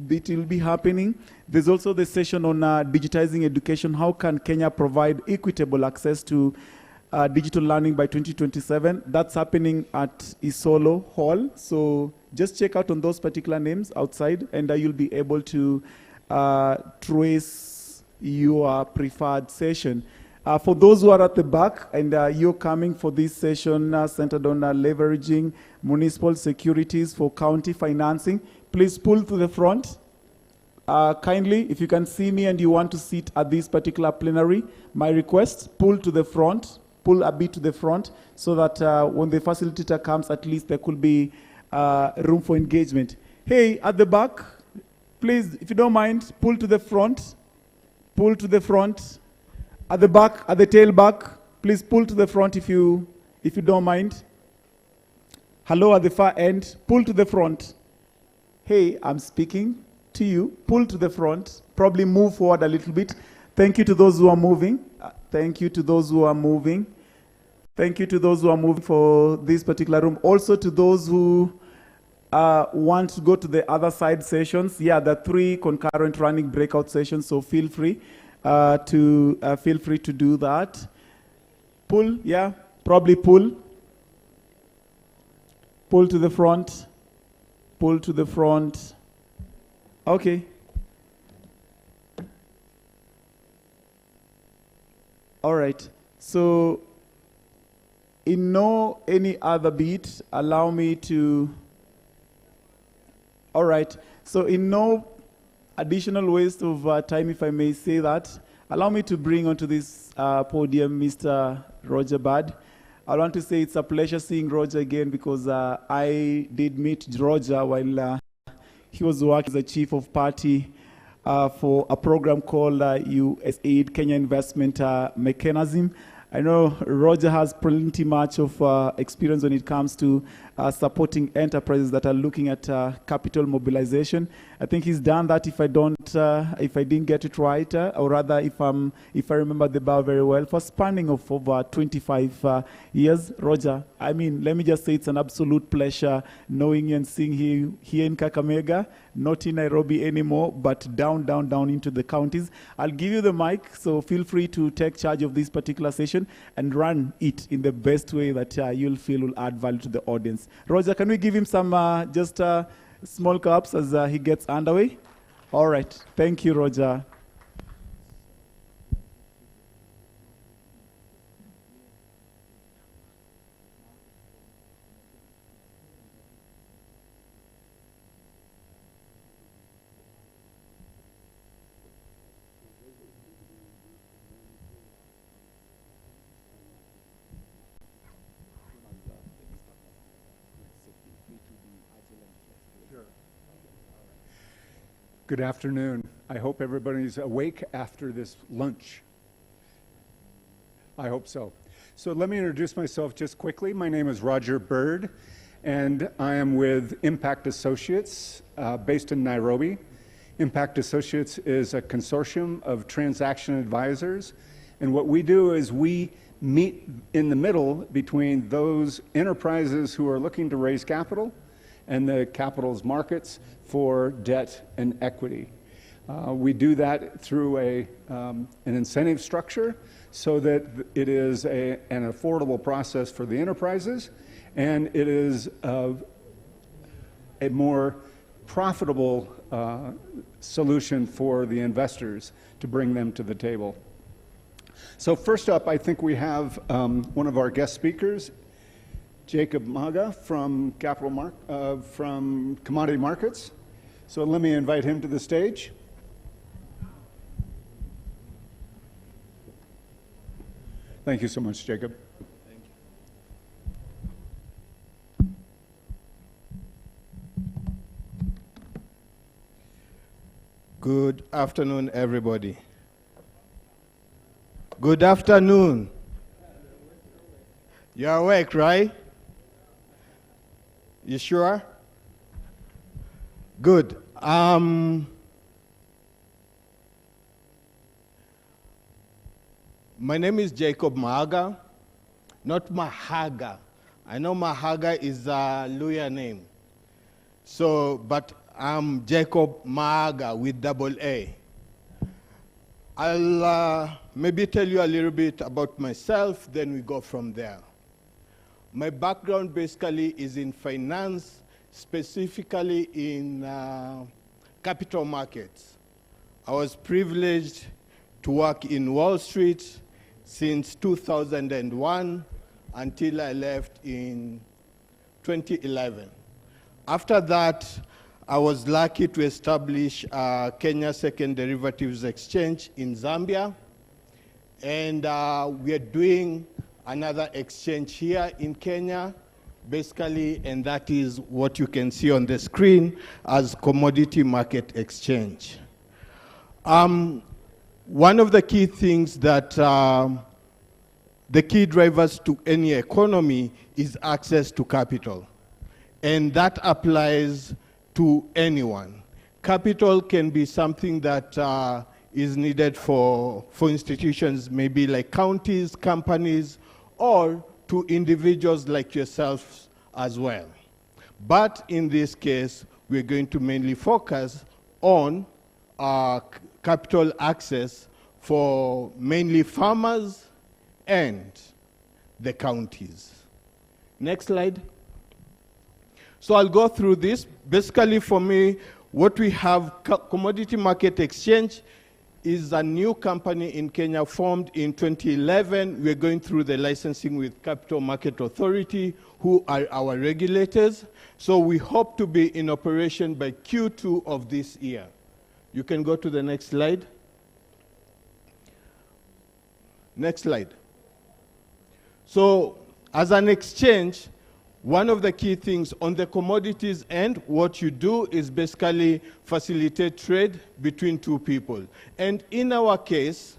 bit will be happening. There's also the session on digitizing education. How can Kenya provide equitable access to digital learning by 2027? That's happening at Isolo Hall. So just check out on those particular names outside, and you'll be able to trace your preferred session. For those who are at the back and you're coming for this session centered on leveraging municipal securities for county financing, please pull to the front. Kindly, if you can see me and you want to sit at this particular plenary, my request, pull to the front, pull a bit to the front, so that when the facilitator comes, at least there could be room for engagement. Hey, at the back, please, if you don't mind, pull to the front, pull to the front. At the back, at the tail back, please pull to the front if you don't mind. Hello, at the far end, pull to the front. Hey, I'm speaking to you. Pull to the front. Probably move forward a little bit. Thank you to those who are moving. Thank you to those who are moving. Thank you to those who are moving for this particular room. Also to those who want to go to the other side sessions. Yeah, there are 3 concurrent running breakout sessions, so feel free to do that. Pull, yeah, probably pull. Pull to the front. Pull to the front. Okay. All right. So, in no any other beat, allow me to. All right. So, in no additional waste of time, if I may say that, allow me to bring onto this podium Mr. Roger Bad. I want to say it's a pleasure seeing Roger again, because I did meet Roger while he was working as a chief of party for a program called USAID, Kenya Investment Mechanism. I know Roger has plenty much of experience when it comes to supporting enterprises that are looking at capital mobilization. I think he's done that. If I didn't get it right, or rather, if I remember the bar very well, for a spanning of over 25 years, Roger. I mean, let me just say it's an absolute pleasure knowing you and seeing you here in Kakamega, not in Nairobi anymore, but down into the counties. I'll give you the mic, so feel free to take charge of this particular session and run it in the best way that you'll feel will add value to the audience. Roger, can we give him some just small claps as he gets underway? All right. Thank you, Roger. Good afternoon. I hope everybody's awake after this lunch. I hope so. So let me introduce myself just quickly. My name is Roger Bird, and I am with Impact Associates based in Nairobi. Impact Associates is a consortium of transaction advisors, and what we do is we meet in the middle between those enterprises who are looking to raise capital and the capital's markets for debt and equity. We do that through an incentive structure so that it is an affordable process for the enterprises, and it is a more profitable solution for the investors to bring them to the table. So first up, I think we have one of our guest speakers, Jacob Maga from Commodity Markets. So let me invite him to the stage. Thank you so much, Jacob. Good afternoon, everybody. Good afternoon. You're awake, right? You sure? Good. My name is Jacob Mahaga, not Mahaga. I know Mahaga is a Luya name. So, but I'm Jacob Mahaga with double A. I'll maybe tell you a little bit about myself, then we go from there. My background basically is in finance, specifically in capital markets. I was privileged to work in Wall Street since 2001 until I left in 2011. After that, I was lucky to establish Kenya Second Derivatives Exchange in Zambia. And we are doing another exchange here in Kenya, basically, and that is what you can see on the screen as commodity market exchange. One of the key things that the key drivers to any economy is access to capital. And that applies to anyone. Capital can be something that is needed for institutions, maybe like counties, companies, or to individuals like yourselves as well. But in this case, we're going to mainly focus on capital access for mainly farmers and the counties. Next slide. So I'll go through this. Basically for me, what we have, Commodity Market Exchange is a new company in Kenya formed in 2011. We're going through the licensing with Capital Market Authority, who are our regulators. So we hope to be in operation by Q2 of this year. You can go to the next slide. Next slide. So as an exchange, one of the key things on the commodities end, what you do is basically facilitate trade between two people. And in our case,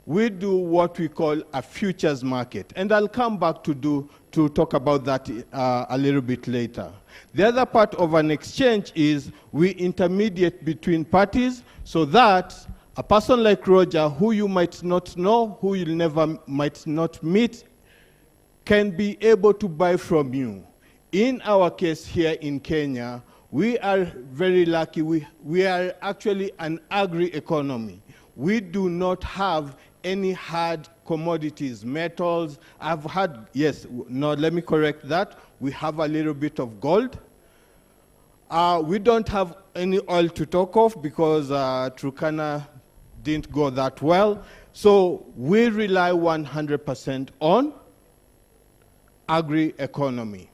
we do what we call a futures market. And I'll come back to talk about that a little bit later. The other part of an exchange is we intermediate between parties so that a person like Roger, who you might not know, who you might not meet, can be able to buy from you. In our case here in Kenya, we are very lucky. We are actually an agri-economy. We do not have any hard commodities, metals. Let me correct that. We have a little bit of gold. We don't have any oil to talk of because Turkana didn't go that well. So we rely 100% on agri-economy.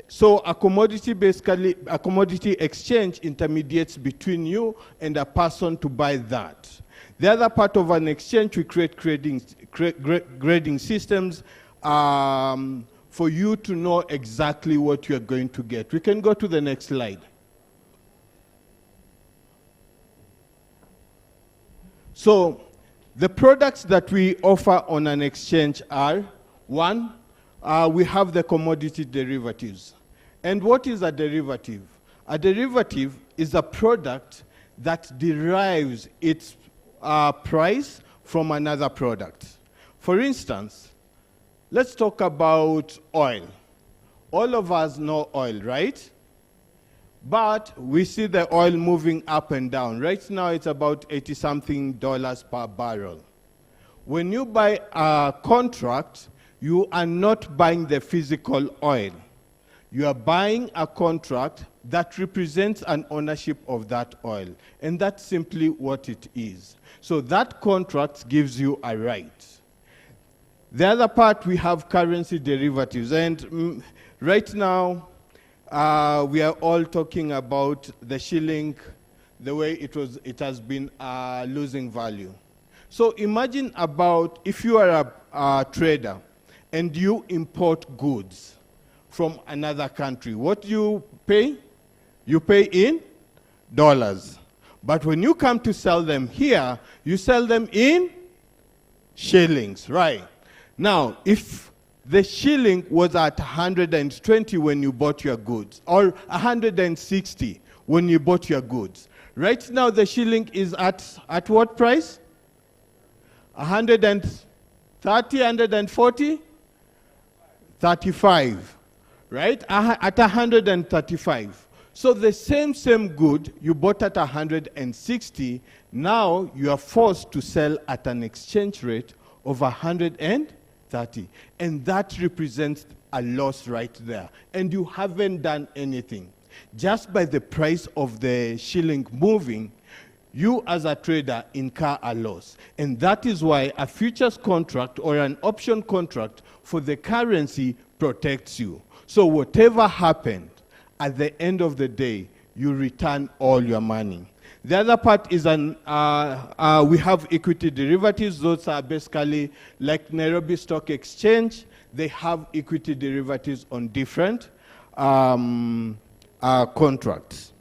So a commodity, basically, a commodity exchange intermediates between you and a person to buy that. The other part of an exchange, we create grading systems for you to know exactly what you're going to get. We can go to the next slide. So the products that we offer on an exchange are, one, we have the commodity derivatives. And what is a derivative? A derivative is a product that derives its price from another product. For instance, let's talk about oil. All of us know oil, right? But we see the oil moving up and down. Right now, it's about $80-something per barrel. When you buy a contract, you are not buying the physical oil. You are buying a contract that represents an ownership of that oil. And that's simply what it is. So that contract gives you a right. The other part, we have currency derivatives. And right now, we are all talking about the shilling, the way it has been losing value. So imagine about if you are a trader and you import goods from another country, what do you pay? You pay in dollars. But when you come to sell them here, you sell them in shillings, right? Now, if the shilling was at 120 when you bought your goods, or 160 when you bought your goods, right now the shilling is at what price? 130, 140? 35, right? At 135. So the same good you bought at 160, now you are forced to sell at an exchange rate of 130. And that represents a loss right there. And you haven't done anything. Just by the price of the shilling moving, you as a trader incur a loss. And that is why a futures contract or an option contract for the currency protects you. So whatever happened, at the end of the day, you return all your money. The other part is we have equity derivatives. Those are basically like Nairobi Stock Exchange. They have equity derivatives on different contracts.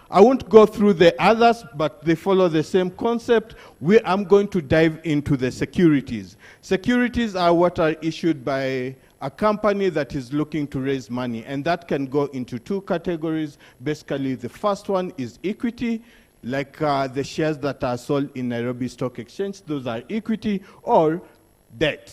I won't go through the others, but they follow the same concept. I'm going to dive into the securities. Securities are what are issued by a company that is looking to raise money, and that can go into two categories. Basically, the first one is equity, like the shares that are sold in Nairobi Stock Exchange. Those are equity, or debt.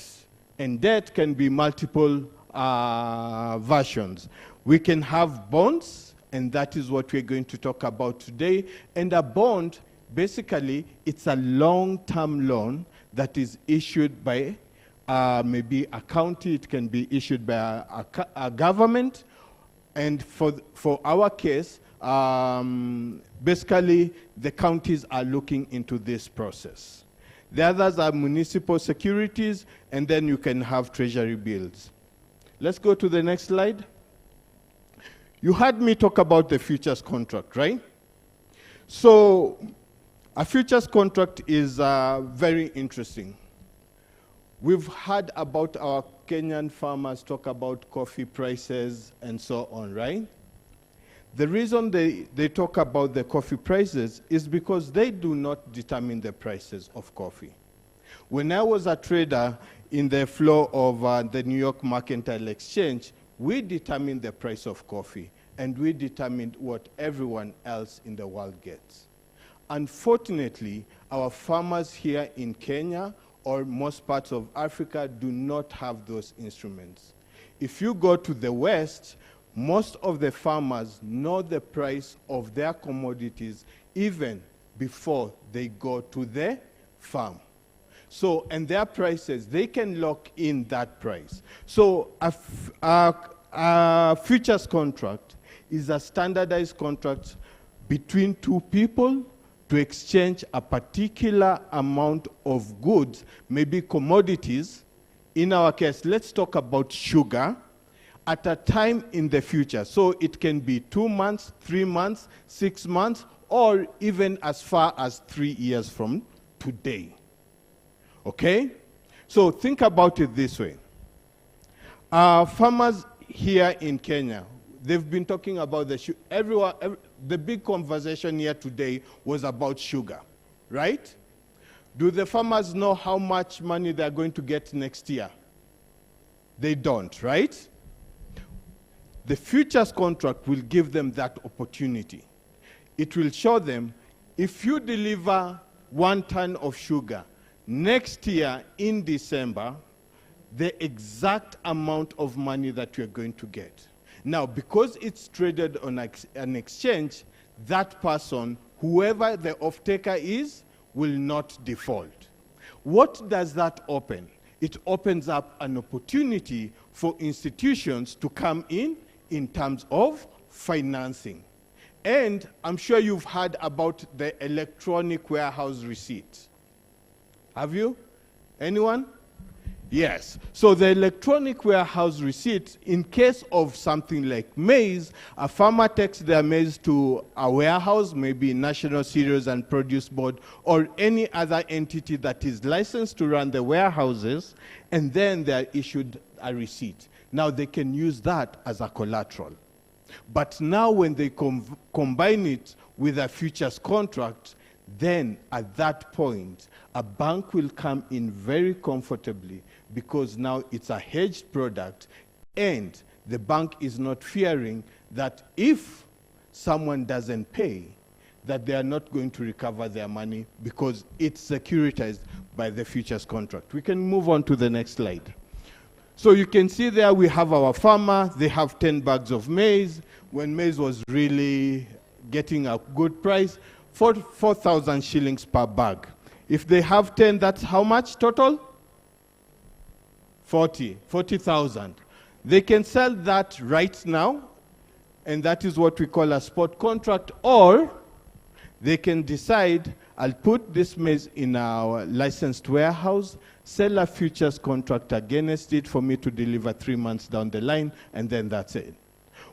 And debt can be multiple versions. We can have bonds, and that is what we're going to talk about today. And a bond, basically, it's a long-term loan that is issued by maybe a county. It can be issued by a government. And for our case, basically, the counties are looking into this process. The others are municipal securities, and then you can have treasury bills. Let's go to the next slide. You heard me talk about the futures contract, right? So a futures contract is very interesting. We've heard about our Kenyan farmers talk about coffee prices and so on, right? The reason they talk about the coffee prices is because they do not determine the prices of coffee. When I was a trader in the flow of the New York Mercantile Exchange, we determined the price of coffee, and we determined what everyone else in the world gets. Unfortunately, our farmers here in Kenya or most parts of Africa do not have those instruments. If you go to the West, most of the farmers know the price of their commodities even before they go to the farm. So, and their prices, they can lock in that price. So a futures contract is a standardized contract between two people to exchange a particular amount of goods, maybe commodities. In our case, let's talk about sugar, at a time in the future. So it can be 2 months, 3 months, 6 months, or even as far as 3 years from today. Okay? So think about it this way. Farmers here in Kenya, they've been talking about the big conversation here today was about sugar, right? Do the farmers know how much money they're going to get next year? They don't, right? The futures contract will give them that opportunity. It will show them, if you deliver 1 ton of sugar next year in December, the exact amount of money that you're going to get. Now, because it's traded on an exchange, that person, whoever the off-taker is, will not default. What does that open? It opens up an opportunity for institutions to come in terms of financing. And I'm sure you've heard about the electronic warehouse receipt. Have you? Anyone? Yes. So the electronic warehouse receipt, in case of something like maize, a farmer takes their maize to a warehouse, maybe National Cereals and Produce Board, or any other entity that is licensed to run the warehouses, and then they're issued a receipt. Now they can use that as a collateral. But now when they combine it with a futures contract, then at that point, a bank will come in very comfortably, because now it's a hedged product, and the bank is not fearing that if someone doesn't pay, that they are not going to recover their money because it's securitized by the futures contract. We can move on to the next slide. So you can see there we have our farmer. They have 10 bags of maize. When maize was really getting a good price, 4,000 shillings per bag. If they have 10, that's how much total? 40,000. They can sell that right now, and that is what we call a spot contract, or they can decide, I'll put this maize in our licensed warehouse, sell a futures contract against it for me to deliver 3 months down the line, and then that's it.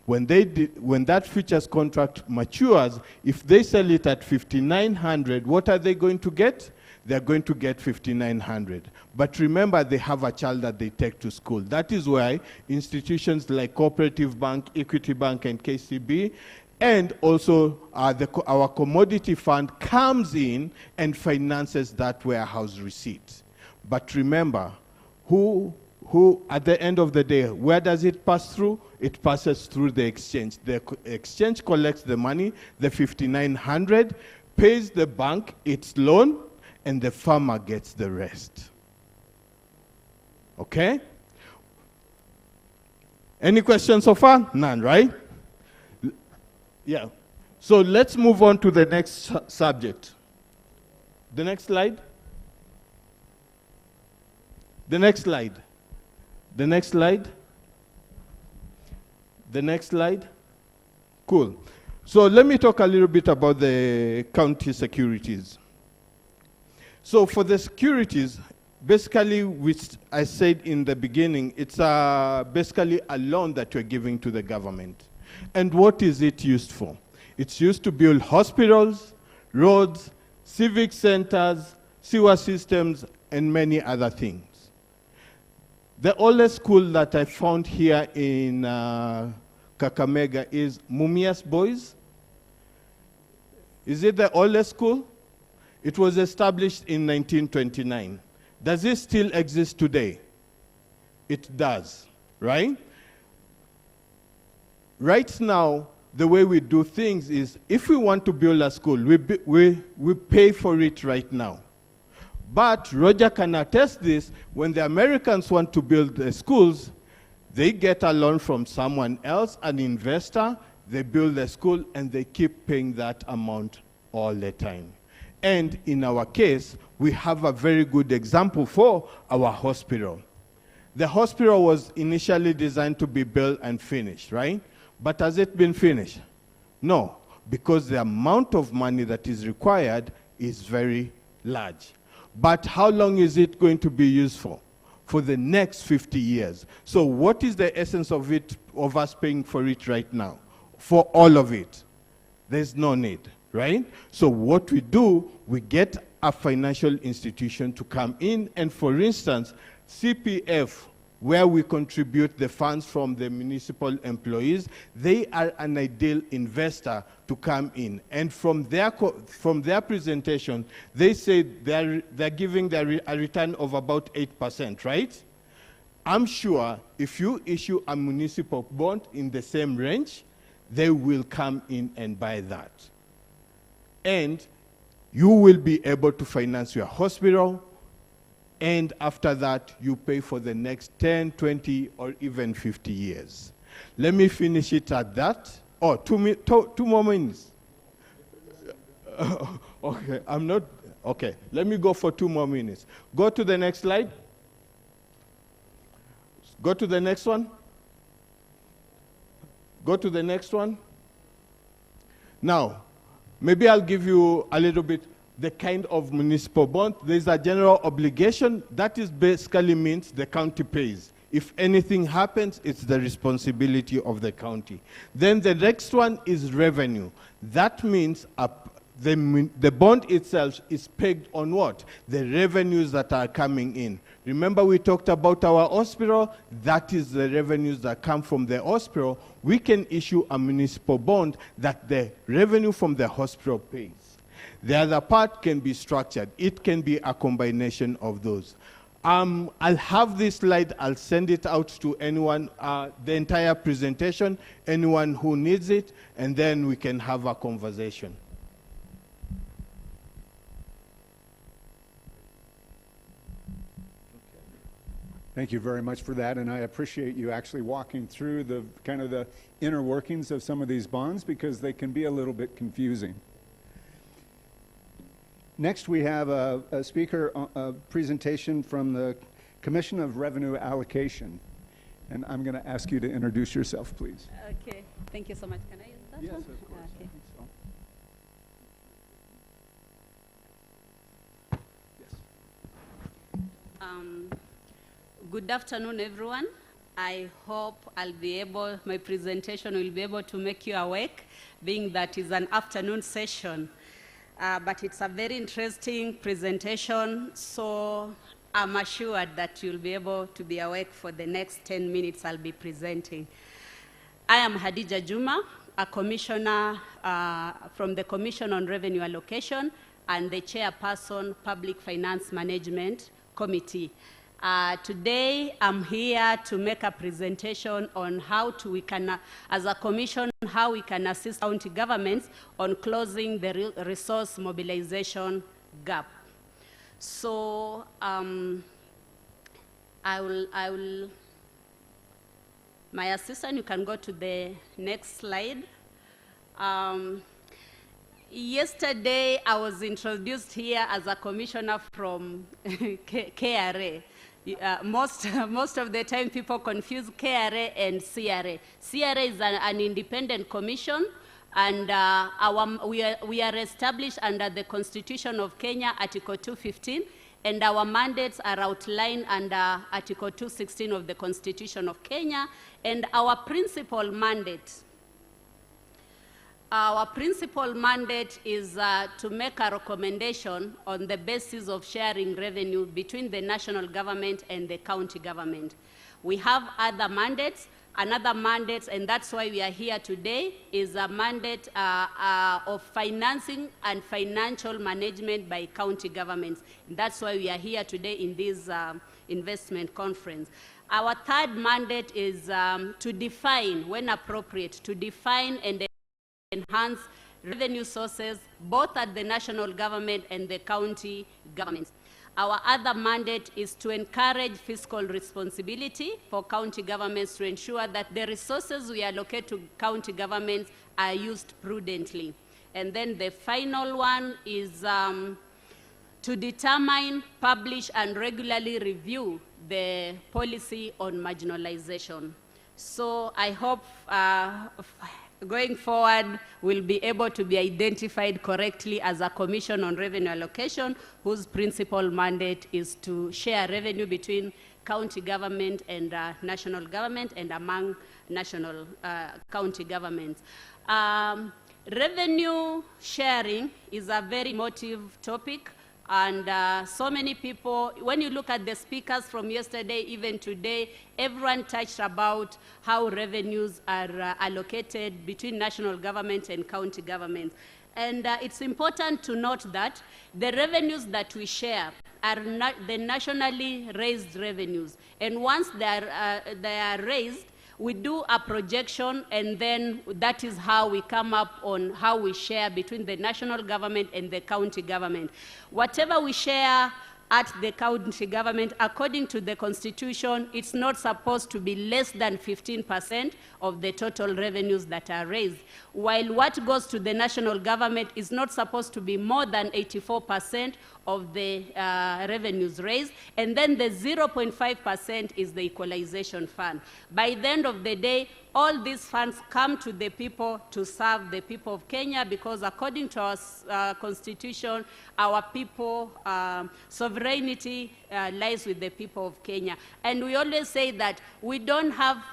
When that futures contract matures, if they sell it at 5,900, what are they going to get? They're going to get 5,900. But remember, they have a child that they take to school. That is why institutions like Cooperative Bank, Equity Bank, and KCB, and also our commodity fund comes in and finances that warehouse receipt. But remember, who at the end of the day, where does it pass through? It passes through the exchange. The exchange collects the money, the 5,900, pays the bank its loan, and the farmer gets the rest. Okay? Any questions so far? None, right? Yeah. So let's move on to the next subject. The next slide. The next slide. The next slide. The next slide. Cool. So let me talk a little bit about the county securities. So for the securities, basically, which I said in the beginning, it's basically a loan that you're giving to the government. And what is it used for? It's used to build hospitals, roads, civic centers, sewer systems, and many other things. The oldest school that I found here in Kakamega is Mumias Boys. Is it the oldest school? It was established in 1929. Does it still exist today? It does, right? Right now, the way we do things is, if we want to build a school, we pay for it right now. But Roger can attest this, when the Americans want to build the schools, they get a loan from someone else, an investor, they build the school, and they keep paying that amount all the time. And in our case, we have a very good example for our hospital. The hospital was initially designed to be built and finished, right? But has it been finished? No, because the amount of money that is required is very large. But how long is it going to be used for? For the next 50 years. So what is the essence of it, of us paying for it right now? For all of it, there's no need, right? So what we do, we get a financial institution to come in, and for instance, CPF, where we contribute the funds from the municipal employees, they are an ideal investor to come in. And from their presentation, they say they're giving a return of about 8%, right? I'm sure if you issue a municipal bond in the same range, they will come in and buy that. And you will be able to finance your hospital, and after that, you pay for the next 10, 20, or even 50 years. Let me finish it at that. Oh, 2 more minutes. Okay, okay, let me go for 2 more minutes. Go to the next slide. Go to the next one. Go to the next one. Now, maybe I'll give you a little bit. the kind of municipal bond. There's a general obligation. That is basically means the county pays. If anything happens, it's the responsibility of the county. Then the next one is revenue. That means the bond itself is pegged on what? The revenues that are coming in. Remember we talked about our hospital? That is the revenues that come from the hospital. We can issue a municipal bond that the revenue from the hospital pays. The other part can be structured. It can be a combination of those. I'll have this slide. I'll send it out to anyone, the entire presentation, anyone who needs it, and then we can have a conversation. Thank you very much for that, and I appreciate you actually walking through the kind of the inner workings of some of these bonds because they can be a little bit confusing. Next, we have a speaker, a presentation from the Commission of Revenue Allocation, and I'm going to ask you to introduce yourself, please. Okay, thank you so much. Can I use that Yes, one? of course. Okay. Good afternoon, everyone. I hope my presentation will be able to make you awake, being that it's an afternoon session. But it's a very interesting presentation, so I'm assured that you'll be able to be awake for the next 10 minutes I'll be presenting. I am Hadija Juma, a commissioner from the Commission on Revenue Allocation and the chairperson, Public Finance Management Committee. Today, I'm here to make a presentation on how we can, as a commission, how we can assist county governments on closing the resource mobilization gap. So, my assistant, you can go to the next slide. Yesterday, I was introduced here as a commissioner from KRA. Most of the time, people confuse KRA and CRA. CRA is an independent commission, and we are established under the Constitution of Kenya, Article 215, and our mandates are outlined under Article 216 of the Constitution of Kenya, and our principal mandate is to make a recommendation on the basis of sharing revenue between the national government and the county government. We have other mandates. Another mandate, and that's why we are here today, is a mandate of financing and financial management by county governments. And that's why we are here today in this investment conference. Our third mandate is to define, when appropriate, to define and enhance revenue sources both at the national government and the county governments. Our other mandate is to encourage fiscal responsibility for county governments to ensure that the resources we allocate to county governments are used prudently. And then the final one is to determine, publish, and regularly review the policy on marginalization. So I hope going forward, we'll be able to be identified correctly as a Commission on Revenue Allocation, whose principal mandate is to share revenue between county government and national government and among national county governments. Revenue sharing is a very emotive topic. And so many people, when you look at the speakers from yesterday, even today, everyone touched about how revenues are allocated between national government and county governments. And it's important to note that the revenues that we share are not the nationally raised revenues. And once they are raised, we do a projection, and then that is how we come up on how we share between the national government and the county government. Whatever we share at the county government, according to the Constitution, it's not supposed to be less than 15% of the total revenues that are raised, while what goes to the national government is not supposed to be more than 84% of the revenues raised, and then the 0.5% is the equalization fund. By the end of the day, All these funds come to the people to serve the people of Kenya, because according to our constitution, our people, sovereignty lies with the people of Kenya. And we always say that we don't have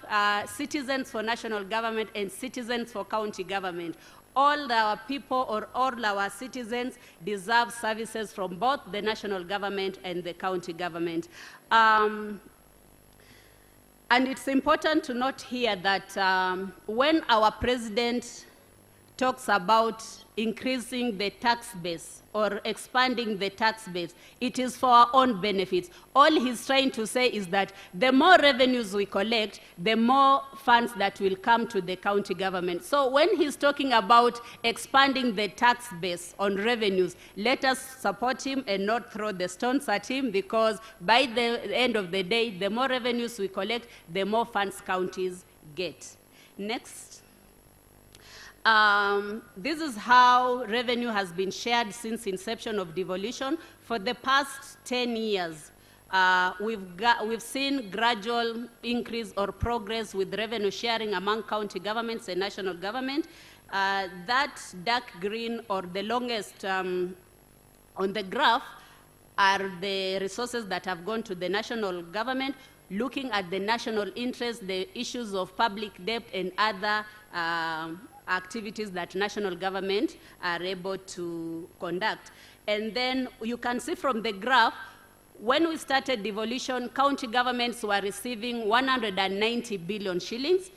citizens for national government and citizens for county government. All our people or all our citizens deserve services from both the national government and the county government. And it's important to note here that when our president talks about increasing the tax base or expanding the tax base, it is for our own benefits. All he's trying to say is that the more revenues we collect, the more funds that will come to the county government. So when he's talking about expanding the tax base on revenues, let us support him and not throw the stones at him, because by the end of the day, the more revenues we collect, the more funds counties get. Next. This is how revenue has been shared since inception of devolution. For the past 10 years, we've seen gradual increase or progress with revenue sharing among county governments and national government. That dark green or the longest on the graph are the resources that have gone to the national government, looking at the national interest, the issues of public debt and other activities that national government are able to conduct. And then you can see from the graph, when we started devolution, county governments were receiving 190 billion shillings.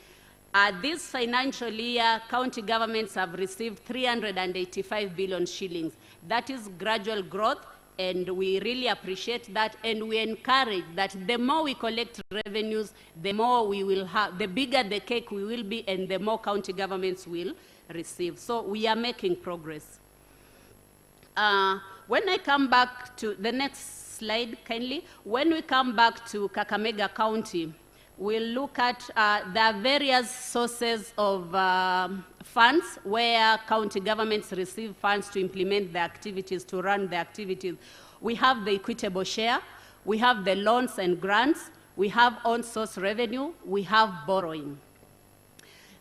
This financial year, county governments have received 385 billion shillings. That is gradual growth, and we really appreciate that, and we encourage that the more we collect revenues, the more we will have, the bigger the cake we will be, and the more county governments will receive. So we are making progress. When I come back to the next slide, kindly, when we come back to Kakamega County, we'll look at the various sources of funds where county governments receive funds to implement the activities, to run the activities. We have the equitable share, we have the loans and grants, we have on-source revenue, we have borrowing.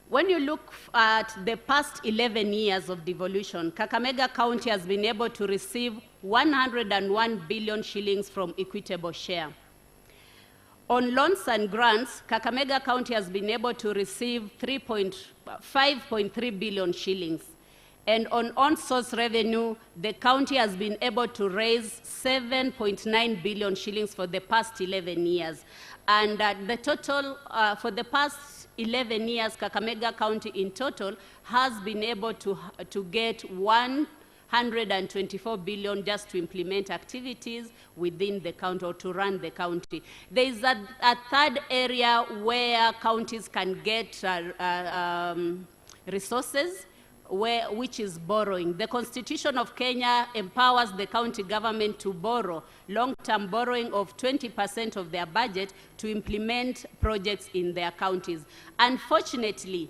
When you look at the past 11 years of devolution, Kakamega County has been able to receive 101 billion shillings from equitable share. On loans and grants, Kakamega County has been able to receive 5.3 billion shillings. And on source revenue, the county has been able to raise 7.9 billion shillings for the past 11 years. And the total, for the past 11 years, Kakamega County in total has been able to get 124 billion just to implement activities within the county or to run the county. There is a third area where counties can get resources, which is borrowing. The Constitution of Kenya empowers the county government to borrow long-term borrowing of 20% of their budget to implement projects in their counties. Unfortunately,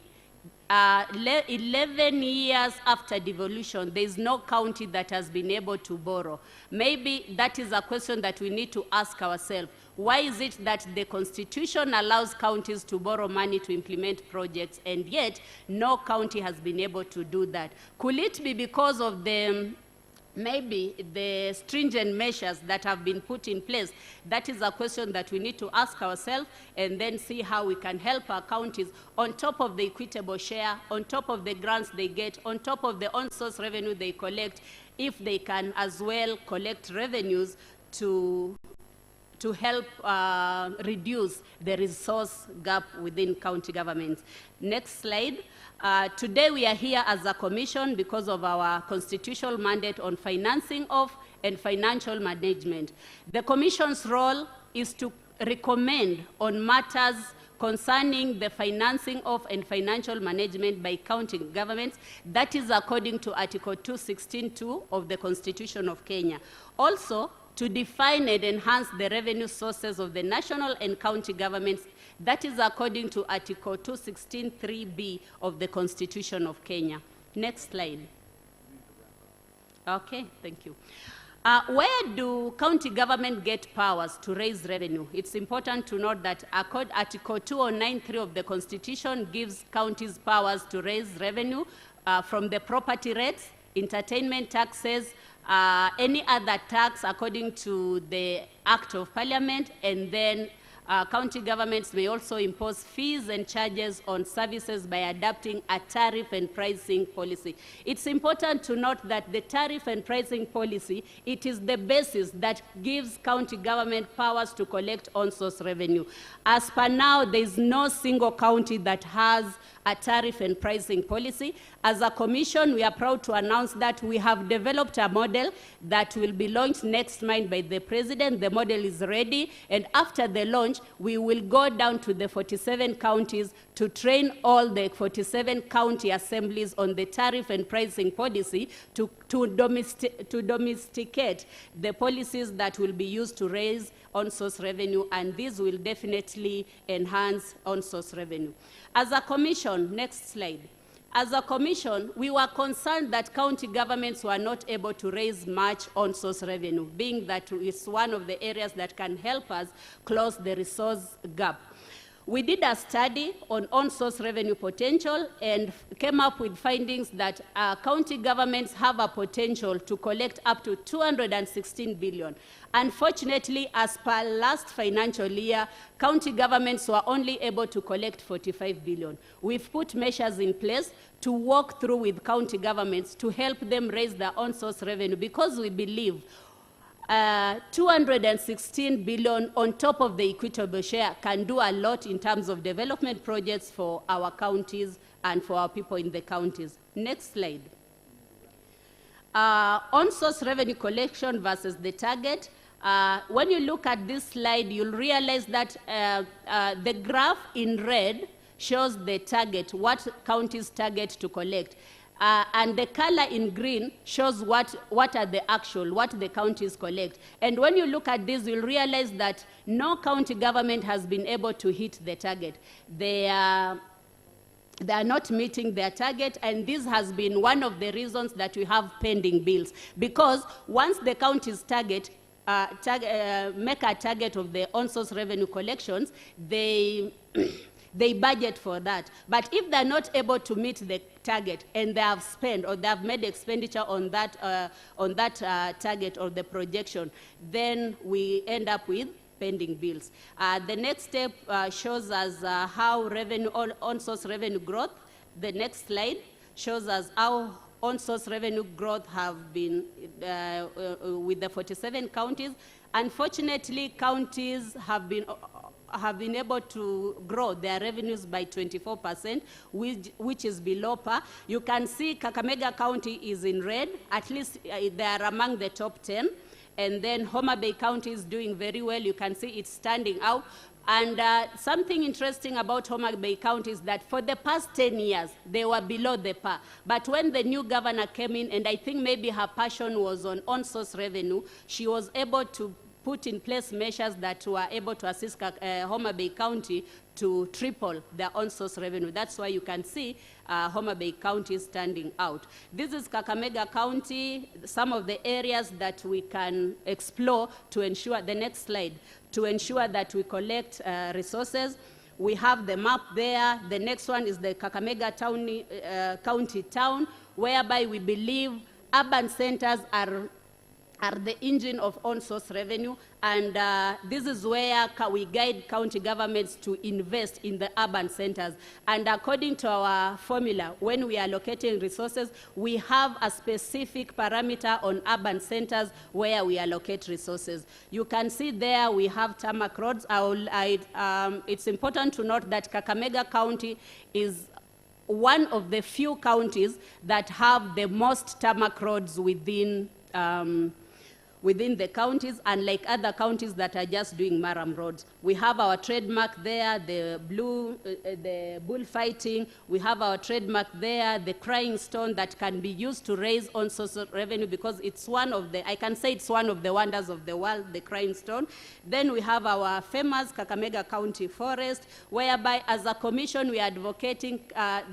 11 years after devolution, there is no county that has been able to borrow. Maybe that is a question that we need to ask ourselves. Why is it that the Constitution allows counties to borrow money to implement projects, and yet no county has been able to do that? Could it be because of maybe the stringent measures that have been put in place? That is a question that we need to ask ourselves, and then see how we can help our counties on top of the equitable share, on top of the grants they get, on top of the on-source revenue they collect, if they can as well collect revenues to help reduce the resource gap within county governments. Next slide. Today we are here as a commission because of our constitutional mandate on financing of and financial management. The commission's role is to recommend on matters concerning the financing of and financial management by county governments. That is according to Article 216(2) of the Constitution of Kenya. Also, to define and enhance the revenue sources of the national and county governments. That is according to Article 216(3)(b) of the Constitution of Kenya. Next slide. Okay, thank you. Where do county government get powers to raise revenue? It's important to note that Article 2093 of the Constitution gives counties powers to raise revenue from the property rates, entertainment taxes, any other tax according to the Act of Parliament, and then county governments may also impose fees and charges on services by adopting a tariff and pricing policy. It's important to note that the tariff and pricing policy, it is the basis that gives county government powers to collect on-source revenue. As per now, there is no single county that has a tariff and pricing policy. As a commission, we are proud to announce that we have developed a model that will be launched next month by the President. The model is ready, and after the launch, we will go down to the 47 counties to train all the 47 county assemblies on the tariff and pricing policy to domesticate the policies that will be used to raise on-source revenue, and this will definitely enhance on-source revenue. As a commission, next slide. As a commission, we were concerned that county governments were not able to raise much on-source revenue, being that it's one of the areas that can help us close the resource gap. We did a study on on-source revenue potential and came up with findings that county governments have a potential to collect up to 216 billion. Unfortunately, as per last financial year, county governments were only able to collect 45 billion. We've put measures in place to work through with county governments to help them raise their on-source revenue, because we believe 216 billion on top of the equitable share can do a lot in terms of development projects for our counties and for our people in the counties. Next slide. On-source revenue collection versus the target. When you look at this slide, you'll realize that the graph in red shows the target, what counties target to collect. And the color in green shows what are the actual, what the counties collect. And when you look at this, you'll realize that no county government has been able to hit the target. They are not meeting their target, and this has been one of the reasons that we have pending bills. Because once the counties make a target of the on-source revenue collections, they budget for that. But if they're not able to meet the target and they have spent or they have made expenditure on that target or the projection, then we end up with pending bills. The next step shows us how on-source revenue growth. The next slide shows us how on-source revenue growth have been with the 47 counties. Unfortunately, counties have been able to grow their revenues by 24%, which is below par. You can see Kakamega County is in red. At least they are among the top 10. And then Homa Bay County is doing very well. You can see it's standing out. And something interesting about Homa Bay County is that for the past 10 years, they were below the par. But when the new governor came in, and I think maybe her passion was on-source revenue, she was able to put in place measures that were able to assist Homa Bay County to triple their on-source revenue. That's why you can see Homa Bay County standing out. This is Kakamega County, some of the areas that we can explore to ensure, the next slide, to ensure that we collect resources. We have the map there. The next one is the Kakamega County town, whereby we believe urban centers are the engine of on-source revenue, and this is where we guide county governments to invest in the urban centers. And according to our formula, when we are allocating resources, we have a specific parameter on urban centers where we allocate resources. You can see there we have tarmac roads. It's important to note that Kakamega County is one of the few counties that have the most tarmac roads within the counties, unlike other counties that are just doing Maram roads. We have our trademark there, the bullfighting. We have our trademark there, the crying stone that can be used to raise on-source revenue, because it's one of the, I can say it's one of the wonders of the world, the crying stone. Then we have our famous Kakamega County Forest, whereby as a commission we are advocating,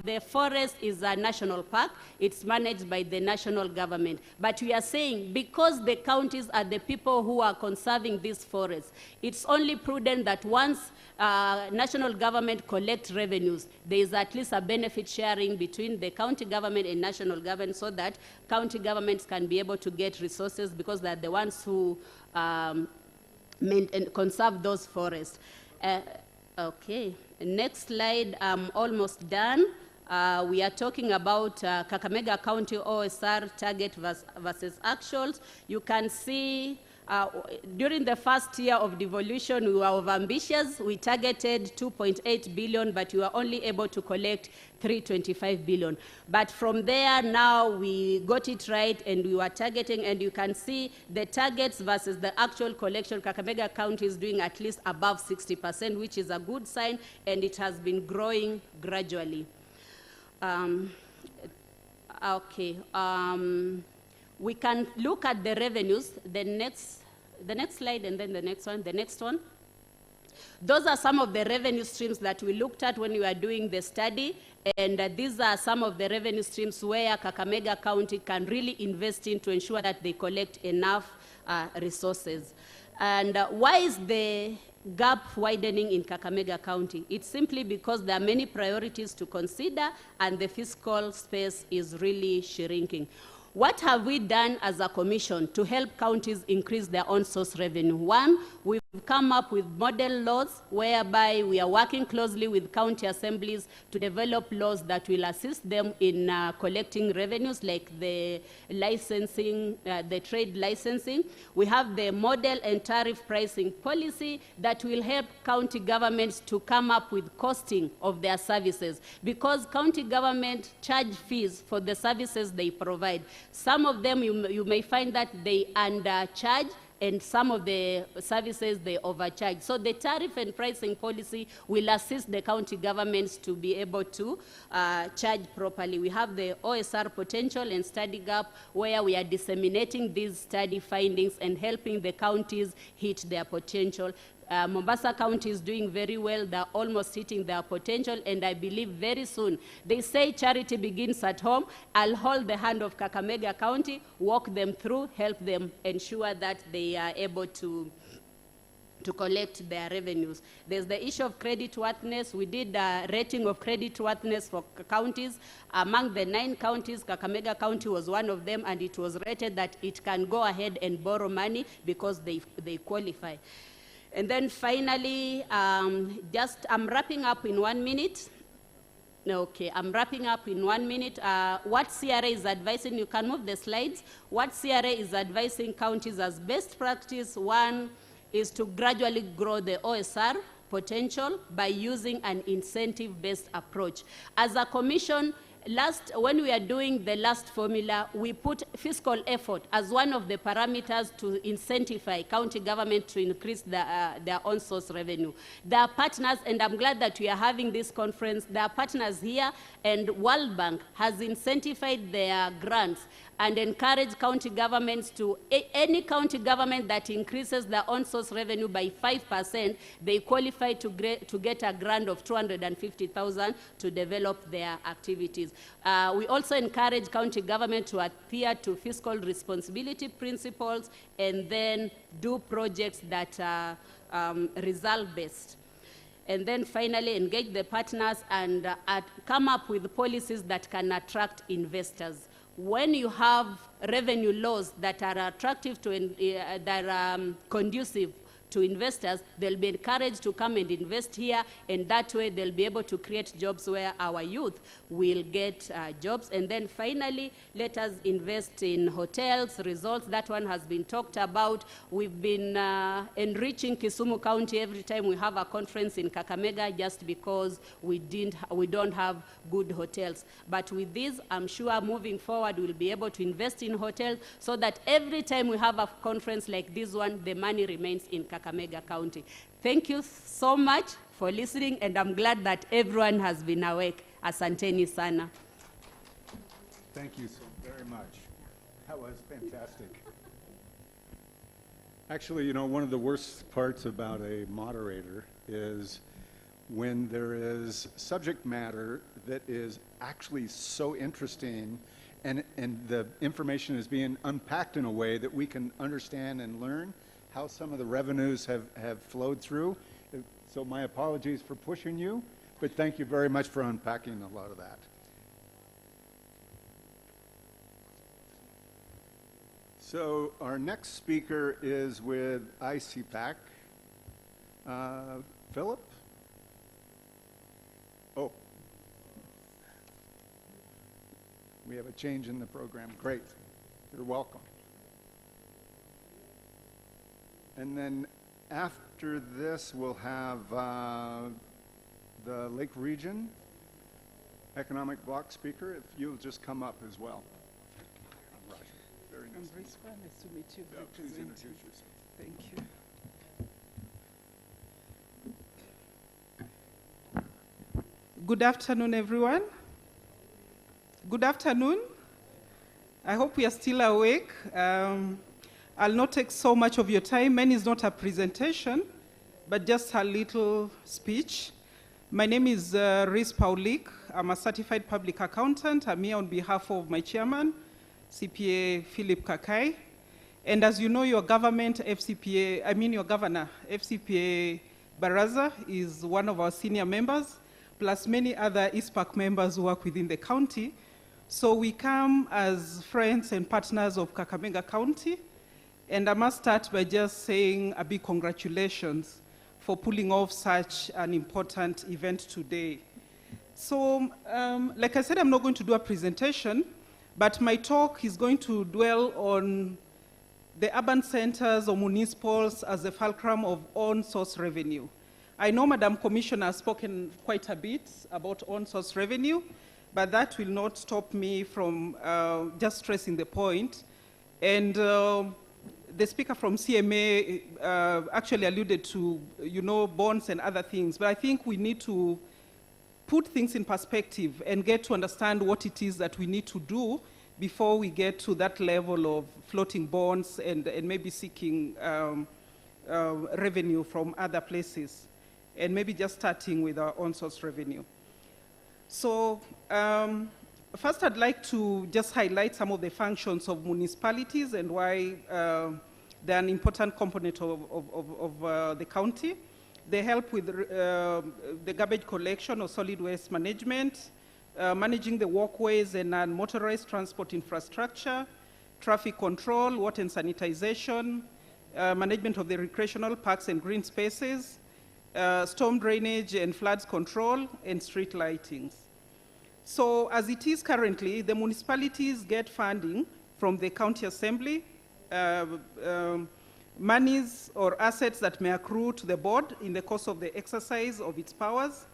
the forest is a national park. It's managed by the national government. But we are saying, because the counties counties are the people who are conserving these forests. It's only prudent that once national government collects revenues, there is at least a benefit sharing between the county government and national government, so that county governments can be able to get resources because they're the ones who conserve those forests. Okay, next slide, I'm almost done. We are talking about Kakamega County OSR target versus actuals. You can see during the first year of devolution, we were overambitious. We targeted 2.8 billion, but we were only able to collect 325 billion. But from there, now we got it right, and we were targeting, and you can see the targets versus the actual collection. Kakamega County is doing at least above 60%, which is a good sign, and it has been growing gradually. We can look at the revenues. The next slide, and then the next one. Those are some of the revenue streams that we looked at when we were doing the study, and these are some of the revenue streams where Kakamega County can really invest in to ensure that they collect enough resources. And why is the gap widening in Kakamega County? It's simply because there are many priorities to consider, and the fiscal space is really shrinking. What have we done as a commission to help counties increase their own source revenue? One, we've come up with model laws whereby we are working closely with county assemblies to develop laws that will assist them in collecting revenues, like the licensing, the trade licensing. We have the model and tariff pricing policy that will help county governments to come up with costing of their services, because county government charge fees for the services they provide. Some of them you may find that they undercharge, and some of the services they overcharge. So the tariff and pricing policy will assist the county governments to be able to charge properly. We have the OSR potential and study gap, where we are disseminating these study findings and helping the counties hit their potential. Mombasa County is doing very well. They're almost hitting their potential, and I believe very soon. They say charity begins at home. I'll hold the hand of Kakamega County, walk them through, help them ensure that they are able to collect their revenues. There's the issue of creditworthiness. We did a rating of creditworthiness for counties. Among the 9 counties, Kakamega County was one of them, and it was rated that it can go ahead and borrow money because they qualify. And then finally, I'm wrapping up in 1 minute. Okay, I'm wrapping up in 1 minute. What CRA is advising, you can move the slides. What CRA is advising counties as best practice, one is to gradually grow the OSR potential by using an incentive-based approach. As a commission, when we are doing the last formula, we put fiscal effort as one of the parameters to incentivize county government to increase their own source revenue. There are partners, and I'm glad that we are having this conference. There are partners here, and World Bank has incentivized their grants and encourage county governments to, any county government that increases their own source revenue by 5%, they qualify to get a grant of 250,000 to develop their activities. We also encourage county government to adhere to fiscal responsibility principles and then do projects that are result-based. And then finally, engage the partners and come up with policies that can attract investors. When you have revenue laws that are attractive that are conducive to investors, they'll be encouraged to come and invest here, and that way they'll be able to create jobs where our youth will get jobs. And then finally, let us invest in hotels, resorts. That one has been talked about. We've been enriching Kisumu County every time we have a conference in Kakamega, just because we don't have good hotels. But with this, I'm sure moving forward, we'll be able to invest in hotels so that every time we have a conference like this one, the money remains in Kakamega County. Thank you so much for listening, and I'm glad that everyone has been awake. Asanteni sana. Thank you so very much. That was fantastic. Actually, you know, one of the worst parts about a moderator is when there is subject matter that is actually so interesting and the information is being unpacked in a way that we can understand and learn how some of the revenues have flowed through. So my apologies for pushing you, but thank you very much for unpacking a lot of that. So our next speaker is with KAIICO. Philip? Oh. We have a change in the program. Great. You're welcome. And then after this, we'll have the Lake Region Economic Bloc speaker, if you'll just come up as well. Very nice. I'm Rispa. Nice to meet you. Yeah, please introduce yourself. Thank you. Good afternoon, everyone. Good afternoon. I hope we are still awake. I'll not take so much of your time. Mine is not a presentation, but just a little speech. My name is Rispa. I'm a certified public accountant. I'm here on behalf of my chairman, CPA Philip Kakai. And as you know, your government, your governor, FCPA Barasa, is one of our senior members, plus many other ISPAC members who work within the county. So we come as friends and partners of Kakamega County. And I must start by just saying a big congratulations for pulling off such an important event today. So, like I said, I'm not going to do a presentation, but my talk is going to dwell on the urban centers or municipals as the fulcrum of on-source revenue. I know Madam Commissioner has spoken quite a bit about on-source revenue, but that will not stop me from just stressing the point. And the speaker from CMA actually alluded to, bonds and other things, but I think we need to put things in perspective and get to understand what it is that we need to do before we get to that level of floating bonds and maybe seeking revenue from other places, and maybe just starting with our own source revenue. So first I'd like to just highlight some of the functions of municipalities and why they're an important component of the county. They help with the garbage collection or solid waste management, managing the walkways and non-motorized transport infrastructure, traffic control, water and sanitization, management of the recreational parks and green spaces, storm drainage and floods control, and street lightings. So as it is currently, the municipalities get funding from the county assembly, monies or assets that may accrue to the board in the course of the exercise of its powers.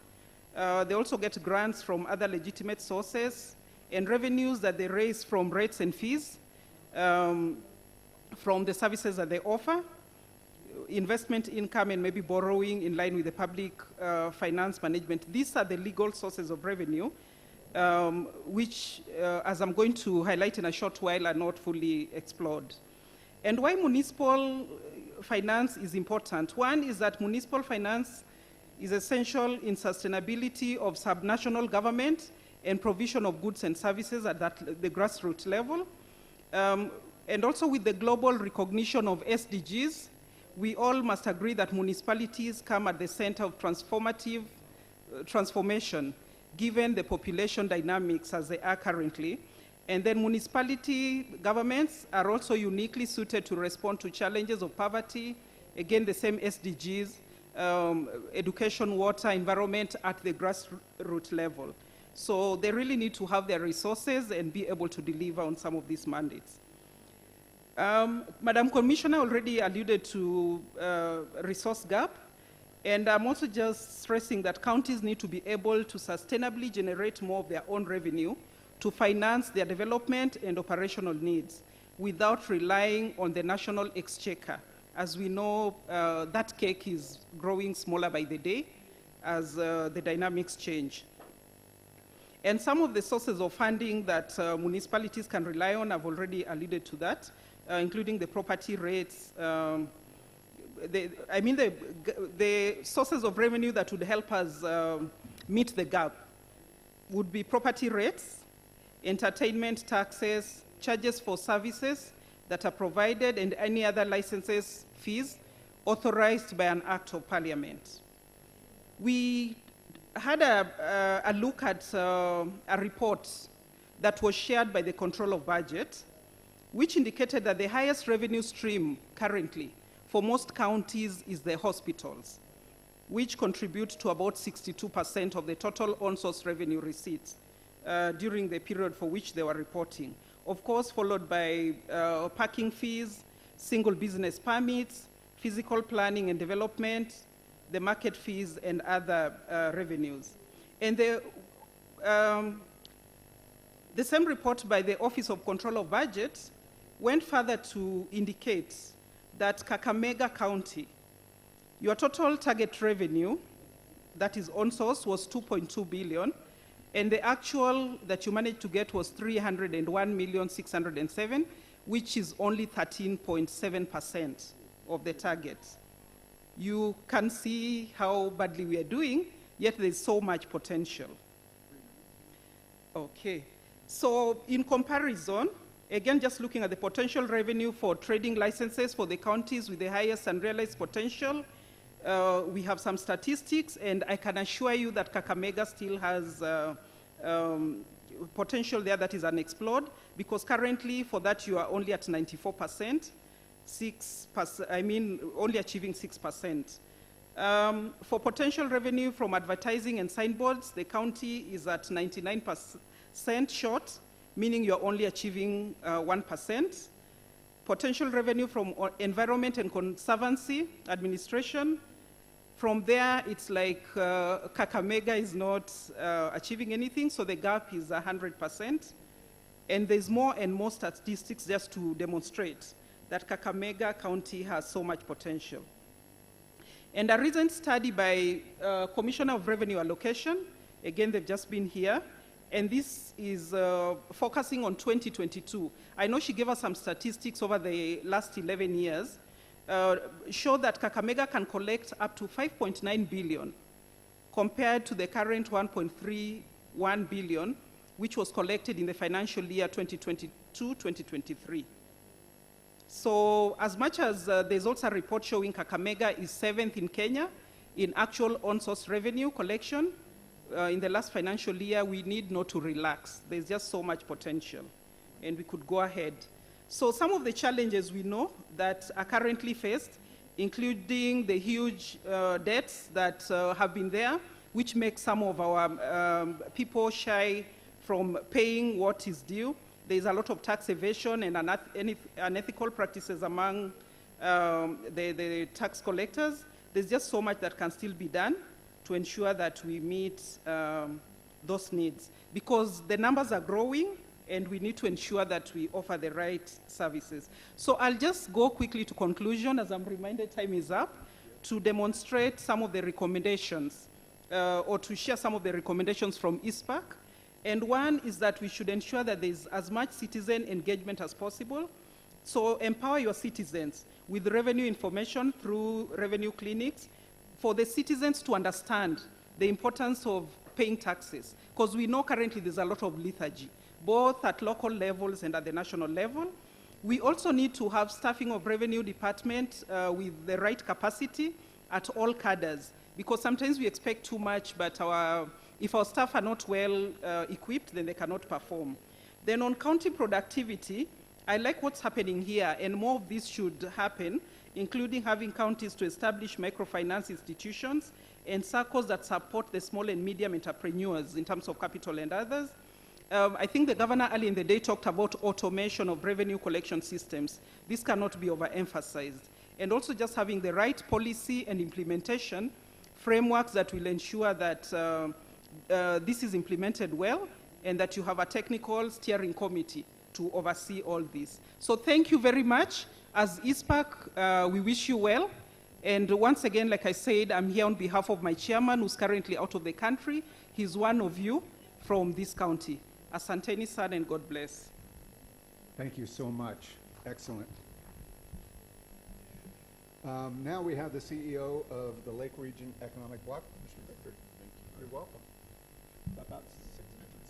They also get grants from other legitimate sources and revenues that they raise from rates and fees from the services that they offer, investment income and maybe borrowing in line with the public finance management. These are the legal sources of revenue which, as I'm going to highlight in a short while, are not fully explored. And why municipal finance is important. One is that municipal finance is essential in sustainability of subnational government and provision of goods and services at the grassroots level. And also with the global recognition of SDGs, we all must agree that municipalities come at the center of transformation, given the population dynamics as they are currently. And then municipality governments are also uniquely suited to respond to challenges of poverty, again, the same SDGs, education, water, environment at the grassroots level. So they really need to have their resources and be able to deliver on some of these mandates. Madam Commissioner already alluded to resource gap, and I'm also just stressing that counties need to be able to sustainably generate more of their own revenue to finance their development and operational needs without relying on the national exchequer. As we know, that cake is growing smaller by the day as the dynamics change. And some of the sources of funding that municipalities can rely on, I've already alluded to that, including the property rates. The sources of revenue that would help us meet the gap would be property rates, entertainment taxes, charges for services that are provided, and any other licenses fees authorized by an act of parliament. We had a look at a report that was shared by the Control of Budget, which indicated that the highest revenue stream currently for most counties is the hospitals, which contribute to about 62% of the total on-source revenue receipts during the period for which they were reporting. Of course, followed by parking fees, single business permits, physical planning and development, the market fees, and other revenues. And the same report by the Office of Control of Budget went further to indicate that Kakamega County, your total target revenue, that is on source, was 2.2 billion, and the actual that you managed to get was 301,607,000, which is only 13.7% of the target. You can see how badly we are doing, yet there's so much potential. Okay, so in comparison, again, just looking at the potential revenue for trading licenses for the counties with the highest unrealized potential, we have some statistics, and I can assure you that Kakamega still has potential there that is unexplored, because currently for that you are only at 94%, 6%, only achieving 6%. For potential revenue from advertising and signboards, the county is at 99% short, meaning you're only achieving 1%. Potential revenue from environment and conservancy administration, from there it's like Kakamega is not achieving anything, so the gap is 100%. And there's more and more statistics just to demonstrate that Kakamega County has so much potential. And a recent study by Commissioner of Revenue Allocation, again, they've just been here, and this is focusing on 2022. I know she gave us some statistics over the last 11 years, show that Kakamega can collect up to 5.9 billion compared to the current 1.31 billion, which was collected in the financial year 2022-2023. So as much as there's also a report showing Kakamega is 7th in Kenya in actual on-source revenue collection, in the last financial year, we need not to relax. There's just so much potential, and we could go ahead. So some of the challenges we know that are currently faced, including the huge debts that have been there, which make some of our people shy from paying what is due. There's a lot of tax evasion and unethical practices among the tax collectors. There's just so much that can still be done to ensure that we meet those needs, because the numbers are growing and we need to ensure that we offer the right services. So I'll just go quickly to conclusion, as I'm reminded time is up, to demonstrate some of the recommendations or to share some of the recommendations from ISPAC. And one is that we should ensure that there's as much citizen engagement as possible. So empower your citizens with revenue information through revenue clinics for the citizens to understand the importance of paying taxes. Because we know currently there's a lot of lethargy, both at local levels and at the national level. We also need to have staffing of revenue department with the right capacity at all cadres, because sometimes we expect too much, but if our staff are not well equipped, then they cannot perform. Then on county productivity, I like what's happening here, and more of this should happen, including having counties to establish microfinance institutions and circles that support the small and medium entrepreneurs in terms of capital and others. I think the governor earlier in the day talked about automation of revenue collection systems. This cannot be overemphasized. And also just having the right policy and implementation frameworks that will ensure that this is implemented well, and that you have a technical steering committee to oversee all this. So thank you very much. As ISPAC, we wish you well. And once again, like I said, I'm here on behalf of my chairman, who's currently out of the country. He's one of you from this county. Asanteni sana, and God bless. Thank you so much. Excellent. Now we have the CEO of the Lake Region Economic Bloc, Mr. Victor. You're welcome. About 6 minutes.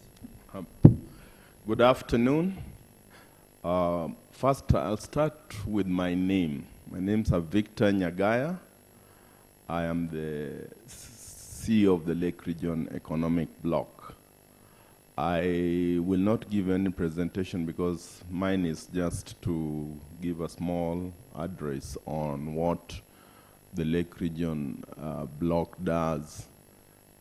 Good afternoon. First, I'll start with my name. My name's Victor Nyagaya. I am the CEO of the Lake Region Economic Bloc. I will not give any presentation because mine is just to give a small address on what the Lake Region Bloc does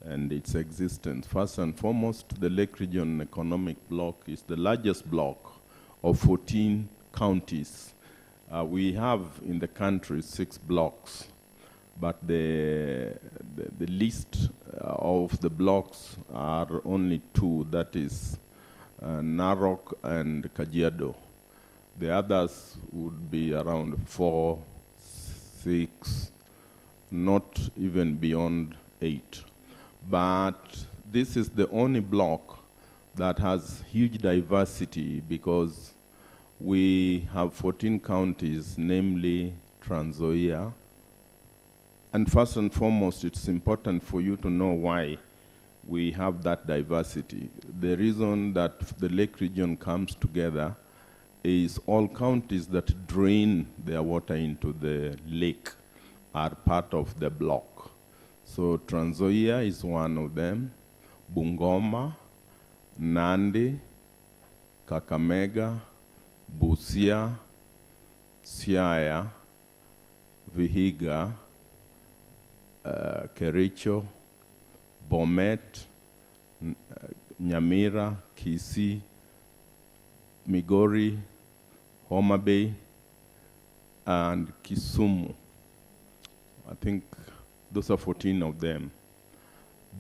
and its existence. First and foremost, the Lake Region Economic Bloc is the largest bloc of 14 counties. We have in the country 6 blocks, but the list of the blocks are only 2, that is Narok and Kajiado. The others would be around 4, 6, not even beyond 8. But this is the only block that has huge diversity because we have 14 counties, namely Trans Nzoia. And first and foremost, it's important for you to know why we have that diversity. The reason that the Lake Region comes together is all counties that drain their water into the lake are part of the block. So Trans Nzoia is one of them, Bungoma, Nandi, Kakamega, Busia, Siaya, Vihiga, Kericho, Bomet, Nyamira, Kisii, Migori, Homa Bay, and Kisumu. I think those are 14 of them.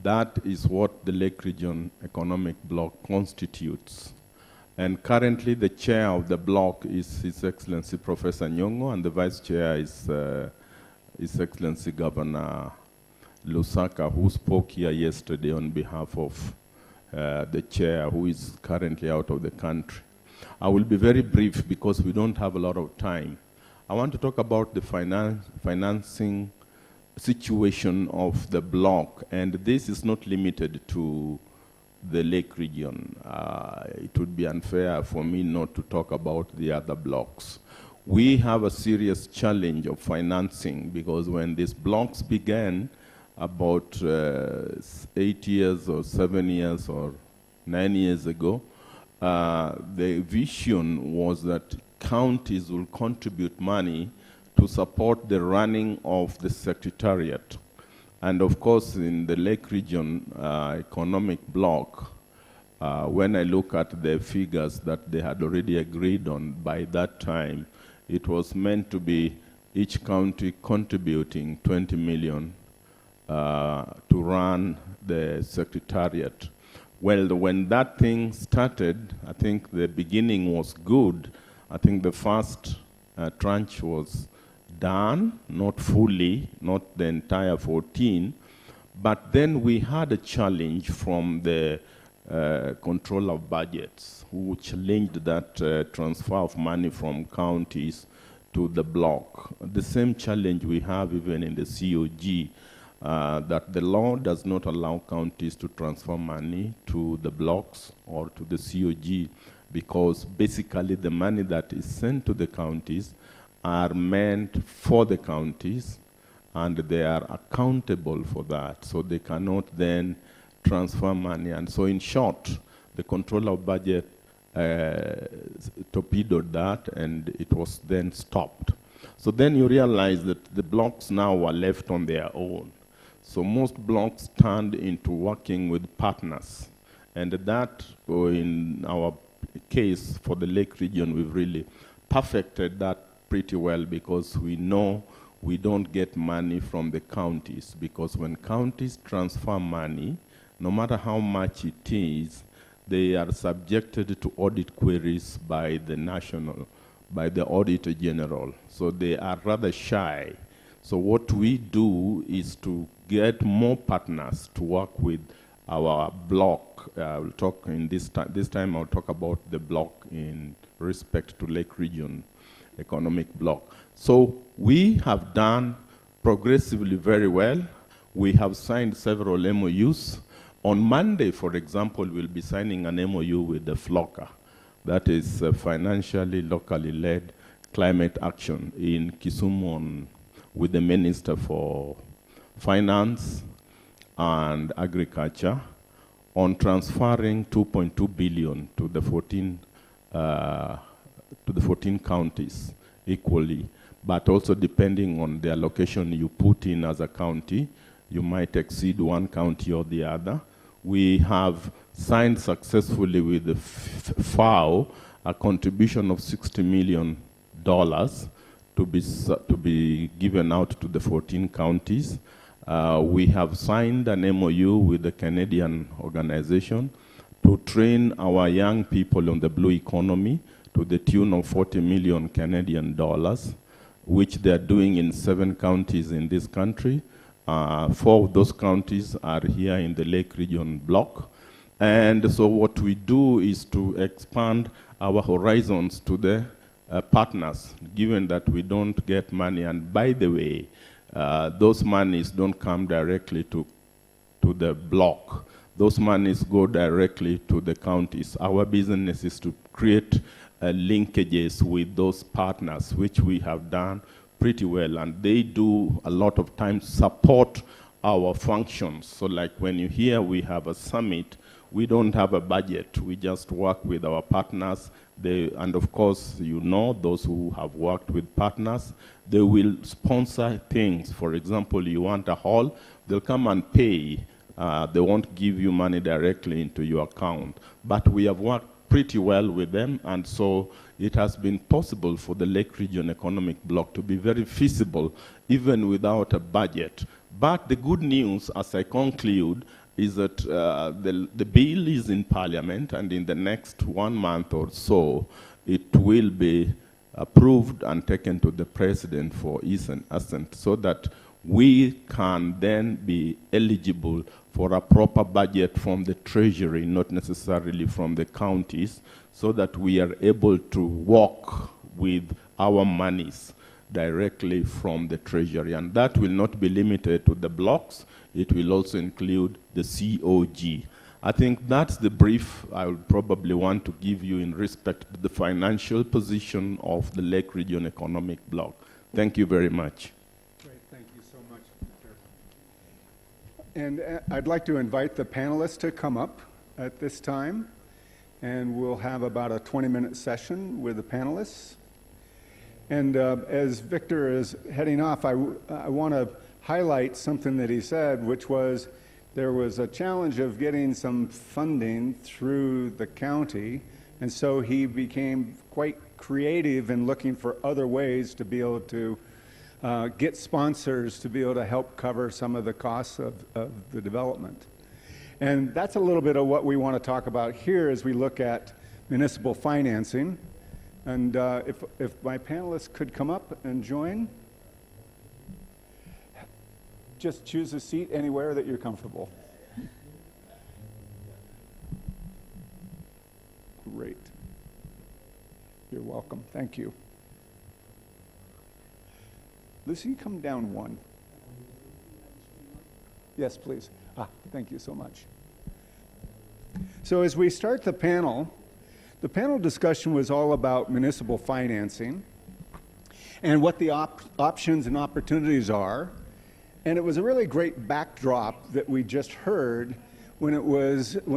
That is what the Lake Region Economic Bloc constitutes. And currently the chair of the bloc is His Excellency Professor Nyong'o, and the vice chair is His Excellency Governor Lusaka, who spoke here yesterday on behalf of the chair, who is currently out of the country. I will be very brief because we don't have a lot of time. I want to talk about the financing situation of the bloc, and this is not limited to the Lake Region. It would be unfair for me not to talk about the other blocks. We have a serious challenge of financing because when these blocks began about 8 years or 7 years or 9 years ago, the vision was that counties will contribute money to support the running of the secretariat. And of course, in the Lake Region Economic Bloc, when I look at the figures that they had already agreed on by that time, it was meant to be each county contributing 20 million to run the secretariat. Well, when that thing started, I think the beginning was good. I think the first tranche was done, not fully, not the entire 14, but then we had a challenge from the control of budgets, who challenged that transfer of money from counties to the bloc. The same challenge we have even in the COG, that the law does not allow counties to transfer money to the blocks or to the COG, because basically the money that is sent to the counties are meant for the counties, and they are accountable for that, so they cannot then transfer money. And so in short, the control of budget torpedoed that, and it was then stopped. So then you realize that the blocks now were left on their own. So most blocks turned into working with partners, and that, in our case for the Lake Region, we've really perfected that pretty well, because we know we don't get money from the counties, because when counties transfer money, no matter how much it is, they are subjected to audit queries by the Auditor General. So they are rather shy. So what we do is to get more partners to work with our bloc. We'll talk in this time I'll talk about the bloc in respect to Lake Region Economic Bloc. So we have done progressively very well. We have signed several MOUs. On Monday, for example, we'll be signing an MOU with the FLOCA. That is financially, locally led climate action in Kisumu with the Minister for Finance and Agriculture on transferring 2.2 billion to the 14 counties equally, but also depending on the allocation you put in as a county, you might exceed one county or the other. We have signed successfully with the FAO a contribution of $60 million to be given out to the 14 counties. We have signed an MOU with the Canadian organization to train our young people on the blue economy to the tune of 40 million Canadian dollars, which they're doing in 7 counties in this country. 4 of those counties are here in the Lake Region block. And so what we do is to expand our horizons to the partners, given that we don't get money. And by the way, those monies don't come directly to the block. Those monies go directly to the counties. Our business is to create linkages with those partners, which we have done pretty well, and they do a lot of times support our functions. So like when you hear we have a summit, we don't have a budget. We just work with our partners. And of course, you know, those who have worked with partners, they will sponsor things. For example, you want a hall, they'll come and pay. They won't give you money directly into your account. But we have worked pretty well with them, and so it has been possible for the Lake Region Economic Bloc to be very feasible, even without a budget. But the good news, as I conclude, is that the bill is in Parliament, and in the next 1 month or so, it will be approved and taken to the President for his assent, so that we can then be eligible for a proper budget from the Treasury, not necessarily from the counties, so that we are able to work with our monies directly from the Treasury. And that will not be limited to the blocks. It will also include the COG. I think that's the brief I would probably want to give you in respect to the financial position of the Lake Region Economic Bloc. Thank you very much. Great, thank you so much, Victor. And I'd like to invite the panelists to come up at this time, and we'll have about a 20-minute session with the panelists. And as Victor is heading off, I want to highlight something that he said, which was there was a challenge of getting some funding through the county, and so he became quite creative in looking for other ways to be able to get sponsors to be able to help cover some of the costs of the development. And that's a little bit of what we want to talk about here as we look at municipal financing. And if my panelists could come up and join. Just choose a seat anywhere that you're comfortable. Great. You're welcome. Thank you. Lucy, come down one. Yes, please. Thank you so much. So as we start the panel discussion was all about municipal financing and what the options and opportunities are. And it was a really great backdrop that we just heard when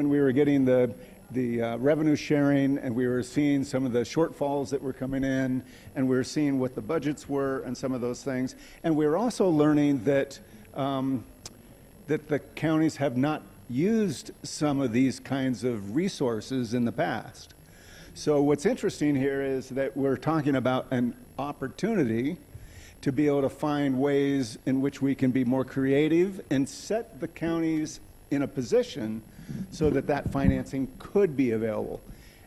we were getting the revenue sharing, and we were seeing some of the shortfalls that were coming in, and we were seeing what the budgets were and some of those things. And we were also learning that that the counties have not used some of these kinds of resources in the past. So what's interesting here is that we're talking about an opportunity to be able to find ways in which we can be more creative and set the counties in a position so that that financing could be available.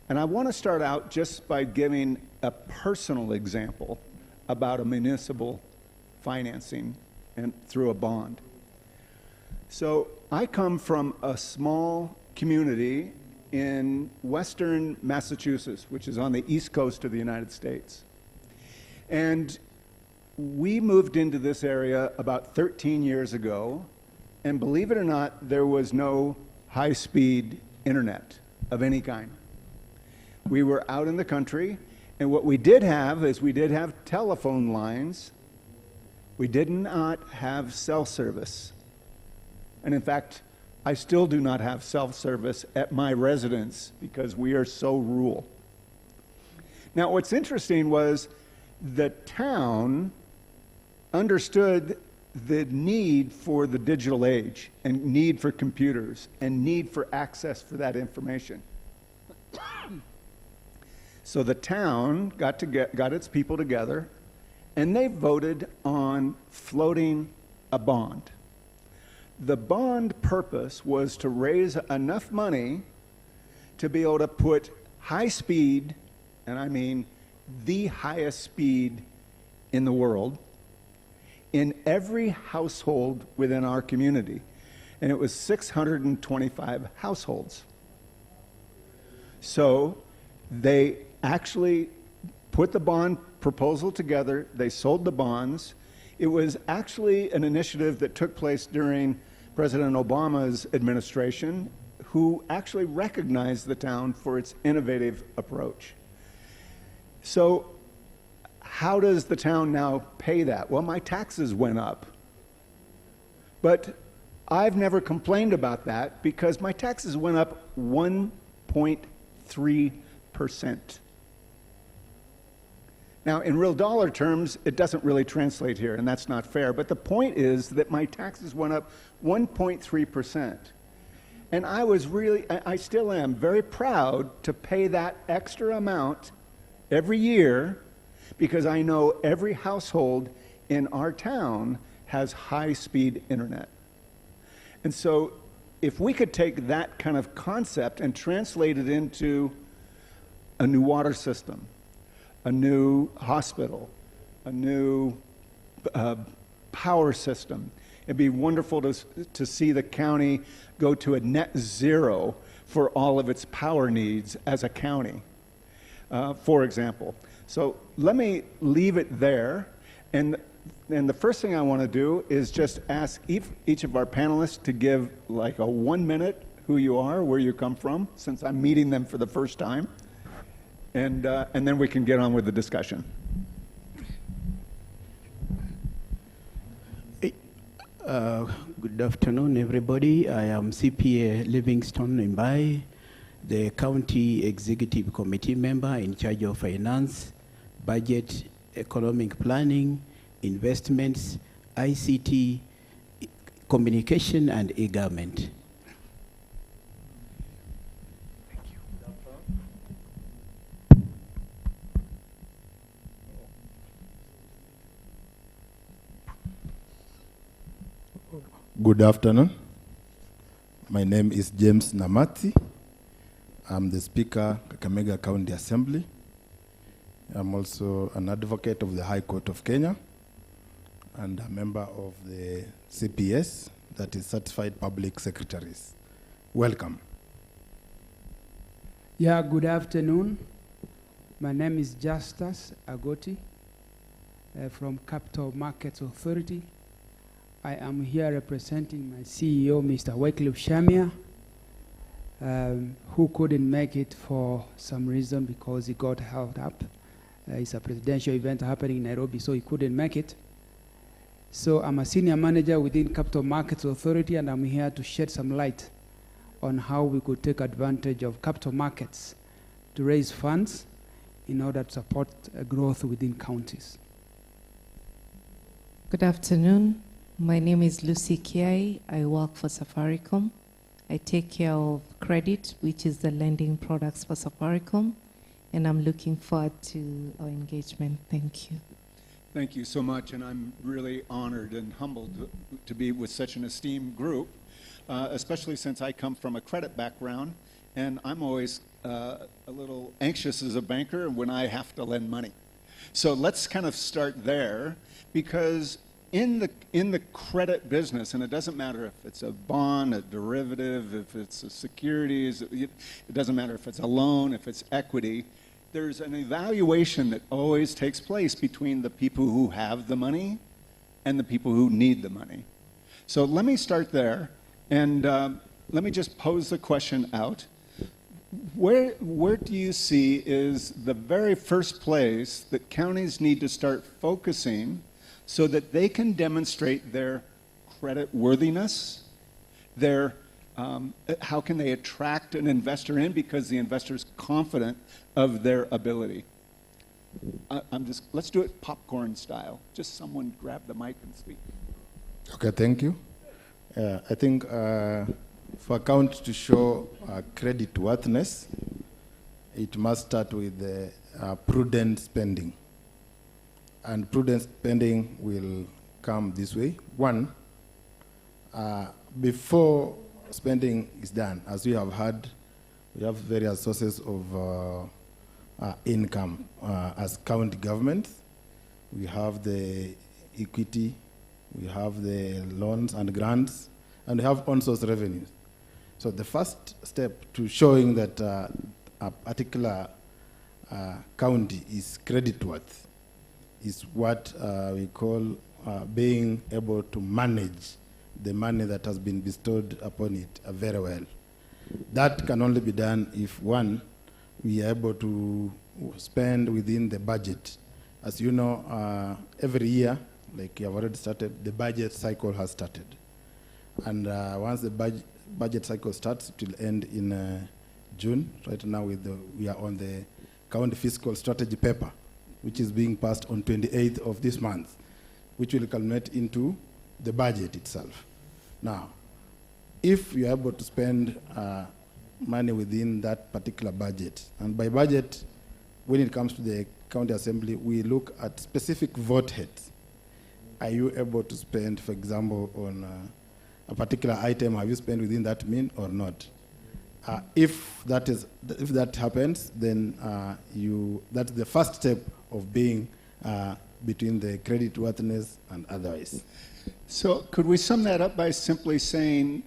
And I want to start out just by giving a personal example about a municipal financing and through a bond. So I come from a small community in western Massachusetts, which is on the east coast of the United States. And we moved into this area about 13 years ago, and believe it or not, there was no high-speed internet of any kind. We were out in the country, and what we did have is we did have telephone lines. We did not have cell service. And in fact, I still do not have self-service at my residence because we are so rural. Now, what's interesting was the town understood the need for the digital age and need for computers and need for access for that information. So the town got its people together, and they voted on floating a bond. The bond purpose was to raise enough money to be able to put high speed, and I mean the highest speed in the world, in every household within our community. And it was 625 households. So they actually put the bond proposal together, they sold the bonds. It was actually an initiative that took place during President Obama's administration, who actually recognized the town for its innovative approach. So how does the town now pay that? Well, my taxes went up. But I've never complained about that because my taxes went up 1.3%. Now, in real dollar terms, it doesn't really translate here, and that's not fair. But the point is that my taxes went up 1.3%. And I still am very proud to pay that extra amount every year because I know every household in our town has high-speed internet. And so if we could take that kind of concept and translate it into a new water system, a new hospital, a new power system. It'd be wonderful to see the county go to a net zero for all of its power needs as a county, for example. So let me leave it there. And the first thing I want to do is just ask each of our panelists to give like a 1 minute who you are, where you come from, since I'm meeting them for the first time. And then we can get on with the discussion. Good afternoon, everybody. I am CPA Livingston Mbai, the County Executive Committee member in charge of finance, budget, economic planning, investments, ICT, communication, and e-government. Good afternoon. My name is James Namati. I'm the Speaker, Kakamega County Assembly. I'm also an advocate of the High Court of Kenya and a member of the CPS, that is Certified Public Secretaries. Welcome. Yeah, good afternoon. My name is Justus Agoti from Capital Markets Authority. I am here representing my CEO, Mr. Wycliffe Shamia, who couldn't make it for some reason because he got held up. It's a presidential event happening in Nairobi, so he couldn't make it. So I'm a senior manager within Capital Markets Authority, and I'm here to shed some light on how we could take advantage of capital markets to raise funds in order to support growth within counties. Good afternoon. My name is Lucy Kiai. I work for Safaricom. I take care of credit, which is the lending products for Safaricom, and I'm looking forward to our engagement. Thank you. Thank you so much, and I'm really honored and humbled to be with such an esteemed group, especially since I come from a credit background, and I'm always a little anxious as a banker when I have to lend money. So let's kind of start there, because in the credit business, and it doesn't matter if it's a bond, a derivative, if it's a securities, it doesn't matter if it's a loan, if it's equity, there's an evaluation that always takes place between the people who have the money and the people who need the money. So let me start there, and let me just pose the question out. Where do you see is the very first place that counties need to start focusing so that they can demonstrate their credit worthiness, their how can they attract an investor in because the investor is confident of their ability? Let's do it popcorn style. Just someone grab the mic and speak. Okay, thank you. I think for accounts to show credit worthiness, it must start with prudent spending. And prudent spending will come this way. One, before spending is done, as we have heard, we have various sources of income as county governments. We have the equity, we have the loans and grants, and we have on-source revenues. So the first step to showing that a particular county is creditworthy is what we call being able to manage the money that has been bestowed upon it very well. That can only be done if, one, we are able to spend within the budget. As you know, every year, like you have already started, the budget cycle has started. And once the budget cycle starts, it will end in June. Right now, we are on the county fiscal strategy paper, which is being passed on 28th of this month, which will culminate into the budget itself. Now, if you are able to spend money within that particular budget, and by budget, when it comes to the county assembly, we look at specific vote heads. Are you able to spend, for example, on a particular item? Have you spent within that mean or not? If that happens, then that's the first step of being between the credit worthiness and otherwise. So could we sum that up by simply saying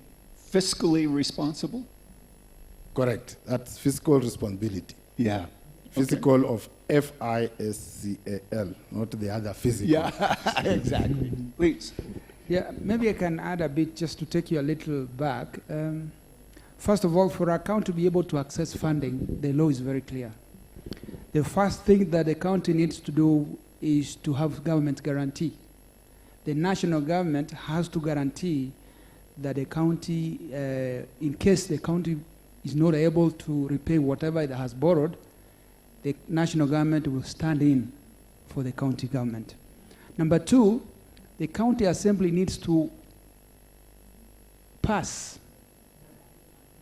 fiscally responsible? Correct. That's fiscal responsibility. Yeah. Fiscal of F-I-S-C-A-L, not the other physical. Yeah, exactly. Please. Yeah, maybe I can add a bit just to take you a little back. First of all, for an account to be able to access funding, the law is very clear. The first thing that the county needs to do is to have government guarantee. The national government has to guarantee that the county, in case the county is not able to repay whatever it has borrowed, the national government will stand in for the county government. Number two, the county assembly needs to pass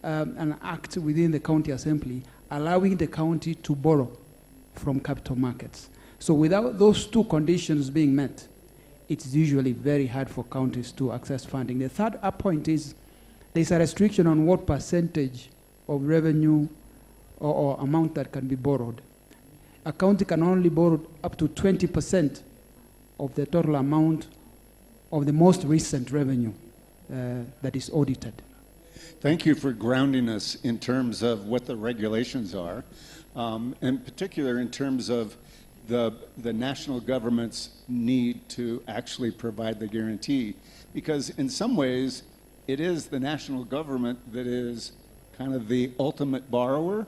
an act within the county assembly allowing the county to borrow from capital markets. So without those two conditions being met, it's usually very hard for counties to access funding. The third point is there's a restriction on what percentage of revenue or amount that can be borrowed. A county can only borrow up to 20% of the total amount of the most recent revenue that is audited. Thank you for grounding us in terms of what the regulations are, in particular in terms of the national government's need to actually provide the guarantee. Because in some ways, it is the national government that is kind of the ultimate borrower,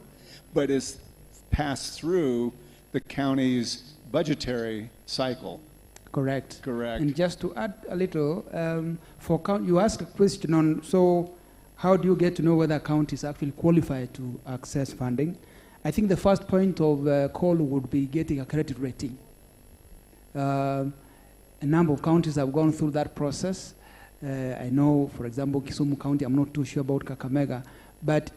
but is passed through the county's budgetary cycle. Correct. Correct. And just to add a little, you asked a question on, so how do you get to know whether a county is actually qualified to access funding? I think the first point of call would be getting a credit rating. A number of counties have gone through that process. I know, for example, Kisumu County, I'm not too sure about Kakamega, but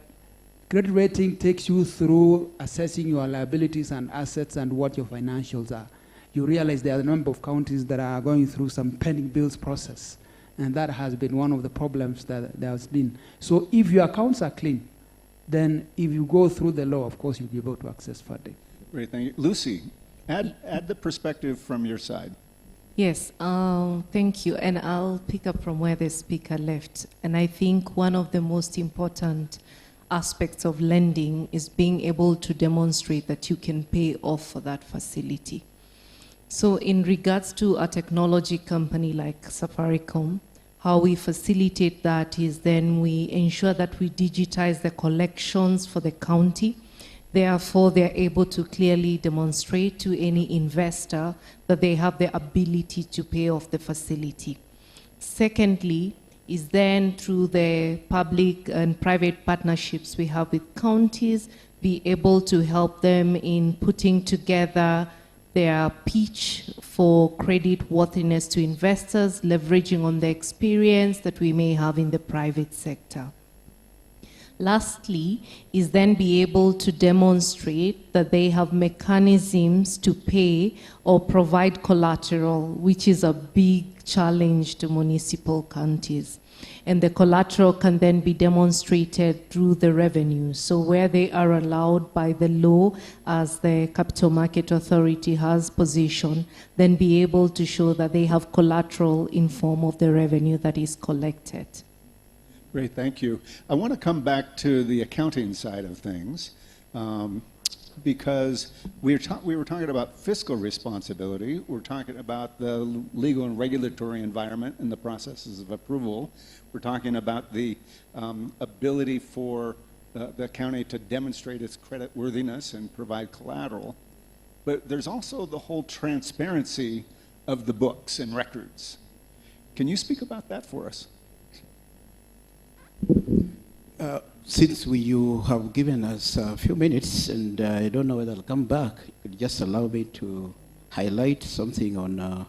credit rating takes you through assessing your liabilities and assets and what your financials are. You realize there are a number of counties that are going through some pending bills process, and that has been one of the problems that there has been. So if your accounts are clean, then if you go through the law, of course, you'll be able to access funding. Great, thank you. Lucy, add the perspective from your side. Yes, thank you. And I'll pick up from where the speaker left. And I think one of the most important aspects of lending is being able to demonstrate that you can pay off for that facility. So in regards to a technology company like Safaricom, How we facilitate that is then we ensure that we digitize the collections for the county. Therefore, they're able to clearly demonstrate to any investor that they have the ability to pay off the facility. Secondly, is then through the public and private partnerships we have with counties, be able to help them in putting together their pitch for credit worthiness to investors, leveraging on the experience that we may have in the private sector. Lastly, is then be able to demonstrate that they have mechanisms to pay or provide collateral, which is a big challenge to municipal counties. And the collateral can then be demonstrated through the revenue. So where they are allowed by the law, as the Capital Market Authority has positioned, then be able to show that they have collateral in form of the revenue that is collected. Great, thank you. I want to come back to the accounting side of things because we were talking about fiscal responsibility. We're talking about the legal and regulatory environment and the processes of approval. We're talking about the ability for the county to demonstrate its credit worthiness and provide collateral. But there's also the whole transparency of the books and records. Can you speak about that for us? Since you have given us a few minutes, and I don't know whether I'll come back, just allow me to highlight something on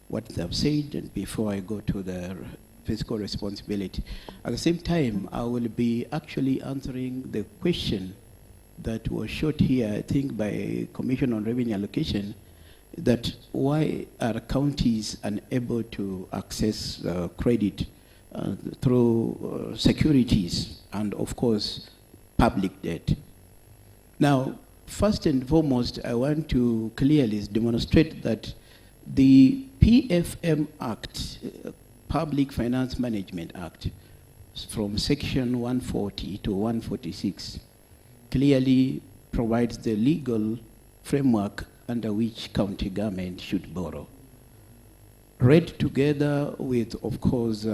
what they've said, and before I go to the fiscal responsibility. At the same time, I will be actually answering the question that was shot here, I think, by Commission on Revenue Allocation, that why are counties unable to access credit through securities and, of course, public debt. Now, first and foremost, I want to clearly demonstrate that the PFM Act, Public Finance Management Act, from Section 140 to 146, clearly provides the legal framework under which county government should borrow. Read together with, of course,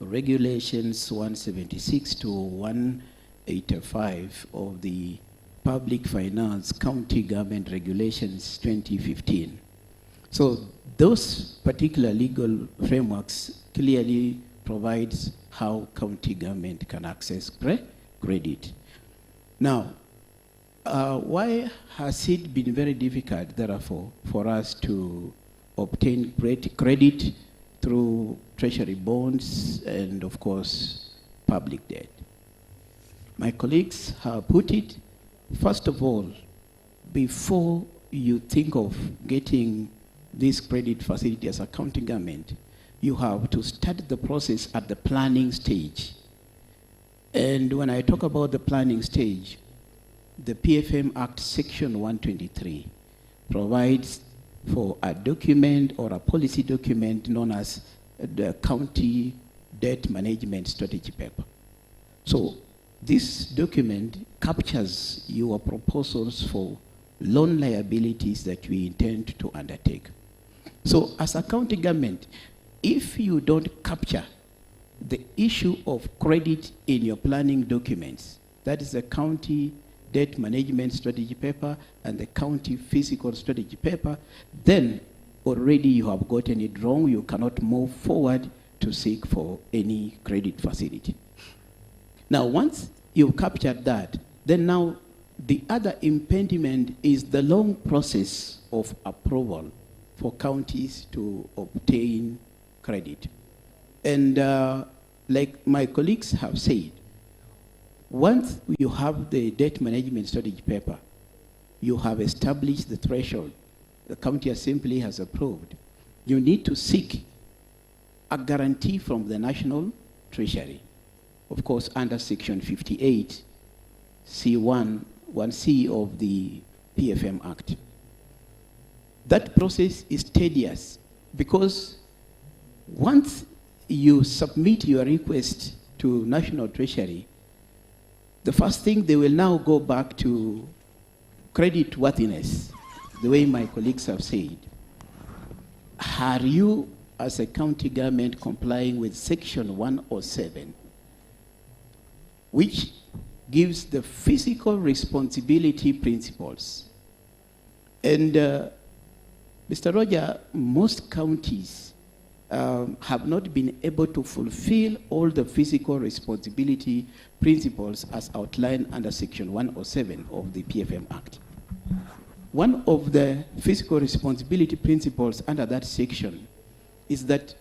regulations 176 to 185 of the Public Finance County Government Regulations 2015. So those particular legal frameworks clearly provides how county government can access credit. Now, why has it been very difficult, therefore, for us to obtain credit through treasury bonds and, of course, public debt? My colleagues have put it, first of all, before you think of getting this credit facility as a county government, you have to start the process at the planning stage. And when I talk about the planning stage, the PFM Act Section 123 provides for a document or a policy document known as the County Debt Management Strategy Paper. So this document captures your proposals for loan liabilities that we intend to undertake. So as a county government, if you don't capture the issue of credit in your planning documents, that is the County Debt Management Strategy Paper and the County Fiscal Strategy Paper, then already you have gotten it wrong. You cannot move forward to seek for any credit facility. Now, once you've captured that, then now the other impediment is the long process of approval for counties to obtain credit. And like my colleagues have said, once you have the debt management strategy paper, you have established the threshold. The county assembly has approved. You need to seek a guarantee from the National Treasury, of course, under Section 58, C1, 1C of the PFM Act. That process is tedious because once you submit your request to National Treasury, the first thing they will now go back to credit worthiness, the way my colleagues have said. Are you as a county government complying with Section 107, which gives the fiscal responsibility principles. And Mr. Roger, most counties have not been able to fulfill all the fiscal responsibility principles as outlined under Section 107 of the PFM Act. One of the fiscal responsibility principles under that section is that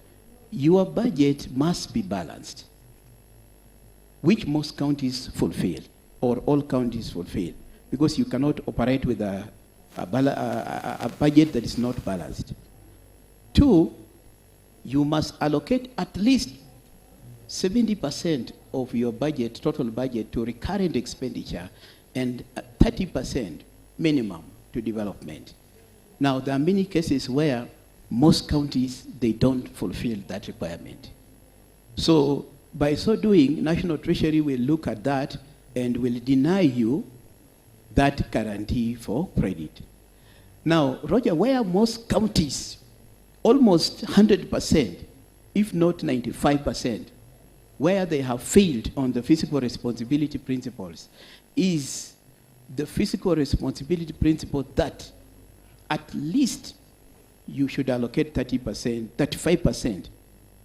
your budget must be balanced, which most counties fulfill, or all counties fulfill, because you cannot operate with a budget that is not balanced. 2, you must allocate at least 70% of your budget, total budget, to recurrent expenditure, and 30% minimum to development. Now, there are many cases where most counties, they don't fulfill that requirement. So, by so doing, National Treasury will look at that and will deny you that guarantee for credit. Now, Roger, where most counties, almost 100%, if not 95%, where they have failed on the fiscal responsibility principles is the fiscal responsibility principle that at least you should allocate 30%, 35%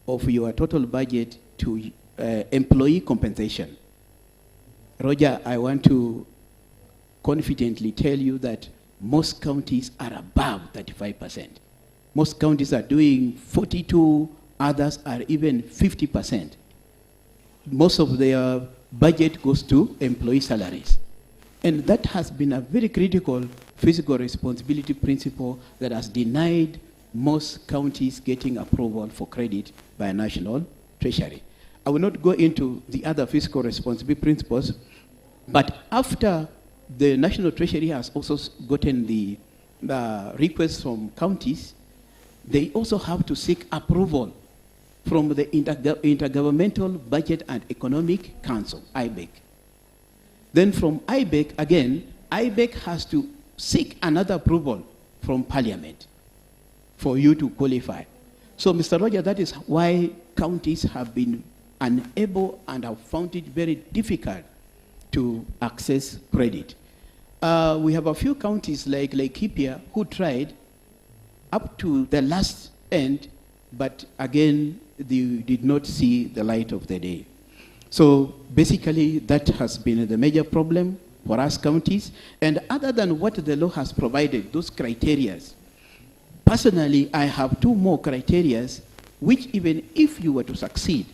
of your total budget to employee compensation. Roger, I want to confidently tell you that most counties are above 35%. Most counties are doing 42, others are even 50%. Most of their budget goes to employee salaries. And that has been a very critical fiscal responsibility principle that has denied most counties getting approval for credit by National Treasury. I will not go into the other fiscal responsibility principles, but after the National Treasury has also gotten the requests from counties, they also have to seek approval from the Intergovernmental Budget and Economic Council, IBEC. Then from IBEC, again, IBEC has to seek another approval from Parliament for you to qualify. So, Mr. Roger, that is why counties have been unable and have found it very difficult to access credit. We have a few counties like Laikipia who tried up to the last end, but again, they did not see the light of the day. So basically, that has been the major problem for us counties. And other than what the law has provided, those criteria, personally, I have 2 more criteria, which even if you were to succeed,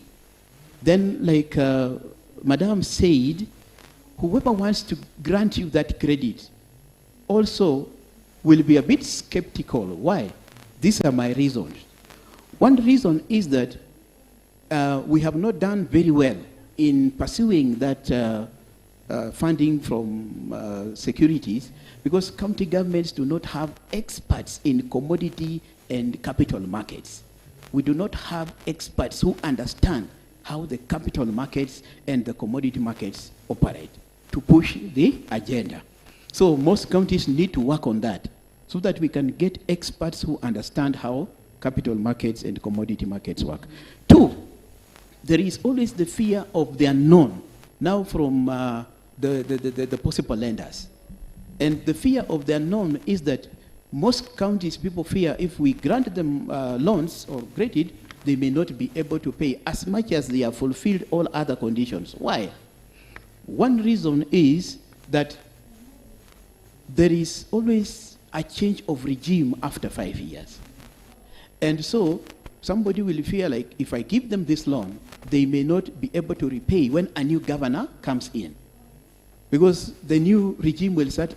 then like Madam said, whoever wants to grant you that credit also will be a bit skeptical. Why? These are my reasons. One reason is that we have not done very well in pursuing that funding from securities, because county governments do not have experts in commodity and capital markets. We do not have experts who understand how the capital markets and the commodity markets operate to push the agenda. So most counties need to work on that so that we can get experts who understand how capital markets and commodity markets work. 2, there is always the fear of the unknown, now from the possible lenders. And the fear of the unknown is that most counties, people fear if we grant them loans or credit, they may not be able to pay as much as they have fulfilled all other conditions. Why? One reason is that there is always a change of regime after 5 years. And so somebody will fear like, if I give them this loan, they may not be able to repay when a new governor comes in. Because the new regime will start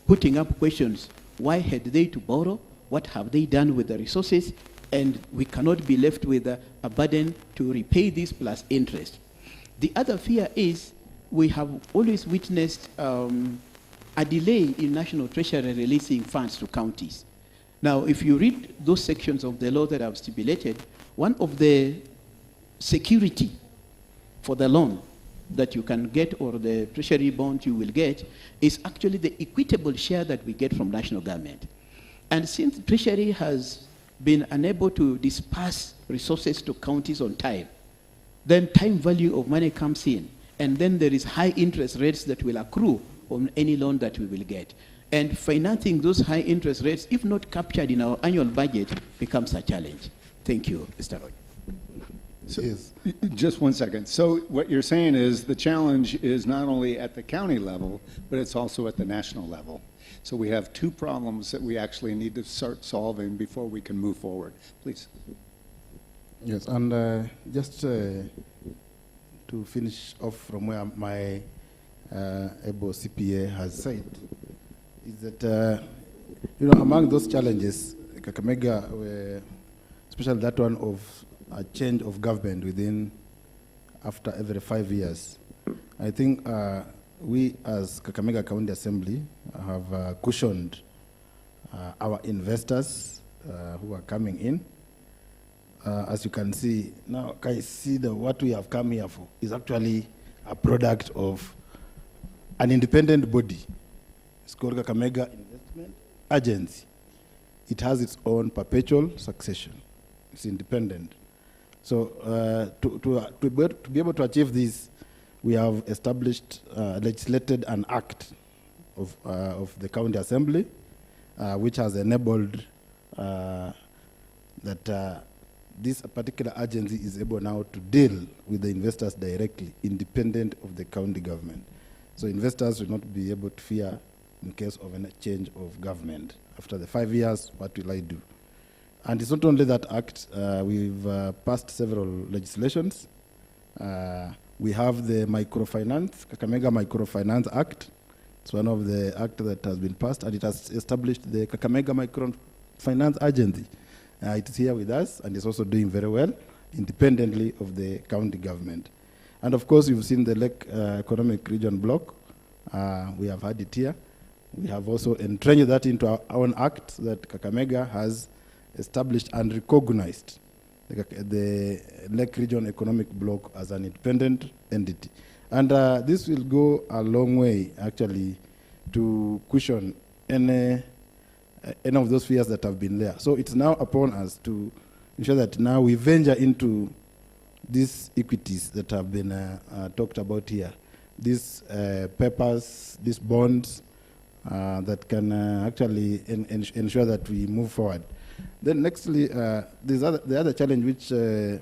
putting up questions. Why had they to borrow? What have they done with the resources? And we cannot be left with a burden to repay this plus interest. The other fear is we have always witnessed a delay in National Treasury releasing funds to counties. Now, if you read those sections of the law that I've stipulated, one of the security for the loan that you can get, or the treasury bond you will get, is actually the equitable share that we get from national government. And since the treasury has been unable to disperse resources to counties on time, then time value of money comes in, and then there is high interest rates that will accrue on any loan that we will get. And financing those high interest rates, if not captured in our annual budget, becomes a challenge. Thank you, Mr. Roy. So, just one second. So what you're saying is the challenge is not only at the county level, but it's also at the national level. So we have two problems that we actually need to start solving before we can move forward. Please. Yes, and just to finish off from where my able CPA has said, is that, you know, among those challenges, Kakamega, especially that one of a change of government within, after every 5 years. I think we as Kakamega County Assembly have cushioned our investors who are coming in. As you can see, now I see that what we have come here for is actually a product of an independent body. It's called Kakamega Investment Agency. It has its own perpetual succession. It's independent. So to be able to achieve this, we have established, legislated an act of the County Assembly, which has enabled that this particular agency is able now to deal with the investors directly, independent of the county government. So investors will not be able to fear in case of a change of government. After the 5 years, what will I do? And it's not only that act, we've passed several legislations. We have the Microfinance, Kakamega Microfinance Act. It's one of the acts that has been passed, and it has established the Kakamega Microfinance Agency. It is here with us, and it's also doing very well, independently of the county government. And of course, you've seen the Lake Economic Region Block. We have had it here. We have also entrenched that into our own act that Kakamega has established and recognized the Lake Region Economic Block as an independent entity. And this will go a long way, actually, to cushion any of those fears that have been there. So it's now upon us to ensure that now we venture into these equities that have been talked about here, these papers, these bonds that can actually ensure that we move forward. Then nextly, the other challenge which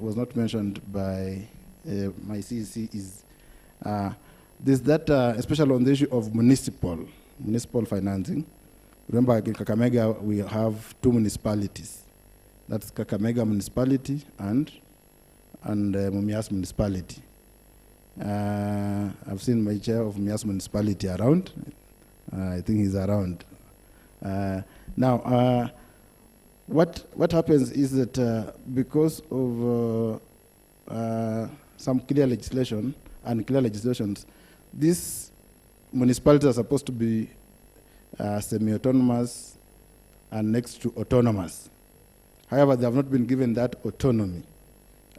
was not mentioned by my CEC is there's that, especially on the issue of municipal financing. Remember, in Kakamega, we have two municipalities. That's Kakamega Municipality and Mumias Municipality. I've seen my chair of Mumias Municipality around. I think he's around. Now, what happens is that because of some clear legislation and clear legislations, these municipalities are supposed to be semi-autonomous and next to autonomous. However, they have not been given that autonomy,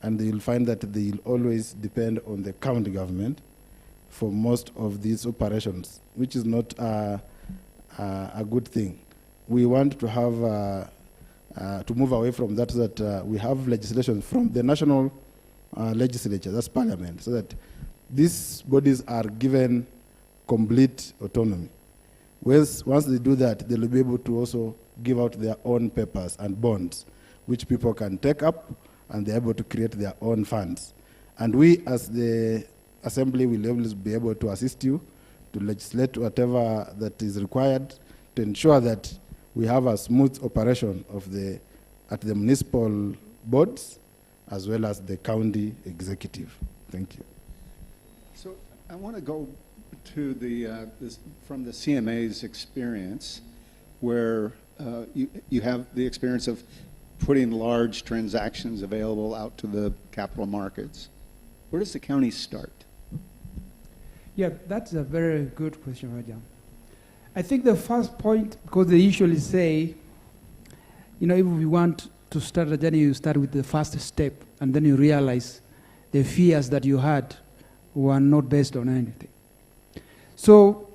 and you'll find that they will always depend on the county government for most of these operations, which is not a good thing. We want to have to move away from that, so that we have legislation from the national legislature, that's parliament, so that these bodies are given complete autonomy. Once they do that, they'll be able to also give out their own papers and bonds, which people can take up, and they're able to create their own funds. And we, as the Assembly, will always be able to assist you to legislate whatever that is required to ensure that we have a smooth operation of at the municipal boards as well as the county executive. Thank you. So I want to go to from the CMA's experience, where you have the experience of putting large transactions available out to the capital markets. Where does the county start? Yeah, that's a very good question, Raja. I think the first point, because they usually say, you know, if we want to start a journey, you start with the first step, and then you realize the fears that you had were not based on anything. So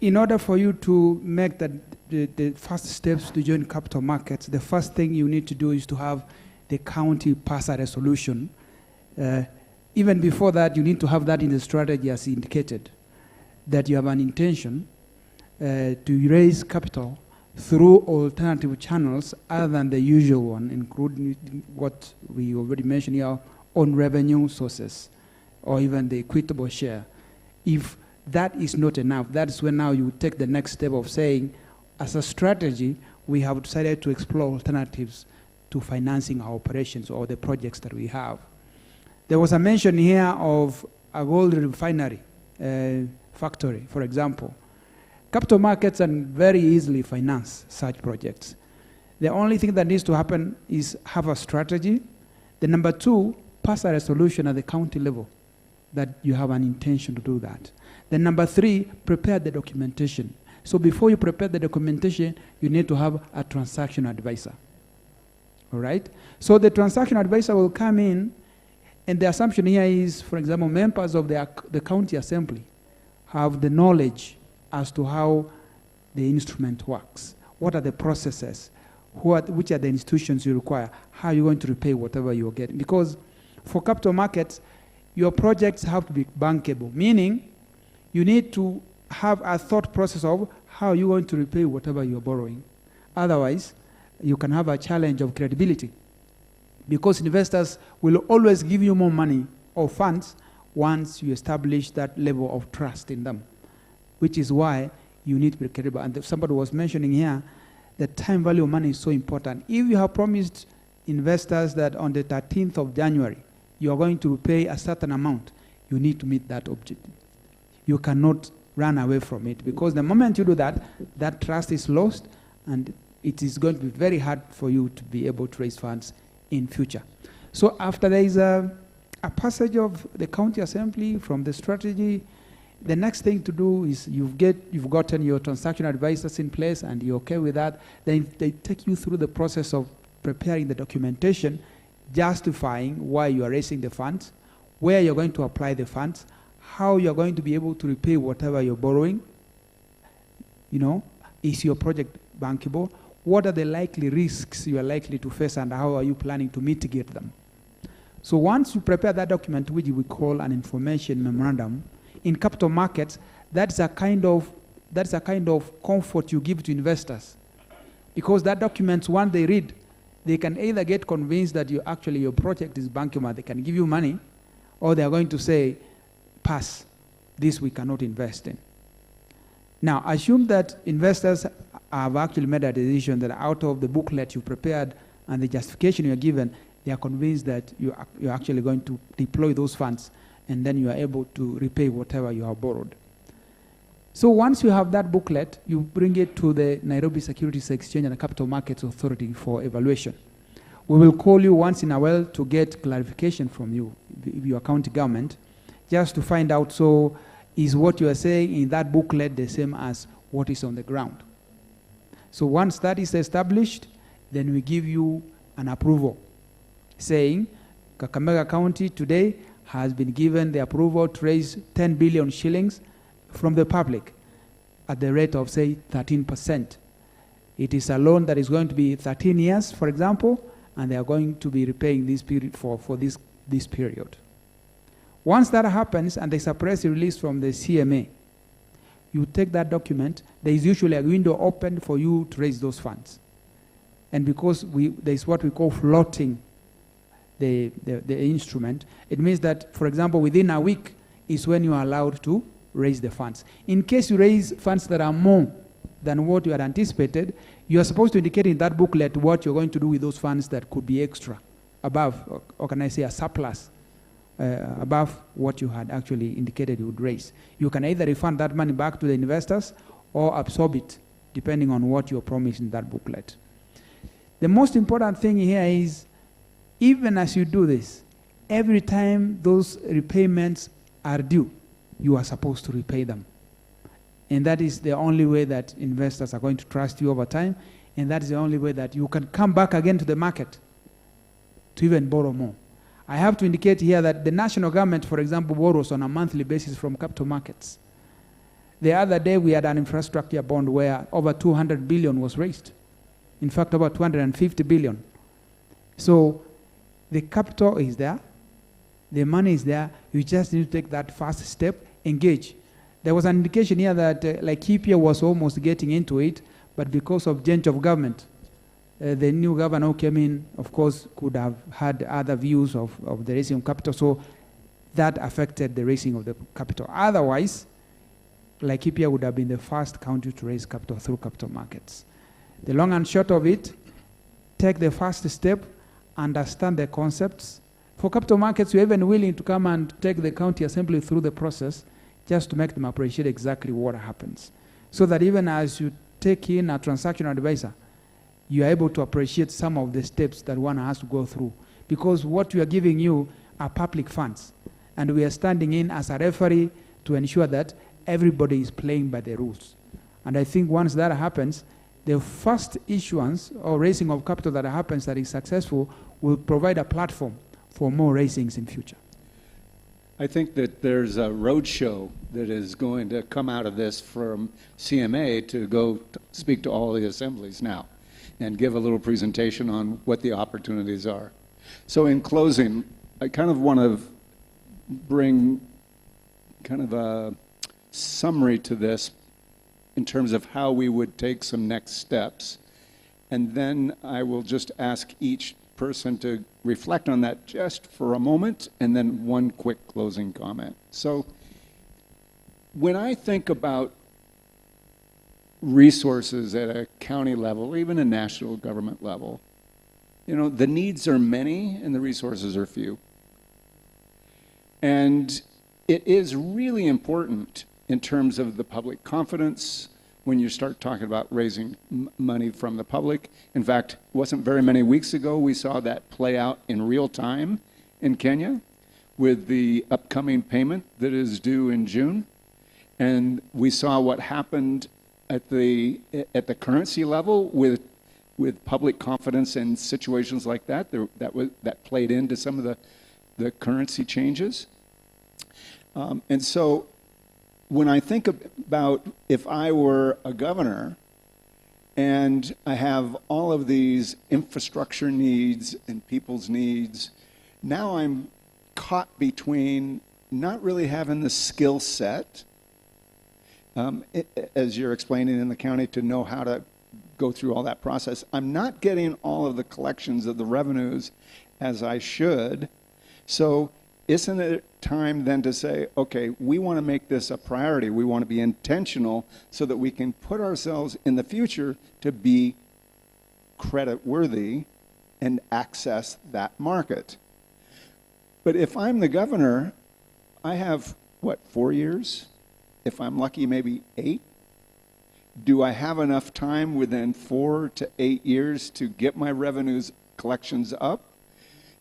in order for you to make that the first steps to join capital markets, the first thing you need to do is to have the county pass a resolution. Even before that, you need to have that in the strategy as indicated, that you have an intention to raise capital through alternative channels other than the usual one, including what we already mentioned here, on revenue sources, or even the equitable share. If that is not enough, that's when now you take the next step of saying, as a strategy, we have decided to explore alternatives to financing our operations or the projects that we have. There was a mention here of a gold refinery factory, for example. Capital markets can very easily finance such projects. The only thing that needs to happen is have a strategy. The number two, pass a resolution at the county level that you have an intention to do that. Then number three, prepare the documentation. So before you prepare the documentation, you need to have a transaction advisor. All right? So the transaction advisor will come in, and the assumption here is, for example, members of the county assembly have the knowledge as to how the instrument works. What are the processes? Which are the institutions you require? How are you going to repay whatever you're getting? Because for capital markets, your projects have to be bankable, meaning you need to have a thought process of how you're going to repay whatever you're borrowing. Otherwise, you can have a challenge of credibility, because investors will always give you more money or funds once you establish that level of trust in them, which is why you need to be credible. And somebody was mentioning here that time value of money is so important. If you have promised investors that on the 13th of January, you are going to pay a certain amount, you need to meet that objective. You cannot run away from it, because the moment you do that, that trust is lost, and it is going to be very hard for you to be able to raise funds in future. So after there is a passage of the county assembly from the strategy, the next thing to do is you've gotten your transaction advisors in place and you're okay with that. Then they take you through the process of preparing the documentation, justifying why you are raising the funds, where you're going to apply the funds, how you're going to be able to repay whatever you're borrowing. You know, is your project bankable? What are the likely risks you are likely to face, and how are you planning to mitigate them? So once you prepare that document, which we call an information memorandum, in capital markets, that's a kind of comfort you give to investors, because that document, once they read, they can either get convinced that your project is bankable, they can give you money, or they are going to say, pass, this we cannot invest in. Now, assume that investors have actually made a decision that out of the booklet you prepared and the justification you are given, they are convinced that you're actually going to deploy those funds, and then you are able to repay whatever you have borrowed. So once you have that booklet, you bring it to the Nairobi Securities Exchange and Capital Markets Authority for evaluation. We will call you once in a while to get clarification from you, your county government, just to find out, so is what you are saying in that booklet the same as what is on the ground? So once that is established, then we give you an approval saying Kakamega County today has been given the approval to raise 10 billion shillings from the public at the rate of, say, 13%. It is a loan that is going to be 13 years, for example, and they are going to be repaying this period for this period. Once that happens and there's a press release from the CMA, you take that document, there is usually a window open for you to raise those funds. And because there is what we call floating the instrument, it means that, for example, within a week is when you are allowed to raise the funds. In case you raise funds that are more than what you had anticipated, you are supposed to indicate in that booklet what you're going to do with those funds that could be extra, above, or can I say a surplus, above what you had actually indicated you would raise. You can either refund that money back to the investors or absorb it, depending on what you're promised in that booklet. The most important thing here is, even as you do this, every time those repayments are due, you are supposed to repay them. And that is the only way that investors are going to trust you over time, and that is the only way that you can come back again to the market to even borrow more. I have to indicate here that the national government, for example, borrows on a monthly basis from capital markets. The other day we had an infrastructure bond where over 200 billion was raised. In fact, about 250 billion. So the capital is there, the money is there, you just need to take that first step, engage. There was an indication here that KAIICO was almost getting into it, but because of change of government, the new governor who came in, of course, could have had other views of the raising of capital, so that affected the raising of the capital. Otherwise, KAIICO would have been the first country to raise capital through capital markets. The long and short of it, take the first step, understand the concepts. For capital markets, we're even willing to come and take the county assembly through the process just to make them appreciate exactly what happens. So that even as you take in a transactional advisor, you are able to appreciate some of the steps that one has to go through. Because what we are giving you are public funds. And we are standing in as a referee to ensure that everybody is playing by the rules. And I think once that happens, the first issuance or raising of capital that happens that is successful will provide a platform for more raisings in future. I think that there's a roadshow that is going to come out of this from CMA to go speak to all the assemblies now and give a little presentation on what the opportunities are. So in closing, I kind of want to bring kind of a summary to this in terms of how we would take some next steps. And then I will just ask each person to reflect on that just for a moment, and then one quick closing comment. So when I think about resources at a county level, even a national government level, you know, the needs are many and the resources are few. And it is really important in terms of the public confidence when you start talking about raising money from the public. In fact, it wasn't very many weeks ago we saw that play out in real time in Kenya with the upcoming payment that is due in June. And we saw what happened at the currency level with public confidence in situations like that. That played into some of the currency changes. And so when I think about if I were a governor and I have all of these infrastructure needs and people's needs, now I'm caught between not really having the skill set, as you're explaining in the county, to know how to go through all that process. I'm not getting all of the collections of the revenues as I should. So isn't it time then to say, okay, we want to make this a priority. We want to be intentional so that we can put ourselves in the future to be credit worthy and access that market. But if I'm the governor, I have, what, 4 years? If I'm lucky, maybe 8. Do I have enough time within 4 to 8 years to get my revenues collections up,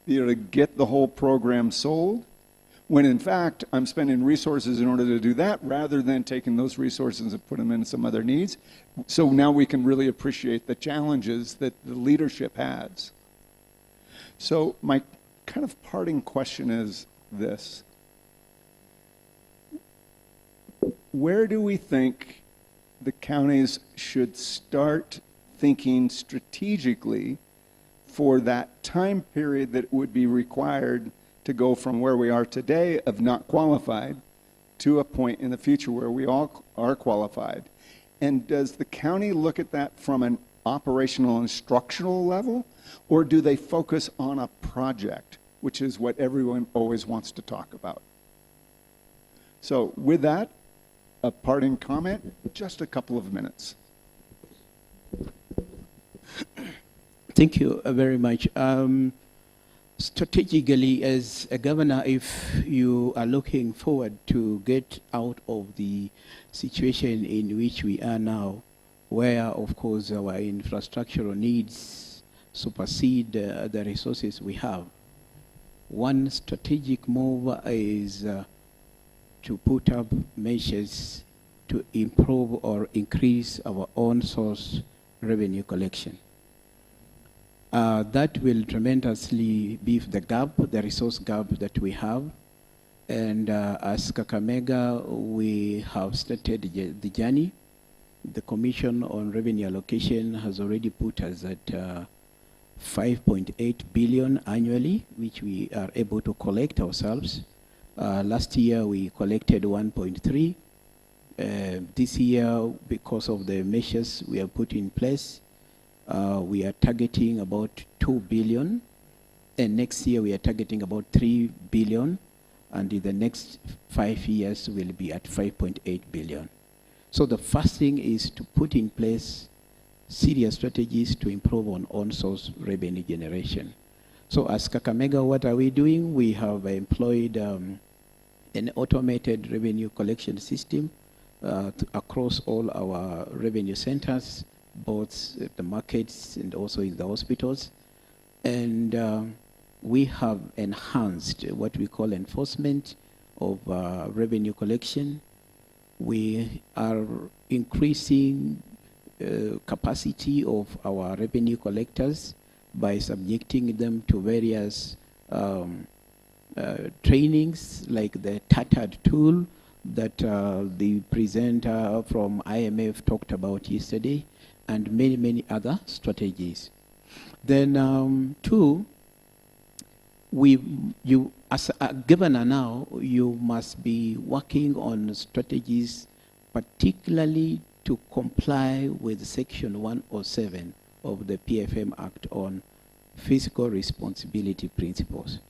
to get the whole program sold? When in fact, I'm spending resources in order to do that rather than taking those resources and put them into some other needs. So now we can really appreciate the challenges that the leadership has. So my kind of parting question is this. Where do we think the counties should start thinking strategically for that time period that would be required to go from where we are today of not qualified to a point in the future where we all are qualified? And does the county look at that from an operational and structural level, or do they focus on a project, which is what everyone always wants to talk about? So with that, a parting comment, just a couple of minutes. Thank you very much. Strategically, as a governor, if you are looking forward to get out of the situation in which we are now, where, of course, our infrastructural needs supersede the resources we have, one strategic move is to put up measures to improve or increase our own source revenue collection. That will tremendously beef the gap, the resource gap that we have, And as Kakamega, we have started the journey. The Commission on Revenue Allocation has already put us at 5.8 billion annually, which we are able to collect ourselves. Last year, we collected 1.3. This year, because of the measures we have put in place, we are targeting about 2 billion. And next year, we are targeting about 3 billion. And in the next 5 years, we'll be at 5.8 billion. So the first thing is to put in place serious strategies to improve on source revenue generation. So as Kakamega, what are we doing? We have employed an automated revenue collection system across all our revenue centers, both at the markets and also in the hospitals. And we have enhanced what we call enforcement of revenue collection. We are increasing capacity of our revenue collectors by subjecting them to various trainings, like the tattered tool that the presenter from IMF talked about yesterday, and many, many other strategies. Then two, you as a governor now, you must be working on strategies, particularly to comply with Section 107 of the PFM Act on fiscal responsibility principles.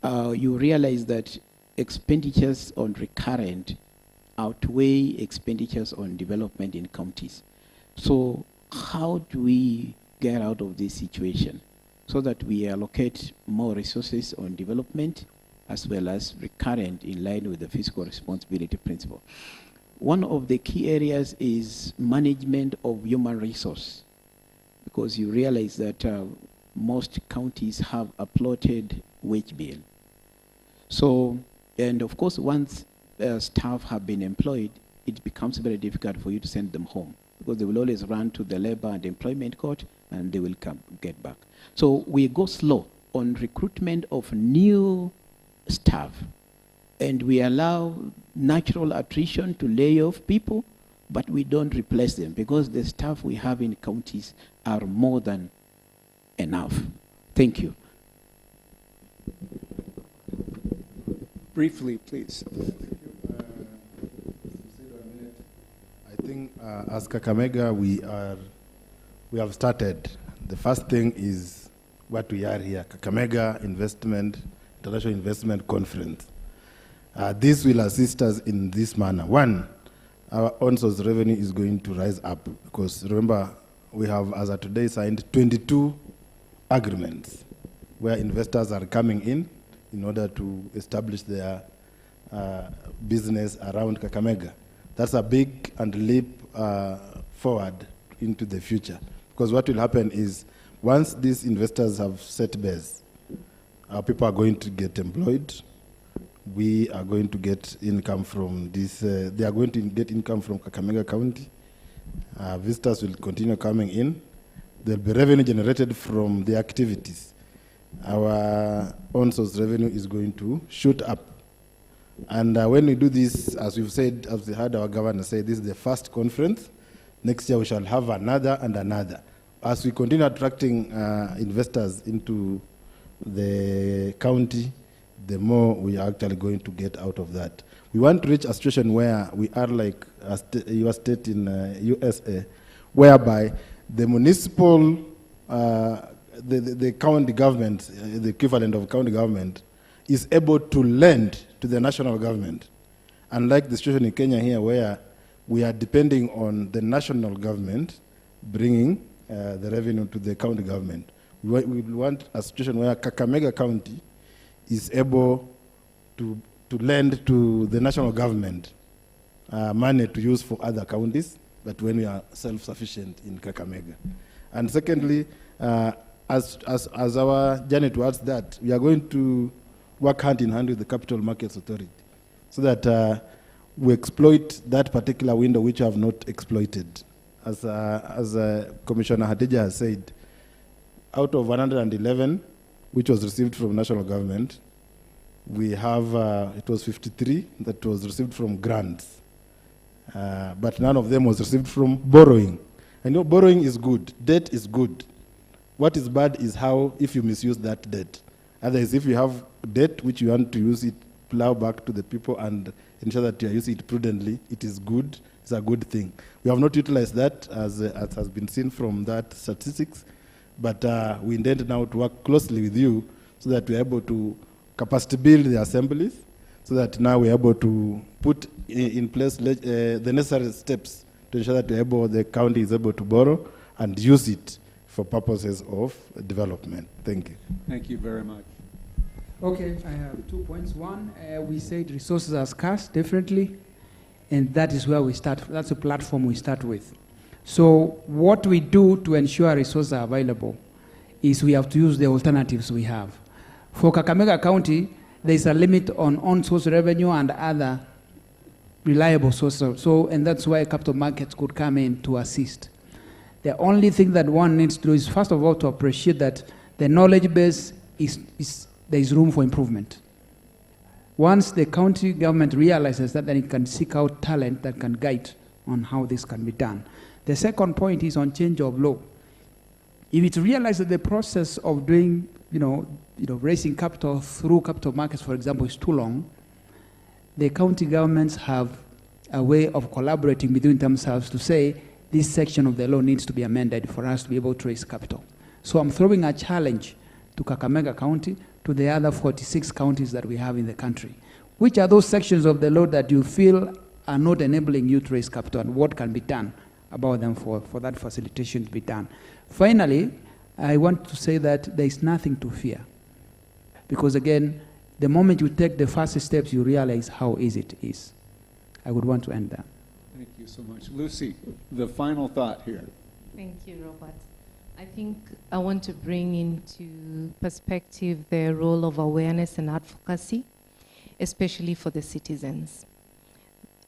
You realize that expenditures on recurrent outweigh expenditures on development in counties. So how do we get out of this situation so that we allocate more resources on development as well as recurrent in line with the fiscal responsibility principle? One of the key areas is management of human resource, because you realize that most counties have a plotted wage bill. So, and of course, once staff have been employed, it becomes very difficult for you to send them home, because they will always run to the labor and employment court and they will get back. So we go slow on recruitment of new staff, and we allow natural attrition to lay off people, but we don't replace them because the staff we have in counties are more than enough. Thank you. Briefly, please. I think as Kakamega, we have started. The first thing is what we are here, Kakamega International Investment Conference. This will assist us in this manner. One, our on-source revenue is going to rise up, because remember, we have, as of today, signed 22 agreements where investors are coming in order to establish their business around Kakamega. That's a big and leap forward into the future, because what will happen is once these investors have set base, our people are going to get employed. We are going to get income from this. They are going to get income from Kakamega County. Visitors will continue coming in. There will be revenue generated from the activities. Our on-source revenue is going to shoot up. And when we do this, as we've said, as we heard our governor say, this is the first conference. Next year we shall have another and another. As we continue attracting investors into the county, the more we are actually going to get out of that. We want to reach a situation where we are like your state in USA, whereby the municipal, the county government, the equivalent of county government, is able to lend to the national government. Unlike the situation in Kenya here, where we are depending on the national government bringing the revenue to the county government. We want a situation where Kakamega County is able to lend to the national government money to use for other counties, but when we are self-sufficient in Kakamega. And secondly, as our journey towards that, we are going to work hand in hand with the Capital Markets Authority so that we exploit that particular window which we have not exploited. As Commissioner Hadija has said, out of 111 which was received from national government, we have, it was 53 that was received from grants, but none of them was received from borrowing. I know borrowing is good, debt is good. What is bad is how, if you misuse that debt. Otherwise, if you have debt which you want to use it, plow back to the people and ensure that you are using it prudently, it is good, it's a good thing. We have not utilized that as has been seen from that statistics, but we intend now to work closely with you so that we're able to capacity build the assemblies, so that now we're able to put in place the necessary steps to ensure that the county is able to borrow and use it for purposes of development. Thank you. Thank you very much. Okay, I have 2 points. One, we said resources are scarce, definitely, and that is where we start. That's a platform we start with. So what we do to ensure resources are available is we have to use the alternatives we have. For Kakamega County, there is a limit on source revenue and other reliable sources. And that's why capital markets could come in to assist. The only thing that one needs to do is, first of all, to appreciate that the knowledge base there is room for improvement. Once the county government realizes that, then it can seek out talent that can guide on how this can be done. The second point is on change of law. If it's realized that the process of doing, raising capital through capital markets, for example, is too long, the county governments have a way of collaborating between themselves to say, this section of the law needs to be amended for us to be able to raise capital. So I'm throwing a challenge to Kakamega County, to the other 46 counties that we have in the country. Which are those sections of the law that you feel are not enabling you to raise capital, and what can be done about them for that facilitation to be done? Finally, I want to say that there is nothing to fear. Because again, the moment you take the first steps, you realize how easy it is. I would want to end there. Thank you so much. Lucy, the final thought here. Thank you, Robert. I think I want to bring into perspective the role of awareness and advocacy, especially for the citizens.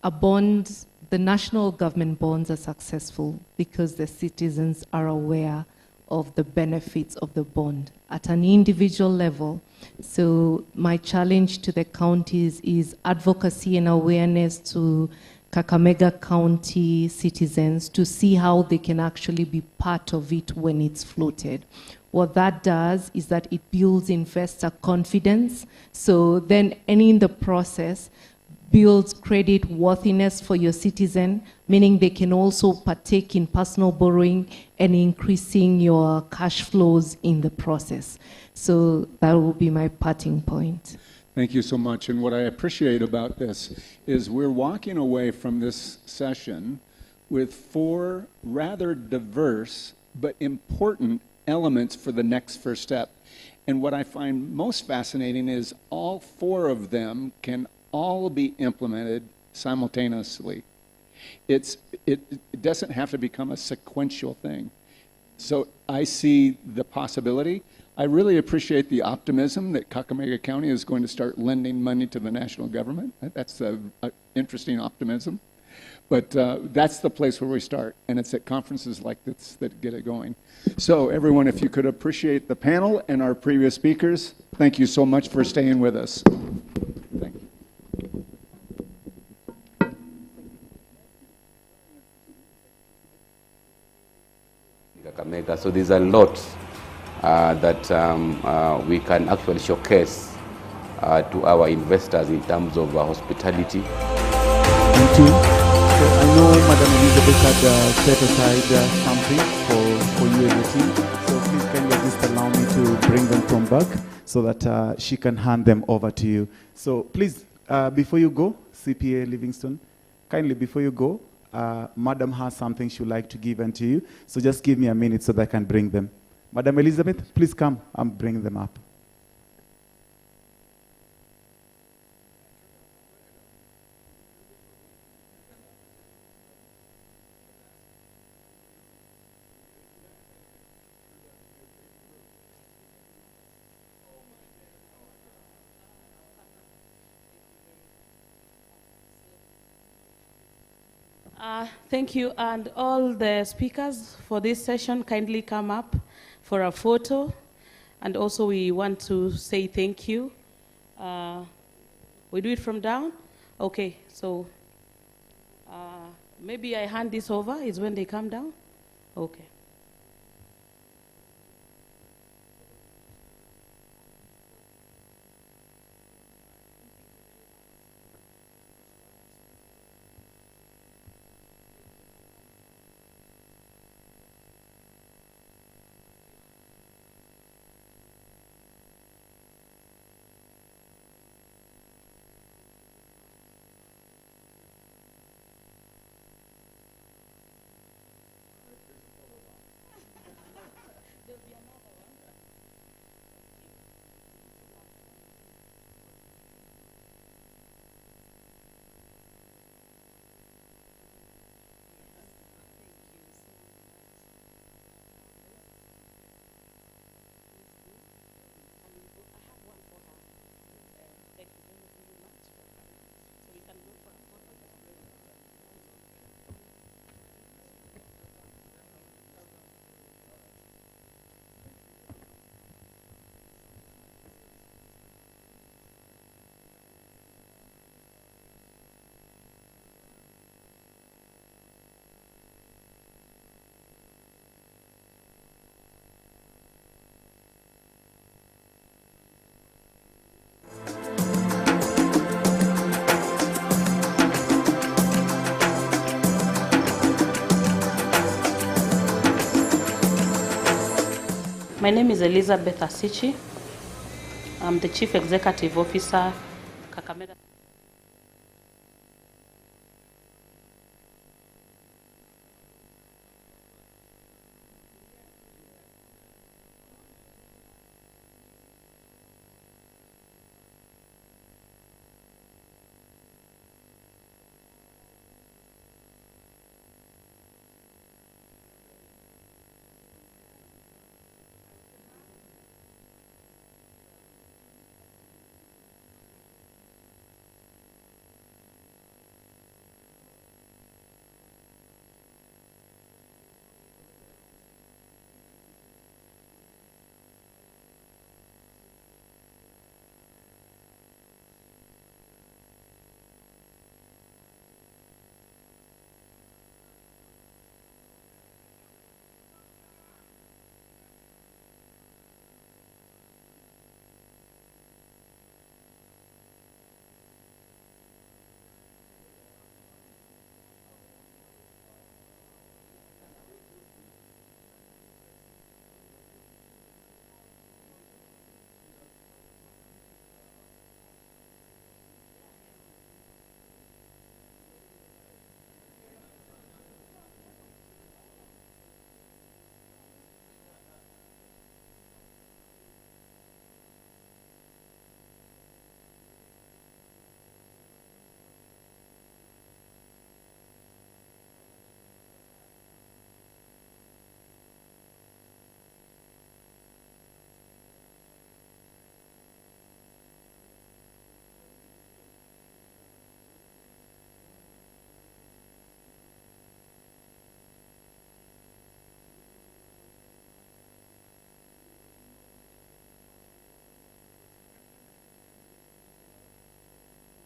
The national government bonds are successful because the citizens are aware of the benefits of the bond at an individual level. So my challenge to the counties is advocacy and awareness to Kakamega County citizens to see how they can actually be part of it when it's floated. What that does is that it builds investor confidence. So then in the process, builds credit worthiness for your citizen, meaning they can also partake in personal borrowing and increasing your cash flows in the process. So that will be my parting point. Thank you so much. And what I appreciate about this is we're walking away from this session with 4 rather diverse but important elements for the next first step. And what I find most fascinating is all 4 of them can all be implemented simultaneously. It doesn't have to become a sequential thing. So I see the possibility. I really appreciate the optimism that Kakamega County is going to start lending money to the national government. That's an interesting optimism. But that's the place where we start, and it's at conferences like this that get it going. So everyone, if you could appreciate the panel and our previous speakers, thank you so much for staying with us. Thank you. Kakamega. So there's a lot that we can actually showcase to our investors in terms of hospitality. Thank you. So I know Madam Elizabeth had set aside something for you and your team. So please kindly just allow me to bring them from back so that she can hand them over to you. So please, before you go, CPA Livingston, kindly before you go, Madam has something she would like to give unto you. So just give me a minute so that I can bring them. Madam Elizabeth, please come and bring them up. Thank you, and all the speakers for this session kindly come up for a photo. And also we want to say thank you We do it from down? Okay, so maybe I hand this over, is when they come down? Okay. My name is Elizabeth Asichi. I'm the Chief Executive Officer, Kakamega.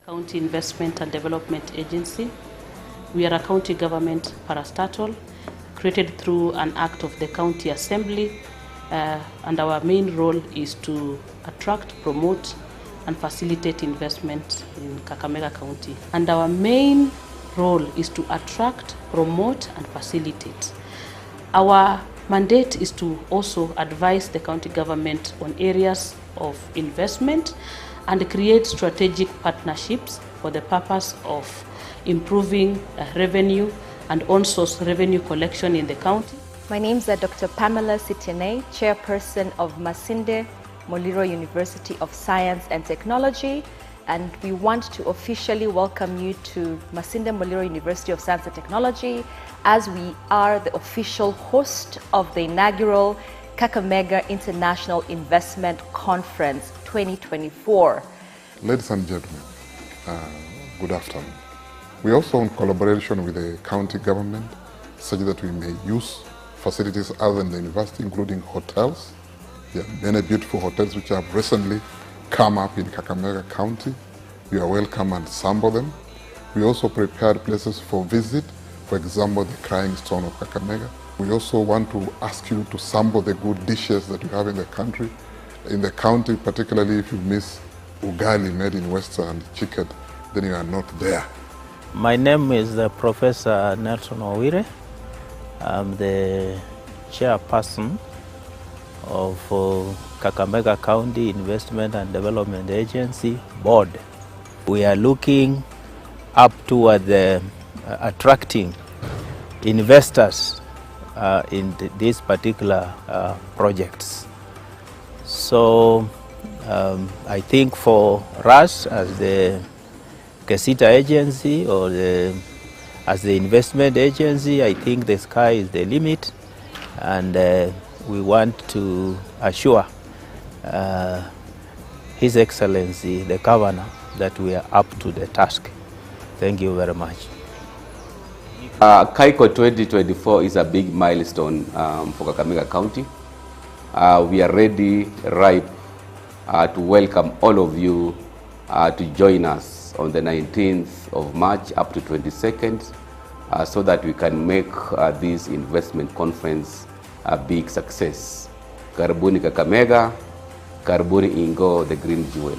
County Investment and Development Agency. We are a county government parastatal created through an act of the County Assembly, and our main role is to attract, promote, and facilitate investment in Kakamega County. And our main role is to attract, promote, and facilitate. Our mandate is to also advise the county government on areas of investment and create strategic partnerships for the purpose of improving revenue and on-source revenue collection in the county. My name is Dr. Pamela Sitiene, Chairperson of Masinde Muliro University of Science and Technology, and we want to officially welcome you to Masinde Muliro University of Science and Technology, as we are the official host of the inaugural Kakamega International Investment Conference 2024. Ladies and gentlemen, good afternoon. We are also in collaboration with the county government such that we may use facilities other than the university, including hotels. There are many beautiful hotels which have recently come up in Kakamega County, you are welcome and sample them. We also prepared places for visit, for example, the Crying Stone of Kakamega. We also want to ask you to sample the good dishes that you have in the country. In the county, particularly if you miss ugali made in Western and chicken, then you are not there. My name is Professor Nelson Owire. I'm the chairperson of Kakamega County Investment and Development Agency Board. We are looking up toward attracting investors in these particular projects. So I think for us as the KAIICO agency or as the investment agency, I think the sky is the limit, and we want to assure His Excellency the Governor that we are up to the task. Thank you very much. KAIICO 2024 is a big milestone for Kakamega County. We are ready, ripe to welcome all of you to join us on the 19th of March up to 22nd so that we can make this investment conference a big success. Karibuni Kakamega, karibuni Ingo, the Green Jewel.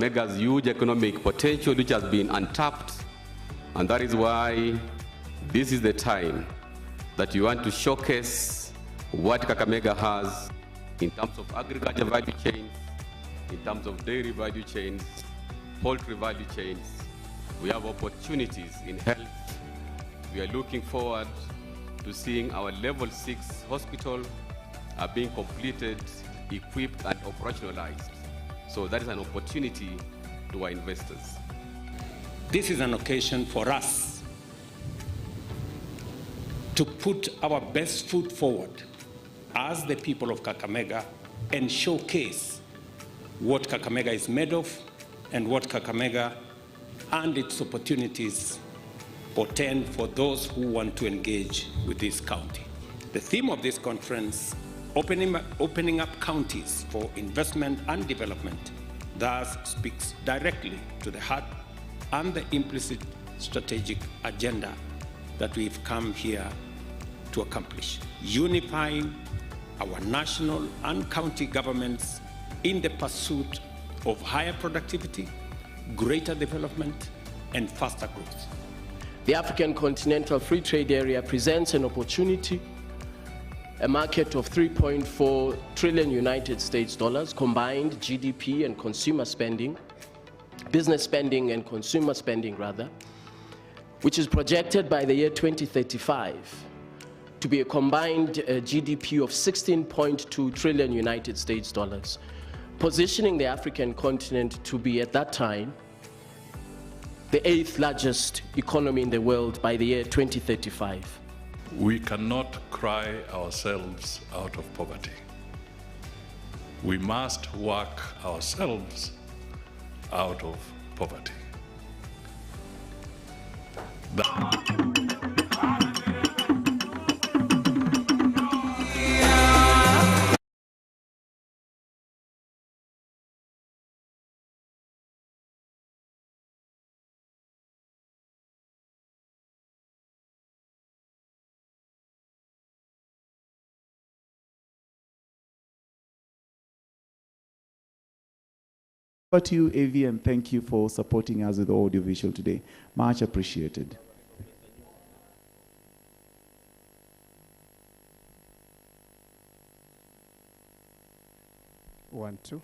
Kakamega's huge economic potential which has been untapped, and that is why this is the time that you want to showcase what Kakamega has in terms of agriculture value chains, in terms of dairy value chains, poultry value chains. We have opportunities in health. We are looking forward to seeing our level 6 hospital being completed, equipped and operationalized. So that is an opportunity to our investors. This is an occasion for us to put our best foot forward as the people of Kakamega and showcase what Kakamega is made of and what Kakamega and its opportunities portend for those who want to engage with this county. The theme of this conference, opening up counties for investment and development, thus speaks directly to the heart and the implicit strategic agenda that we've come here to accomplish, unifying our national and county governments in the pursuit of higher productivity, greater development, and faster growth. The African Continental Free Trade Area presents an opportunity, a market of 3.4 trillion United States dollars, combined GDP and consumer spending, business spending and consumer spending rather, which is projected by the year 2035 to be a combined GDP of 16.2 trillion United States dollars, positioning the African continent to be at that time the 8th largest economy in the world by the year 2035. We cannot cry ourselves out of poverty. We must work ourselves out of poverty. Over to you, AV, and thank you for supporting us with audiovisual today. Much appreciated. One, two.